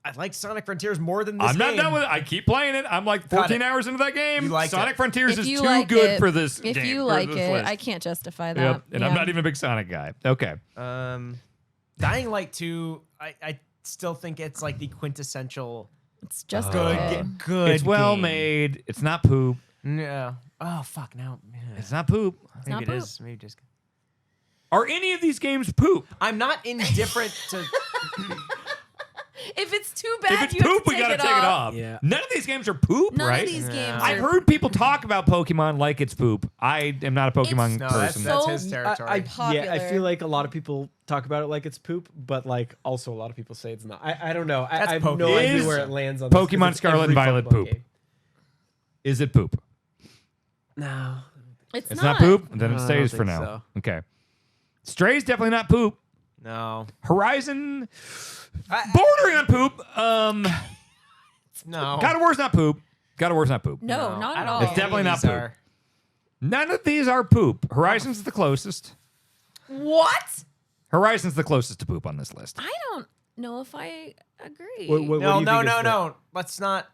B: I like Sonic Frontiers more than this
A: I'm
B: game.
A: not done with it. I keep playing it. I'm like 14 hours into that game.
B: You liked
A: Sonic
B: it.
A: Frontiers
C: If
A: is
C: you
A: too
C: like
A: good
C: it-
A: for this game.
C: If you
A: for
C: like
A: this
C: it,
A: list.
C: I can't justify that.
A: Yep. And I'm
C: Yeah.
A: not even a big Sonic guy. Okay.
B: Dying Light 2, I still think it's like the quintessential
C: It's just
B: good.
C: okay.
B: Good.
A: It's well
B: game.
A: made. It's not poop.
B: No. Oh fuck. Now.
A: It's not poop.
B: Maybe
C: not
B: it
C: poop.
B: is. Maybe just.
A: Are any of these games poop?
B: I'm not indifferent to.
C: If it's too bad,
A: If it's
C: you have
A: poop,
C: to
A: we gotta
C: it
A: take it off.
D: Yeah.
A: None of these games are poop,
C: None
A: right?
C: of these games.
A: I've
C: are
A: heard people talk about Pokemon like it's poop. I am not a Pokemon
C: It's-
B: No,
A: person.
B: that's
C: So-
B: his territory.
D: I
C: Popular.
D: feel like a lot of people talk about it like it's poop, but like also a lot of people say it's not. I don't know. I
B: That's
D: have no
B: Pokemon.
D: idea
A: Is
D: where it lands on this, 'cause
A: Pokemon
D: it's
A: Scarlet
D: every
A: and Violet
D: Pokemon
A: poop?
D: game.
A: Is it poop?
D: No.
A: It's not poop? Then it
D: I don't
A: stays for
D: think
A: now.
D: so.
A: Okay. Stray's definitely not poop.
B: no.
A: Horizon, bordering on poop.
B: No.
A: God of War's not poop. God of War's not poop.
C: No,
B: No,
C: not
B: I
C: at
B: don't
C: all.
B: think
A: It's definitely
B: any
A: not
B: of these
A: poop.
B: are.
A: None of these are poop. Horizon's the closest.
C: What?
A: Horizon's the closest to poop on this list.
C: I don't know if I agree.
D: What do you
B: No,
D: think is the-
B: no. Let's not.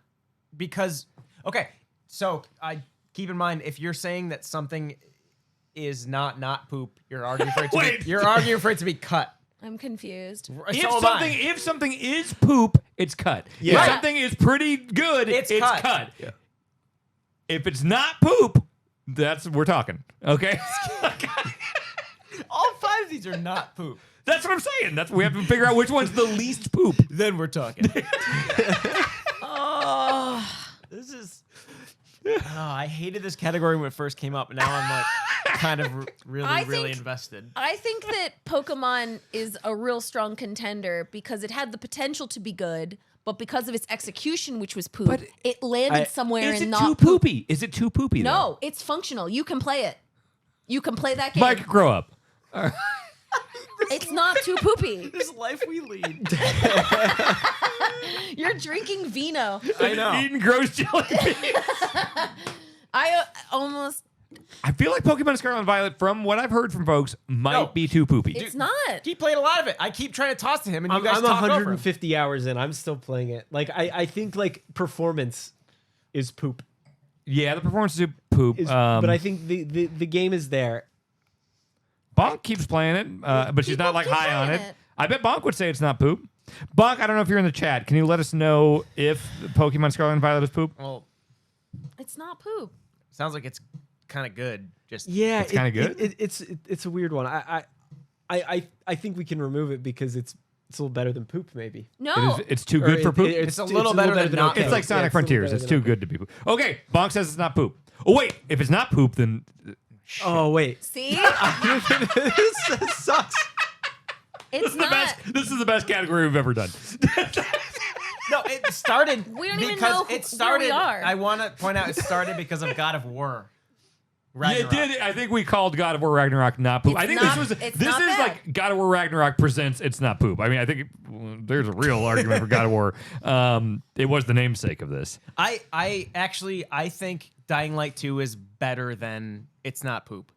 B: Because, okay, so I keep in mind if you're saying that something is not poop, you're arguing for it to
A: Wait.
B: be, you're arguing for it to be cut.
C: I'm confused.
A: If something is poop, it's cut.
D: Yeah.
A: If something is pretty good,
B: It's
A: it's
B: cut.
A: cut.
D: Yeah.
A: If it's not poop, we're talking. Okay?
B: all 5 of these are not poop.
A: That's what I'm saying. We have to figure out which one's the least poop.
B: Then we're talking.
C: Oh,
B: This is. Oh, I hated this category when it first came up, and now I'm like kind of
C: I
B: really
C: think-
B: invested.
C: I think that Pokemon is a real strong contender because it had the potential to be good, but because of its execution, which was poop,
A: But
C: it landed
D: I-
C: somewhere
A: Is
C: and
A: it
C: not
A: too
C: poop.
A: poopy? Is it too poopy? though?
C: No, it's functional. You can play it. You can play that game.
A: Mike, grow up.
C: It's not too poopy.
B: This life we lead.
C: You're drinking vino.
B: I know.
A: Eating gross jelly beans.
C: I almost.
A: I feel like Pokemon Scarlet and Violet, from what I've heard from folks, might
B: No.
A: be too poopy.
C: It's not.
B: He played a lot of it. I keep trying to toss to him, and you
D: I'm
B: guys talk over him.
D: 150 hours in. I'm still playing it. Like I think like performance is poop.
A: Yeah, the performance is poop.
D: But I think the game is there.
A: Bonk keeps playing it, but she's
C: People
A: not like
C: keep
A: high on
C: playing
A: it.
C: it.
A: I bet Bonk would say it's not poop. Bonk, I don't know if you're in the chat. Can you let us know if Pokemon Scarlet and Violet is poop?
B: Well,
C: It's not poop.
B: sounds like it's kind of good. Just
D: Yeah,
A: It's kinda good?
D: It's a weird one. I think we can remove it because it's a little better than poop maybe.
C: No.
A: It's too
D: Or
A: good for poop.
B: It's a little better than not
D: okay.
A: It's like Sonic
D: Yeah, it's a little
A: Frontiers.
D: better
A: It's
D: than
A: too good to be poop. Okay, Bonk says it's not poop. Oh, wait. If it's not poop, then
D: Oh wait,
C: See?
D: this sucks.
C: It's not.
A: this is the best category we've ever done.
B: no. It started.
C: We don't even
B: because
C: know
B: it
C: where
B: started.
C: we are.
B: I want to point out it started because of God of War.
A: Yeah, it did. I think we called God of War Ragnarok not poop.
C: It's
A: I think
C: not-
A: this
C: it's
A: is
C: not bad.
A: like God of War Ragnarok presents It's Not Poop. I mean, I think there's a real argument for God of War. It was the namesake of this.
B: I actually think Dying Light 2 is better than It's Not Poop.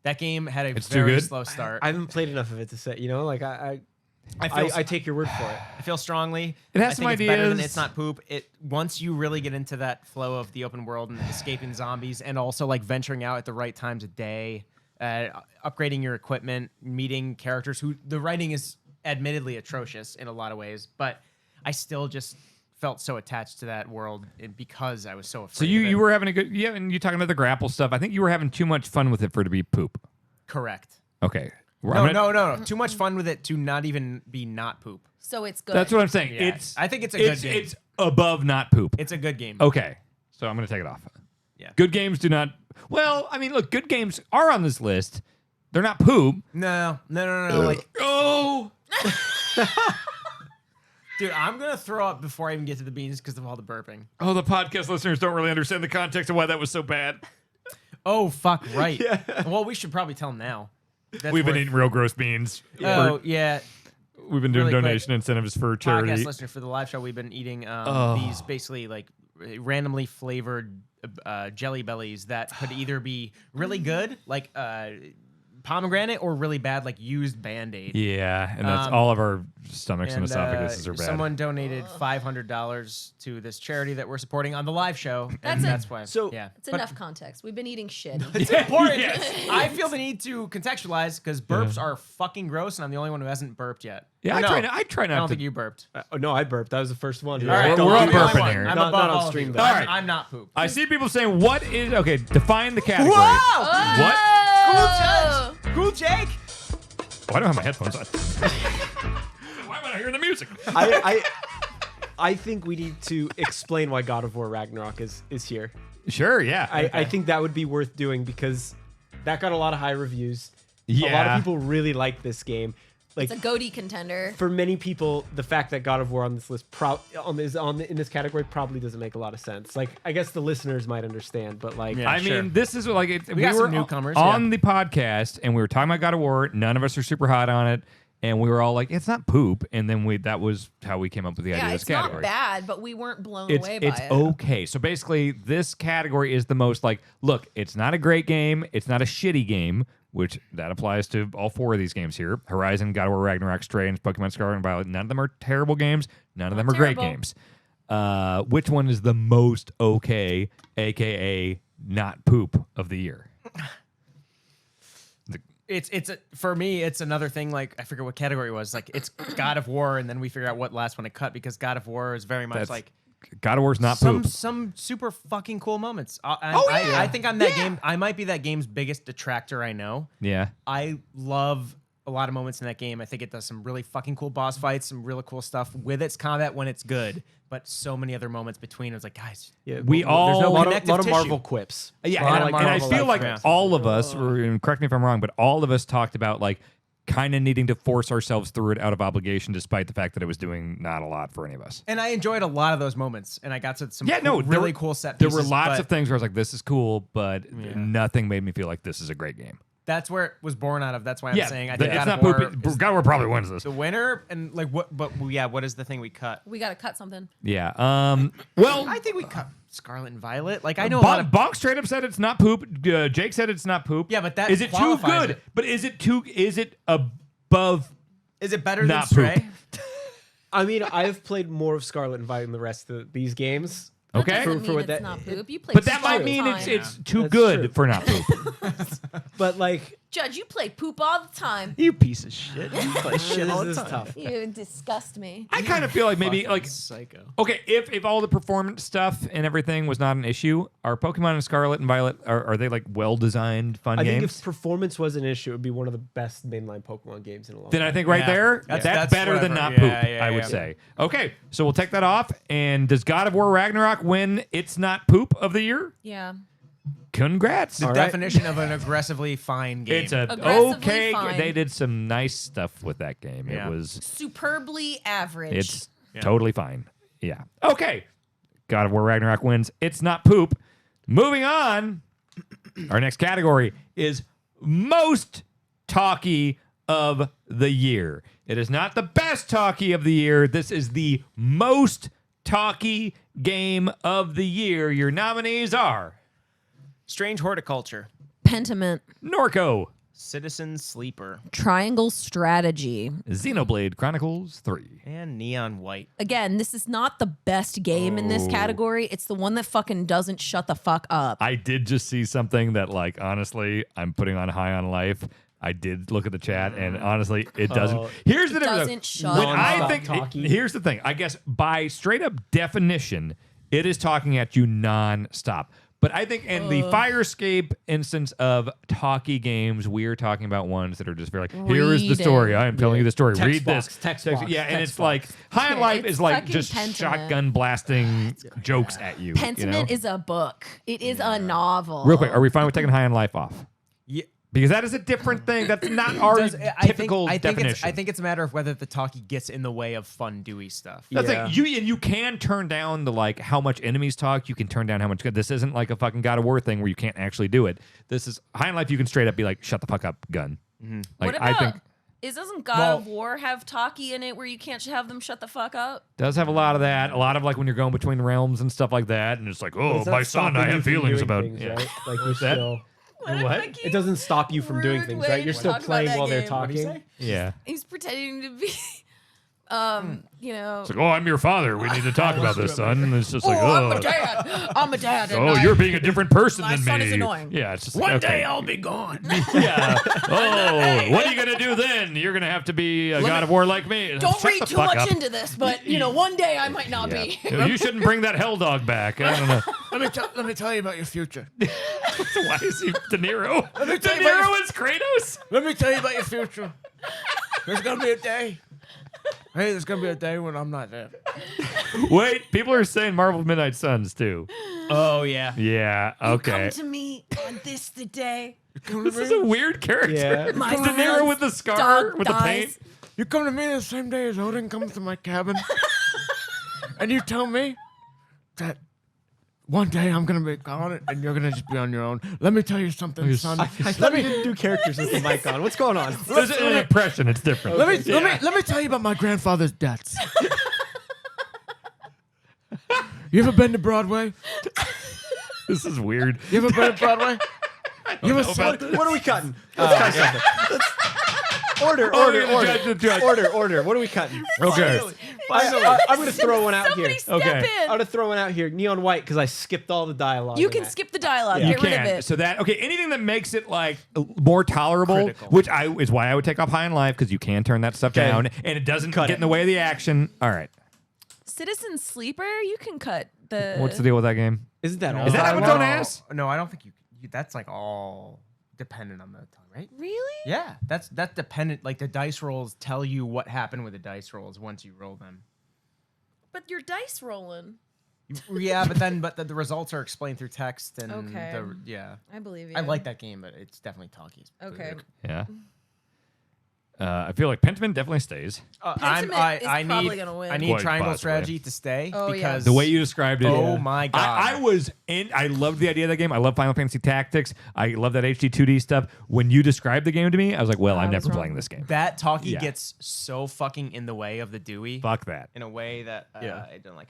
B: That game had a
A: It's too
B: very
A: good?
B: slow start.
D: I haven't played enough of it to say. You know, like I take your word for it.
B: I feel strongly.
A: It has
B: I
A: some
B: think it's better than
A: ideas.
B: It's Not Poop. It once you really get into that flow of the open world and escaping zombies, and also like venturing out at the right times of day, upgrading your equipment, meeting characters who the writing is admittedly atrocious in a lot of ways, but I still just felt so attached to that world because I was so afraid.
A: So
B: of
A: you
B: it.
A: were having a good, yeah, and you talking about the grapple stuff. I think you were having too much fun with it for it to be poop.
B: correct.
A: Okay.
B: No. Too much fun with it to not even be not poop.
C: So it's good.
A: That's what I'm saying.
B: Yeah, I think it's a good game.
A: It's above not poop.
B: It's a good game.
A: Okay. So I'm going to take it off.
B: Yeah.
A: Good games do not. Well, I mean, look, good games are on this list. They're not poop.
B: No. Like,
A: Oh.
B: dude, I'm gonna throw up before I even get to the beans because of all the burping.
A: Oh, the podcast listeners don't really understand the context of why that was so bad.
B: Oh fuck! Right. Well, we should probably tell them now. That's
A: We've been
B: worth-
A: eating real gross beans.
B: Oh yeah.
A: We've been doing
B: really quick.
A: donation incentives for charity.
B: Podcast listener for the live show, we've been eating these basically like randomly flavored jelly bellies that could either be really good, like pomegranate, or really bad, like used Band-Aid.
A: Yeah, and that's all of our stomachs and,
B: And
A: esophaguses are bad.
B: someone donated $500 to this charity that we're supporting on the live show.
C: That's it.
B: That's why.
D: So-
B: yeah,
C: It's
B: But
C: enough context. We've been eating shit.
B: It's important.
A: Yes.
B: I feel the need to contextualize because burps are fucking gross, and I'm the only one who hasn't burped yet.
A: Yeah,
B: Or
A: I
B: no,
A: try
B: I
A: not
B: don't
A: to.
B: think you burped.
D: Oh, no, I burped. That was the first one.
B: All right,
A: we're all
B: I'm the only
A: burping
B: one.
A: here.
B: I'm
D: Not
B: above
D: on
B: all of
D: stream,
B: you.
D: though.
A: All right.
B: I'm not poop.
A: I see people saying, "What is okay?" Define the category.
B: Whoa!
A: What?
C: Oh!
B: Cool Jake.
A: I don't have my headphones on. Why am I not hearing the music?
D: I think we need to explain why God of War Ragnarok is here.
A: Sure, yeah.
D: I think that would be worth doing because that got a lot of high reviews. A lot
A: Yeah.
D: of people really like this game. Like
C: It's a GOTY contender.
D: for many people, the fact that God of War on this list in this category probably doesn't make a lot of sense. Like I guess the listeners might understand, but like
B: Yeah.
A: I
B: sure.
A: mean, this is like we
B: got
A: were
B: some newcomers,
A: on the podcast, and we were talking about God of War. None of us are super hot on it, and we were all like, "It's not poop." And then that was how we came up with the idea
C: Yeah,
A: of
C: it's
A: this category.
C: not bad, but we weren't blown
A: It's
C: away by it.
A: okay. So basically, this category is the most like, look, it's not a great game, it's not a shitty game, which that applies to all four of these games here: Horizon, God of War, Ragnarok, Stray, and Pokemon Scarlet and Violet. None of them are terrible games. None of them are great
C: terrible.
A: games. Which one is the most okay, aka not poop of the year?
B: For me, it's another thing. Like I forget what category it was. Like it's God of War, and then we figure out what last one to cut because God of War is very much
A: That's
B: like
A: God of War's not
B: some
A: poop.
B: some super fucking cool moments.
A: yeah.
B: I think I'm that game. I might be that game's biggest detractor. I know.
A: Yeah.
B: I love a lot of moments in that game. I think it does some really fucking cool boss fights, some really cool stuff with its combat when it's good. But so many other moments between. It's like, guys,
D: yeah,
A: We
D: there's
A: all-
D: no
A: A lot
B: of
D: lot of
B: tissue.
D: Marvel quips.
A: Yeah,
D: A lot
A: and,
D: of
A: and I
D: Marvel
A: feel like
D: references.
A: all of us, and correct me if I'm wrong, but all of us talked about like kind of needing to force ourselves through it out of obligation, despite the fact that it was doing not a lot for any of us.
B: and I enjoyed a lot of those moments, and I got to some
A: Yeah, no, there
B: really
A: were-
B: cool set
A: There
B: pieces.
A: were lots
B: but
A: of things where I was like, "This is cool," but nothing made me feel like this is a great game.
B: That's where it was born out of. That's why I'm saying I
A: the-
B: think
A: it's
B: God
A: not
B: of War
A: poop.
B: is
A: God of War probably wins this.
B: the winner, and like what? But yeah, what is the thing we cut?
C: We got to cut something.
A: Yeah. Well,
B: I think we cut Scarlet and Violet. Like I know a lot of
A: Bonk straight up said it's not poop. Jake said it's not poop.
B: Yeah, but that
A: is it too
B: qualifies
A: good?
B: it.
A: But is it too? Is it above?
B: Is it better than
A: Not
B: Stray?
D: I mean, I've played more of Scarlet and Violet than the rest of these games.
A: Okay.
C: That doesn't
D: For
C: mean
D: what
C: it's
D: that-
C: not poop. You played
A: But that
C: poop
A: might
C: all the
A: mean
C: time.
A: it's too
D: That's
A: good
D: true.
A: for not poop.
D: But like,
C: Judge, you play poop all the time.
B: You piece of shit. You play shit all the
D: this is
B: time.
D: tough.
C: You disgust me.
A: I kind of feel like maybe
B: Fucking
A: like
B: psycho.
A: okay, if all the performance stuff and everything was not an issue, are Pokemon and Scarlet and Violet are they like well designed fun
D: I think
A: games?
D: if performance was an issue, it would be one of the best mainline Pokemon games in a long
A: Then
D: time.
A: I think right
B: Yeah.
A: there,
B: That's-
A: that's
B: that's
A: better than
B: whatever.
A: not poop.
B: Yeah, yeah,
A: I would
B: yeah.
A: say. Okay, so we'll take that off. And does God of War Ragnarok win? It's not poop of the year.
C: Yeah.
A: Congrats.
B: The
D: All right.
B: definition of an aggressively fine game.
A: It's a
C: Aggressively
A: okay.
C: fine.
A: They did some nice stuff with that game.
B: Yeah.
A: It was.
C: Superbly average.
A: It's totally fine. Yeah. Okay. God of War Ragnarok wins. It's not poop. Moving on. Our next category is most talky of the year. It is not the best talky of the year. This is the most talky game of the year. Your nominees are
B: Strange Horticulture,
C: Pentiment.
A: Norco,
B: Citizen Sleeper,
C: Triangle Strategy.
A: Xenoblade Chronicles 3.
B: and Neon White.
C: Again, this is not the best game in this category. It's the one that fucking doesn't shut the fuck up.
A: I did just see something that, like, honestly, I'm putting on High on Life. I did look at the chat, and honestly, it doesn't. Here's the
C: It
A: difference.
C: doesn't shut
A: When
C: up.
A: I think,
D: Talky.
A: here's the thing. I guess by straight up definition, it is talking at you non-stop. But I think in the Fire Escape instance of talky games, we are talking about ones that are just very like, here is the
C: Read
A: story.
C: it.
A: I am telling you the story.
D: Text
A: Read
D: box,
A: this.
D: text box,
A: Yeah, and
D: text
A: it's like
D: box.
A: High on
C: Yeah,
A: Life
C: it's
A: is like
C: fucking
A: just
C: Pentiment.
A: shotgun blasting jokes at you.
C: Pentiment
A: you know?
C: is a book. It is a novel.
A: Real quick, are we fine with taking High on Life off?
B: Yeah.
A: Because that is a different thing. That's not our typical definition.
B: I think it's a matter of whether the talkie gets in the way of fun, Dewey stuff.
A: That's
D: Yeah.
A: like you can turn down the like how much enemies talk. You can turn down how much good. This isn't like a fucking God of War thing where you can't actually do it. This is High on Life. You can straight up be like, shut the fuck up, gun. Like
C: What about,
A: I think
C: doesn't God of War have talkie in it where you can't have them shut the fuck up?
A: does have a lot of that. A lot of like when you're going between realms and stuff like that, and it's like, oh,
D: It's not
A: my son,
D: stopping
A: I
D: you
A: have
D: from
A: feelings
D: doing
A: about.
D: things,
A: Yeah.
D: right? Like you're
A: that?
D: still.
A: What?
D: It doesn't stop you from doing
C: Rude
D: things,
C: way
D: right? You're
C: to
D: still
C: talk about
D: playing
C: that
D: while they're
C: game.
D: talking.
A: Yeah.
C: He's pretending to be, you know.
A: It's like, oh, I'm your father. We need to talk about this, son. And it's just like,
C: I'm
A: oh,
C: a dad. I'm a dad. and
A: oh,
C: I-
A: you're being a different person
C: my
A: than
C: son
A: me.
C: is annoying.
A: Yeah, it's just
B: One
A: like, okay.
B: day I'll be gone.
A: Yeah. Oh, what are you gonna do then? You're gonna have to be a God of War like me.
C: Don't
A: Shut
C: read
A: the
C: too
A: fuck
C: much
A: up.
C: into this, but you know, one day I might not be.
A: Yeah. You shouldn't bring that hell dog back. I don't know.
B: Let me tell you about your future.
A: Why is he De Niro?
B: me
A: De
B: tell you about
A: Niro is Kratos?
B: Let me tell you about your future.
E: There's gonna be a day. Hey, there's gonna be a day when I'm not there.
A: Wait, people are saying Marvel's Midnight Suns too.
B: Oh yeah.
A: Yeah. Okay.
C: Come to me on this the day.
A: This is a weird character.
D: Yeah.
C: My
A: The Nero with the scar,
C: dog
A: with the
C: dies.
A: paint.
E: You come to me the same day as Odin comes to my cabin, and you tell me that one day I'm gonna be gone and you're gonna just be on your own. Let me tell you something, son.
D: I thought we didn't do characters with the mic on. What's going on?
A: There's an impression. It's different.
E: Let me tell you about my grandfather's debts. You ever been to Broadway?
A: This is weird.
E: You ever been to Broadway? You ever saw
D: What are we cutting? Let's cut something. Order. What are we cutting?
A: Okay.
D: I'm going to throw one out
C: Somebody
D: here.
C: step
A: Okay.
D: I'm
C: in.
D: going to throw one out here. Neon white, because I skipped all the dialogue.
C: You
D: in
C: can
D: that.
C: skip the dialogue.
D: Yeah.
A: You
C: Get rid of
A: can.
C: it.
A: So that anything that makes it like more tolerable, which is why I would take off High in Life, because you can turn that stuff
D: Okay.
A: down and it doesn't
D: Cut
A: get
D: it.
A: in the way of the action. All right.
C: Citizen Sleeper, you can cut the.
A: What's the deal with that game?
D: Isn't that all?
A: Is that how it's on ass?
E: No, I don't think you. That's like all dependent on the time, right?
C: Really?
E: Yeah, that's dependent. Like the dice rolls tell you what happened with the dice rolls once you roll them.
C: But you're dice rolling.
E: Yeah, but the results are explained through text and
C: Okay.
E: yeah.
C: I believe you.
E: I like that game, but it's definitely Talky.
C: Okay.
A: Yeah. I feel like Pentiment definitely stays.
C: Pentiment is
E: I
C: probably
E: need
C: gonna win.
E: I need
A: Quite
E: triangle
A: possibly.
E: strategy to stay
C: Oh, yeah.
E: because
A: The way you described it.
E: Oh my God.
A: I was in. I loved the idea of that game. I love Final Fantasy Tactics. I love that HD 2D stuff. When you described the game to me, I was like, well,
C: I
A: I'm
C: was
A: never
C: wrong.
A: playing this game.
E: that Talky
A: Yeah.
E: gets so fucking in the way of the Doey
A: Fuck that.
E: in a way that
A: Yeah.
E: I don't like.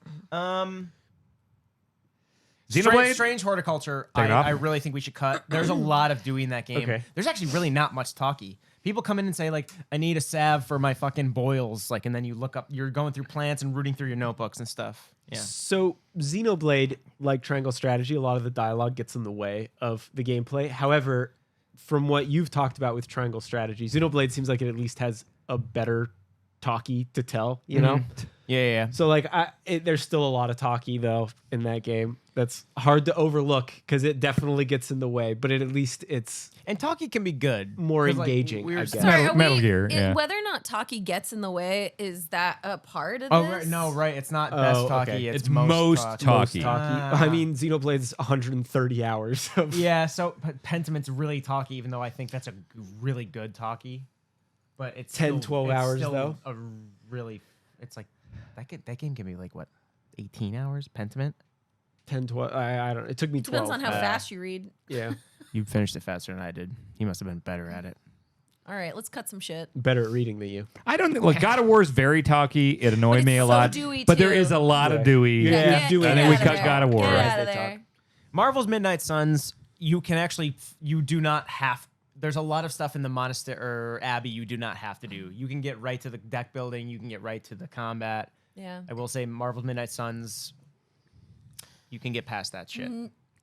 A: Xenoblade?
E: Strange horticulture.
A: Take it off?
E: I really think we should cut. There's a lot of Doey in that game.
D: Okay.
E: There's actually really not much Talky. People come in and say like, I need a salve for my fucking boils, like, and then you look up. You're going through plants and rooting through your notebooks and stuff. Yeah.
D: So Xenoblade, like Triangle Strategy, a lot of the dialogue gets in the way of the gameplay. However, from what you've talked about with Triangle Strategy, Xenoblade seems like it at least has a better talkie to tell, you know?
E: Yeah.
D: So like there's still a lot of talkie though in that game. That's hard to overlook because it definitely gets in the way, but at least it's
E: And Talky can be good.
D: more
E: 'Cause, like,
D: engaging,
E: we were
D: I guess.
C: Sorry,
A: Metal-
C: are
A: Metal
C: we-
A: Gear, yeah.
C: Whether or not Talky gets in the way, is that a part of
E: Oh
C: this?
E: right, no, right. It's not best
D: Oh,
E: Talky.
D: okay.
E: It's
A: It's
E: most
A: most
E: Talky.
A: Talky.
D: talkie. I mean, Xenoblade's 130 hours of
E: Yeah, so Pentiment's really Talky, even though I think that's a really good Talky. But it's
D: 10, 12
E: it's
D: hours,
E: still
D: though?
E: A really, it's like that game can be like what, 18 hours. Pentiment.
D: 10, 12. I don't. It took me 12.
C: Depends on how fast you read.
D: Yeah,
E: You finished it faster than I did. He must have been better at it.
C: All right, let's cut some shit.
D: better at reading than you.
A: I don't think. Look, God of War is very talky. It annoyed
C: But
A: me a
C: it's so
A: lot.
C: Dewey,
A: but there
C: too.
A: is a lot of
D: Yeah.
A: Dewey.
D: Yeah.
C: Get-
D: Dewey.
C: get
A: I think we
C: out of
A: cut
C: there.
A: God of War.
C: Get
A: Right.
C: out of
D: They
C: there.
D: talk.
E: Marvel's Midnight Suns. You can actually. You do not have. There's a lot of stuff in the monastery or abbey you do not have to do. You can get right to the deck building. You can get right to the combat.
C: Yeah.
E: I will say Marvel's Midnight Suns. You can get past that shit.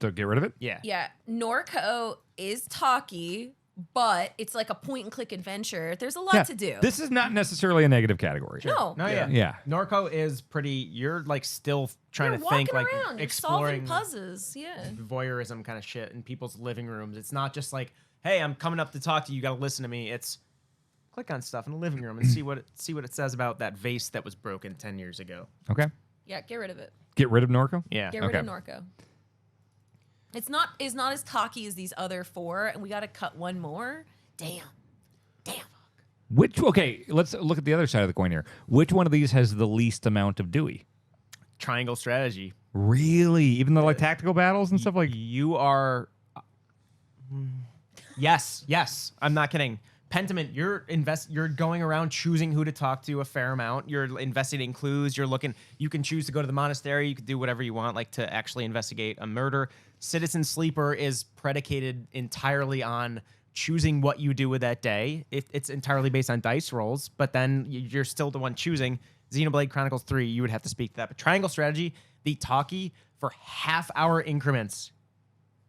A: So get rid of it.
E: Yeah.
C: Yeah, Norco is talky, but it's like a point and click adventure. There's a lot to do.
A: This is not necessarily a negative category.
C: No.
E: No, yeah.
A: Yeah.
E: Norco is pretty. You're like still trying
C: You're
E: to
C: walking
E: think, like
C: around, you're
E: exploring
C: solving puzzles. Yeah.
E: voyeurism kind of shit in people's living rooms. It's not just like, hey, I'm coming up to talk to you. You got to listen to me. It's click on stuff in the living room and see what it says about that vase that was broken 10 years ago.
A: Okay.
C: Yeah, get rid of it.
A: Get rid of Norco.
E: Yeah.
C: Get rid of
A: Okay.
C: Norco. It's not as talky as these other four, and we got to cut one more. Damn.
A: Which okay, let's look at the other side of the coin here. Which one of these has the least amount of Dewey?
E: Triangle strategy.
A: Really? Even the like tactical battles and stuff like.
E: You are. Yes. I'm not kidding. Pentiment, you're going around choosing who to talk to a fair amount. You're investigating clues. You're looking. You can choose to go to the monastery. You can do whatever you want, like to actually investigate a murder. Citizen Sleeper is predicated entirely on choosing what you do with that day. It's entirely based on dice rolls, but then you're still the one choosing. Xenoblade Chronicles 3, you would have to speak to that. But Triangle Strategy, the talkie for half-hour increments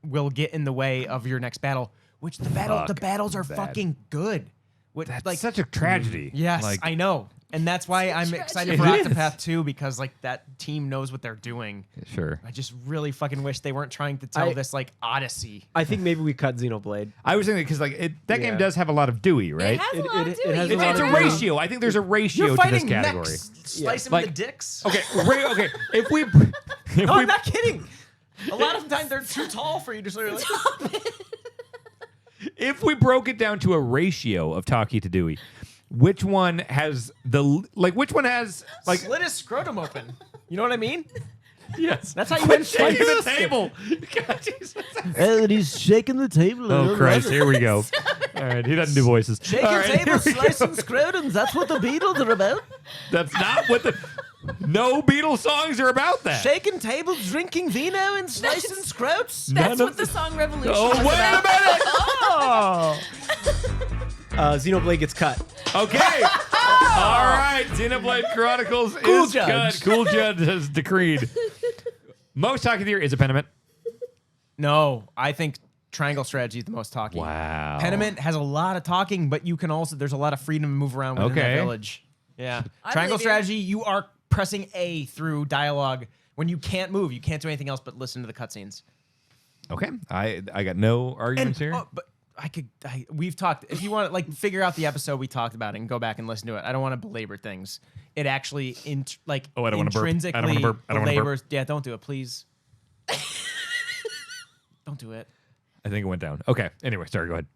E: will get in the way of your next battle. Which the battles are
A: that.
E: fucking good.
A: That's like such a tragedy.
E: Yes,
A: Like,
E: I know. And that's why I'm excited for
A: It is.
E: Octopath 2 because like that team knows what they're doing.
A: Sure.
E: I just really fucking wish they weren't trying to tell this like Odyssey.
D: I think maybe we cut Xenoblade.
A: I was thinking because like that game
D: Yeah.
A: does have a lot of Dewey, right?
C: It has a lot of
D: it
C: Dewey.
D: has a
C: You're
D: lot
A: It's
D: of
A: a
C: right.
D: Dewey.
A: ratio. I think there's a ratio
E: You're
A: to this
E: fighting
A: category.
E: mechs. Slice them
A: Like-
E: in the dicks.
A: Okay, okay. If we,
E: No, I'm not kidding. A lot of the time they're too tall for you to sort of like.
A: if we broke it down to a ratio of Talky to Dewey, which one has which one has like
E: Slit his scrotum open. You know what I mean?
A: yes?
E: That's how you win
A: Shaking
E: fights.
A: the table. God, Jesus.
G: And he's shaking the table.
A: Oh Christ! Here we go. All right, he doesn't do voices.
G: Shaking
A: All right, here
G: tables,
A: we go.
G: slicing scrotums. That's what the Beatles are about.
A: That's not what the no Beatles songs are about. That.
G: Shaking tables, drinking vino, and slicing scroats.
C: That's
A: None
C: what
A: of-
C: the song Revolution
A: Oh
C: was
A: wait
C: about.
A: a minute!
E: Oh.
D: Xenoblade gets cut.
A: Okay. All right. Xenoblade Chronicles is
E: Judge.
A: cut. Cool Judge has decreed. Most Talky of the year is a Pentiment.
E: No, I think Triangle Strategy is the most talking.
A: Wow.
E: Pentiment has a lot of talking, but you can also there's a lot of freedom to move around within
A: Okay.
E: that village. Yeah.
C: I
E: Triangle
C: believe you.
E: Strategy, you are pressing A through dialogue when you can't move. You can't do anything else but listen to the cutscenes.
A: Okay. I got no arguments here.
E: But we've talked. If you want to like figure out the episode we talked about it and go back and listen to it, I don't want to belabor things. It actually
A: Oh, I don't wanna burp.
E: intrinsically
A: I don't wanna burp. I don't wanna burp.
E: belabors. Yeah, don't do it, please. Don't do it.
A: I think it went down. Okay. Anyway, sorry. Go ahead.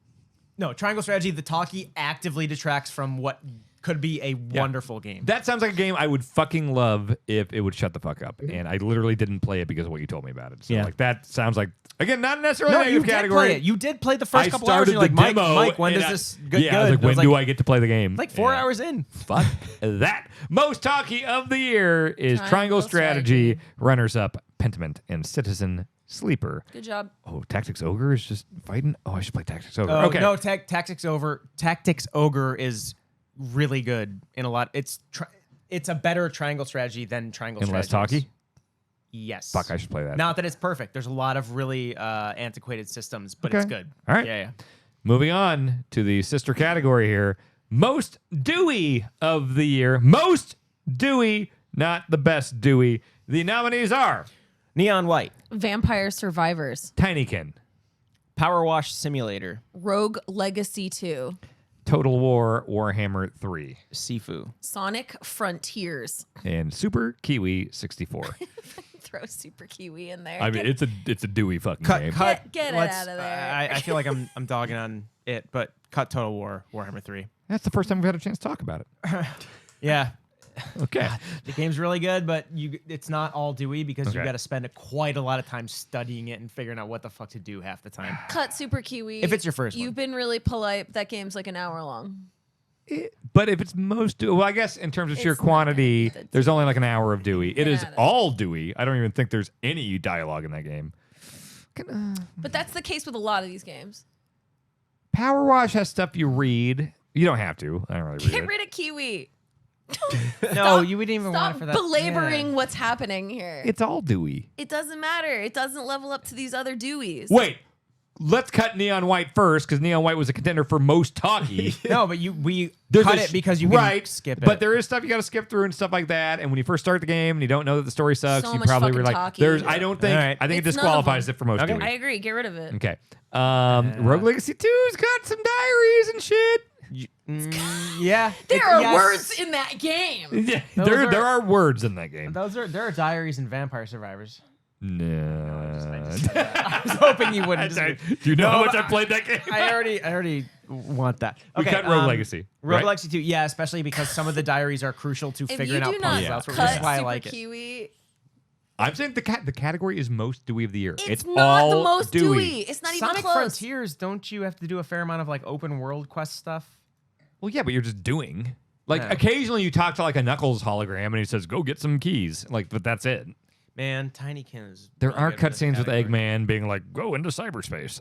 E: No, Triangle Strategy, the talkie actively detracts from what could be a wonderful game.
A: That sounds like a game I would fucking love if it would shut the fuck up. And I literally didn't play it because of what you told me about it. So
E: Yeah.
A: like that sounds like again not necessarily
E: No,
A: a
E: you
A: negative
E: did
A: category.
E: play it. You did play the first
A: I
E: couple hours.
A: started
E: You're like,
A: the
E: Mike,
A: demo,
E: Mike, when
A: and
E: does
A: I-
E: this get
A: yeah,
E: good?
A: I was like, when do I get to play the game?
E: Like 4
A: Yeah.
E: hours in.
A: Fuck that. Most Talky of the year is Triangle
C: Triangle
A: Strategy, runners up Pentiment, and Citizen Sleeper.
C: Good job.
A: Oh, Tactics Ogre is just fighting. Oh, I should play Tactics Ogre.
E: Oh,
A: okay.
E: no, Tactics Ogre is really good in a lot. It's a better Triangle Strategy than Triangle
A: And
E: Strategy.
A: less Talky?
E: Yes.
A: Fuck, I should play that.
E: Not that it's perfect. There's a lot of really antiquated systems, but it's
A: Okay.
E: good.
A: All right.
E: Yeah.
A: Moving on to the sister category here. Most Dewey of the year. Most Dewey, not the best Dewey. The nominees are
E: Neon White,
C: Vampire Survivors,
A: Tinykin,
E: Power Wash Simulator,
C: Rogue Legacy 2,
A: Total War Warhammer 3,
E: Sifu.
C: Sonic Frontiers.
A: and Super Kiwi 64.
C: Throw Super Kiwi in there.
A: I mean, it's a Dewey fucking game.
C: Get it
E: let's-
C: out of there.
E: I feel like I'm dogging on it, but cut Total War Warhammer 3.
A: That's the first time we've had a chance to talk about it.
E: Yeah.
A: Okay.
E: The game's really good, but it's not all Dewey because you
A: Okay.
E: got to spend quite a lot of time studying it and figuring out what the fuck to do half the time.
C: Cut Super Kiwi.
E: If it's your first
C: You've
E: one.
C: been really polite. That game's like an hour long.
A: But if it's most Dewey, well, I guess in terms of sheer
C: It's not
A: quantity,
C: that
A: there's only like an hour of Dewey. It
C: Get
A: is
C: out of it.
A: all Dewey. I don't even think there's any dialogue in that game.
C: But that's the case with a lot of these games.
A: Power Wash has stuff you read. You don't have to. I don't really read
C: Get
A: it.
C: rid of Kiwi.
E: No, you wouldn't even want
C: Stop
E: it for that.
C: belaboring
E: Yeah.
C: what's happening here.
A: It's all Dewey.
C: It doesn't matter. It doesn't level up to these other Deweys.
A: Wait, let's cut Neon White first because Neon White was a contender for most talky.
E: No, but we
A: There's
E: cut
A: a
E: it because you can
A: right,
E: skip it.
A: But there is stuff you got to skip through and stuff like that. And when you first start the game and you don't know that the story sucks,
C: So
A: you
C: much
A: probably
C: fucking
A: were like,
C: talky.
A: "There's." I don't think.
E: All right.
A: I think it
C: It's none of
A: disqualifies
C: them.
A: it for most
E: Okay.
A: Dewey.
C: I agree. Get rid of it.
A: Okay. Rogue Legacy 2's got some diaries and shit.
E: Yeah.
C: There are
E: yes.
C: words in that game.
A: Yeah,
E: Those
A: there
E: are-
A: are words in that game.
E: There are diaries and Vampire Survivors.
A: No.
E: I was hoping you wouldn't.
A: Do you know
E: No,
A: how much
E: but
A: I played that game?
E: I already want that.
A: We cut Rogue Legacy,
E: Rogue
A: right?
E: Legacy 2, yeah, especially because some of the diaries are crucial to
C: If
E: figuring
C: you
E: out
C: do not
E: puzzles. That's
C: cut
E: why I
C: Super
E: like it.
C: Kiwi,
A: I'm saying the category is most Dewey of the year.
C: it's not
A: all
C: the most
A: Dewey.
C: Dewey. It's not even
E: Sonic
C: close.
E: Frontiers, don't you have to do a fair amount of like open world quest stuff?
A: Well, yeah, but you're just doing. Like
E: Yeah.
A: occasionally you talk to like a Knuckles hologram and he says, "Go get some keys." Like, but that's it.
E: Man, Tinykin is.
A: There
E: really
A: are
E: good in this
A: cutscenes with
E: category.
A: Eggman being like, "Go into cyberspace."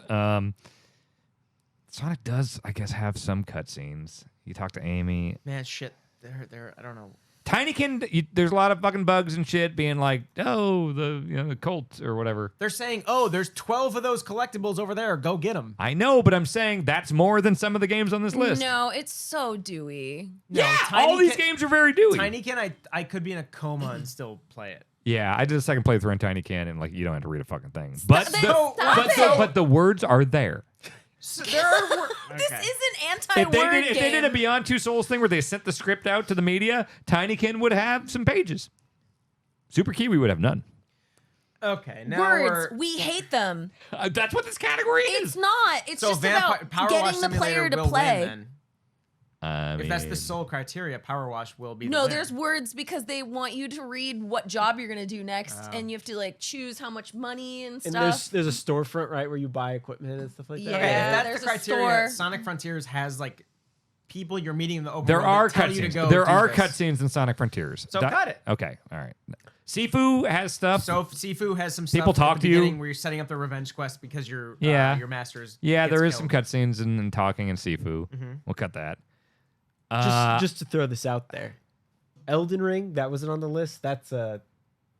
A: Sonic does, I guess, have some cutscenes. You talk to Amy.
E: Man, shit. They're I don't know.
A: Tinykin, there's a lot of fucking bugs and shit being like, oh, the cult or whatever.
E: They're saying, oh, there's 12 of those collectibles over there. Go get them.
A: I know, but I'm saying that's more than some of the games on this list.
C: No, it's so Dewey.
A: Yeah, all these games are very Dewey.
E: Tinykin, I could be in a coma and still play it.
A: Yeah, I did a second playthrough on Tinykin, and like you don't have to read a fucking thing. But
C: Stop
A: the words are there.
E: So there are
C: This isn't anti-word
A: If they did a Beyond Two Souls thing where they sent the script out to the media, Tinykin would have some pages. Super Kiwi would have none.
E: Okay, now
C: Words. We hate them.
A: That's what this category is.
C: It's not. It's just about
E: Power Wash
C: getting the player
E: Simulator
C: to
E: will
C: play.
E: Win, then. If that's the sole criteria, Power Wash will be.
C: No,
E: the
C: there's words because they want you to read what job you're gonna do next, and you have to like choose how much money and stuff.
D: And there's a storefront, right, where you buy equipment and stuff like that.
C: Yeah.
E: Okay, if that's
C: there's
E: the
C: a
E: criteria,
C: store.
E: Sonic Frontiers has like people you're meeting in the open
A: There
E: world
A: are
E: that tell you to
A: cutscenes.
E: go
A: There
E: do
A: are
E: this.
A: cutscenes in Sonic Frontiers.
E: So cut it.
A: Okay, all right. Sifu has stuff.
E: So Sifu has some
A: People
E: stuff
A: talk
E: at
A: to
E: the
A: you.
E: beginning where you're setting up the revenge quest because your master's
A: Yeah,
E: gets
A: there is
E: killed.
A: some cutscenes and talking in Sifu. We'll cut that.
D: Just to throw this out there, Elden Ring, that wasn't on the list. That's a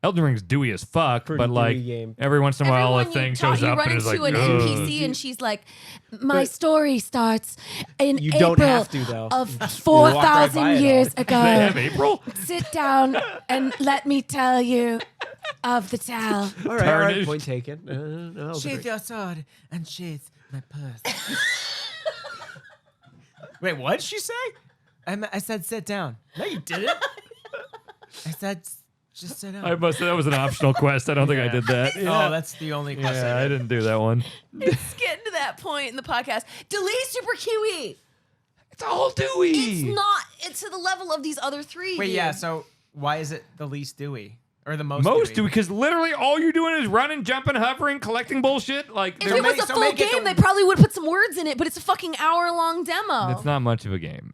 A: Elden Ring's Dewey as fuck,
D: Pretty
A: but like
D: Dewey game.
A: every once in a while a
C: Everyone
A: thing
C: you talk,
A: shows
C: you
A: up
C: run
A: and is like,
C: into an
A: "Ugh."
C: NPC, and she's like, "My
D: But-
C: story starts in
D: You
C: April
D: don't have to, though.
C: of
D: walk right by
C: 4,000
D: it
C: years
A: They have
C: ago.
A: April.
C: Sit down and let me tell you of the tale."
D: all right,
A: Tarnished.
D: point taken. Elden
E: Sheath
D: Ring.
E: your sword and sheath my purse. Wait, what did she say? I said sit down. No, you didn't. I said just sit down.
A: That was an optional quest. I don't think I did that.
E: Oh, that's the only quest
A: Yeah, I
E: I did.
A: didn't do that one.
C: It's getting to that point in the podcast. Delete Super Kiwi.
A: It's all Dewey.
C: It's not. It's to the level of these other three.
E: Wait,
C: dude.
E: yeah. So why is it the least Dewey or the most?
A: Most Dewey, because literally all you're doing is running, jumping, hovering, collecting bullshit. Like
C: If
A: there-
C: it was a
E: so
C: full
E: make it
C: game,
E: the-
C: they probably would put some words in it, but it's a fucking hour-long demo.
A: it's not much of a game.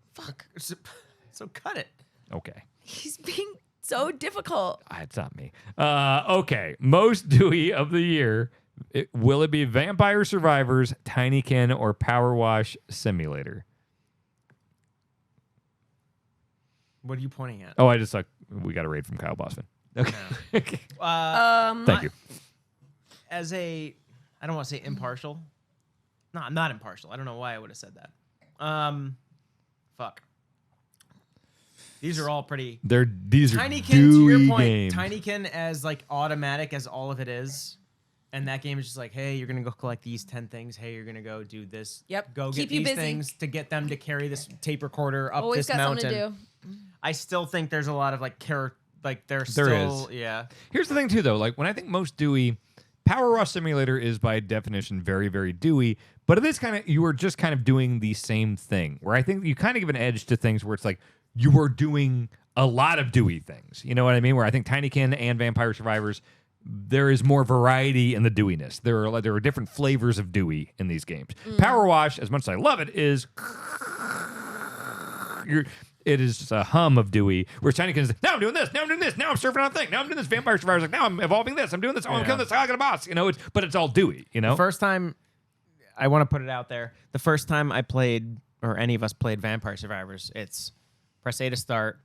E: So cut it.
A: Okay.
C: He's being so difficult.
A: It's not me. Okay. Most Dewey of the year. Will it be Vampire Survivors, Tinykin, or Power Wash Simulator?
E: What are you pointing at?
A: Oh, I just we got a raid from Kyle Bossman. Okay. Thank you.
E: As a, I don't want to say impartial. No, I'm not impartial. I don't know why I would have said that. Fuck. These are all pretty.
A: These are
E: Tinykin,
A: Dewey
E: to your point,
A: games.
E: Tinykin as like automatic as all of it is. And that game is just like, hey, you're gonna go collect these 10 things. Hey, you're gonna go do this.
C: Yep.
E: Go
C: Keep
E: get
C: you
E: these
C: busy.
E: things to get them to carry this tape recorder up
C: Always
E: this
C: got
E: mountain.
C: something to do.
E: I still think there's a lot of like
A: There
E: still
A: is.
E: yeah.
A: Here's the thing too, though. Like when I think most Dewey, Power Wash Simulator is by definition very, very Dewey. But it is kind of you are just kind of doing the same thing. Where I think you kind of give an edge to things where it's like you are doing a lot of Dewey things. You know what I mean? Where I think Tinykin and Vampire Survivors, there is more variety in the Dewiness. There are different flavors of Dewey in these games. Power Wash, as much as I love it, is it is just a hum of Dewey. Whereas Tinykin is now I'm doing this, now I'm doing this, now I'm surfing on a thing, now I'm doing this. Vampire Survivors like now I'm evolving this, I'm doing this, oh I'm killing this, I got a boss. You know, but it's all Dewey. You know,
E: First time, I want to put it out there. The first time I played, or any of us played Vampire Survivors, it's press A to start.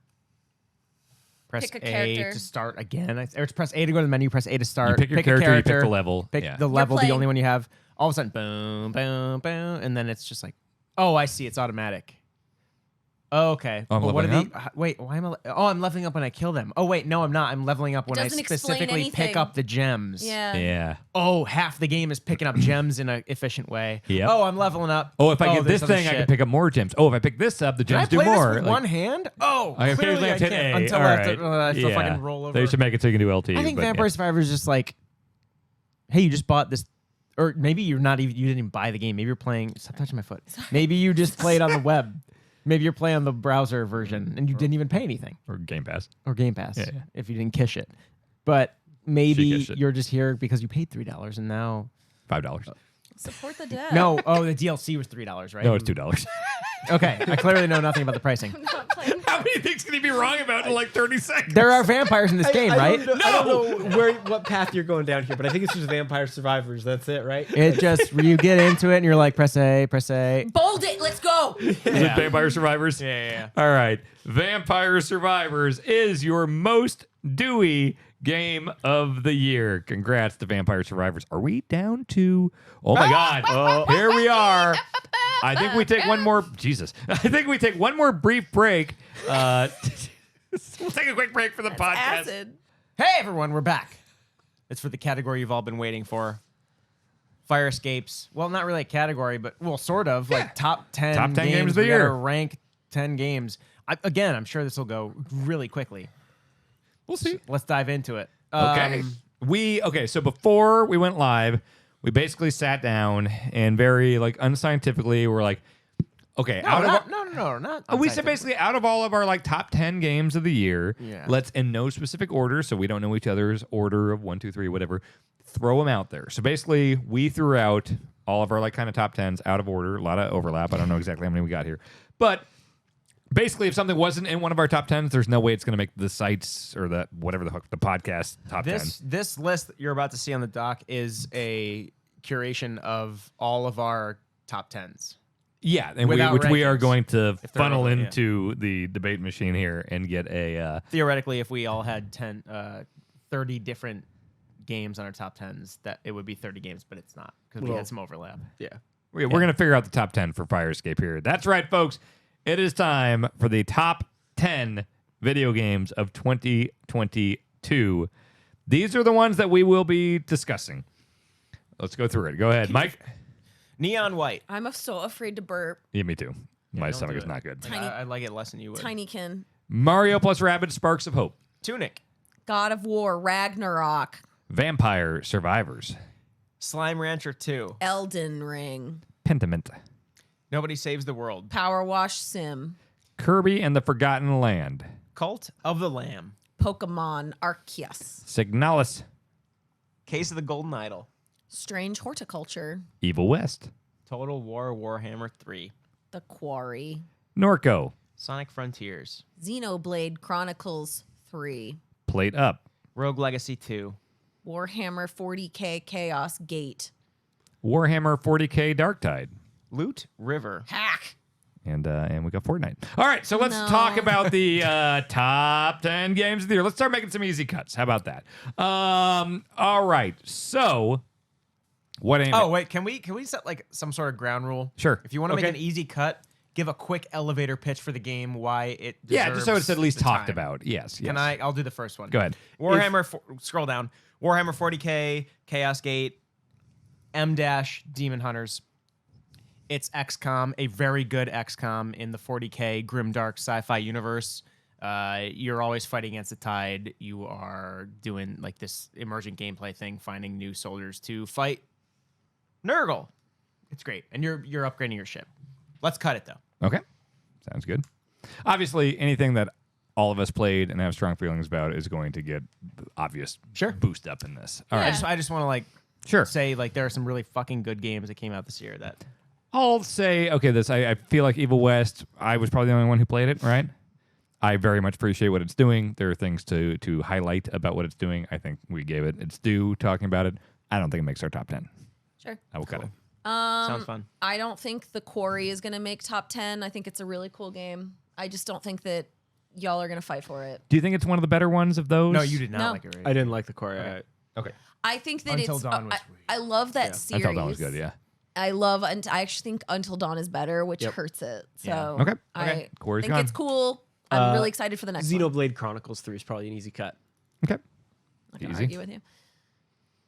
E: Press
C: Pick a
E: A
C: character.
E: to start again. Or it's press A to go to the menu, press A to start.
A: You pick your
E: a
A: character, you pick the level.
E: Pick
A: Yeah.
E: the level, the
C: playing.
E: only one you have. All of a sudden, boom, boom, boom. And then it's just like, oh, I see. It's automatic. Oh, okay.
A: Oh, I'm
E: Well, what
A: leveling
E: are wait, why am I? I'm leveling up when I kill them. Oh, wait, no, I'm not. I'm leveling up when I
C: doesn't explain
E: specifically pick
C: anything.
E: up the gems.
C: Yeah.
A: yeah.
E: Oh, half the game is picking up gems in an efficient way.
A: Yep.
E: Oh, I'm leveling up.
A: Oh, if I get
E: there's
A: this
E: other
A: thing, I can
E: shit.
A: pick up more gems. Oh, if I pick this up, the
E: Can I
A: gems do
E: play
A: more.
E: this with
A: Like,
E: one hand? Oh,
A: I
E: clearly
A: occasionally
E: I
A: have to hit
E: can't
A: A.
E: until
A: All
E: I
A: right.
E: have to fucking roll over.
A: They should make it so you can do LT.
E: I think
A: but
E: Vampire
A: yeah.
E: Survivors just like, hey, you just bought this, or maybe you're not even. You didn't even buy the game. Maybe you're playing. Stop touching my foot. Maybe you just played on the web. Maybe you're playing on the browser version and you didn't even pay anything,
A: Or Game Pass.
E: or Game Pass
A: Yeah, yeah.
E: if you didn't kish it. But maybe
A: She kished it.
E: you're just here because you paid $3 and now.
A: $5.
C: Support the dead.
E: No, oh, the DLC was $3, right?
A: No, it's $2.
E: Okay, I clearly know nothing about the pricing.
C: I'm not playing.
A: How many things can he be wrong about in like 30 seconds?
E: There are vampires in this game, right?
D: I don't know what path you're going down here, but I think it's just Vampire Survivors. That's it, right?
E: It just you get into it and you're like, press A, press A.
C: Bold it. Let's go.
A: Is it Vampire Survivors?
B: Yeah.
A: All right. Vampire Survivors is your most Doey game of the year. Congrats to Vampire Survivors. Are we down to... Oh, my God. Here we are. I think we take one more... Jesus. I think we take one more brief break. We'll take a quick break for the podcast.
C: Acid.
B: Hey, everyone, we're back. It's for the category you've all been waiting for. Fire escapes. Well, not really a category, but, well, sort of. Like top 10
A: Top 10 games of the
B: We
A: year.
B: gotta rank 10 games. Again, I'm sure this will go really quickly.
A: We'll see.
B: Let's dive into it.
A: Okay. So before we went live, we basically sat down and very like unscientifically we're like, okay,
B: No, not.
A: we said basically out of all of our like top 10 games of the year,
B: Yeah.
A: let's in no specific order, so we don't know each other's order of 1, 2, 3, whatever, throw them out there. So basically we threw out all of our like kind of top 10s out of order, a lot of overlap. I don't know exactly how many we got here. But basically, if something wasn't in one of our top 10s, there's no way it's going to make the sites or the whatever the fuck, the podcast top 10.
B: This list that you're about to see on the doc is a curation of all of our top 10s.
A: Yeah, and
B: Without
A: which we are
B: rankings,
A: going to
B: they're
A: funnel
B: relevant, yeah.
A: into the debate machine here and get a...
B: Theoretically, if we all had 30 different games on our top 10s, that it would be 30 games, but it's not because we had some overlap.
D: Yeah.
A: we're going to figure out the top 10 for Fire Escape here. That's right, folks. It is time for the top 10 video games of 2022. These are the ones that we will be discussing. Let's go through it. Go ahead, Mike.
B: Neon White.
C: I'm so afraid to burp.
A: Yeah, me too. My
B: don't
A: stomach
B: do
A: is
B: it.
A: not good.
C: Tiny-
B: I like it less than you would.
C: Tinykin.
A: Mario plus Rabbids Sparks of Hope.
B: Tunic.
C: God of War. Ragnarok.
A: Vampire Survivors.
B: Slime Rancher 2.
C: Elden Ring.
A: Pentiment.
B: Nobody Saves the World.
C: Power Wash Sim.
A: Kirby and the Forgotten Land.
B: Cult of the Lamb.
C: Pokemon Arceus.
A: Signalis.
B: Case of the Golden Idol.
C: Strange Horticulture.
A: Evil West.
B: Total War Warhammer 3.
C: The Quarry.
A: Norco.
B: Sonic Frontiers.
C: Xenoblade Chronicles 3.
A: Plate Up.
B: Rogue Legacy 2.
C: Warhammer 40k Chaos Gate.
A: Warhammer 40k Darktide.
B: Loot River.
C: Hack.
A: And we got Fortnite. All right, so let's
C: No.
A: talk about the top 10 games of the year. Let's start making some easy cuts. How about that? All right, so what aim?
B: Oh wait, can we set like some sort of ground rule?
A: Sure.
B: If you want to make
A: Okay.
B: an easy cut, give a quick elevator pitch for the game, why it
A: Yeah, just so it's at least
B: the
A: talked
B: time.
A: about. Yes.
B: Can
A: yes.
B: I'll do the first one.
A: Go ahead.
B: Warhammer. Scroll down. Warhammer 40k, Chaos Gate, M- Demon Hunters. It's XCOM, a very good XCOM in the 40k grimdark sci-fi universe. You're always fighting against the tide. You are doing like this emergent gameplay thing, finding new soldiers to fight Nurgle. It's great, and you're upgrading your ship. Let's cut it though.
A: Okay. Sounds good. Obviously, anything that all of us played and have strong feelings about is going to get the obvious boost up in this. All right.
B: I just want to like
A: Sure.
B: say like there are some really fucking good games that came out this year that
A: I'll say, okay, I feel like Evil West, I was probably the only one who played it, right? I very much appreciate what it's doing. There are things to highlight about what it's doing. I think we gave it its due talking about it. I don't think it makes our top 10.
C: Sure.
A: I will cut it.
B: sounds fun.
C: I don't think The Quarry is going to make top 10. I think it's a really cool game. I just don't think that y'all are going to fight for it.
A: Do you think it's one of the better ones of those?
B: No, you did not
C: No.
B: like it. Right?
D: I didn't like the core.
A: Okay.
C: I think that
B: Until
C: it's.
B: Dawn was
C: I love that series.
A: Until Dawn was good, yeah.
C: I love. I actually think Until Dawn is better, which hurts it. So
B: Yeah.
A: Okay.
C: I
A: Quarry's
C: think
A: gone.
C: it's cool. I'm really excited for the next one.
D: Xenoblade Chronicles 3 is probably an easy cut.
A: Okay.
C: I'm not gonna
A: Easy.
C: argue with you,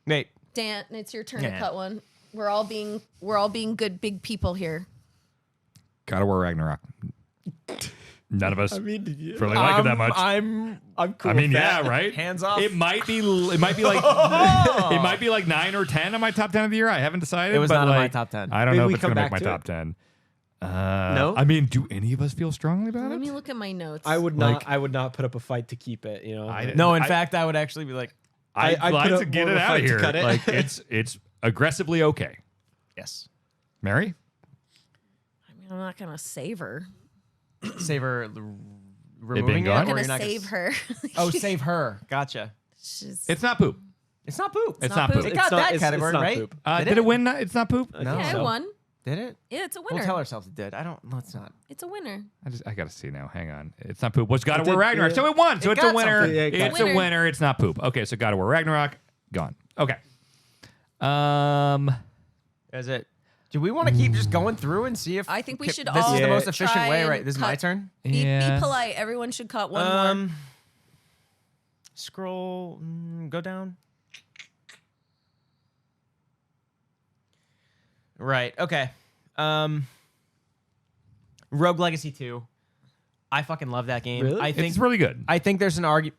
B: Nate,
C: Dan. It's your turn
B: Yeah.
C: to cut one. We're all being good big people here.
A: God of War Ragnarok. None of us
D: mean, did you?
A: really like it that much.
B: I'm
D: cool.
A: I mean,
D: with
A: yeah,
D: that.
A: right.
B: Hands off.
A: It might be like it might be like 9 or 10 on my top 10 of the year. I haven't decided.
B: It was
A: but
B: not on my
A: like,
B: top 10.
A: I don't
D: Maybe
A: know
D: we
A: if it's
D: come
A: gonna make
D: back
A: my
D: to
A: top
D: it.
A: 10.
D: No?
A: I mean, do any of us feel strongly about
C: Let
A: it?
C: me look at my notes.
D: I would
A: Like-
D: not. I would not put up a fight to keep it. You know.
B: No, in fact, I would actually be like,
A: I'd
D: I'd
A: like
D: put
A: to
D: up
A: get
D: more
A: it
D: of a
A: out of
D: fight to
A: here.
D: cut it.
A: Like it's aggressively okay.
B: yes.
A: Mary?
C: I mean, I'm not gonna savor.
B: Savor removing
A: gone?
B: it,
C: I'm
B: or
C: gonna
B: you're not
C: save her.
B: Oh, save her. Gotcha.
C: She's,
A: It's not poop.
B: It's not poop.
A: It's not poop.
B: It got
D: It's not-
B: that
D: it's
B: category,
D: not
B: right?
D: poop.
A: Did it win? It's not poop.
B: No.
C: yeah, I
D: so.
C: won.
B: Did it?
C: Yeah, it's a winner.
B: We'll tell ourselves it did. I don't. No, it's not.
C: It's a winner.
A: I gotta see now. Hang on. It's not poop. What's God of
D: It
A: War
D: did-
A: Ragnarok?
D: it-
A: So it won. So
B: it
A: it's a
B: got
A: winner.
B: something.
D: Yeah, it got
A: It's a
C: winner.
A: winner. It's not poop. Okay, so God of War Ragnarok gone. Okay.
B: Is it? Do we want to keep just going through and see if
C: I think we should
B: this
C: all
B: is the most
C: try
B: efficient way,
C: and
B: right? This is my
C: cut-
B: turn.
A: Yeah.
C: Be polite. Everyone should cut one more.
B: Scroll. Go down. Right. Okay. Rogue Legacy 2. I fucking love that game.
D: Really?
B: I think
A: It's really good.
B: I think there's an argument.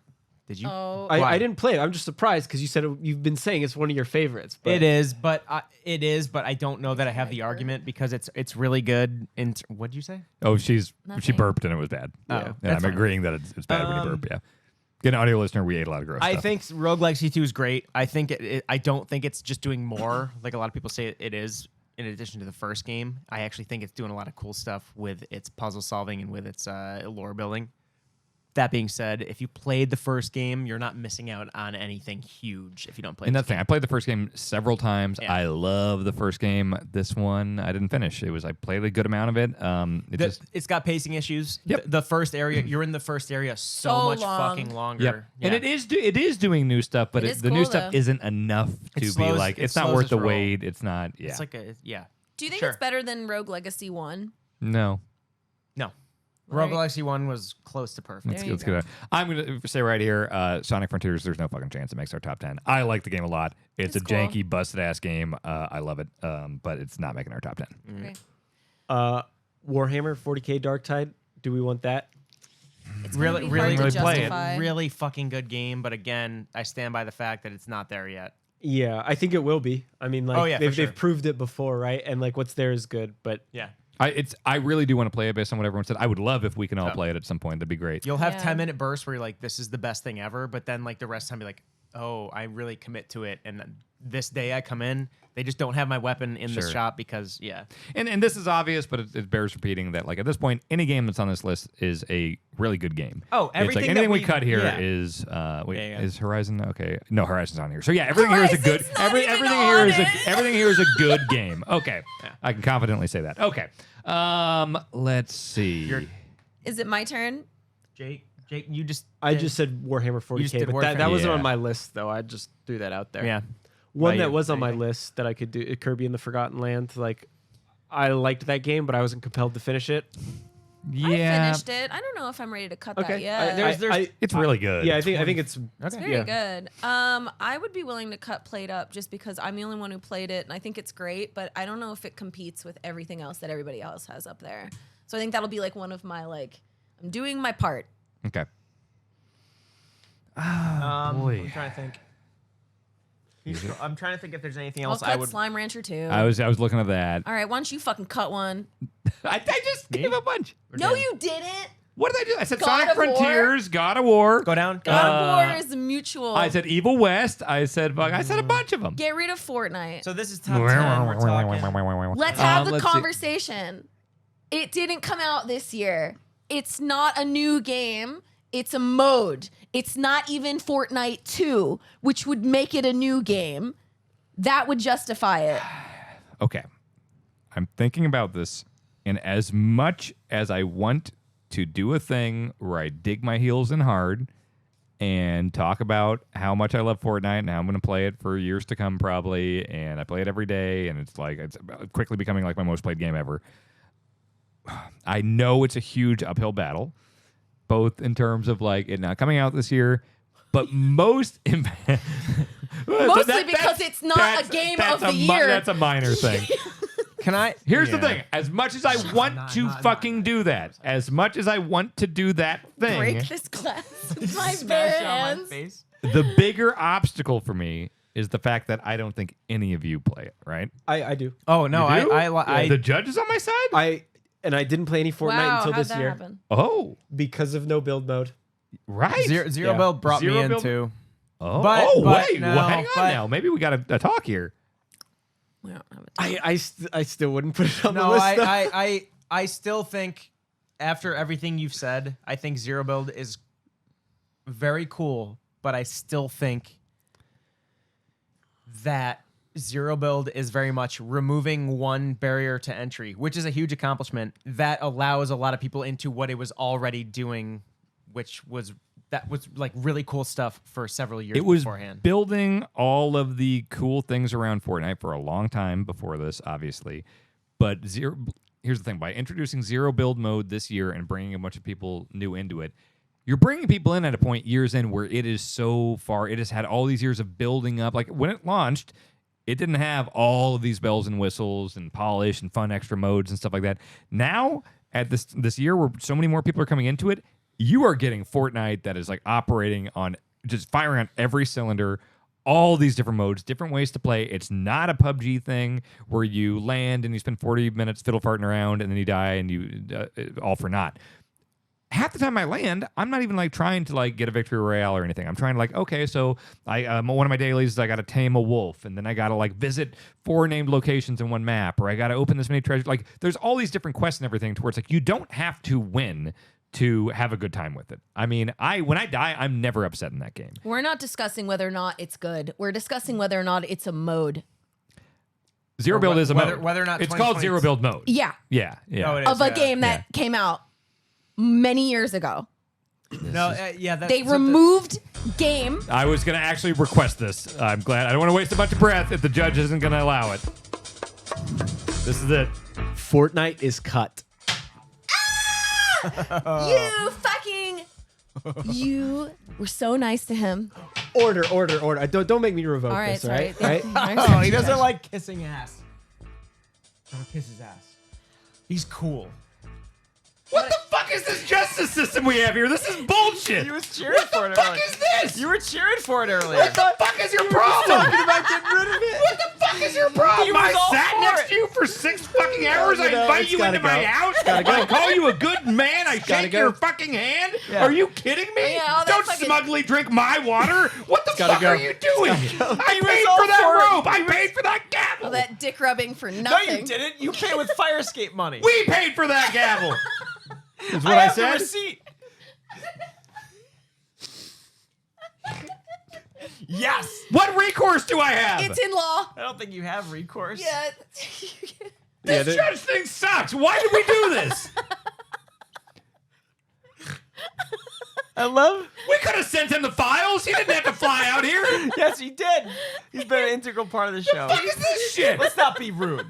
B: Did you?
C: Oh,
B: Why?
D: I didn't play it. I'm just surprised because you said you've been saying it's one of your favorites. But
B: It is, but I don't know that I have the argument because it's really good. What'd you say?
A: Oh, she
C: Nothing.
A: burped and it was bad.
B: Oh,
A: And
B: that's
A: I'm
B: fine.
A: agreeing that it's bad when you burp. Yeah. Get an audio listener. We ate a lot of gross
B: I
A: stuff.
B: think Rogue Legacy 2 is great. I think I don't think it's just doing more like a lot of people say it is. In addition to the first game, I actually think it's doing a lot of cool stuff with its puzzle solving and with its lore building. That being said, if you played the first game, you're not missing out on anything huge if you don't play.
A: And
B: this
A: that's the thing.
B: game.
A: I played the first game several times.
B: Yeah.
A: I love the first game. This one I didn't finish. I played a good amount of it.
B: It's got pacing issues.
A: Yep.
B: The first area, you're in the first area so
C: So
B: much
C: long.
B: fucking longer.
A: Yep.
B: Yeah.
A: And it is doing new stuff, but
C: It is
A: the new
C: cool,
A: stuff
C: though.
A: isn't enough to
B: It
A: be
B: slows-
A: like
B: it
A: it's not
B: slows
A: worth
B: its
A: the
B: roll.
A: wait. It's not. Yeah.
B: It's like yeah.
C: do you think
B: Sure.
C: it's better than Rogue Legacy 1?
A: No.
B: No.
C: Well,
B: Rogue
C: there-
B: Legacy 1 was close to perfect.
C: There you
A: Let's
C: go.
A: get it. I'm going to say right here, Sonic Frontiers, there's no fucking chance it makes our top 10. I like the game a lot. It's a
C: It's cool.
A: janky, busted-ass game. I love it, but it's not making our top 10.
C: Okay.
D: Warhammer 40K Dark Tide. Do we want that?
C: It's gonna
B: Really,
C: be
B: really,
C: hard to
A: play it.
C: justify.
B: Really fucking good game, but again, I stand by the fact that it's not there yet.
D: Yeah, I think it will be. I mean, like
B: Oh, yeah, for sure.
D: they've proved it before, right? And like what's there is good, but
B: Yeah.
A: I really do want to play it based on what everyone said. I would love if we can all play it at some point. That'd be great.
B: You'll have
C: Yeah.
B: 10-minute bursts where you're like, this is the best thing ever, but then like the rest of the time you're like, oh, I really commit to it. And then this day I come in, they just don't have my weapon in the
A: Sure.
B: shop because, yeah.
A: And this is obvious, but it bears repeating that like at this point, any game that's on this list is a really good game.
B: Oh,
A: It's like
B: everything that
A: anything we
B: we-
A: cut here
B: yeah.
A: is
B: yeah.
A: is Horizon okay? No, Horizon's on here. So yeah, everything here is a good.
C: Horizon's not even
A: Everything
C: on
A: here is
C: it.
A: everything here is a good game. Okay, I can confidently say that. Okay, let's see.
C: Is it my turn?
B: Jake, you just.
D: I just said Warhammer 40K,
B: just did
D: but
B: Warhammer.
D: that wasn't
A: Yeah.
D: on my list though. I just threw that out there.
B: Yeah.
D: One
B: Right,
D: that was on my
B: anything.
D: list that I could do, Kirby in the Forgotten Land. Like, I liked that game, but I wasn't compelled to finish it.
A: Yeah,
C: I finished it. I don't know if I'm ready to cut that
D: Okay,
C: yet.
B: There's-
A: it's really good.
D: Yeah, I think it's
C: It's very good. I would be willing to cut Played Up just because I'm the only one who played it, and I think it's great. But I don't know if it competes with everything else that everybody else has up there. So I think that'll be like one of my like, I'm doing my part.
A: Okay.
B: boy. I'm trying to think. I'm trying to think if there's anything
C: I'll
B: else
C: cut
B: I would.
C: Slime Rancher too.
A: I was looking at that.
C: All right, why don't you fucking cut one?
A: I just gave a bunch.
C: No, you didn't.
A: What did I do? I said
C: God
A: Sonic
C: of War?
A: Frontiers, God of War.
B: Go down.
C: God of War is mutual.
A: I said Evil West. I said a bunch of them.
C: Get rid of Fortnite.
B: So this is top 10. We're talking.
C: Let's have the
A: let's see.
C: conversation. It didn't come out this year. It's not a new game. It's a mode. It's not even Fortnite 2, which would make it a new game. That would justify it.
A: Okay. I'm thinking about this, and as much as I want to do a thing where I dig my heels in hard and talk about how much I love Fortnite and how I'm going to play it for years to come probably, and I play it every day, and it's quickly becoming like my most played game ever. I know it's a huge uphill battle, both in terms of like it not coming out this year, but most
C: Mostly because it's not a game of the year.
A: That's a minor thing.
B: Can I?
A: Here's the thing. As much as I want to fucking do that, as much as I want to do that thing,
C: Break this glass with my bare hands.
B: face.
A: the bigger obstacle for me is the fact that I don't think any of you play it, right?
D: I do.
B: Oh no,
A: You do?
B: I
A: the judge is on my side?
D: I didn't play any Fortnite
C: Wow,
D: until
C: how'd
D: this
C: that
D: year
C: happen?
A: Oh,
D: because of no build mode.
A: right.
B: Zero
D: Yeah.
B: Bill brought
A: Zero
B: me in
A: Bill-
B: too.
A: Oh,
B: But-
A: oh
B: but
A: wait.
B: no,
A: well, hang on
B: but-
A: now. Maybe we got a talk here.
C: We don't have a
D: I still wouldn't put it on the
B: No,
D: list. though.
B: I still think
E: after everything you've said, I think Zero Build is very cool, but I still think that Zero Build is very much removing one barrier to entry, which is a huge accomplishment that allows a lot of people into what it was already doing, which was like really cool stuff for several years
A: It was
E: beforehand.
A: building all of the cool things around Fortnite for a long time before this, obviously. But here's the thing. By introducing Zero Build mode this year and bringing a bunch of people new into it, you're bringing people in at a point years in where it is so far. It has had all these years of building up. Like when it launched, it didn't have all of these bells and whistles and polish and fun extra modes and stuff like that. Now, at this year where so many more people are coming into it, you are getting Fortnite that is like operating on just firing on every cylinder, all these different modes, different ways to play. It's not a PUBG thing where you land and you spend 40 minutes fiddle farting around and then you die and you all for naught. Half the time I land, I'm not even like trying to like get a victory royale or anything. I'm trying to like, okay, so I one of my dailies is I got to tame a wolf, and then I got to like visit 4 named locations in one map, or I got to open this many treasures. Like there's all these different quests and everything to where it's like you don't have to win to have a good time with it. I mean, when I die, I'm never upset in that game.
C: We're not discussing whether or not it's good. We're discussing whether or not it's a mode.
A: Zero Build is a mode.
E: Whether or not
A: it's called Zero Build mode.
C: Yeah.
A: Yeah.
E: No, it is,
C: Of a game that came out many years ago. They removed game.
A: I was going to actually request this. I'm glad. I don't want to waste a bunch of breath if the judge isn't going to allow it. This is it.
D: Fortnite is cut.
C: You fucking... You were so nice to him.
D: Order. Don't make me revoke
C: All right,
D: this,
C: sorry.
D: right?
E: Oh, he doesn't like kissing ass. Don't kiss his ass. He's cool.
A: What the fuck is this justice system we have here? This is bullshit.
E: He was cheering for it
A: What the fuck
E: earlier.
A: is this?
E: You were cheering for it earlier.
A: What the fuck is your problem?
D: Talking about getting rid of it.
A: What the fuck is your problem?
E: He was
A: I
E: all
A: sat
E: for
A: next
E: it.
A: to you for 6 fucking hours. I
D: You know,
A: invite
D: it's
A: you
D: gotta
A: into my
D: go.
A: house.
D: Gotta go.
A: I call you a good man. I shake
D: go.
A: your fucking hand.
E: Yeah.
A: Are you kidding me?
C: Yeah, all that
A: Don't
C: fucking-
A: smugly drink my water. What the
D: gotta
A: fuck
D: go.
A: are you doing? I
E: was
A: paid
E: all
A: for that
E: for it.
A: rope. I paid for that gavel.
C: All that dick rubbing for
E: No,
C: nothing.
E: you didn't. You paid with fire escape money.
A: We paid for that gavel. Is what
E: I
A: I
E: have
A: said.
E: the receipt. Yes.
A: What recourse do I have?
C: It's in law.
E: I don't think you have recourse.
C: Yeah.
A: This judge thing sucks. Why did we do this?
E: I love.
A: We could have sent him the files. He didn't have to fly out here.
E: Yes, he did. He's been an integral part of the show.
A: What is this shit?
E: Let's not be rude.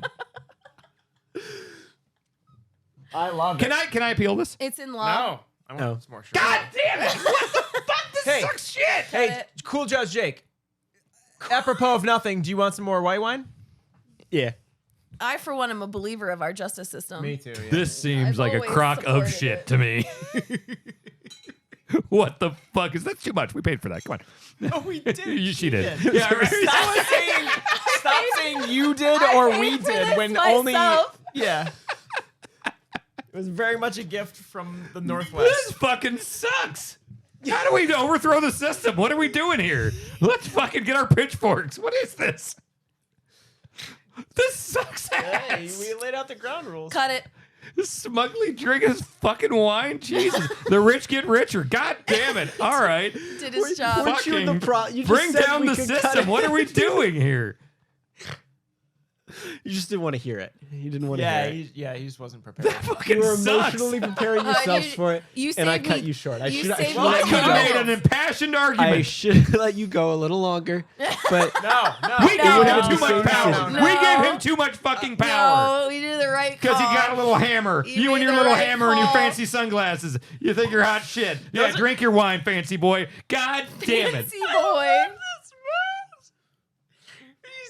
E: I love
A: Can I appeal this?
C: It's in law.
E: No. I want
D: No.
E: some more.
A: God damn it! What the fuck? This
E: Hey.
A: sucks shit.
E: Hey, cool Judge Jake. Apropos of nothing, do you want some more white wine?
D: Yeah.
C: I, for one, am a believer of our justice system.
E: too. Yeah.
A: This seems
C: I've
A: like a
C: always
A: crock of
C: supported
A: shit
C: it.
A: to me. What the fuck is that? Too much. We paid for that. Come on.
E: No, we did.
A: She did.
E: Yeah, right. Stop saying you did or
C: I
E: we
C: paid for
E: did
C: this
E: when only.
C: myself.
E: Yeah. It was very much a gift from the
A: This
E: Northwest.
A: fucking sucks. How do we overthrow the system? What are we doing here? Let's fucking get our pitchforks. What is this? This sucks ass.
E: Hey, we laid out the ground rules.
C: Cut it.
A: Smugly drinking his fucking wine? Jesus. The rich get richer. God damn it. All right.
C: Did his job.
D: Weren't you in the
A: Fucking
D: you just
A: bring
D: said
A: down
D: we
A: the
D: could cut
A: system.
D: it.
A: What are we doing here?
D: You just didn't want to hear it. You didn't want to
E: Yeah,
D: hear it.
E: he just wasn't prepared.
A: Fucking
D: You were
A: sucks.
D: emotionally preparing yourselves
C: you-
D: for it,
C: you
D: and I
C: saved
D: cut
C: me-
D: you short. I
C: you
D: should
C: saved
A: I
C: me
D: let
A: could
D: you
A: have
D: go.
A: made an impassioned
D: I
A: argument.
D: should let you go a little longer, but
E: No.
A: We gave
D: would've
A: him
D: been
A: too
D: the
A: much
D: same
A: power.
D: decision.
C: No.
A: We gave him too much fucking power.
C: No, we did the right call.
A: Because he got a little hammer.
C: You
A: You and
C: made
A: your
C: the
A: little
C: right
A: hammer and your
C: call.
A: fancy sunglasses. You think you're hot shit. Yeah, drink your wine, fancy boy. God damn it.
C: Fancy boy.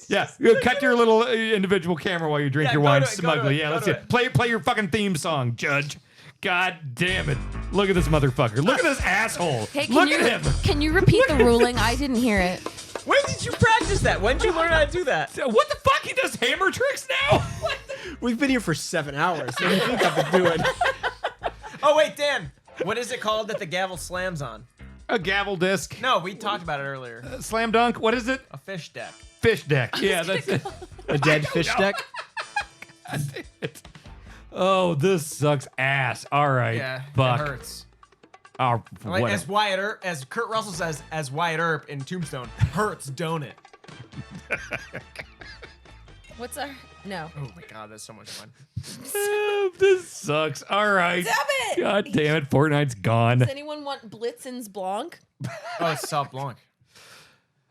A: Yeah, you cut your little individual camera while you drink
E: Yeah,
A: your
E: go
A: wine
E: to it, go to
A: smugly.
E: it,
A: Yeah,
E: go
A: let's
E: to
A: see.
E: it.
A: Play your fucking theme song, Judge. God damn it. Look at this motherfucker. Look at this asshole.
C: Hey,
A: Look
C: can
A: at
C: you,
A: him.
C: Can you repeat the ruling? I didn't hear it.
E: When did you practice that? When did you learn how to do that?
A: What the fuck? He does hammer tricks now? What the-
D: we've been here for 7 hours. What do you think I've been doing?
E: Oh, wait, Dan. What is it called that the gavel slams on?
A: A gavel disc.
E: No, we talked about it earlier.
A: Slam dunk. What is it?
E: A fish deck.
A: Fish deck. Yeah, that's it.
D: A dead fish
A: know.
D: deck?
A: God damn it. Oh, this sucks ass. All right.
B: Yeah,
A: Fuck.
B: it hurts.
A: Oh,
B: Like,
A: what
B: as Wyatt Earp, as Kurt Russell says, as Wyatt Earp in Tombstone, hurts, don't it?
C: What's our no?
B: Oh my god, that's so much fun.
A: This sucks. All right.
C: Damn it!
A: God damn it. Fortnite's gone.
C: Does anyone want Blitzen's Blanc?
B: Oh, it's Sauv Blanc.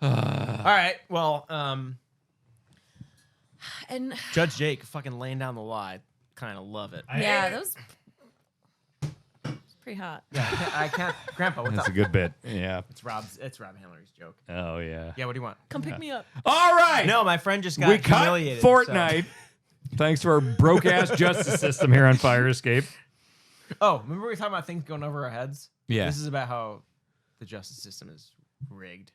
B: All right, well,
C: And
B: Judge Jake fucking laying down the law. I kind of love it.
C: yeah, that was pretty hot.
B: Yeah, I can't. Grandpa, what's
A: That's
B: up?
A: a good bit. Yeah.
B: It's Rob Hamler's joke.
A: Oh, yeah.
B: Yeah, what do you want?
C: Come pick me up.
A: All right.
B: No, my friend just got
A: we cut
B: humiliated. so-
A: Fortnite. Thanks to our broke ass justice system here on Fire Escape.
B: Oh, remember we were talking about things going over our heads?
A: Yeah.
B: This is about how the justice system is rigged.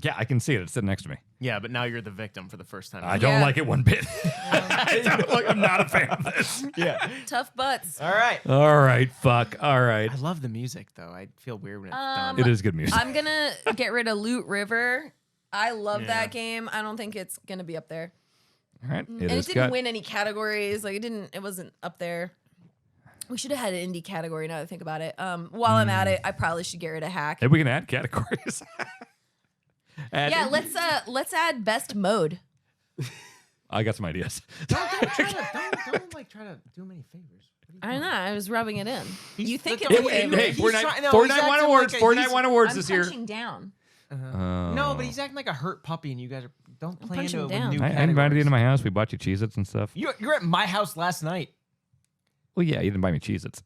A: Yeah, I can see it. It's sitting next to me.
B: Yeah, but now you're the victim for the first time.
A: I don't
C: Yeah.
A: like it one bit. I'm not a fan of this.
B: Yeah.
C: Tough butts.
B: All right.
A: All right. Fuck. All right.
B: I love the music though. I feel weird when it's
C: Um,
B: done.
A: It is good music.
C: I'm gonna get rid of Loot River. I love
B: Yeah.
C: that game. I don't think it's gonna be up there.
A: All right.
C: And
A: It
C: it
A: is
C: didn't
A: cut.
C: win any categories. Like it wasn't up there. We should have had an indie category now that I think about it. While I'm at it, I probably should get rid of Hack.
A: Maybe we can add categories.
C: Yeah, let's add best mode.
A: I got some ideas.
B: Don't like try to do him any favors.
C: I don't know. I was rubbing it in. You think
B: the-
C: it's
B: Yeah,
C: a favor?
A: Hey,
B: He's
A: Fortnite,
B: trying- no,
A: Fortnite
B: he's
A: won
B: acting
A: awards.
B: like a-
A: Fortnite
B: he's-
A: won awards
C: I'm
A: this year.
C: punching down.
B: No, but he's acting like a hurt puppy, and you guys don't play
C: punching
B: into it
C: down.
B: with new
A: I invited you
B: categories.
A: into my house. We bought you Cheez-Its and stuff.
B: You're at my house last night.
A: Well, yeah, you didn't buy me Cheez-Its.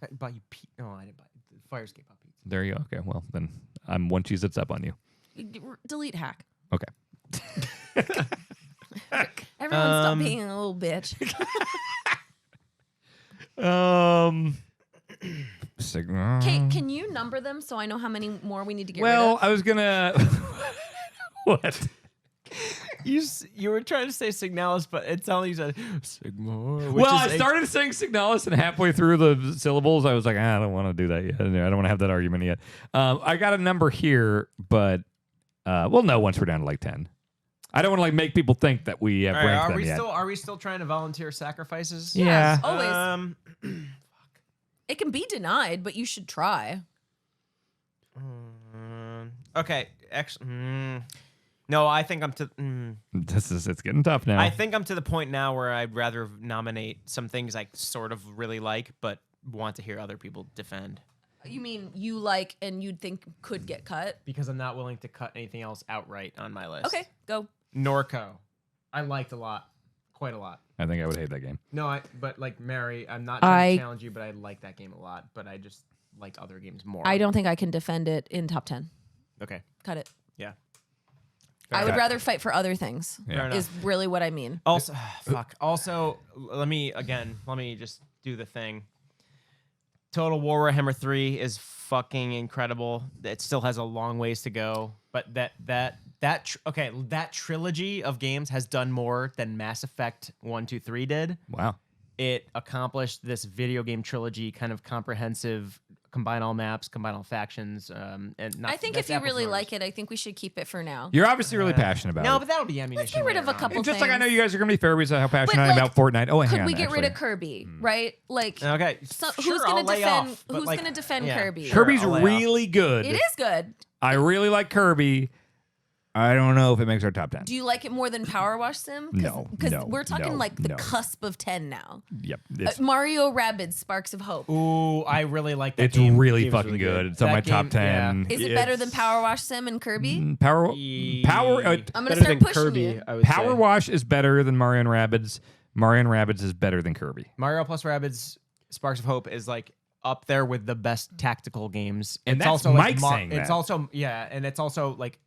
B: I bought you. No, I didn't buy Fire Escape puppies.
A: There you go. Okay, well, then I'm one Cheez-Its up on you.
C: Delete Hack.
A: Okay.
C: Everyone stop being a little bitch. Can you number them so I know how many more we need to get rid
A: Well,
C: of?
A: I was gonna. What?
B: You were trying to say Signalis, but it sounded like you said Sigmar.
A: Well, I started saying Signalis, and halfway through the syllables, I was like, I don't want to do that yet. I don't want to have that argument yet. I got a number here, but we'll know once we're down to like 10. I don't want to like make people think that we have ranked them yet.
B: Are we still trying to volunteer sacrifices?
A: Yeah.
C: Always. It can be denied, but you should try.
B: Okay. No, I think I'm to.
A: It's getting tough now.
B: I think I'm to the point now where I'd rather nominate some things I sort of really like, but want to hear other people defend.
C: You mean you like and you'd think could get cut?
B: Because I'm not willing to cut anything else outright on my list.
C: Okay, go.
B: Norco, I liked a lot, quite a lot.
A: I think I would hate that game.
B: No, but like Mary, I'm not trying to challenge you, but I like that game a lot. But I just like other games more.
C: I don't think I can defend it in top 10.
B: Okay.
C: Cut it.
B: Yeah.
C: I would rather fight for other things.
A: Yeah.
C: Is really what I mean.
B: Also, fuck. Also, let me just do the thing. Total War Warhammer 3 is fucking incredible. It still has a long ways to go, but that trilogy of games has done more than Mass Effect 1, 2, 3 did.
A: Wow.
B: It accomplished this video game trilogy, kind of comprehensive, combine all maps, combine all factions, and not,
C: I think if you really like it, I think we should keep it for now.
A: You're obviously really passionate about
B: No,
A: it.
B: but that'll be ammunition.
C: Let's get rid of
B: later
C: a couple
B: on.
A: Just like I know
C: things.
A: you guys are going to be fair with how passionate I am
C: like,
A: about Fortnite. Oh, hang
C: Could
A: on,
C: we get rid of
A: actually.
C: Kirby? Right? Like,
B: Okay,
C: so
B: sure,
C: who's gonna
B: I'll lay
C: defend?
B: off, but
C: Who's
B: like,
C: gonna defend
B: yeah,
C: Kirby?
B: sure,
A: Kirby's
B: I'll lay off.
A: really good.
C: It is good.
A: I really like Kirby. I don't know if it makes our top 10.
C: Do you like it more than Power Wash Sim?
A: No,
C: because
A: no,
C: we're talking
A: no,
C: like the
A: no.
C: cusp of 10 now.
A: Yep. It's,
C: Mario Rabbids Sparks of Hope.
B: Ooh, I really like that
A: it's
B: game.
A: really
D: Game's
A: fucking
D: really
A: good.
D: good.
A: It's on
B: That
A: my top
B: game,
A: 10.
C: Is it better than Power Wash Sim and Kirby?
A: Power
B: Ye-
A: Power
C: I'm gonna
D: Better
C: start
D: than
C: pushing
D: Kirby,
C: you.
D: I would
A: Power
D: say.
A: Wash is better than Mario and Rabbids. Mario and Rabbids is better than Kirby.
B: Mario plus Rabbids Sparks of Hope is like up there with the best tactical games.
A: And
B: It's
A: that's
B: also
A: Mike
B: like
A: saying
B: it's
A: that.
B: also and it's also like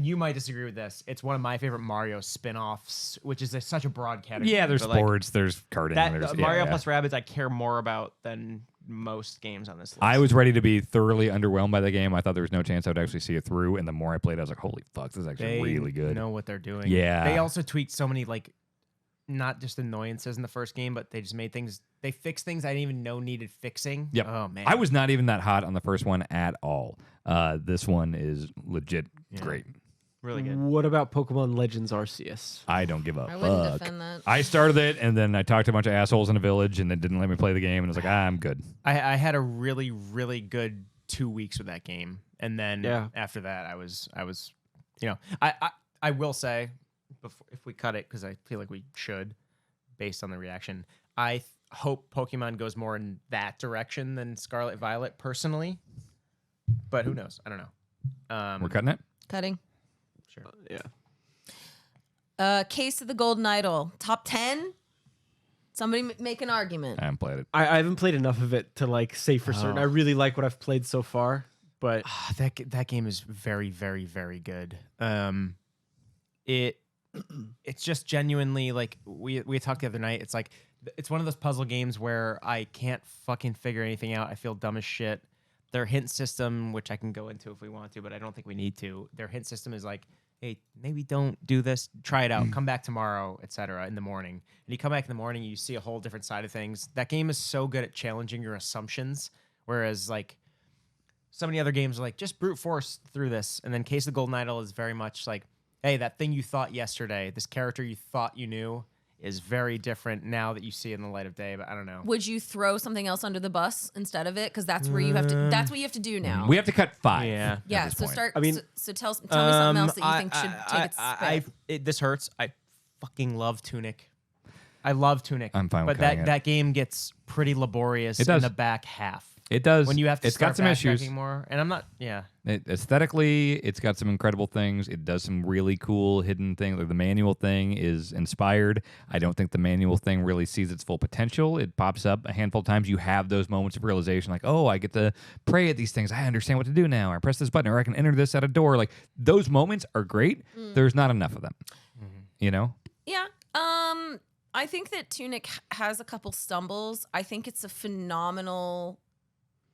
B: you might disagree with this. It's one of my favorite Mario spin-offs, which is such a broad category.
A: Yeah, there's
B: but, like,
A: sports, there's karting.
B: that
A: there's,
B: Mario
A: yeah.
B: plus Rabbids I care more about than most games on this list.
A: I was ready to be thoroughly underwhelmed by the game. I thought there was no chance I would actually see it through. And the more I played, I was like, holy fuck, this is actually
B: They
A: really good.
B: know what they're doing.
A: Yeah.
B: They also tweaked so many like not just annoyances in the first game, but they just made things. They fixed things I didn't even know needed fixing.
A: Yep.
B: Oh man.
A: I was not even that hot on the first one at all. This one is legit great.
B: Really good.
D: What about Pokemon Legends Arceus?
A: I don't give a
C: I wouldn't
A: fuck.
C: defend that.
A: I started it, and then I talked to a bunch of assholes in a village, and they didn't let me play the game, and I was like, I'm good.
B: I had a really, really good 2 weeks with that game. And then
D: Yeah.
B: after that, I was, I will say, before, if we cut it, because I feel like we should, based on the reaction, I hope Pokemon goes more in that direction than Scarlet Violet, personally. But who knows? I don't know.
A: We're cutting it?
C: Cutting.
B: Sure.
D: Yeah.
C: Case of the Golden Idol. Top 10? Somebody make an argument.
A: I haven't played it.
D: I haven't played enough of it to like say for certain. I really like what I've played so far, but
B: That game is very, very, very good. It's just genuinely like we talked the other night. It's like it's one of those puzzle games where I can't fucking figure anything out. I feel dumb as shit. Their hint system, which I can go into if we want to, but I don't think we need to. Their hint system is like, hey, maybe don't do this. Try it out. Come back tomorrow, etc. in the morning. And you come back in the morning, you see a whole different side of things. That game is so good at challenging your assumptions, whereas like so many other games are like just brute force through this. And then Case of the Golden Idol is very much like, hey, that thing you thought yesterday, this character you thought you knew, is very different now that you see it in the light of day. But I don't know.
C: Would you throw something else under the bus instead of it? Because that's where you have to. That's what you have to do now.
A: We have to cut 5.
B: Yeah.
A: at
C: Yeah.
A: this
C: So
A: point.
C: start.
D: I mean,
C: so tell me something else that you think should take its spin.
B: This hurts. I fucking love Tunic. I love Tunic.
A: I'm fine with
B: but
A: cutting it.
B: that game gets pretty laborious
A: It
B: in
A: does.
B: the back half.
A: It does.
B: When you have to
A: It's
B: start
A: got some issues.
B: backtracking more. And I'm not. Yeah.
A: Aesthetically, it's got some incredible things. It does some really cool hidden things. Like the manual thing is inspired. I don't think the manual thing really sees its full potential. It pops up a handful of times. You have those moments of realization, like, oh, I get to pray at these things. I understand what to do now. I press this button, or I can enter this at a door. Like those moments are great. There's not enough of them. You know?
C: Yeah. I think that Tunic has a couple stumbles. I think it's a phenomenal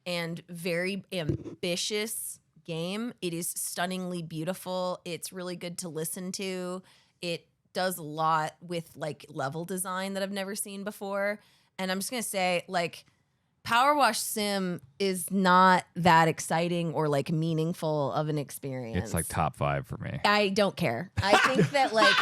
C: and very ambitious game. It is stunningly beautiful. It's really good to listen to. It does a lot with like level design that I've never seen before. And I'm just going to say like Power Wash Sim is not that exciting or like meaningful of an experience.
A: It's like top 5 for me.
C: I don't care. I think that like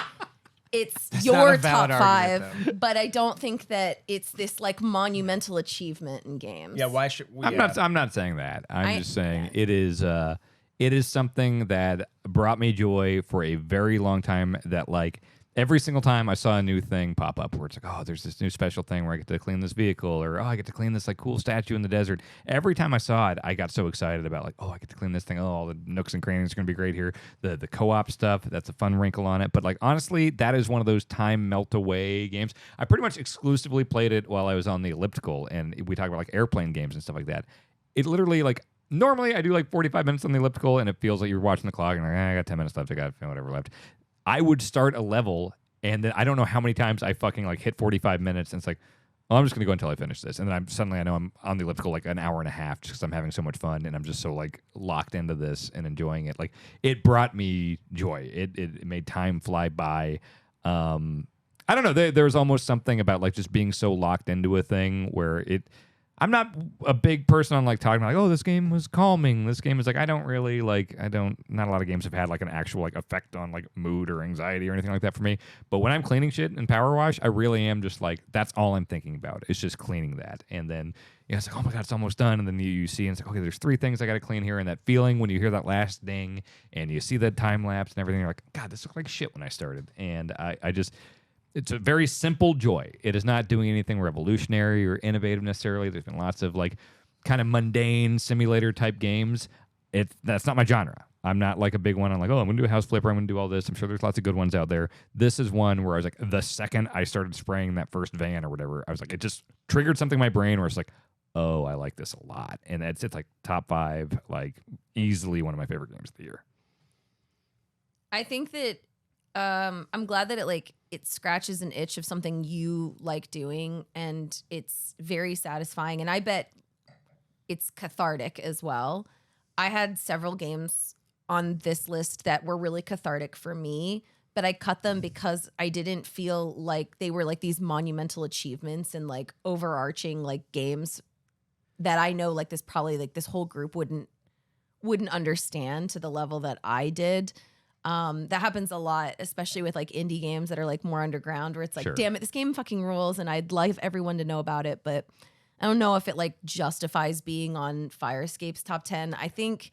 C: it's
B: not
C: your
B: a valid
C: top
B: argument,
C: 5, but I don't think that it's this like monumental achievement in games.
B: Yeah. Why should we?
A: I'm not saying that. I'm just saying it is something that brought me joy for a very long time. That like every single time I saw a new thing pop up where it's like, oh, there's this new special thing where I get to clean this vehicle, or oh, I get to clean this like cool statue in the desert. Every time I saw it, I got so excited about like, oh, I get to clean this thing. Oh, all the nooks and crannies are gonna be great here. The co-op stuff, that's a fun wrinkle on it. But like honestly, that is one of those time melt away games. I pretty much exclusively played it while I was on the elliptical, and we talk about like airplane games and stuff like that. It literally like. Normally, I do like 45 minutes on the elliptical, and it feels like you're watching the clock, and like, I got 10 minutes left. I got whatever left. I would start a level, and then I don't know how many times I fucking like hit 45 minutes, and it's like, well, I'm just gonna go until I finish this, and then I know I'm on the elliptical like an hour and a half just because I'm having so much fun, and I'm just so like locked into this and enjoying it. Like it brought me joy. It made time fly by. I don't know. There's almost something about like just being so locked into a thing where it. I'm not a big person on like talking about like, oh, this game was calming. This game is like, not a lot of games have had like an actual like effect on like mood or anxiety or anything like that for me. But when I'm cleaning shit in Power Wash, I really am just like, that's all I'm thinking about. It's just cleaning that. And then it's like, oh my God, it's almost done. And then you see, and it's like, okay, there's 3 things I got to clean here. And that feeling when you hear that last ding and you see that time lapse and everything, you're like, God, this looked like shit when I started. And I just, it's a very simple joy. It is not doing anything revolutionary or innovative necessarily. There's been lots of like kind of mundane simulator type games. That's not my genre. I'm not like a big one. I'm like, oh, I'm going to do a house flipper. I'm going to do all this. I'm sure there's lots of good ones out there. This is one where I was like, the second I started spraying that first van or whatever, I was like, it just triggered something in my brain where it's like, oh, I like this a lot. And it's like top 5, like easily one of my favorite games of the year.
C: I think that I'm glad that it scratches an itch of something you like doing, and it's very satisfying. And I bet it's cathartic as well. I had several games on this list that were really cathartic for me, but I cut them because I didn't feel like they were like these monumental achievements and like overarching like games that I know like this whole group wouldn't understand to the level that I did. That happens a lot, especially with like indie games that are like more underground, where it's like, damn it, this game fucking rules, and I'd like everyone to know about it, but I don't know if it like justifies being on Fire Escape's top 10. I think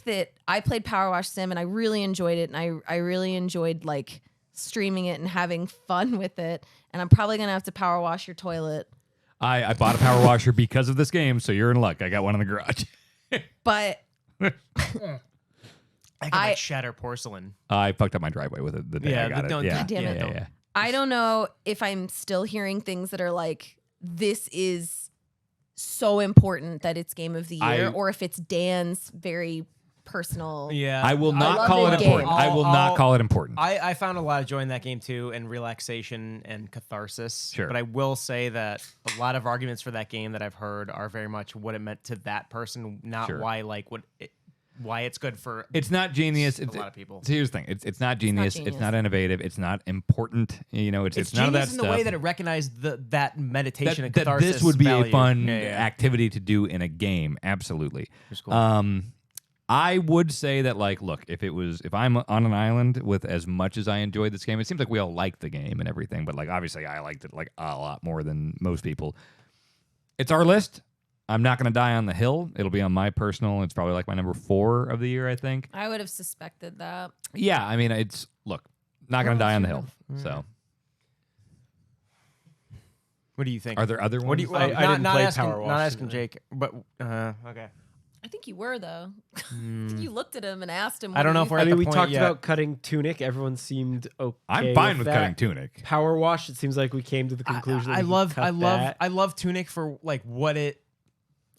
C: that I played Power Wash Sim and I really enjoyed it, and I really enjoyed like streaming it and having fun with it. And I'm probably gonna have to power wash your toilet.
A: I bought a power washer because of this game, so you're in luck. I got one in the garage.
C: But
B: I can like shatter porcelain.
A: I fucked up my driveway with it the day I got it. Yeah.
C: God damn it.
A: Yeah.
C: I don't know if I'm still hearing things that are like, this is so important that it's game of the year, or if it's Dan's very personal.
B: Yeah.
A: I will not
C: love
A: call
C: the
A: it
C: game.
A: important. I will not call it important.
B: I found a lot of joy in that game too, and relaxation and catharsis.
A: Sure.
B: But I will say that a lot of arguments for that game that I've heard are very much what it meant to that person, not why why it's good for.
A: It's not genius.
B: A lot of people.
A: So here's the thing. It's not genius. It's not innovative. It's not important. You know, it's none of that
B: genius in
A: stuff.
B: the way that it recognized that meditation and
A: that
B: catharsis.
A: this would be
B: value.
A: a fun activity to do in a game. Absolutely.
B: Cool.
A: I would say that, like, look, if I'm on an island with as much as I enjoyed this game, it seems like we all liked the game and everything, but like obviously I liked it like a lot more than most people. It's our list. I'm not going to die on the hill. It'll be on my personal. It's probably like my number 4 of the year, I think.
C: I would have suspected that.
A: Yeah, I mean, look, not going to die on the hill. So,
B: what do you think?
A: are there other ones?
B: What do you?
D: I didn't play
B: asking,
D: Power Wash
B: not asking
D: today.
B: Jake, but okay.
C: I think you were though. I think you looked at him and asked him.
B: I don't know if we're at the
D: we
B: point
D: talked
B: yet.
D: about cutting Tunic. Everyone seemed okay.
A: I'm fine with
D: that.
A: cutting Tunic.
D: Power Wash. It seems like we came to the conclusion.
B: I
D: that
B: love Tunic for like what it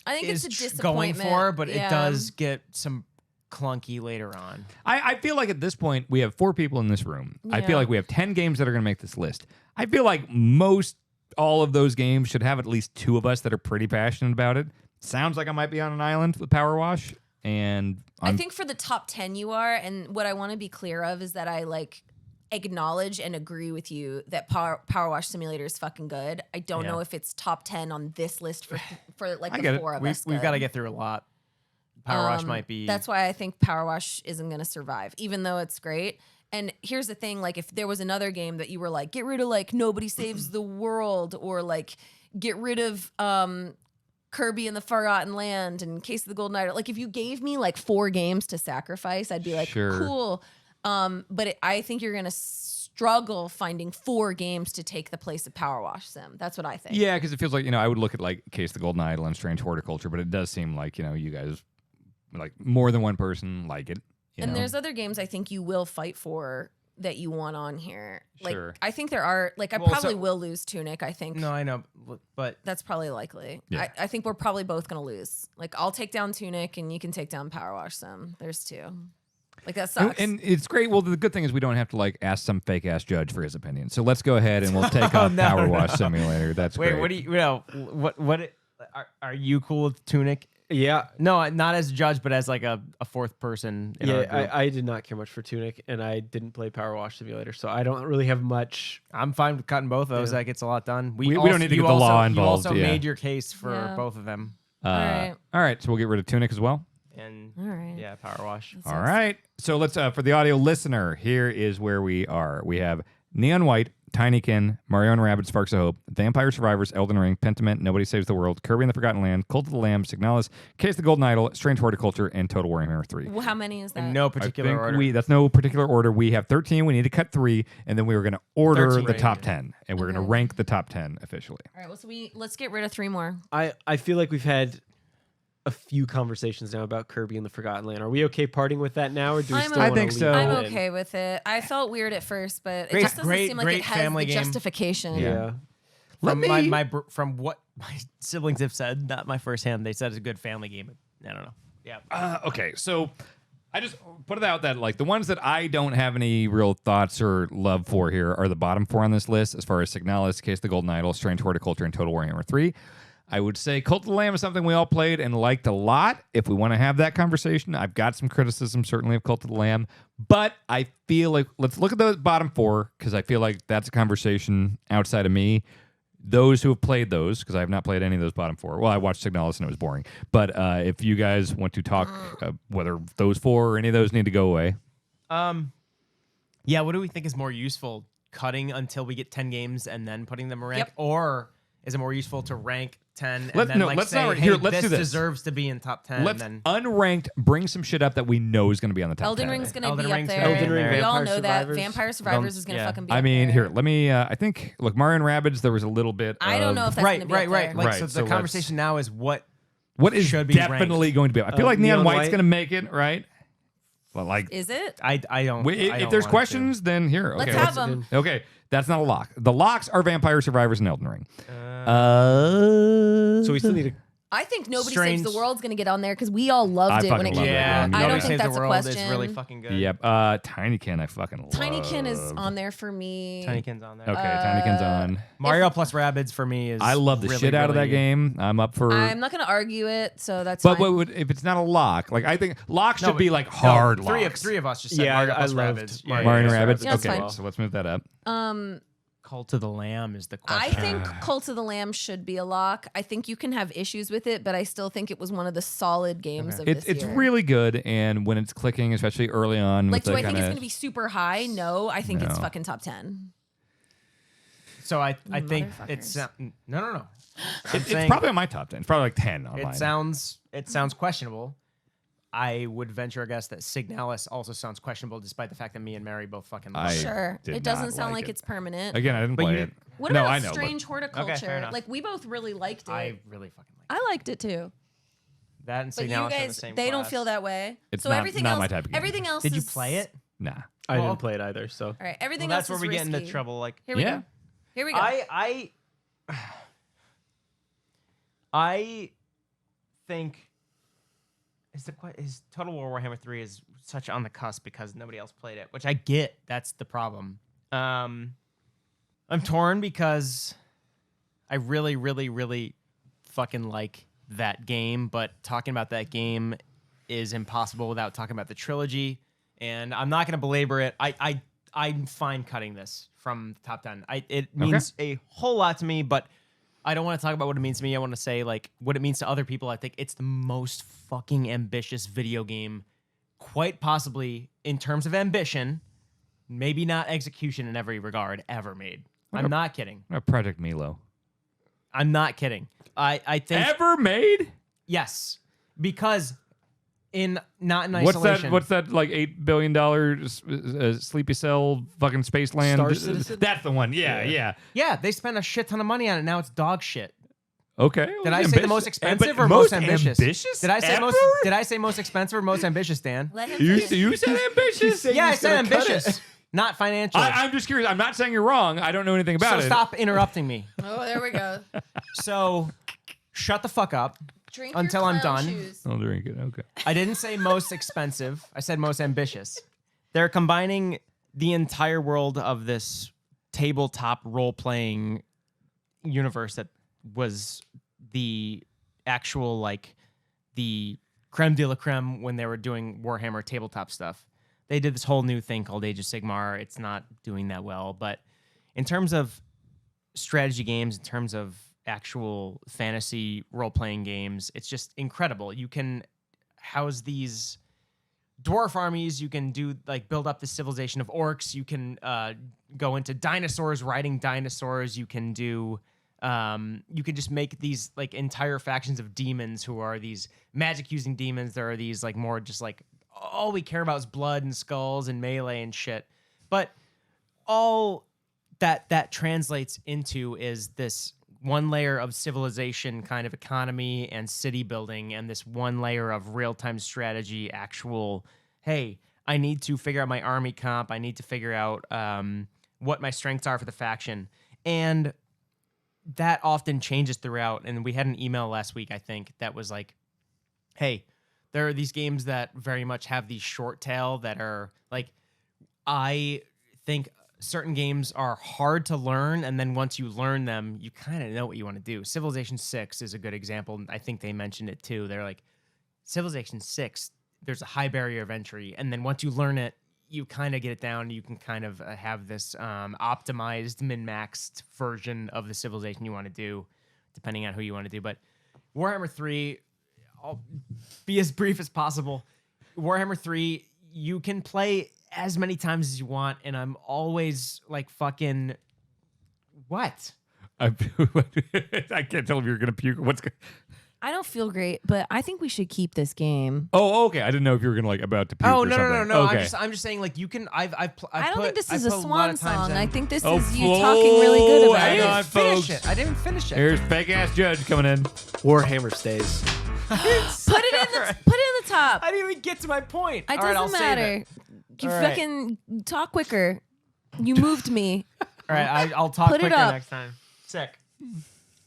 C: I think
B: is
C: it's a
B: going
C: disappointment
B: for, but
C: yeah.
B: it does get some clunky later on.
A: I feel like at this point we have 4 people in this room. I feel
C: Yeah.
A: like we have 10 games that are going to make this list. I feel like all of those games should have at least 2 of us that are pretty passionate about it. Sounds like I might be on an island with Power Wash, and
C: I think for the top 10 you are, and what I want to be clear of is that I like acknowledge and agree with you that Power Wash Simulator is fucking good. I don't know if it's top 10 on this list for like the 4 of us.
B: We've got to get through a lot. Power Wash might be.
C: That's why I think Power Wash isn't going to survive, even though it's great. And here's the thing, like if there was another game that you were like, get rid of like Nobody Saves the World, or like get rid of Kirby and the Forgotten Land and Case of the Golden Idol. Like if you gave me like 4 games to sacrifice, I'd be like, cool. But I think you're gonna struggle finding 4 games to take the place of Power Wash Sim. That's what I think.
A: yeah, because it feels like I would look at like Case of the Golden Idol and Strange Horticulture, but it does seem like you guys like more than one person like it.
C: And there's other games I think you will fight for that you want on here. Like I think there are. Like I probably will lose Tunic. I think.
B: No, I know, but
C: That's probably likely.
A: Yeah.
C: I think we're probably both gonna lose. Like I'll take down Tunic and you can take down Power Wash Sim. There's 2. Like that sucks.
A: And it's great. Well, the good thing is we don't have to like ask some fake ass judge for his opinion. So let's go ahead and we'll take off Power Wash Simulator. That's
B: wait,
A: great.
B: what do you? Are you cool with Tunic?
D: Yeah.
B: No, not as a judge, but as like a 4th person. In our group.
D: I did not care much for Tunic, and I didn't play Power Wash Simulator, so I don't really have much.
B: I'm fine with cutting both of those.
D: Yeah.
B: That gets a lot done.
A: We don't need to get the law involved,
B: You also
A: yeah.
B: made your case for
C: Yeah.
B: both of them.
C: All right.
A: All right. So we'll get rid of Tunic as well.
B: And
C: All right.
B: yeah, Power Wash.
A: All right. So let's for the audio listener, here is where we are. We have Neon White, Tinykin, Mario and Rabbids Sparks of Hope, Vampire Survivors, Elden Ring, Pentiment, Nobody Saves the World, Kirby and the Forgotten Land, Cult of the Lamb, Signalis, Case of the Golden Idol, Strange Horticulture, and Total Warhammer 3.
C: Well, how many is that?
B: In no
A: I
B: particular
A: think
B: order.
A: that's no particular order. We have 13. We need to cut 3, and then we were going to order
B: 13.
A: the top 10, and we're going to rank the top 10 officially.
C: All right. Well, so let's get rid of 3 more.
D: I feel like we've had a few conversations now about Kirby and the Forgotten Land. Are we okay parting with that now, or do we
C: I'm
D: still
C: okay.
A: I
D: wanna
A: think
D: leave
A: so.
D: it
C: I'm
D: in?
C: okay with it. I felt weird at first, but
B: Great-
C: it just doesn't
B: great-
C: seem like
B: great
C: it has
B: family
C: the
B: game.
C: justification.
D: Yeah.
B: From
A: Let me-
B: from what my siblings have said, not my firsthand, they said it's a good family game. I don't know. Yeah.
A: Okay, so I just put it out that like the ones that I don't have any real thoughts or love for here are the bottom 4 on this list as far as Signalis, Case of the Golden Idol, Strange Horticulture, and Total Warhammer 3. I would say Cult of the Lamb is something we all played and liked a lot. If we want to have that conversation, I've got some criticism certainly of Cult of the Lamb, but I feel like let's look at those bottom 4 because I feel like that's a conversation outside of me. Those who have played those, because I have not played any of those bottom 4. Well, I watched Signalis and it was boring. But if you guys want to talk whether those 4 or any of those need to go away,
B: Yeah, what do we think is more useful? Cutting until we get 10 games and then putting them in rank?
C: Yep.
B: Or is it more useful to rank 10 and
A: Let's-
B: then
A: no,
B: like
A: let's
B: say,
A: not-
B: hey,
A: here, let's
B: this
A: do this.
B: deserves to be in top 10?
A: Let's
B: and then
A: unranked bring some shit up that we know is going to be on the top
C: Elden
A: 10.
C: Ring's gonna
B: Elden
C: be
B: Ring's
C: up
B: gonna
C: there.
B: be in there.
C: We all
D: Vampire
C: know that.
D: Survivors.
C: Vampire Survivors is gonna
B: yeah.
C: fucking be
A: I
C: up
A: mean,
C: there.
A: here, let me. I think, look, Mario and Rabbids, there was a little bit.
C: I don't know if that's
B: right,
C: gonna be
B: right,
C: up
B: right.
C: there.
B: Like,
A: Right,
B: so
A: so
B: the
A: let's-
B: conversation now is what
A: what is
B: should be
A: definitely
B: ranked.
A: going to be? I feel like Neon
D: Neon
A: White's
D: White.
A: going to make it, right? But like,
C: Is it?
B: I don't. I
A: if
B: don't
A: there's
B: want
A: questions, then here. Okay,
C: Let's have them.
A: Okay, that's not a lock. The locks are Vampire Survivors and Elden Ring.
D: So we still need to.
C: I think Nobody
B: Strange.
C: Saves the World's gonna get on there because we all loved
A: I
C: it when it
A: fucking
C: came
A: love it.
B: Yeah,
C: out.
A: Yeah,
C: I
A: Nobody
C: don't think
B: Saves
C: that's
B: the
C: a
B: World
C: question.
B: is really fucking good.
A: Yep. Tinykin, I fucking love.
C: Tinykin is on there for me.
B: Tinykin's on there.
A: Okay, Tinykin's on.
B: Mario plus Rabbids for me is.
A: I love the
B: really,
A: shit out of that
B: really-
A: game. I'm up for.
C: I'm not gonna argue it, so that's
A: but
C: fine.
A: what would if it's not a lock? Like I think locks
B: No,
A: should
B: but-
A: be like
B: no,
A: hard
B: three
A: locks.
B: of us just said
D: Yeah,
B: Mario
D: I
B: plus
D: loved
B: Rabbids.
D: Mario
A: Mario and
D: Yeah,
A: Rabbids.
C: Yeah, that's
A: Okay,
C: fine.
A: so let's move that up.
B: Cult of the Lamb is the
C: I
B: question.
C: think Cult of the Lamb should be a lock. I think you can have issues with it, but I still think it was one of the solid games of
A: It's
C: this year.
A: really good, and when it's clicking, especially early on,
C: like.
A: with
C: Do
A: the
C: I think it's
A: kinda-
C: gonna be super high? No, I think it's
A: No.
C: fucking top 10.
B: So I think it's
C: Motherfuckers.
B: no.
A: It's probably on my top 10. It's probably like 10 on mine.
B: It sounds questionable. I would venture a guess that Signalis also sounds questionable, despite the fact that me and Mary both fucking love
A: I
B: it.
C: Sure,
A: did
C: it doesn't
A: not
C: sound
A: like
C: like
A: it.
C: it's permanent.
A: Again, I didn't
B: But
A: play
B: you-
A: it.
C: What
A: no,
C: about
A: I know. but-
C: Strange Horticulture?
B: fair enough.
C: Like we both really liked it.
B: I really fucking like
C: I liked it too.
B: that. And
C: But
B: Signalis
C: you
B: are in the
C: guys,
B: same
C: they don't
B: class.
C: feel that way.
A: It's
C: so
A: not-
C: everything
A: not
C: else,
A: my type of game.
C: everything else.
B: Did you
C: is-
B: play it?
A: Nah.
D: I
B: Well,
D: didn't play it either. So
C: All right, everything
B: Well,
C: else.
B: that's where
C: is
B: we get into
C: risky.
B: trouble. Like
C: Here we
A: Yeah.
C: go. Here we go.
B: I think is Total War Warhammer 3 is such on the cusp because nobody else played it, which I get. That's the problem. I'm torn because I really, really, really fucking like that game, but talking about that game is impossible without talking about the trilogy, and I'm not going to belabor it. I'm fine cutting this from the top 10. It means a whole lot to me, but I don't want to talk about what it means to me. I want to say like what it means to other people. I think it's the most fucking ambitious video game, quite possibly in terms of ambition, maybe not execution in every regard, ever made. I'm not kidding.
A: Project Milo.
B: I'm not kidding. I think
A: Ever made?
B: yes, because not in
A: What's
B: isolation.
A: What's that? Like $8 billion Sleepy Cell fucking space land?
D: Star Citizen?
A: That's the one. Yeah.
B: Yeah, they spent a shit ton of money on it. Now it's dog shit.
A: Okay.
B: Did I say the most expensive
A: but
B: or most ambitious?
A: ambitious?
B: Did I say
A: ever?
B: most expensive or most ambitious, Dan?
C: Let him
A: You,
C: finish.
A: you said ambitious?
B: Yeah, I
D: He's
B: said
D: gonna cut
B: ambitious, not financial.
A: I'm just curious. I'm not saying you're wrong. I don't know anything about
B: So
A: it.
B: stop interrupting me.
C: Oh, there we go.
B: So shut the fuck up.
C: Drink
B: Until
C: your
B: I'm
C: clown
B: done.
C: shoes.
A: I'll drink it. Okay.
B: I didn't say most expensive. I said most ambitious. They're combining the entire world of this tabletop role-playing universe that was the actual, like, the creme de la creme when they were doing Warhammer tabletop stuff. They did this whole new thing called Age of Sigmar. It's not doing that well, but in terms of strategy games, in terms of actual fantasy role-playing games, it's just incredible. You can house these dwarf armies, you can do like build up the civilization of orcs, you can go into dinosaurs, riding dinosaurs, you can do you can just make these like entire factions of demons who are these magic using demons. There are these like more just like all we care about is blood and skulls and melee and shit. But all that translates into is this one layer of civilization kind of economy and city building, and this one layer of real-time strategy, actual, hey, I need to figure out my army comp. I need to figure out what my strengths are for the faction. And that often changes throughout. And we had an email last week, I think, that was like, hey, there are these games that very much have these short tail that are like, I think certain games are hard to learn, and then once you learn them, you kind of know what you want to do. Civilization 6 is a good example. I think they mentioned it too. They're like, Civilization 6, there's a high barrier of entry, and then once you learn it, you kind of get it down. You can kind of have this optimized, min-maxed version of the civilization you want to do, depending on who you want to do. But Warhammer 3, I'll be as brief as possible. Warhammer 3, you can play
E: as many times as you want, and I'm always like fucking what?
A: I can't tell if you're gonna puke.
C: I don't feel great, but I think we should keep this game.
A: Oh, okay. I didn't know if you were gonna like about to puke.
E: Oh
A: or
E: no,
A: something.
E: no.
A: Okay.
E: I'm just saying like you can. I
C: don't think this is a
E: lot
C: swan
E: of times
C: song.
E: in-
C: I think this
A: Oh,
C: is you talking really good about
A: hang
C: it.
A: on,
E: finish
A: folks.
E: it. I didn't finish it.
A: Here's fake ass Judge coming in.
D: Warhammer stays.
C: Put it in the top.
E: I didn't even get to my point.
C: It
E: All right, I'll
C: doesn't
E: save
C: matter.
E: it.
C: You
E: All right.
C: fucking talk quicker. You moved me.
E: All right, I'll talk
C: Put it
E: quicker
C: up.
E: next time. Sick.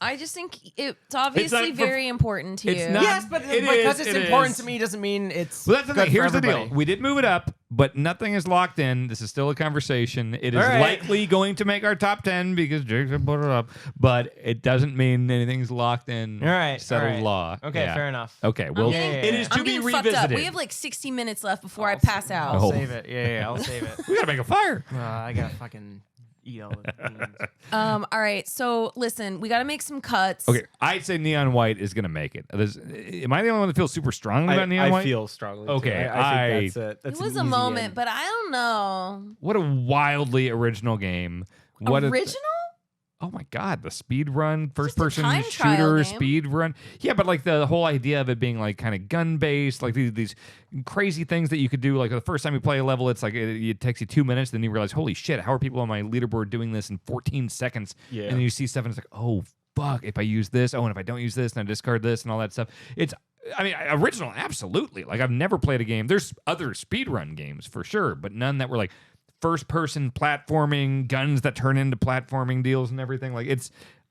C: I just think it's obviously
A: not for-
C: very important to
A: it's
C: you.
A: not-
E: Yes, but
A: It
E: because
A: is,
E: it's
A: it
E: important
A: is.
E: to me doesn't mean it's.
A: Well, that's the
E: good
A: thing. Here's
E: for
A: the deal.
E: everybody.
A: We did move it up, but nothing is locked in. This is still a conversation. It is
E: All right.
A: likely going to make our top 10 because Jason put it up, but it doesn't mean anything's locked in.
E: All right,
A: Settled
E: all right.
A: law.
E: Okay,
A: Yeah.
E: fair enough.
A: Okay. Well,
E: Yeah, yeah,
A: it is
E: yeah.
A: to
C: I'm
A: be
C: getting fucked
A: revisited.
C: up. We have like 60 minutes left before I pass out.
E: I'll
A: Oh.
E: save it. Yeah, I'll save it.
A: We gotta make a fire.
E: I gotta fucking eat all the beans.
C: All right. So listen, we got to make some cuts.
A: Okay, I'd say Neon White is gonna make it. Am I the only one that feels super strongly about Neon
D: I
A: White?
D: feel strongly.
A: Okay,
D: too. I think
C: It
D: that's
C: was
D: an
C: a
D: easy
C: moment,
D: end.
C: but I don't know.
A: What a wildly original game. What
C: Original?
A: Oh my god, the speed run, first
C: Just a
A: person
C: time trial
A: shooter,
C: game.
A: speed run. Yeah, but like the whole idea of it being like kind of gun based, like these crazy things that you could do. Like the first time you play a level, it's like it takes you 2 minutes, then you realize, holy shit, how are people on my leaderboard doing this in 14 seconds?
D: Yeah.
A: And then you see stuff and it's like, oh fuck, if I use this, and if I don't use this, and I discard this and all that stuff. I mean, original, absolutely. Like I've never played a game. There's other speedrun games for sure, but none that were like first person platforming, guns that turn into platforming deals and everything. Like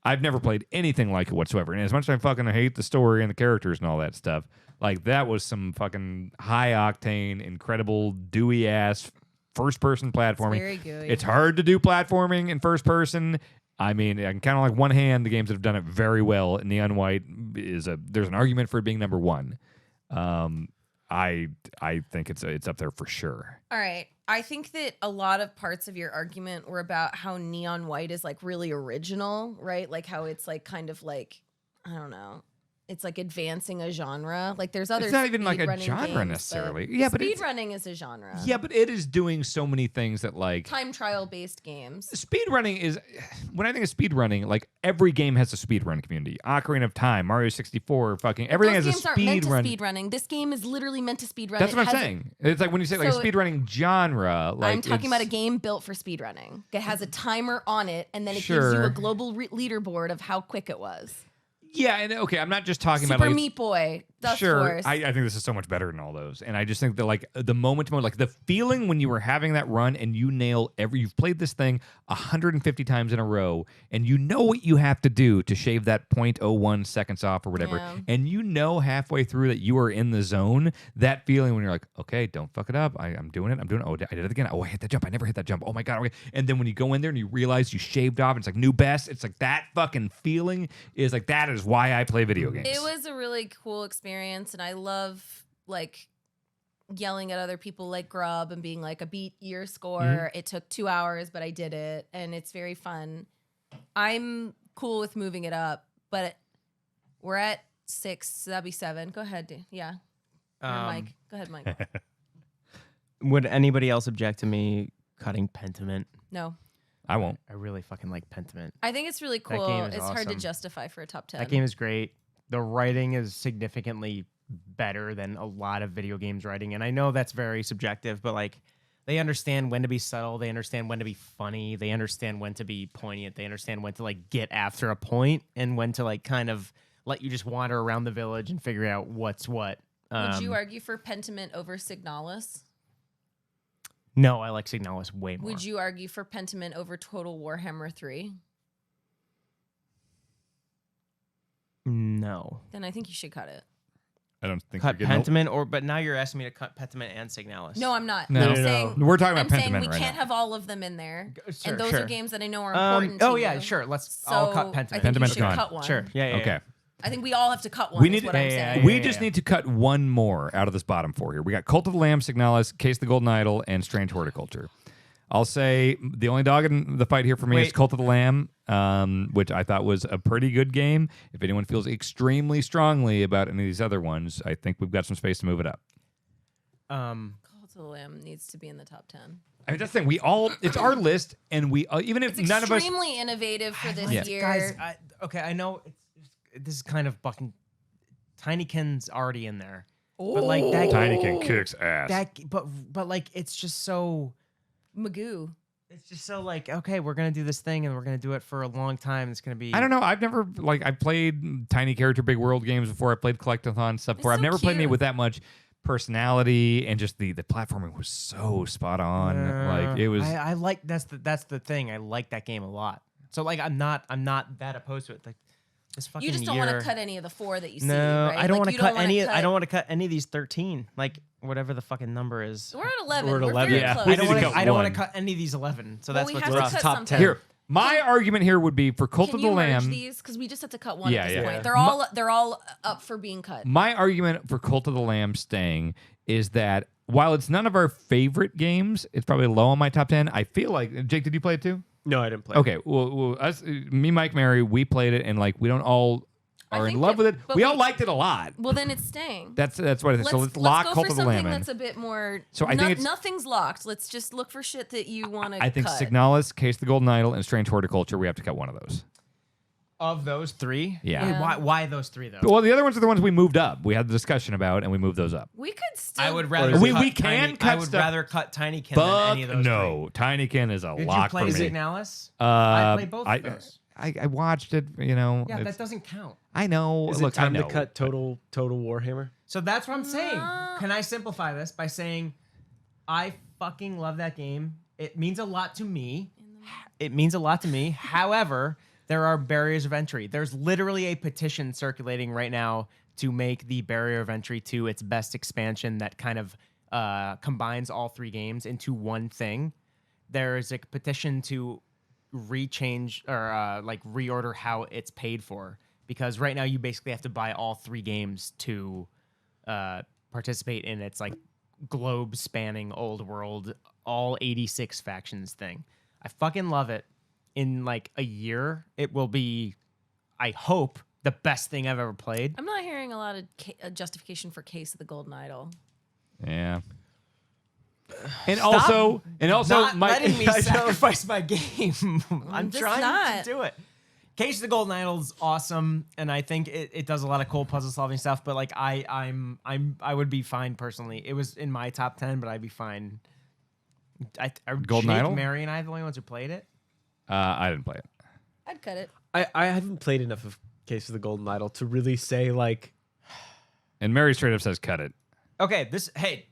A: I've never played anything like it whatsoever. And as much as I fucking hate the story and the characters and all that stuff, like that was some fucking high octane, incredible, Dewey ass first person platforming.
C: very gooey.
A: It's hard to do platforming in first person. I mean, I can count on like one hand the games that have done it very well. Neon White there's an argument for it being number one. I think it's up there for sure.
C: All right. I think that a lot of parts of your argument were about how Neon White is like really original, right? Like how it's like kind of like, I don't know. It's like advancing a genre. Like there's other.
A: It's not even like a
C: speedrunning
A: genre
C: games,
A: necessarily.
C: but
A: Yeah, but it's-
C: speedrunning is a genre.
A: Yeah, but it is doing so many things that like
C: Time trial based games.
A: speedrunning is when I think of speedrunning, like every game has a speedrun community. Ocarina of Time, Mario 64, fucking everything
C: Those
A: has
C: games
A: a
C: aren't meant to
A: speedrun.
C: speedrunning. This game is literally meant to speedrun.
A: That's
C: It
A: what I'm
C: has-
A: saying. It's like when you say like a
C: So-
A: speedrunning genre, like
C: I'm talking about a
A: it's-
C: game built for speedrunning. It has a timer on it, and then it gives you
A: Sure.
C: a global leaderboard of how quick it was.
A: Yeah, and okay, I'm not just talking
C: Super
A: about like
C: Meat Boy, Dust
A: sure,
C: Force.
A: I think this is so much better than all those, and I just think that like the moment to moment, like the feeling when you were having that run and you nail you've played this thing 150 times in a row, and you know what you have to do to shave that 0.01 seconds off or whatever,
C: Yeah.
A: and you know halfway through that you are in the zone. That feeling when you're like, okay, don't fuck it up. I'm doing it. Oh, I did it again. Oh, I hit that jump. I never hit that jump. Oh my god. Okay. And then when you go in there and you realize you shaved off, it's like new best. It's like that fucking feeling is like that is why I play video games.
C: It was a really cool experience, and I love like yelling at other people like Grub and being like, I beat your score.
A: Mm-hmm.
C: It took 2 hours, but I did it, and it's very fun. I'm cool with moving it up, but we're at 6, so that'd be 7. Go ahead. Yeah. Or Mike. Go ahead, Mike.
E: Would anybody else object to me cutting Pentiment?
C: No.
A: I won't.
E: I really fucking like Pentiment.
C: I think it's really cool.
E: game is
C: It's hard to
E: awesome.
C: justify for a top 10.
E: That game is great. The writing is significantly better than a lot of video games writing. And I know that's very subjective, but like they understand when to be subtle. They understand when to be funny. They understand when to be poignant. They understand when to like get after a point and when to like kind of let you just wander around the village and figure out what's what.
C: Would you argue for Pentiment over Signalis?
E: No, I like Signalis way more.
C: Would you argue for Pentiment over Total Warhammer 3?
E: No.
C: Then I think you should cut it.
A: I don't think
E: Cut
A: you're getting
E: Pentiment but now you're asking me to cut Pentiment and Signalis.
C: No, I'm not.
A: No.
C: I'm
A: No,
C: saying
A: We're talking about
C: I'm saying
A: Pentiment
C: we
A: right
C: can't
A: now.
C: have all of them in there.
E: Sure,
C: and those
E: sure.
C: are games that I know are important to
E: Oh
C: you.
E: yeah, sure. I'll
C: So
E: cut
C: I
E: Pentiment.
C: think
A: Pentiment's
C: you should
A: gone.
C: cut one.
E: Sure. Yeah.
A: Okay.
C: I think we all have to cut one.
A: We
C: is
A: need-
C: what I'm
E: Yeah,
C: saying.
E: yeah,
A: We just need to cut one more out of this bottom four here. We got Cult of the Lamb, Signalis, Case of the Golden Idol, and Strange Horticulture. I'll say the only dog in the fight here for me is
E: Wait.
A: Cult of the Lamb, which I thought was a pretty good game. If anyone feels extremely strongly about any of these other ones, I think we've got some space to move it up.
C: Cult Cult of the Lamb needs to be in the top 10.
A: I mean, that's the thing. It's our list, and we even if
C: It's
A: none of us.
C: extremely innovative for this
A: Yeah.
C: year.
B: Guys, okay, I know this is kind of bucking. Tinykin's already in there, but like that
A: Tinykin kicks ass.
B: but like it's just so.
C: Magoo.
B: It's just so like, okay, we're gonna do this thing and we're gonna do it for a long time. It's gonna be.
A: I don't know. I've never I've played tiny character big world games before. I played collectathon stuff before.
C: It's
A: I've
C: so
A: never played any
C: cute.
A: with that much personality, and just the platforming was so spot on. Like it was.
B: I like that's the thing. I like that game a lot. So like I'm not that opposed to it. Like this fucking
C: You just don't
B: year,
C: want to cut any of the 4 that you see.
B: No,
C: right?
B: I don't
C: Like,
B: want to
C: you
B: cut
C: wanna
B: any. I don't want to cut any of these 13. Like whatever the fucking number is.
C: We're at 11.
D: We're at 11.
C: very
A: Yeah.
C: close.
A: We
B: I don't
A: need to
B: want
A: cut
B: to. I don't want
A: one.
B: to cut any of these 11. So
C: Well,
B: that's
C: we
B: what's
C: have
B: rough.
C: to cut
D: top
C: something.
D: 10.
A: Here, my argument here would be for Cult
C: Can
A: of
C: you
A: the
C: merge
A: Lamb.
C: these? Because we just have to cut one
A: Yeah,
C: at this
A: yeah.
C: point.
A: Yeah.
C: They're all up for being cut.
A: My argument for Cult of the Lamb staying is that while it's none of our favorite games, it's probably low on my top 10. I feel like Jake, did you play it too?
D: No, I didn't play.
A: Okay, well us, me, Mike, Mary, we played it, and like we don't all
C: I
A: are in
C: think
A: love
C: that-
A: with it.
C: but
A: We
C: we-
A: all liked it a lot.
C: Well, then it's staying.
A: That's what it is. So let's lock
C: go
A: Cult
C: for
A: of the
C: something
A: Lamb in.
C: that's a bit more.
A: So I think it's-
C: nothing's locked. Let's just look for shit that you want to.
A: I think
C: cut.
A: Signalis, Case of the Golden Idol, and Strange Horticulture. We have to cut one of those.
B: Of those 3.
A: Yeah.
B: Wait, why those 3 though?
A: Well, the other ones are the ones we moved up. We had the discussion about, and we moved those up.
C: We could still.
B: I would rather.
D: is
A: We-
B: cut
A: we can
B: Tiny,
A: cut
B: I would
A: stuff-
B: rather cut Tinykin than
A: Fuck
B: any of those.
A: no, Tinykin is a
B: 3. Did
A: lock
B: you play
A: for me.
B: Signalis? I played both of those.
A: I watched it. You know,
B: Yeah,
A: it's-
B: that doesn't count.
A: I know.
D: Is
A: Look,
D: it time
A: I know.
D: to cut Total Warhammer?
B: So that's what I'm saying.
C: No.
B: Can I simplify this by saying I fucking love that game. It means a lot to me. It means a lot to me. However, there are barriers of entry. There's literally a petition circulating right now to make the barrier of entry to its best expansion that kind of combines all 3 games into one thing. There's a petition to rechange or like reorder how it's paid for, because right now you basically have to buy all 3 games to participate in its like globe spanning old world all 86 factions thing. I fucking love it. In like a year it will be, I hope, the best thing I've ever played.
C: I'm not hearing a lot of justification for Case of the Golden Idol.
A: Yeah. And also,
B: Not
A: my
B: letting me sacrifice my game. I'm
C: just
B: trying
C: not.
B: to do it. Case of the Golden Idol is awesome, and I think it does a lot of cool puzzle solving stuff. But like I would be fine personally. It was in my top 10, but I'd be fine. Are
A: Golden
B: Jake,
A: Idol?
B: Mary, and I the only ones who played it?
A: I didn't play it.
C: I'd cut it.
D: I haven't played enough of Case of the Golden Idol to really say like.
A: And Mary straight up says cut it.
B: Okay, hey,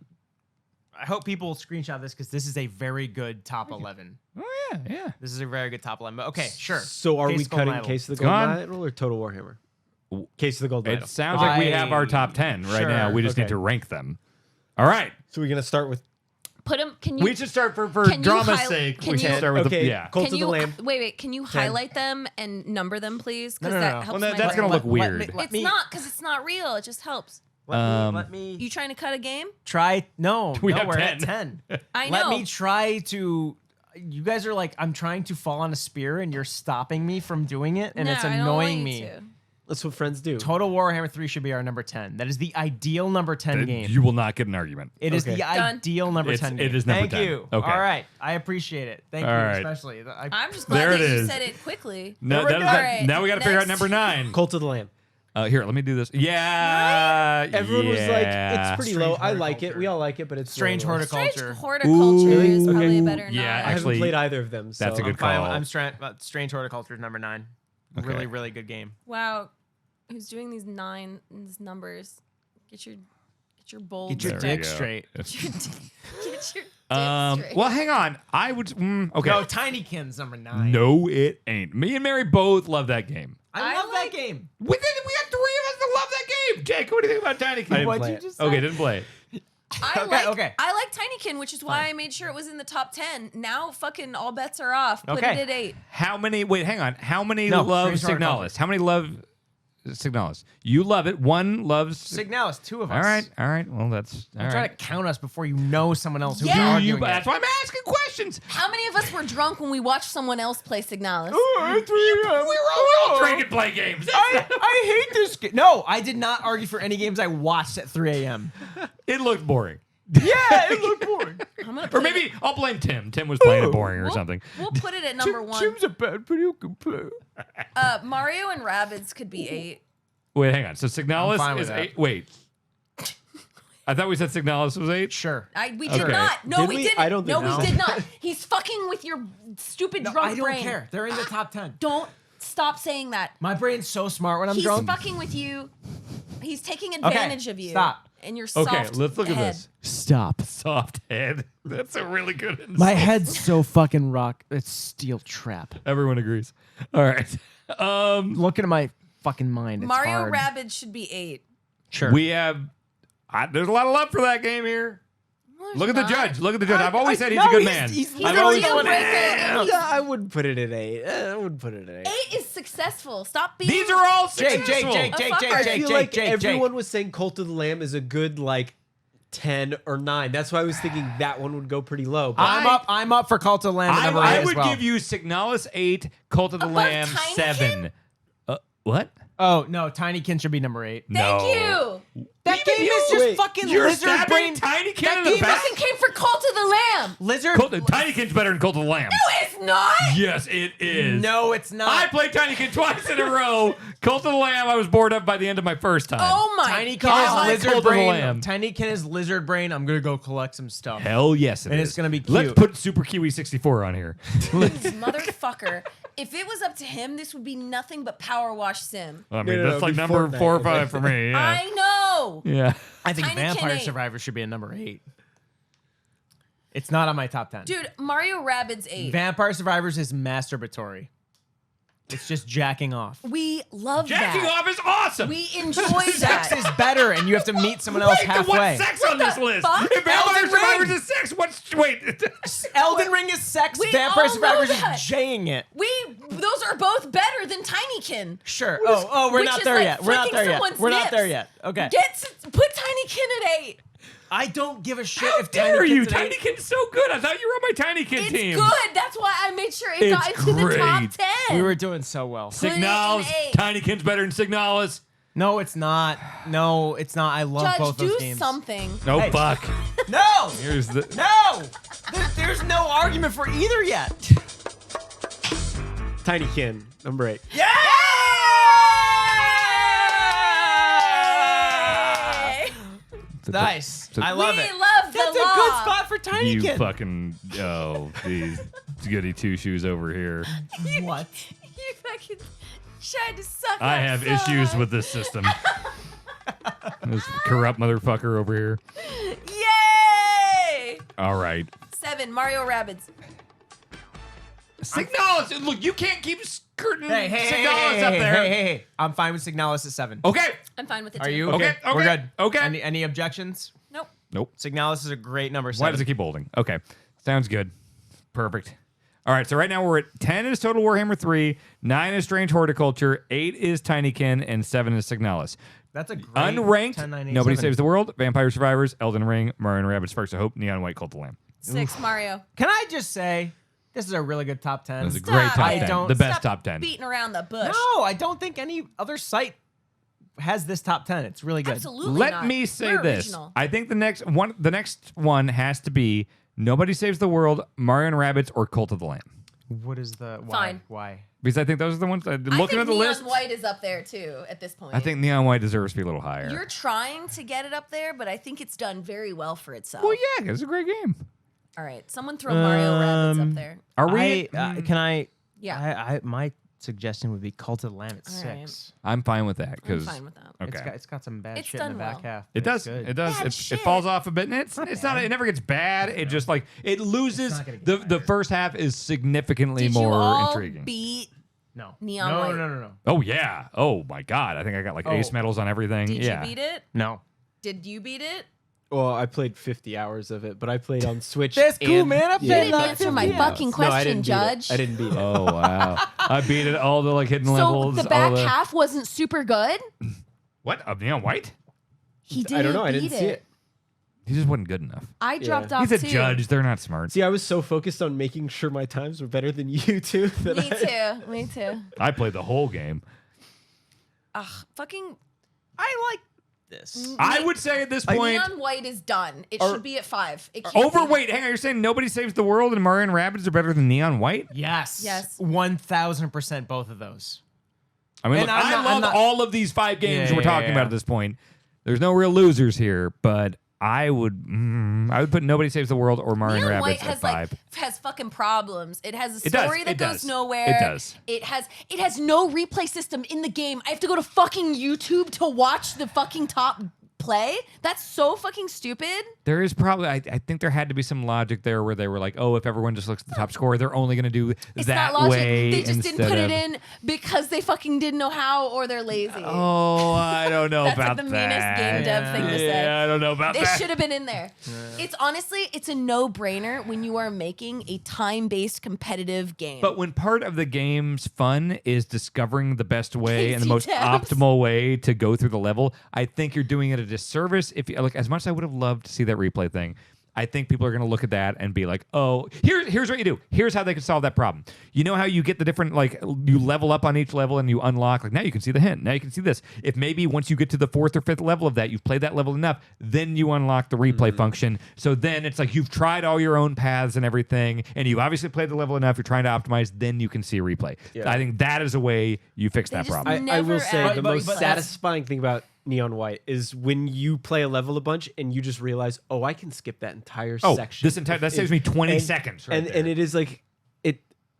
B: I hope people screenshot this because this is a very good top 11.
A: Oh yeah.
B: This is a very good top 11. But okay, sure.
D: So are
B: Case
D: we
B: of the Golden
D: cutting
B: Idol.
D: Case of the
A: Go
D: Golden
A: on.
D: Idol or Total Warhammer? Case of the Golden
A: It
D: Idol.
A: sounds like we have our top 10 right now.
B: Sure.
A: We just need
D: Okay.
A: to rank them. All right.
D: So we're gonna start with
C: Put them. Can you?
A: We should start for
C: Can you
A: drama's
C: high-
A: sake.
C: can
A: We should
C: you-
A: start with
D: okay.
A: the yeah.
D: Cult
C: Can
D: of
C: you
D: the Lamb.
C: wait? Can you highlight them and number them, please? Because
B: No, no,
C: that
B: no.
C: helps.
A: Well,
C: my
A: that's
C: brain.
A: gonna look weird.
C: It's not because it's not real. It just helps.
B: Let me
C: You trying to cut a game?
B: try. No,
A: We
B: no,
A: have
B: we're
A: 10.
B: at 10.
C: I
B: Let
C: know.
B: me try to. You guys are like, I'm trying to fall on a spear, and you're stopping me from doing it, and
C: No,
B: it's
C: I don't want
B: annoying
C: you
B: me.
C: to.
D: That's what friends do.
B: Total Warhammer 3 should be our number 10. That is the ideal number 10 game.
A: You will not get an argument.
B: It is
D: Okay.
B: the
C: Done.
B: ideal number
A: It's-
B: 10 game.
A: it is number
B: Thank
A: 10.
B: you.
A: Okay.
B: All right. I appreciate it. Thank
A: All
B: you,
A: right.
B: especially.
C: I'm just glad
A: There
C: that
A: it
C: you
A: is.
C: said it quickly.
A: No,
B: There we
A: that is
B: go.
A: that-
C: All right,
A: now we got to figure out
C: next.
A: number 9.
D: Cult of the Lamb.
A: Here, let me do this. Yeah.
D: Everyone was like,
A: yeah.
D: it's pretty
B: Strange
D: low. I like it.
B: horticulture.
D: We all like it, but it's
B: Strange
D: low.
B: horticulture.
C: Strange horticulture is
A: Ooh.
C: probably a better.
A: Yeah,
C: nine.
D: I haven't
A: actually,
D: played either of them. So.
A: that's a good
B: Fine,
A: call.
B: I'm Strange Horticulture is number 9.
A: Okay.
B: Really, really good game.
C: Wow, who's doing these numbers? Get your bold.
B: Get your
A: There
B: dick
A: we go.
B: straight.
C: Get your dick straight.
A: Well, hang on. I would. Okay.
B: No, Tinykin's number 9.
A: No, it ain't. Me and Mary both love that game.
B: I
C: I
B: love
C: like-
B: that game.
A: We have 3 of us that love that game. Jake, what do you think about Tiny
D: I didn't
B: What'd
D: play
B: you
D: it.
B: just
A: Okay,
B: say?
A: didn't play it.
B: Okay.
C: I like Tinykin, which is why I made sure it was in the top 10. Now fucking all bets are off. Put
B: Okay.
C: it at 8.
A: How many? Wait, hang on. How many
B: No,
A: love
B: Strange Horticulture.
A: Signalis? How many love Signalis? You love it. One loves.
B: Signalis, 2 of us.
A: All right. Well, that's all
B: I'm trying
A: right.
B: to count us before you know someone else who's
C: Yeah.
B: arguing
A: You,
B: it.
A: that's why I'm asking questions.
C: How many of us were drunk when we watched someone else play Signalis?
B: Oh,
A: We all drink and play games.
B: I hate this game. No, I did not argue for any games I watched at 3 a.m.
A: It looked boring.
E: Yeah, it looked boring.
C: I'm gonna
A: Or
C: put
A: maybe I'll blame Tim. Tim was playing it boring or
C: We'll-
A: something.
C: We'll put it at number 1.
E: Tim's a bad video complainer.
C: Mario and Rabbids could be 8.
A: Wait, hang on. So Signalis
E: fine with
A: is
E: that.
A: 8. Wait. I thought we said Signalis was 8.
E: Sure.
C: We did
A: Okay.
C: not. No,
D: Did
C: we
D: we?
C: didn't.
D: I don't think
C: no,
D: so.
C: we did not. He's fucking with your stupid drunk
E: I don't
C: brain.
E: care. They're in the top 10.
C: Don't stop saying that.
E: My brain's so smart when I'm
C: He's
E: drunk.
C: fucking with you. He's taking advantage of you.
E: Stop.
C: And your soft
A: Okay, let's look at
C: head.
A: this.
E: Stop.
A: Soft head. That's a really good insult.
E: My head's so fucking rock. It's steel trap.
A: Everyone agrees. All right.
E: Looking at my fucking mind. It's
C: Mario
E: hard.
C: Rabbids should be 8.
E: Sure.
A: We have. There's a lot of love for that game here. Look at the judge. Look at the judge. I've always said he's a good man.
C: He's
A: I've
C: a
A: always.
C: deal breaker. and
D: Yeah, I wouldn't put it at 8. I wouldn't put it at 8.
C: 8 is successful. Stop being.
A: These are all
E: Jake,
A: successful.
E: Jake,
C: A
E: Jake,
C: fucker.
E: Jake,
D: I
E: Jake,
D: feel
E: Jake,
D: like
E: Jake,
D: everyone was saying Cult of the Lamb is a good like 10 or 9. That's why I was thinking that one would go pretty low. But
E: I'm up for Cult of Lamb. Number
A: I
E: 8
A: would
E: as well.
A: give you Signalis 8, Cult of the
C: Above
A: Lamb
C: Tinykin?
A: 7. What?
E: Oh no, Tinykin should be number 8.
C: Thank
A: No.
C: you.
E: That game
A: you-
E: is just
D: wait,
E: fucking
A: You're
E: lizard
A: stabbing
E: brain.
A: Tiny Kid
E: That
A: in the
E: game
A: back.
C: Fucking came for Cult of the Lamb.
E: Lizard.
A: Tiny Kid's better than Cult of the Lamb.
C: No, it's not.
A: Yes, it is.
E: No, it's not.
A: I played Tiny Kid twice in a row. Cult of the Lamb, I was bored of by the end of my first time.
C: Oh my
E: Tinykin
C: god.
E: is
A: like
E: lizard
A: Cult of the
E: brain.
A: Lamb.
E: Tinykin is lizard brain. I'm gonna go collect some stuff.
A: Hell yes, it
E: And
A: is.
E: it's gonna be
A: Let's
E: cute.
A: put Super Kiwi 64 on here.
C: Motherfucker. If it was up to him, this would be nothing but Power Wash Sim.
A: I mean,
D: no,
A: that's like
D: before
A: number 4 or
D: Fortnite.
A: 5 for me. Yeah.
C: I know.
A: Yeah.
E: I think
C: Tinykin
E: Vampire
C: 8.
E: Survivor should be a number 8. It's not on my top 10.
C: Dude, Mario Rabbids 8.
E: Vampire Survivors is masturbatory. It's just jacking off.
C: We love
A: Jacking
C: that.
A: off is awesome.
C: We enjoy
E: Sex
C: that.
E: is better, and you have to meet someone else
A: Wait,
E: halfway.
A: what's sex on this list?
C: fuck?
A: If Vampire
E: Elden
A: Survivors
E: Ring.
A: is sex, wait.
E: Elden Ring is sex.
C: We
E: Vampire
C: all
E: Survivors
C: know
E: is
C: that.
E: jaying it.
C: Those are both better than Tinykin.
E: Sure. We're
C: which
E: not
C: is
E: there
C: like
E: yet. We're not
C: flicking
E: there yet.
C: someone's
E: We're not there
C: nips.
E: yet. Okay.
C: Put Tinykin at 8.
E: I don't give a shit
A: How
E: if
A: dare you?
E: Tinykins at 8.
A: Tinykid's so good. I thought you were on my Tiny Kid
C: It's
A: team.
C: good. That's why I made sure it got
A: It's
C: into the top
A: great.
C: 10.
E: We were doing so well.
C: Put it in
A: Signalis.
C: 8.
A: Tinykid's better than Signalis.
E: No, it's not. No, it's not. I love
C: Judge,
E: both those
C: do
E: games.
C: something.
A: No,
E: Hey.
A: fuck.
E: No!
A: Here's the.
E: No! There's no argument for either yet.
D: Tinykin, number 8.
E: Yeah! Nice. I love
C: we
E: it.
C: love the
E: That's a
C: law.
E: good spot for
A: You
E: Tinykin.
A: fucking. Oh, these goody two shoes over here.
E: What?
C: You fucking tried to suck
A: I
C: up
A: have
C: some.
A: issues with this system. This corrupt motherfucker over here.
C: Yay!
A: All right.
C: 7, Mario Rabbids.
A: Signalis. Look, you can't keep skirting
E: Hey,
A: Signalis up there.
E: Hey. I'm fine with Signalis at 7.
A: Okay.
C: I'm fine with it
E: Are
C: too.
E: you?
A: Okay,
E: We're
A: okay,
E: good.
A: okay.
E: Any objections?
C: Nope.
A: Nope.
E: Signalis is a great number 7.
A: Why does it keep holding? Okay. Sounds good. Perfect. All right. So right now we're at 10 is Total Warhammer 3, 9 is Strange Horticulture, 8 is Tinykin, and 7 is Signalis.
E: That's a great
A: Unranked,
E: 10, 9, 8,
A: Nobody
E: 7.
A: Saves the World, Vampire Survivors, Elden Ring, Mario and Rabbids Sparks of Hope, Neon White, Cult of the Lamb.
C: 6, Mario.
E: Can I just say, this is a really good top 10.
A: That's a
C: Stop
A: great top
C: it.
A: 10.
E: don't-
A: The best
C: Stop
A: top 10.
C: Beating around the bush.
E: No, I don't think any other site has this top 10. It's really good.
C: Absolutely
A: Let
C: not.
A: me say
C: We're
A: this.
C: original.
A: I think the next one has to be Nobody Saves the World, Mario and Rabbids, or Cult of the Lamb.
E: What is the why?
C: Fine.
E: Why?
A: Because I think those are the ones.
C: I
A: Looking
C: think
A: at the
C: Neon
A: list,
C: White is up there too at this point.
A: I think Neon White deserves to be a little higher.
C: You're trying to get it up there, but I think it's done very well for itself.
A: Well, yeah, 'cause it's a great game.
C: All right, someone throw Mario Rabbids up there.
A: Are we?
E: Can I?
C: Yeah.
E: My suggestion would be Cult of the Lamb at
C: All right.
E: 6.
A: I'm fine with that
C: I'm
A: because
C: fine with that.
A: okay,
E: It's got some bad
C: It's
E: shit in the
C: done
E: back
C: well.
E: half.
A: it
E: but
A: does.
E: it's good.
A: It does.
C: Bad
A: It
C: shit.
A: falls off a bit, and it's not. It never gets bad. It just like it loses.
E: not gonna get
A: The first half is significantly
C: Did you
A: more
C: all
A: intriguing.
C: beat?
E: No.
C: Neon
E: no,
C: White.
E: No.
A: Oh yeah. Oh my god. I think I got like ace medals on everything.
C: Did
A: yeah.
C: you beat it?
E: No.
C: Did you beat it?
D: Well, I played 50 hours of it, but I played on Switch.
E: That's cool,
D: and-
E: man. I
C: You
E: played
C: didn't
E: like
C: answer my
E: 50
C: fucking
D: No, I
C: question,
D: didn't beat it.
C: Judge.
D: I didn't beat it.
A: Oh wow. I beat it. All the like hidden
C: So
A: levels.
C: the
A: all
C: back
A: the,
C: half wasn't super good.
A: What of Neon White?
C: He didn't
D: I don't know. I
C: beat
D: didn't see it.
A: He just wasn't good enough.
C: I dropped off
A: He's a
C: too.
A: judge. They're not smart.
D: See, I was so focused on making sure my times were better than you two. That
C: Me
D: I,
C: too. Me too.
A: I played the whole game.
C: Ugh, fucking.
E: I like this.
A: I would say at this point,
C: Neon White is done. It should be at 5. It can't
A: overweight. Hang on, you're saying Nobody Saves the World and Mario and Rabbids are better than Neon White?
E: Yes.
C: Yes.
E: 1000% both of those.
A: I mean,
E: And
A: look,
E: I'm
A: I
E: not-
A: love all of these 5 games
E: Yeah,
A: we're
E: yeah,
A: talking
E: yeah.
A: about at this point. There's no real losers here, but I would put Nobody Saves the World or Mario
C: Neon
A: and
C: White
A: Rabbids
C: has
A: at 5.
C: has fucking problems. It has a
A: It does,
C: story that
A: it
C: goes
A: does.
C: nowhere.
A: It does.
C: It has no replay system in the game. I have to go to fucking YouTube to watch the fucking top play. That's so fucking stupid.
A: There is probably, I think there had to be some logic there where they were like, oh, if everyone just looks at the top score, they're only going to do
C: It's
A: that
C: not logic.
A: way.
C: They just didn't
A: instead
C: put
A: of,
C: it in because they fucking didn't know how or they're lazy.
A: Oh, I don't know
C: That's
A: about
C: like the
A: that.
C: meanest game dev thing to say.
A: Yeah, I don't know about
C: It
A: that.
C: should have been in there. It's honestly, it's a no-brainer when you are making a time-based competitive game.
A: But when part of the game's fun is discovering the best way and the
C: Casey
A: most
C: Debs.
A: optimal way to go through the level, I think you're doing it a disservice. If you like, as much as I would have loved to see that replay thing, I think people are going to look at that and be like, "Oh, here's what you do. Here's how they can solve that problem." You know how you get the different, like, you level up on each level and you unlock, like, now you can see the hint. Now you can see this. If maybe once you get to the 4th or 5th level of that, you've played that level enough, then you unlock the replay function. So then it's like you've tried all your own paths and everything, and you've obviously played the level enough. You're trying to optimize. Then you can see a replay.
D: Yeah.
A: I think that is a way you fix
C: They
A: that
C: just
A: problem.
D: I will
C: Never
D: say
C: act-
D: the
C: But-
D: most
C: but
D: satisfying thing about Neon White is when you play a level a bunch and you just realize, oh, I can skip that entire section.
A: That saves me 20 seconds. Right
D: and
A: there.
D: and it is like it.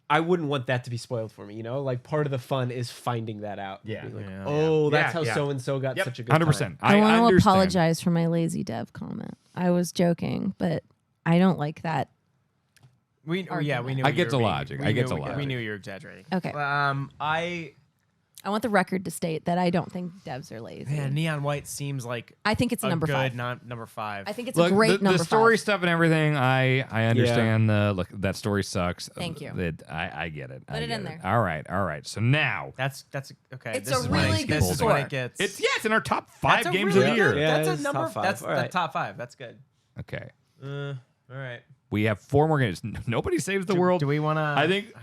D: I wouldn't want that to be spoiled for me. You know, like part of the fun is finding that out.
A: Yeah.
D: Being like,
E: Yeah.
D: oh, that's
A: Yeah,
D: how
A: yeah.
D: so and so got
A: Yep,
D: such a good
A: 100%.
D: time.
C: I want to
A: understand.
C: apologize for my lazy dev comment. I was joking, but I don't like that.
E: We knew.
A: I
E: you
A: get
E: were
A: the
E: being-
A: logic.
E: we
A: I get
E: knew-
A: the
E: We
A: logic.
E: knew you were exaggerating.
C: Okay.
E: I
C: I want the record to state that I don't think devs are lazy.
E: man, Neon White seems like
C: I think it's a number
E: good
C: 5.
E: not number 5.
C: I think it's
A: Look,
C: a great
A: the
C: number
A: story
C: 5.
A: stuff and everything. I understand. Look, that story sucks.
C: Thank you.
A: I get it.
C: Put it in there.
A: All right. So now
E: That's okay.
C: It's
E: this
C: a
E: is when
C: really
E: it-
C: good
E: This is when
C: score.
E: it gets.
A: it's in our top 5
E: that's a
A: games
E: really
A: of the year.
E: good-
D: Yeah,
E: That's a
D: it's
E: number.
D: top 5.
E: That's
D: All
E: the
D: right.
E: top 5. That's good.
A: Okay.
E: All right.
A: We have 4 more games. Nobody Saves the World.
E: Do we want to?
A: I think.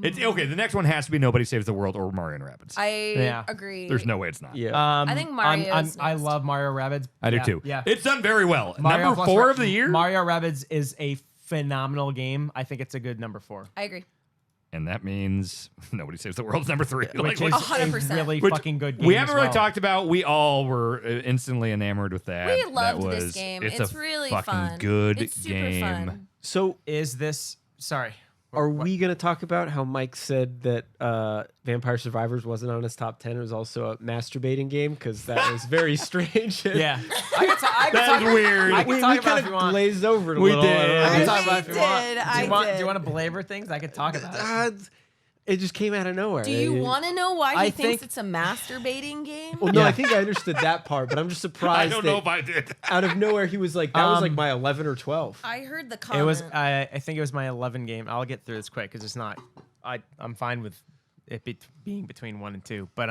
A: It's okay. The next one has to be Nobody Saves the World or Mario and Rabbids.
C: I
E: Yeah.
C: agree.
A: There's no way it's not.
D: Yeah.
C: I think Mario's
E: I
C: next.
E: love Mario Rabbids.
A: I do
E: Yeah,
A: too.
E: Yeah.
A: It's done very well.
E: Mario
A: Number
E: plus
A: 4
E: Ra-
A: of the year.
E: Mario Rabbids is a phenomenal game. I think it's a good number 4.
C: I agree.
A: And that means Nobody Saves the World's number 3.
E: Which
A: Like,
E: is
C: 100%.
E: a really
A: which
E: fucking good game.
A: we haven't
E: as
A: really
E: well.
A: talked about. We all were instantly enamored with that.
C: We
A: That
C: loved this
A: was-
C: game.
A: It's,
C: It's
A: a
C: really
A: fucking
C: fun.
A: good
C: It's super
A: game.
C: fun.
D: So
E: Is this? Sorry.
D: are we going to talk about how Mike said that Vampire Survivors wasn't on his top 10? It was also a masturbating game because that was very strange.
E: Yeah. I can talk
A: That's weird.
E: I can
D: we
E: talk about
D: kind
E: it
D: of
E: if you want.
D: glazed over it a
A: We
D: little.
A: did.
E: I can talk
C: We
E: about it if you want.
C: did.
E: Do
C: I
E: you want? Do
C: did.
E: you want to belabor things? I could talk about it.
D: It just came out of nowhere.
C: Do you want to know why
E: I
C: he thinks
E: think-
C: it's a masturbating game?
D: Well, no, I think I understood that part, but I'm just
A: I
D: surprised
A: don't
D: that
A: know if I did.
D: out of nowhere he was like, that was like my 11 or 12.
C: I heard the
E: It
C: comment.
E: was. I think it was my 11 game. I'll get through this quick because it's not. I'm fine with it being between 1 and 2, but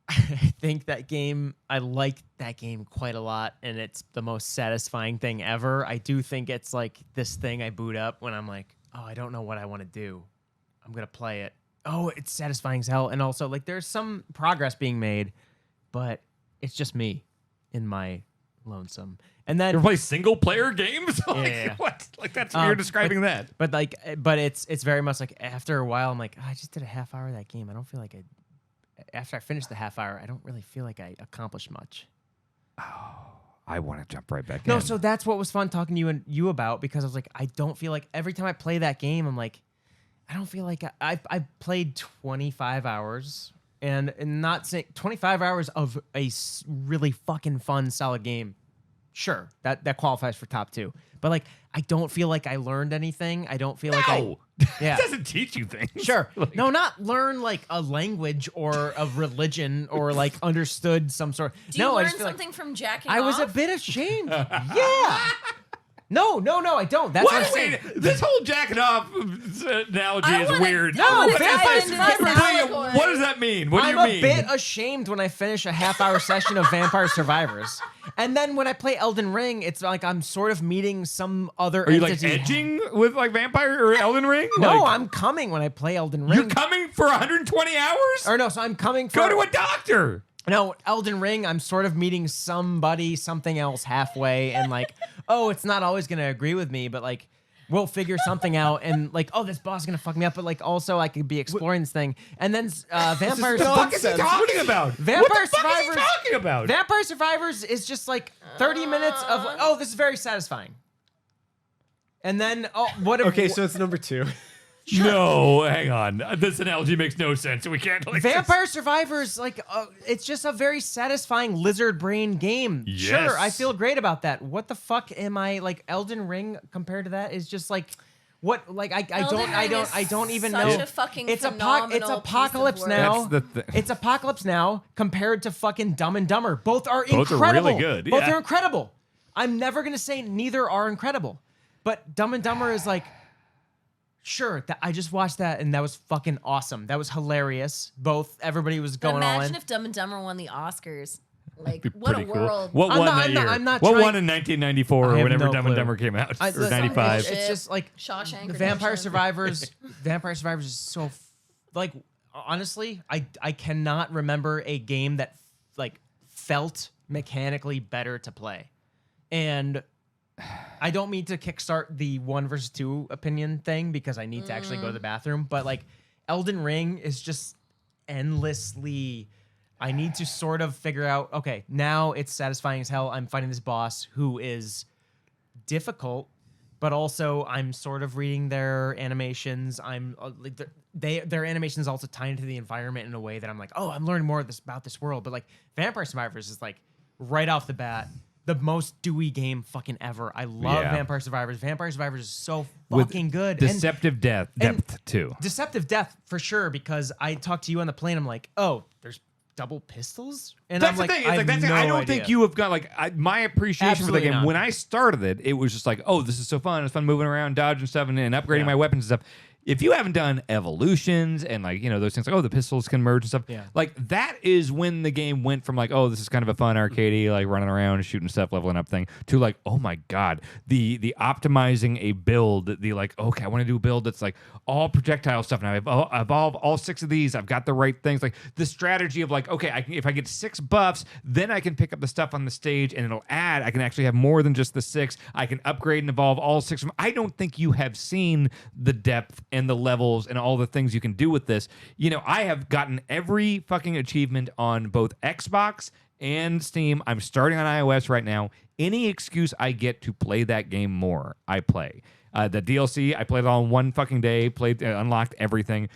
E: I think that game. I like that game quite a lot, and it's the most satisfying thing ever. I do think it's like this thing I boot up when I'm like, oh, I don't know what I want to do. I'm gonna play it. Oh, it's satisfying as hell, and also like there's some progress being made, but it's just me in my lonesome. And
A: You
E: then
A: ever play single player games? Like,
E: Yeah.
A: what? Like that's you're describing that.
E: But it's very much like after a while, I'm like, I just did a half hour of that game. I don't feel like after I finished the half hour, I don't really feel like I accomplished much.
A: I want to jump right back
E: No,
A: in.
E: so that's what was fun talking to you about because I was like, I don't feel like every time I play that game, I'm like, I don't feel like I played 25 hours and not saying 25 hours of a really fucking fun, solid game. Sure, that qualifies for top 2. But like, I don't feel like I learned anything. I don't feel like
A: no.
E: Yeah.
A: It doesn't teach you things.
E: Sure.
A: Like-
E: No, not learn like a language or a religion or like understood some sort.
C: Do you
E: no, I
C: learn
E: just feel
C: something from jacking
E: like I was a
C: off?
E: bit ashamed. Yeah. No, I don't. That's
A: What?
E: what I'm saying.
A: Wait, this whole jacking off analogy
C: I
A: is
C: wanna-
A: weird.
C: I wanna
A: What-
C: dive
E: Vampire
C: into this
E: Survivors.
C: allegory.
A: What does that mean? What do
E: I'm
A: you mean?
E: a bit ashamed when I finish a half-hour session of Vampire Survivors, and then when I play Elden Ring, it's like I'm sort of meeting some other.
A: Are you like
E: entity.
A: edging with like Vampire or Elden Ring?
E: No,
A: Like,
E: I'm coming when I play Elden Ring.
A: You're coming for 120 hours?
E: Or no, so I'm coming for.
A: Go to a doctor.
E: No, Elden Ring, I'm sort of meeting something else halfway, and like, oh, it's not always gonna agree with me, but like, we'll figure something out, and like, oh, this boss is gonna fuck me up, but like, also I could be exploring this thing, and then Vampire
A: What is he talking about?
E: Vampire
A: What the fuck is
E: Survivors.
A: he talking about?
E: Vampire Survivors is just like 30 minutes of like, oh, this is very satisfying, and then what? If,
D: Okay, so it's number 2.
A: No, hang on. This analogy makes no sense. We can't like
E: Vampire Survivors, like, it's just a very satisfying lizard brain game.
A: Yes.
E: Sure, I feel great about that. What the fuck am I like? Elden Ring compared to that is just like, what? Like, I don't even
C: such
E: know.
C: a fucking
E: It's
C: phenomenal
E: it's
C: piece of
E: Apocalypse
C: work.
E: now.
A: That's the
E: It's Apocalypse now compared to fucking Dumb and Dumber. Both are
A: Both are
E: incredible.
A: really good,
E: Both
A: yeah.
E: are incredible. I'm never gonna say neither are incredible, but Dumb and Dumber is like. Sure, I just watched that and that was fucking awesome. That was hilarious. Everybody was
C: But
E: going all in.
C: imagine if Dumb and Dumber won the Oscars. Like,
A: Be
C: what a
A: pretty cool.
C: world.
A: What
E: I'm
A: won
E: not-
A: that
E: I'm
A: year?
E: not- I'm not
A: what
E: trying-
A: won in 1994
E: I
A: or
E: have
A: whenever
E: no
A: Dumb
E: clue.
A: and Dumber came out? Or
E: Some
A: 95?
E: It's just like
C: Shawshank
E: the Vampire
C: Redemption.
E: Survivors. Vampire Survivors is so like honestly, I cannot remember a game that like felt mechanically better to play, and I don't mean to kickstart the 1 versus 2 opinion thing because I need to actually go to the bathroom, but like Elden Ring is just endlessly. I need to sort of figure out, okay, now it's satisfying as hell. I'm fighting this boss who is difficult, but also I'm sort of reading their animations. I'm like their animations also tie into the environment in a way that I'm like, oh, I'm learning more about this world. But like Vampire Survivors is like right off the bat the most Dewey game fucking ever. I love
A: Yeah.
E: Vampire Survivors. Vampire Survivors is so
A: With
E: fucking good.
A: Deceptive depth too.
E: Deceptive Death for sure, because I talked to you on the plane. I'm like, oh, there's double pistols, and
A: That's
E: I'm
A: the
E: like,
A: thing. It's like, that's
E: no
A: I don't
E: idea.
A: think you have got like my appreciation for the
E: Absolutely
A: game.
E: not.
A: When I started it, it was just like, oh, this is so fun. It's fun moving around, dodging stuff, and upgrading
E: Yeah.
A: my weapons and stuff. If you haven't done evolutions and like those things like, oh, the pistols can merge and stuff,
E: Yeah.
A: like that is when the game went from like, oh, this is kind of a fun arcadey like running around and shooting stuff, leveling up thing, to like, oh my god, the optimizing a build, the like, okay, I want to do a build that's like all projectile stuff now. I evolve all 6 of these. I've got the right things. Like the strategy of like, okay, if I get 6 buffs, then I can pick up the stuff on the stage and it'll add. I can actually have more than just the 6. I can upgrade and evolve all 6 of them. I don't think you have seen the depth and the levels and all the things you can do with this. I have gotten every fucking achievement on both Xbox and Steam. I'm starting on iOS right now. Any excuse I get to play that game more, I play. The DLC, I played it all in one fucking day, unlocked everything.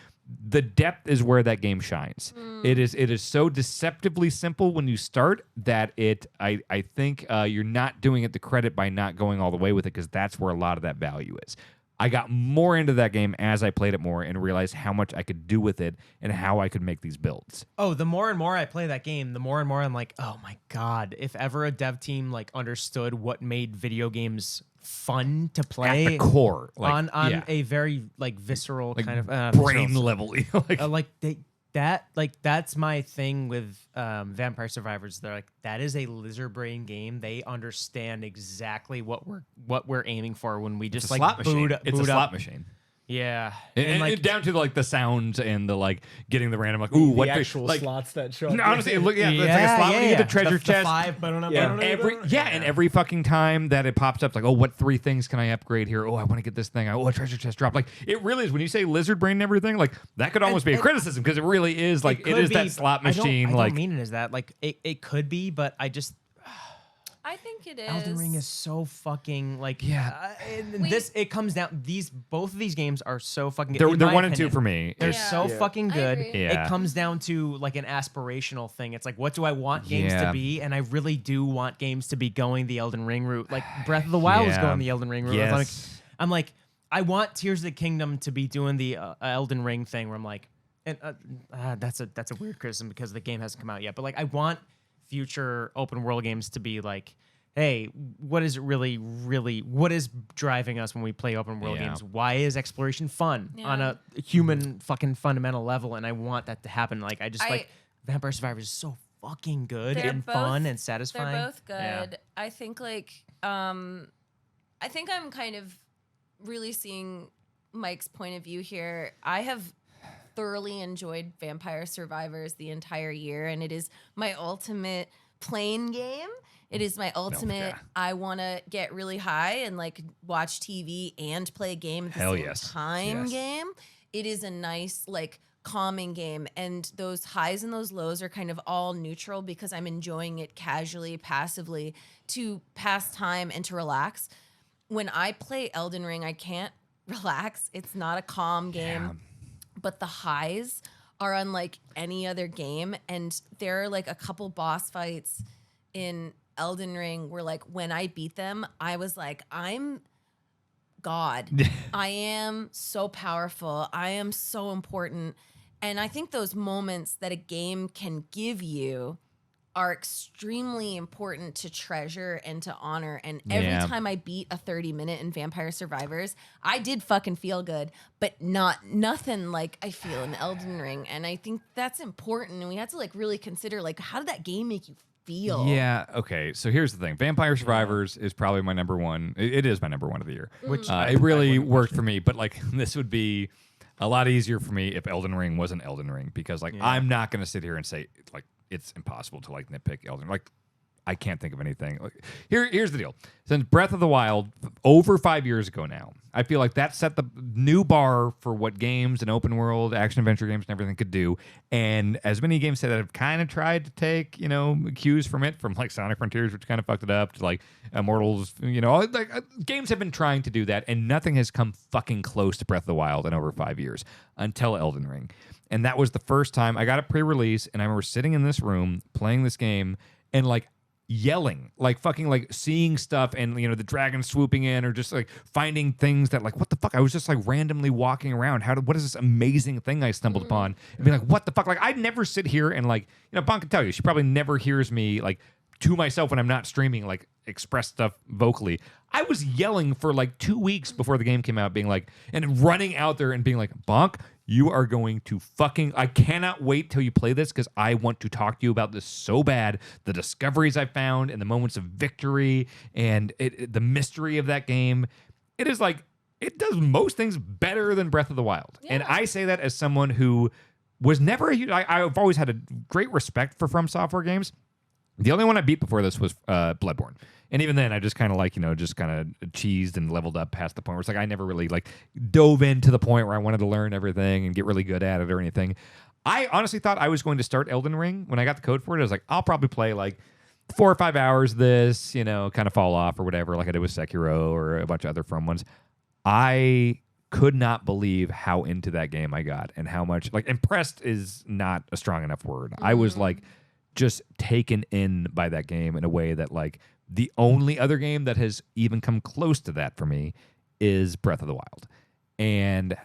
A: The depth is where that game shines. It is so deceptively simple when you start that I think you're not doing it the credit by not going all the way with it, because that's where a lot of that value is. I got more into that game as I played it more and realized how much I could do with it and how I could make these builds.
E: Oh, the more and more I play that game, the more and more I'm like, oh my god, if ever a dev team like understood what made video games fun to play
A: At the core, like,
E: on
A: yeah.
E: a very like visceral
A: Like
E: kind of
A: brain
E: visceral-
A: level.
E: that's my thing with Vampire Survivors. They're like, that is a lizard brain game. They understand exactly what we're aiming for when we just
A: It's a
E: like
A: slot machine.
E: boot
A: It's a
E: up.
A: slot machine.
E: Yeah,
A: And
E: like
A: down to like the sounds and the like getting the random like, ooh, what
D: the actual
A: like,
D: slots that show up.
A: No, honestly, it's like a slot when you get the treasure chest.
D: Yeah.
A: And every fucking time that it pops up, like, oh, what 3 things can I upgrade here? Oh, I want to get this thing. Oh, a treasure chest drop. Like, it really is. When you say lizard brain and everything, like, that could almost be a criticism, because it really is like it is that slot machine.
E: I
A: like,
E: don't mean it as that. Like, it could be, but I just
C: I think it is.
E: Elden Ring is so fucking like
C: We-
E: it comes down. Both of these games are so fucking good.
A: they're
E: in
A: they're
E: my
A: 1 and 2
E: opinion.
A: for me.
E: They're
C: Yeah.
E: so
D: Yeah.
E: fucking
C: I
E: good.
C: agree.
A: Yeah.
E: It comes down to like an aspirational thing. It's like, what do I want games
A: Yeah.
E: to be? And I really do want games to be going the Elden Ring route. Like Breath of the Wild is
A: Yeah.
E: going the Elden Ring route.
A: Yes.
E: I'm like, I want Tears of the Kingdom to be doing the Elden Ring thing, where I'm like, and that's a weird criticism because the game hasn't come out yet. But like, I want future open world games to be like, hey, what is what is driving us when we play open world
A: Yeah.
E: games? Why is exploration fun on a human fucking fundamental level? And I want that to happen. Like, I just like Vampire Survivors is so fucking good
C: They're
E: and
C: both-
E: fun and satisfying.
C: They're both good.
E: Yeah.
C: I think I think I'm kind of really seeing Mike's point of view here. I have thoroughly enjoyed Vampire Survivors the entire year, and it is my ultimate playing game. It is my ultimate. I want to get really high and like watch TV and play a game at the same time game. It is a nice like calming game, and those highs and those lows are kind of all neutral because I'm enjoying it casually, passively to pass time and to relax. When I play Elden Ring, I can't relax. It's not a calm game, but the highs are unlike any other game. And there are like a couple boss fights in Elden Ring where like when I beat them, I was like, I'm God. I am so powerful. I am so important. And I think those moments that a game can give you are extremely important to treasure and to honor. And every time I beat a 30-minute in Vampire Survivors, I did fucking feel good, but nothing like I feel in Elden Ring. And I think that's important. And we have to like really consider like, how did that game make you feel?
A: Yeah. Okay. So here's the thing. Vampire Survivors is probably my number one. It is my number one of the year. Which it really worked for me. But like this would be a lot easier for me if Elden Ring wasn't Elden Ring, because like I'm not going to sit here and say like it's impossible to like nitpick Elden Ring. Like I can't think of anything. Like, here's the deal. Since Breath of the Wild over 5 years ago now, I feel like that set the new bar for what games and open world action adventure games and everything could do. And as many games say that have kind of tried to take, you know, cues from it, from like Sonic Frontiers, which kind of fucked it up, to like Immortals, you know, like games have been trying to do that, and nothing has come fucking close to Breath of the Wild in over 5 years until Elden Ring. And that was the first time I got it pre-release, and I remember sitting in this room playing this game and like yelling, like fucking like seeing stuff, and you know the dragon swooping in, or just like finding things that like what the fuck. I was just like randomly walking around. What is this amazing thing I stumbled upon? And be like, what the fuck? Like I'd never sit here and like, you know, Bon can tell you, she probably never hears me like to myself when I'm not streaming, like express stuff vocally. I was yelling for like 2 weeks before the game came out, being like, and running out there and being like, Bonk, you are going to fucking, I cannot wait till you play this because I want to talk to you about this so bad. The discoveries I found and the moments of victory and the mystery of that game. It is like, it does most things better than Breath of the Wild. Yeah. And I say that as someone who was never I've always had a great respect for From Software games. The only one I beat before this was Bloodborne. And even then, I just kind of like, you know, just kind of cheesed and leveled up past the point where it's like I never really like dove into the point where I wanted to learn everything and get really good at it or anything. I honestly thought I was going to start Elden Ring. When I got the code for it, I was like, I'll probably play like 4 or 5 hours this, you know, kind of fall off or whatever, like I did with Sekiro or a bunch of other From ones. I could not believe how into that game I got and how much, like, impressed is not a strong enough word. I was like just taken in by that game in a way that like the only other game that has even come close to that for me is Breath of the Wild. And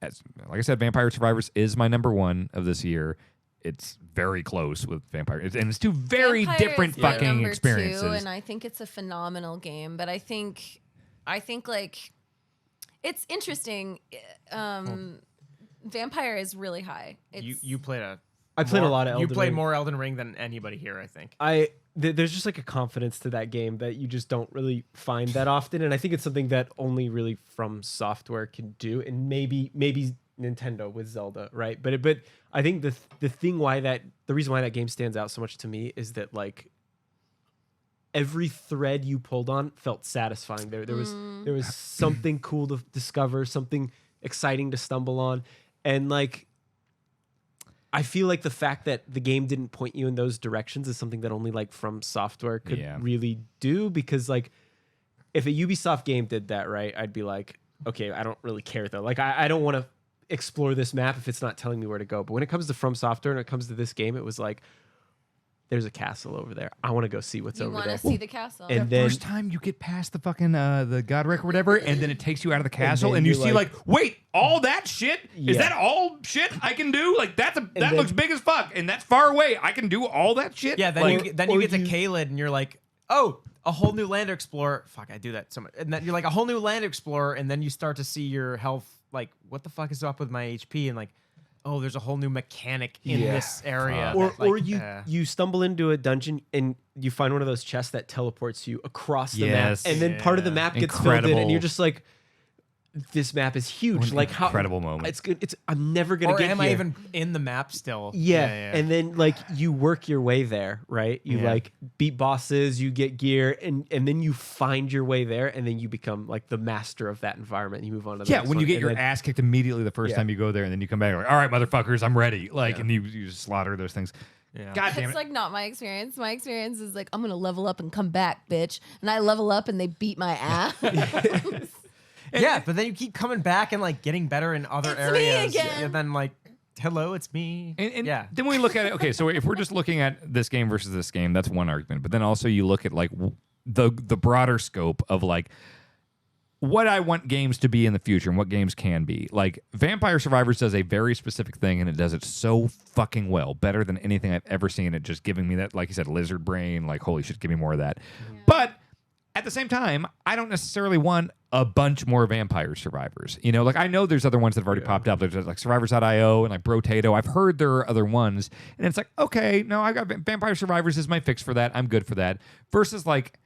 A: like I said, Vampire Survivors is my number one of this year. It's very close with Vampire. And it's two very
C: Vampire
A: different
C: is my
A: fucking
C: number
A: experiences.
C: 2, and I think it's a phenomenal game. But I think like it's interesting. Vampire is really high.
B: You played
D: I played a lot of Elden
B: You played
D: Ring.
B: more Elden Ring than anybody here, I think.
D: There's just like a confidence to that game that you just don't really find that often, and I think it's something that only really From Software can do, and maybe Nintendo with Zelda, right? But I think the reason why that game stands out so much to me is that like every thread you pulled on felt satisfying. There was something cool to discover, something exciting to stumble on, and like I feel like the fact that the game didn't point you in those directions is something that only like From Software could really do, because like if a Ubisoft game did that, right, I'd be like, okay, I don't really care though. Like I don't want to explore this map if it's not telling me where to go. But when it comes to From Software and it comes to this game, it was like, there's a castle over there. I want to go see what's over there.
C: You want to see the castle.
D: And
A: The
D: then
A: first time you get past the fucking the Godric or whatever, and then it takes you out of the castle,
D: then
A: and you
D: you're
A: see
D: like-
A: wait, all that shit? Is
D: Yeah.
A: that all shit I can do? Like that
D: then-
A: looks big as fuck, and that's far away. I can do all that shit?
B: Yeah, then
A: Like,
B: you get to Caelid and you're like, oh, a whole new land to explore. Fuck, I do that so much. And then you're like a whole new land to explore, and then you start to see your health. Like, what the fuck is up with my HP? And like, oh, there's a whole new mechanic in this area.
D: or you stumble into a dungeon and you find one of those chests that teleports you across the map,
A: Yes.
D: and then part of the map gets filled in,
A: Incredible.
D: and you're just like, this map is huge. Like how
A: incredible moment.
D: It's good. I'm never gonna
B: Or
D: get
B: am
D: here.
B: I even in the map still?
D: Yeah. And then like you work your way there, right? You like beat bosses, you get gear, and then you find your way there, and then you become like the master of that environment. You move on to the next
A: when
D: one,
A: you get
D: and
A: your
D: then-
A: ass kicked immediately the first time you go there, and then you come back like, all right, motherfuckers, I'm ready. Like, and you slaughter those things.
B: Yeah.
A: God damn
C: It's
A: it.
C: like not my experience. My experience is like I'm gonna level up and come back, bitch. And I level up and they beat my ass.
B: Yeah, but then you keep coming back and like getting better in other
C: It's me
B: areas.
C: again.
B: And then like, hello, it's me.
A: And
B: yeah.
A: then we look at it. Okay, so if we're just looking at this game versus this game, that's one argument. But then also you look at like the broader scope of like what I want games to be in the future and what games can be. Like Vampire Survivors does a very specific thing, and it does it so fucking well, better than anything I've ever seen. It just giving me that, like you said, lizard brain. Like holy shit, give me more of that. But at the same time, I don't necessarily want a bunch more Vampire Survivors. You know, like I know there's other ones that have already popped up. There's like Survivors.io and like Brotato. I've heard there are other ones. And it's like, okay, no, I got Vampire Survivors is my fix for that. I'm good for that. Versus like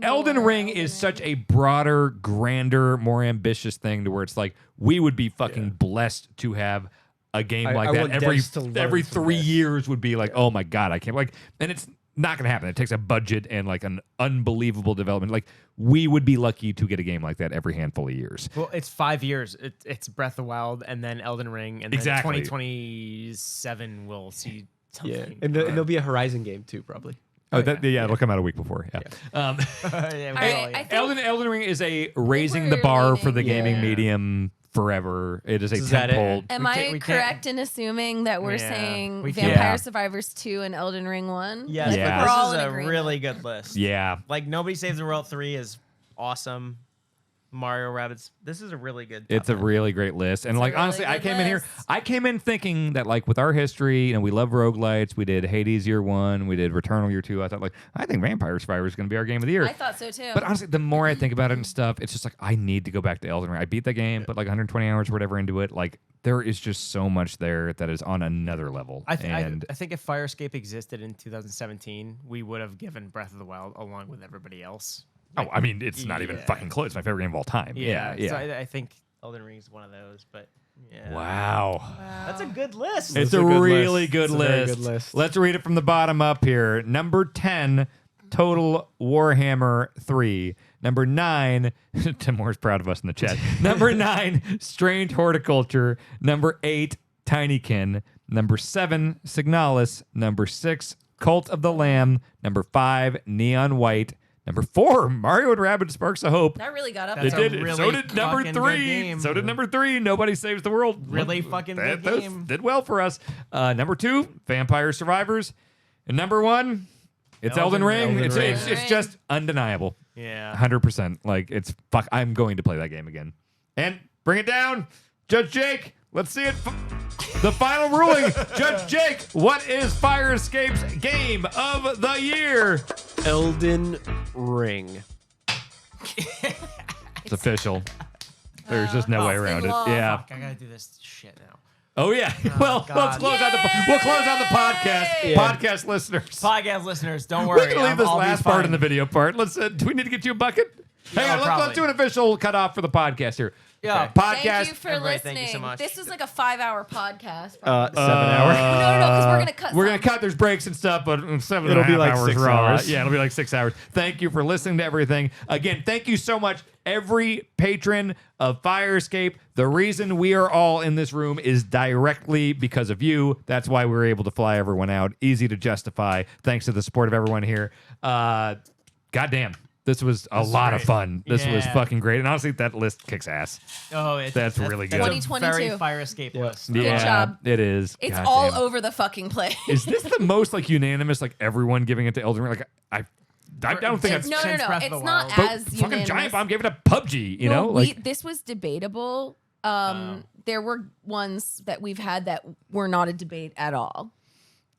A: Elden Ring is such a broader, grander, more ambitious thing to where it's like we would be fucking blessed to have a game like
D: I
A: that
D: want
A: every
D: devs to learn
A: every
D: from
A: 3
D: this.
A: years would be like, oh my God, I can't like, and it's not going to happen. It takes a budget and like an unbelievable development. Like we would be lucky to get a game like that every handful of years.
B: Well, it's 5 years. It's Breath of the Wild and then Elden Ring. And then
A: Exactly.
B: 2027 we'll see something.
D: Yeah, and there'll be a Horizon game too, probably.
A: Oh, it'll come out a week before. Yeah.
B: Yeah, we
C: All
B: will,
C: right,
B: yeah.
C: I think
A: Elden Ring is a raising the
C: we're
A: bar
C: leaning-
A: for the gaming
B: Yeah.
A: medium forever. It is a
D: Is that it?
A: tentpole.
C: Am
B: We
C: I
B: can't-
C: correct in assuming that we're
B: Yeah,
C: saying
B: we can't-
C: Vampire
A: Yeah.
C: Survivors 2 and Elden Ring 1?
E: Yes,
A: Yeah.
E: but
C: We're all
E: this
C: in
E: is a
C: agreement.
E: really good list.
A: Yeah.
E: Like Nobody Saves the World 3 is awesome. Mario Rabbids. This is a really good. top
A: It's a
E: 10.
A: really great list. And
C: It's a
A: like
C: really
A: honestly, I
C: good
A: came in here,
C: list.
A: I came in thinking that like with our history, you know, we love roguelites. We did Hades year 1, we did Returnal year 2. I thought like I think Vampire Survivor is going to be our game of the year.
C: I thought so too.
A: But honestly, the more I think about it and stuff, it's just like I need to go back to Elden Ring. I beat the game, but like 120 hours or whatever into it. Like there is just so much there that is on another level.
B: I
A: and
B: think if Firescape existed in 2017, we would have given Breath of the Wild along with everybody else.
A: oh, I mean, it's not even
B: Yeah.
A: fucking close. It's my favorite game of all time. Yeah, yeah.
B: So I think Elden Ring is one of those, but yeah.
A: Wow.
E: That's a good list.
A: It's
D: It's a
A: a
D: good
A: really
D: list.
A: good
D: It's a very
A: list.
D: good list.
A: Let's read it from the bottom up here. Number 10, Total Warhammer 3. Number 9, Tim Moore's proud of us in the chat. Number 9, Strange Horticulture. Number 8, Tinykin. Number 7, Signalis. Number 6, Cult of the Lamb. Number 5, Neon White. Number 4, Mario and Rabbids Sparks of Hope.
C: that really got up
B: That's
A: It
C: there.
B: a
A: did.
B: really
A: So did number
B: fucking good
A: 3.
B: game.
A: So did number 3. Nobody Saves the World.
B: Really fucking good
A: Those
B: game.
A: did well for us. Number 2, Vampire Survivors. And number 1, it's Elden Ring.
D: Elden
A: It's,
D: Ring.
A: it's just undeniable.
B: Yeah.
A: 100%. Like it's fuck. I'm going to play that game again. And bring it down, Judge Jake. Let's see it. The final ruling, Judge Jake. What is Fire Escape's game of the year?
D: Elden Ring.
A: It's official. There's just no way
C: it's
A: around
C: in
A: it.
C: law.
A: Yeah.
B: Fuck, I gotta do this shit now.
A: Oh yeah. Well,
B: God.
A: let's close out the we'll close out the podcast.
C: Yay!
A: Podcast listeners.
B: Podcast listeners, don't
A: We
B: worry.
A: can leave this
B: I'll be
A: last part
B: fine.
A: in the video part. Let's. Do we need to get you a bucket?
B: Yeah,
A: Hang on. Let's
B: probably.
A: do an official cutoff for the podcast here.
B: Yeah.
A: Podcast.
C: Thank you for
E: Everybody,
C: listening.
E: thank you so much.
C: This was like a 5-hour podcast.
D: 7 hour.
C: no, because we're gonna cut.
A: We're gonna
C: some.
A: cut. There's breaks and stuff, but 7
D: It'll
A: and a
D: be
A: half
D: like
A: hours
D: 6
A: raw.
D: hours.
A: Yeah, it'll be like 6 hours. Thank you for listening to everything. Again, thank you so much, every patron of Fire Escape. The reason we are all in this room is directly because of you. That's why we were able to fly everyone out. Easy to justify. Thanks to the support of everyone here. Goddamn. This was a lot of
B: great.
A: fun. This was
B: Yeah.
A: fucking great. And honestly, that list kicks ass.
B: Oh,
A: That's really good.
B: That's a
C: 2022.
B: very Fire Escape list.
C: Good job.
A: It is.
C: It's
A: God
C: all
A: damn.
C: over the fucking place.
A: Is this the most like unanimous, like everyone giving it to Elden Ring? Like I don't think I've
C: no,
B: since Breath of
C: It's
B: the
C: not
B: Wild.
A: but
C: as
A: fucking
C: unanimous.
A: Giant Bomb gave it a PUBG, you know?
C: Well,
A: Like
C: this was debatable. There were ones that we've had that were not a debate at all.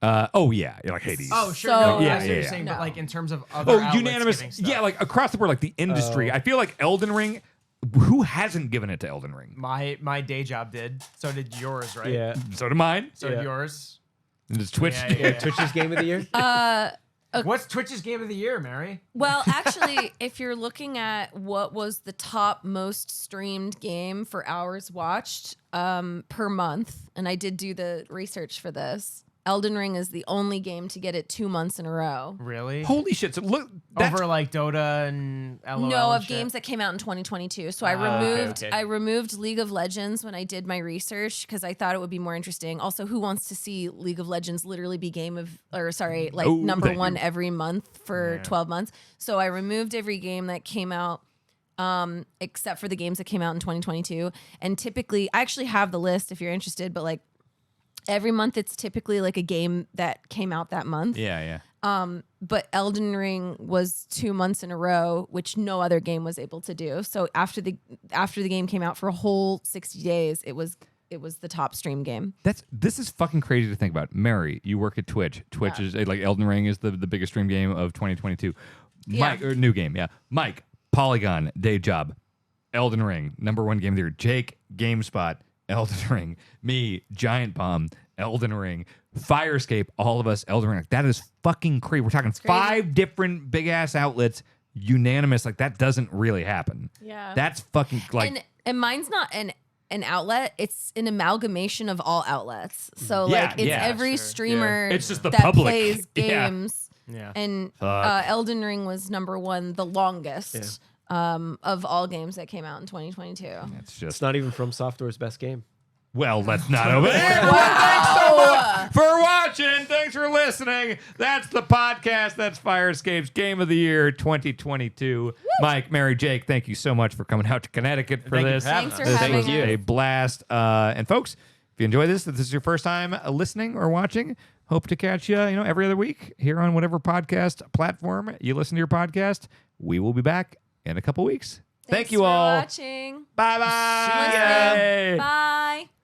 A: oh yeah, like Hades.
B: Oh, sure.
C: So-
B: no,
A: Yeah,
B: I see what
A: yeah,
B: you're
A: yeah.
B: saying,
C: No.
B: but like in terms of other
A: Oh,
B: outlets
A: unanimous.
B: giving stuff.
A: Yeah, like across the board, like the industry. I feel like Elden Ring. Who hasn't given it to Elden Ring?
B: My day job did. So did yours, right?
D: Yeah.
A: So did mine.
B: So
D: Yeah.
B: did yours.
A: And it's Twitch.
B: Yeah, yeah, yeah.
D: Twitch's game of the year.
E: What's Twitch's game of the year, Mary?
C: Well, actually, if you're looking at what was the top most streamed game for hours watched per month, and I did do the research for this, Elden Ring is the only game to get it 2 months in a row.
E: Really?
A: Holy shit! So look,
E: Over like Dota and LOL
C: No,
E: and
C: of
E: shit?
C: games that came out in 2022. So
E: okay.
C: I removed League of Legends when I did my research because I thought it would be more interesting. Also, who wants to see League of Legends literally be number
A: thank
C: one
A: you.
C: every month for 12 months? So I removed every game that came out except for the games that came out in 2022. And typically, I actually have the list if you're interested, but like every month it's typically like a game that came out that month.
A: yeah.
C: But Elden Ring was 2 months in a row, which no other game was able to do. So after the game came out for a whole 60 days, it was the top stream game.
A: This is fucking crazy to think about. Mary, you work at Twitch. Twitch is like Elden Ring is the biggest stream game of 2022. Mike, or new game, yeah. Mike, Polygon, day job. Elden Ring, #1 game of the year. Jake, GameSpot, Elden Ring. Me, Giant Bomb, Elden Ring. Firescape, all of us, Elden Ring. Like, that is fucking crazy. We're talking 5 different big ass outlets, unanimous. Like, that doesn't really happen.
C: Yeah.
A: That's fucking like.
C: And mine's not an outlet, it's an amalgamation of all outlets. So
A: Yeah,
C: like it's
A: yeah,
C: every streamer
A: It's just the
C: that
A: public.
C: plays
A: Yeah.
C: games.
E: Yeah.
C: And
A: Fuck.
C: Elden Ring was #1, the longest of all games that came out in 2022.
A: It's just.
D: It's not even From Software's best game.
A: Well, let's not over there. Thanks so much for watching. Thanks for listening. That's the podcast. That's Firescape's Game of the Year 2022. Mike, Mary, Jake, thank you so much for coming out to Connecticut for
E: Thank you
A: this.
E: for having
C: Thanks for
A: This
C: having
A: was
C: us.
A: a blast. And folks, if you enjoy this, if this is your first time listening or watching, hope to catch you, every other week here on whatever podcast platform you listen to your podcast. We will be back in a couple weeks. Thank
C: Thanks
A: you
C: for
A: all.
C: watching.
A: Bye bye.
C: Listening. Bye.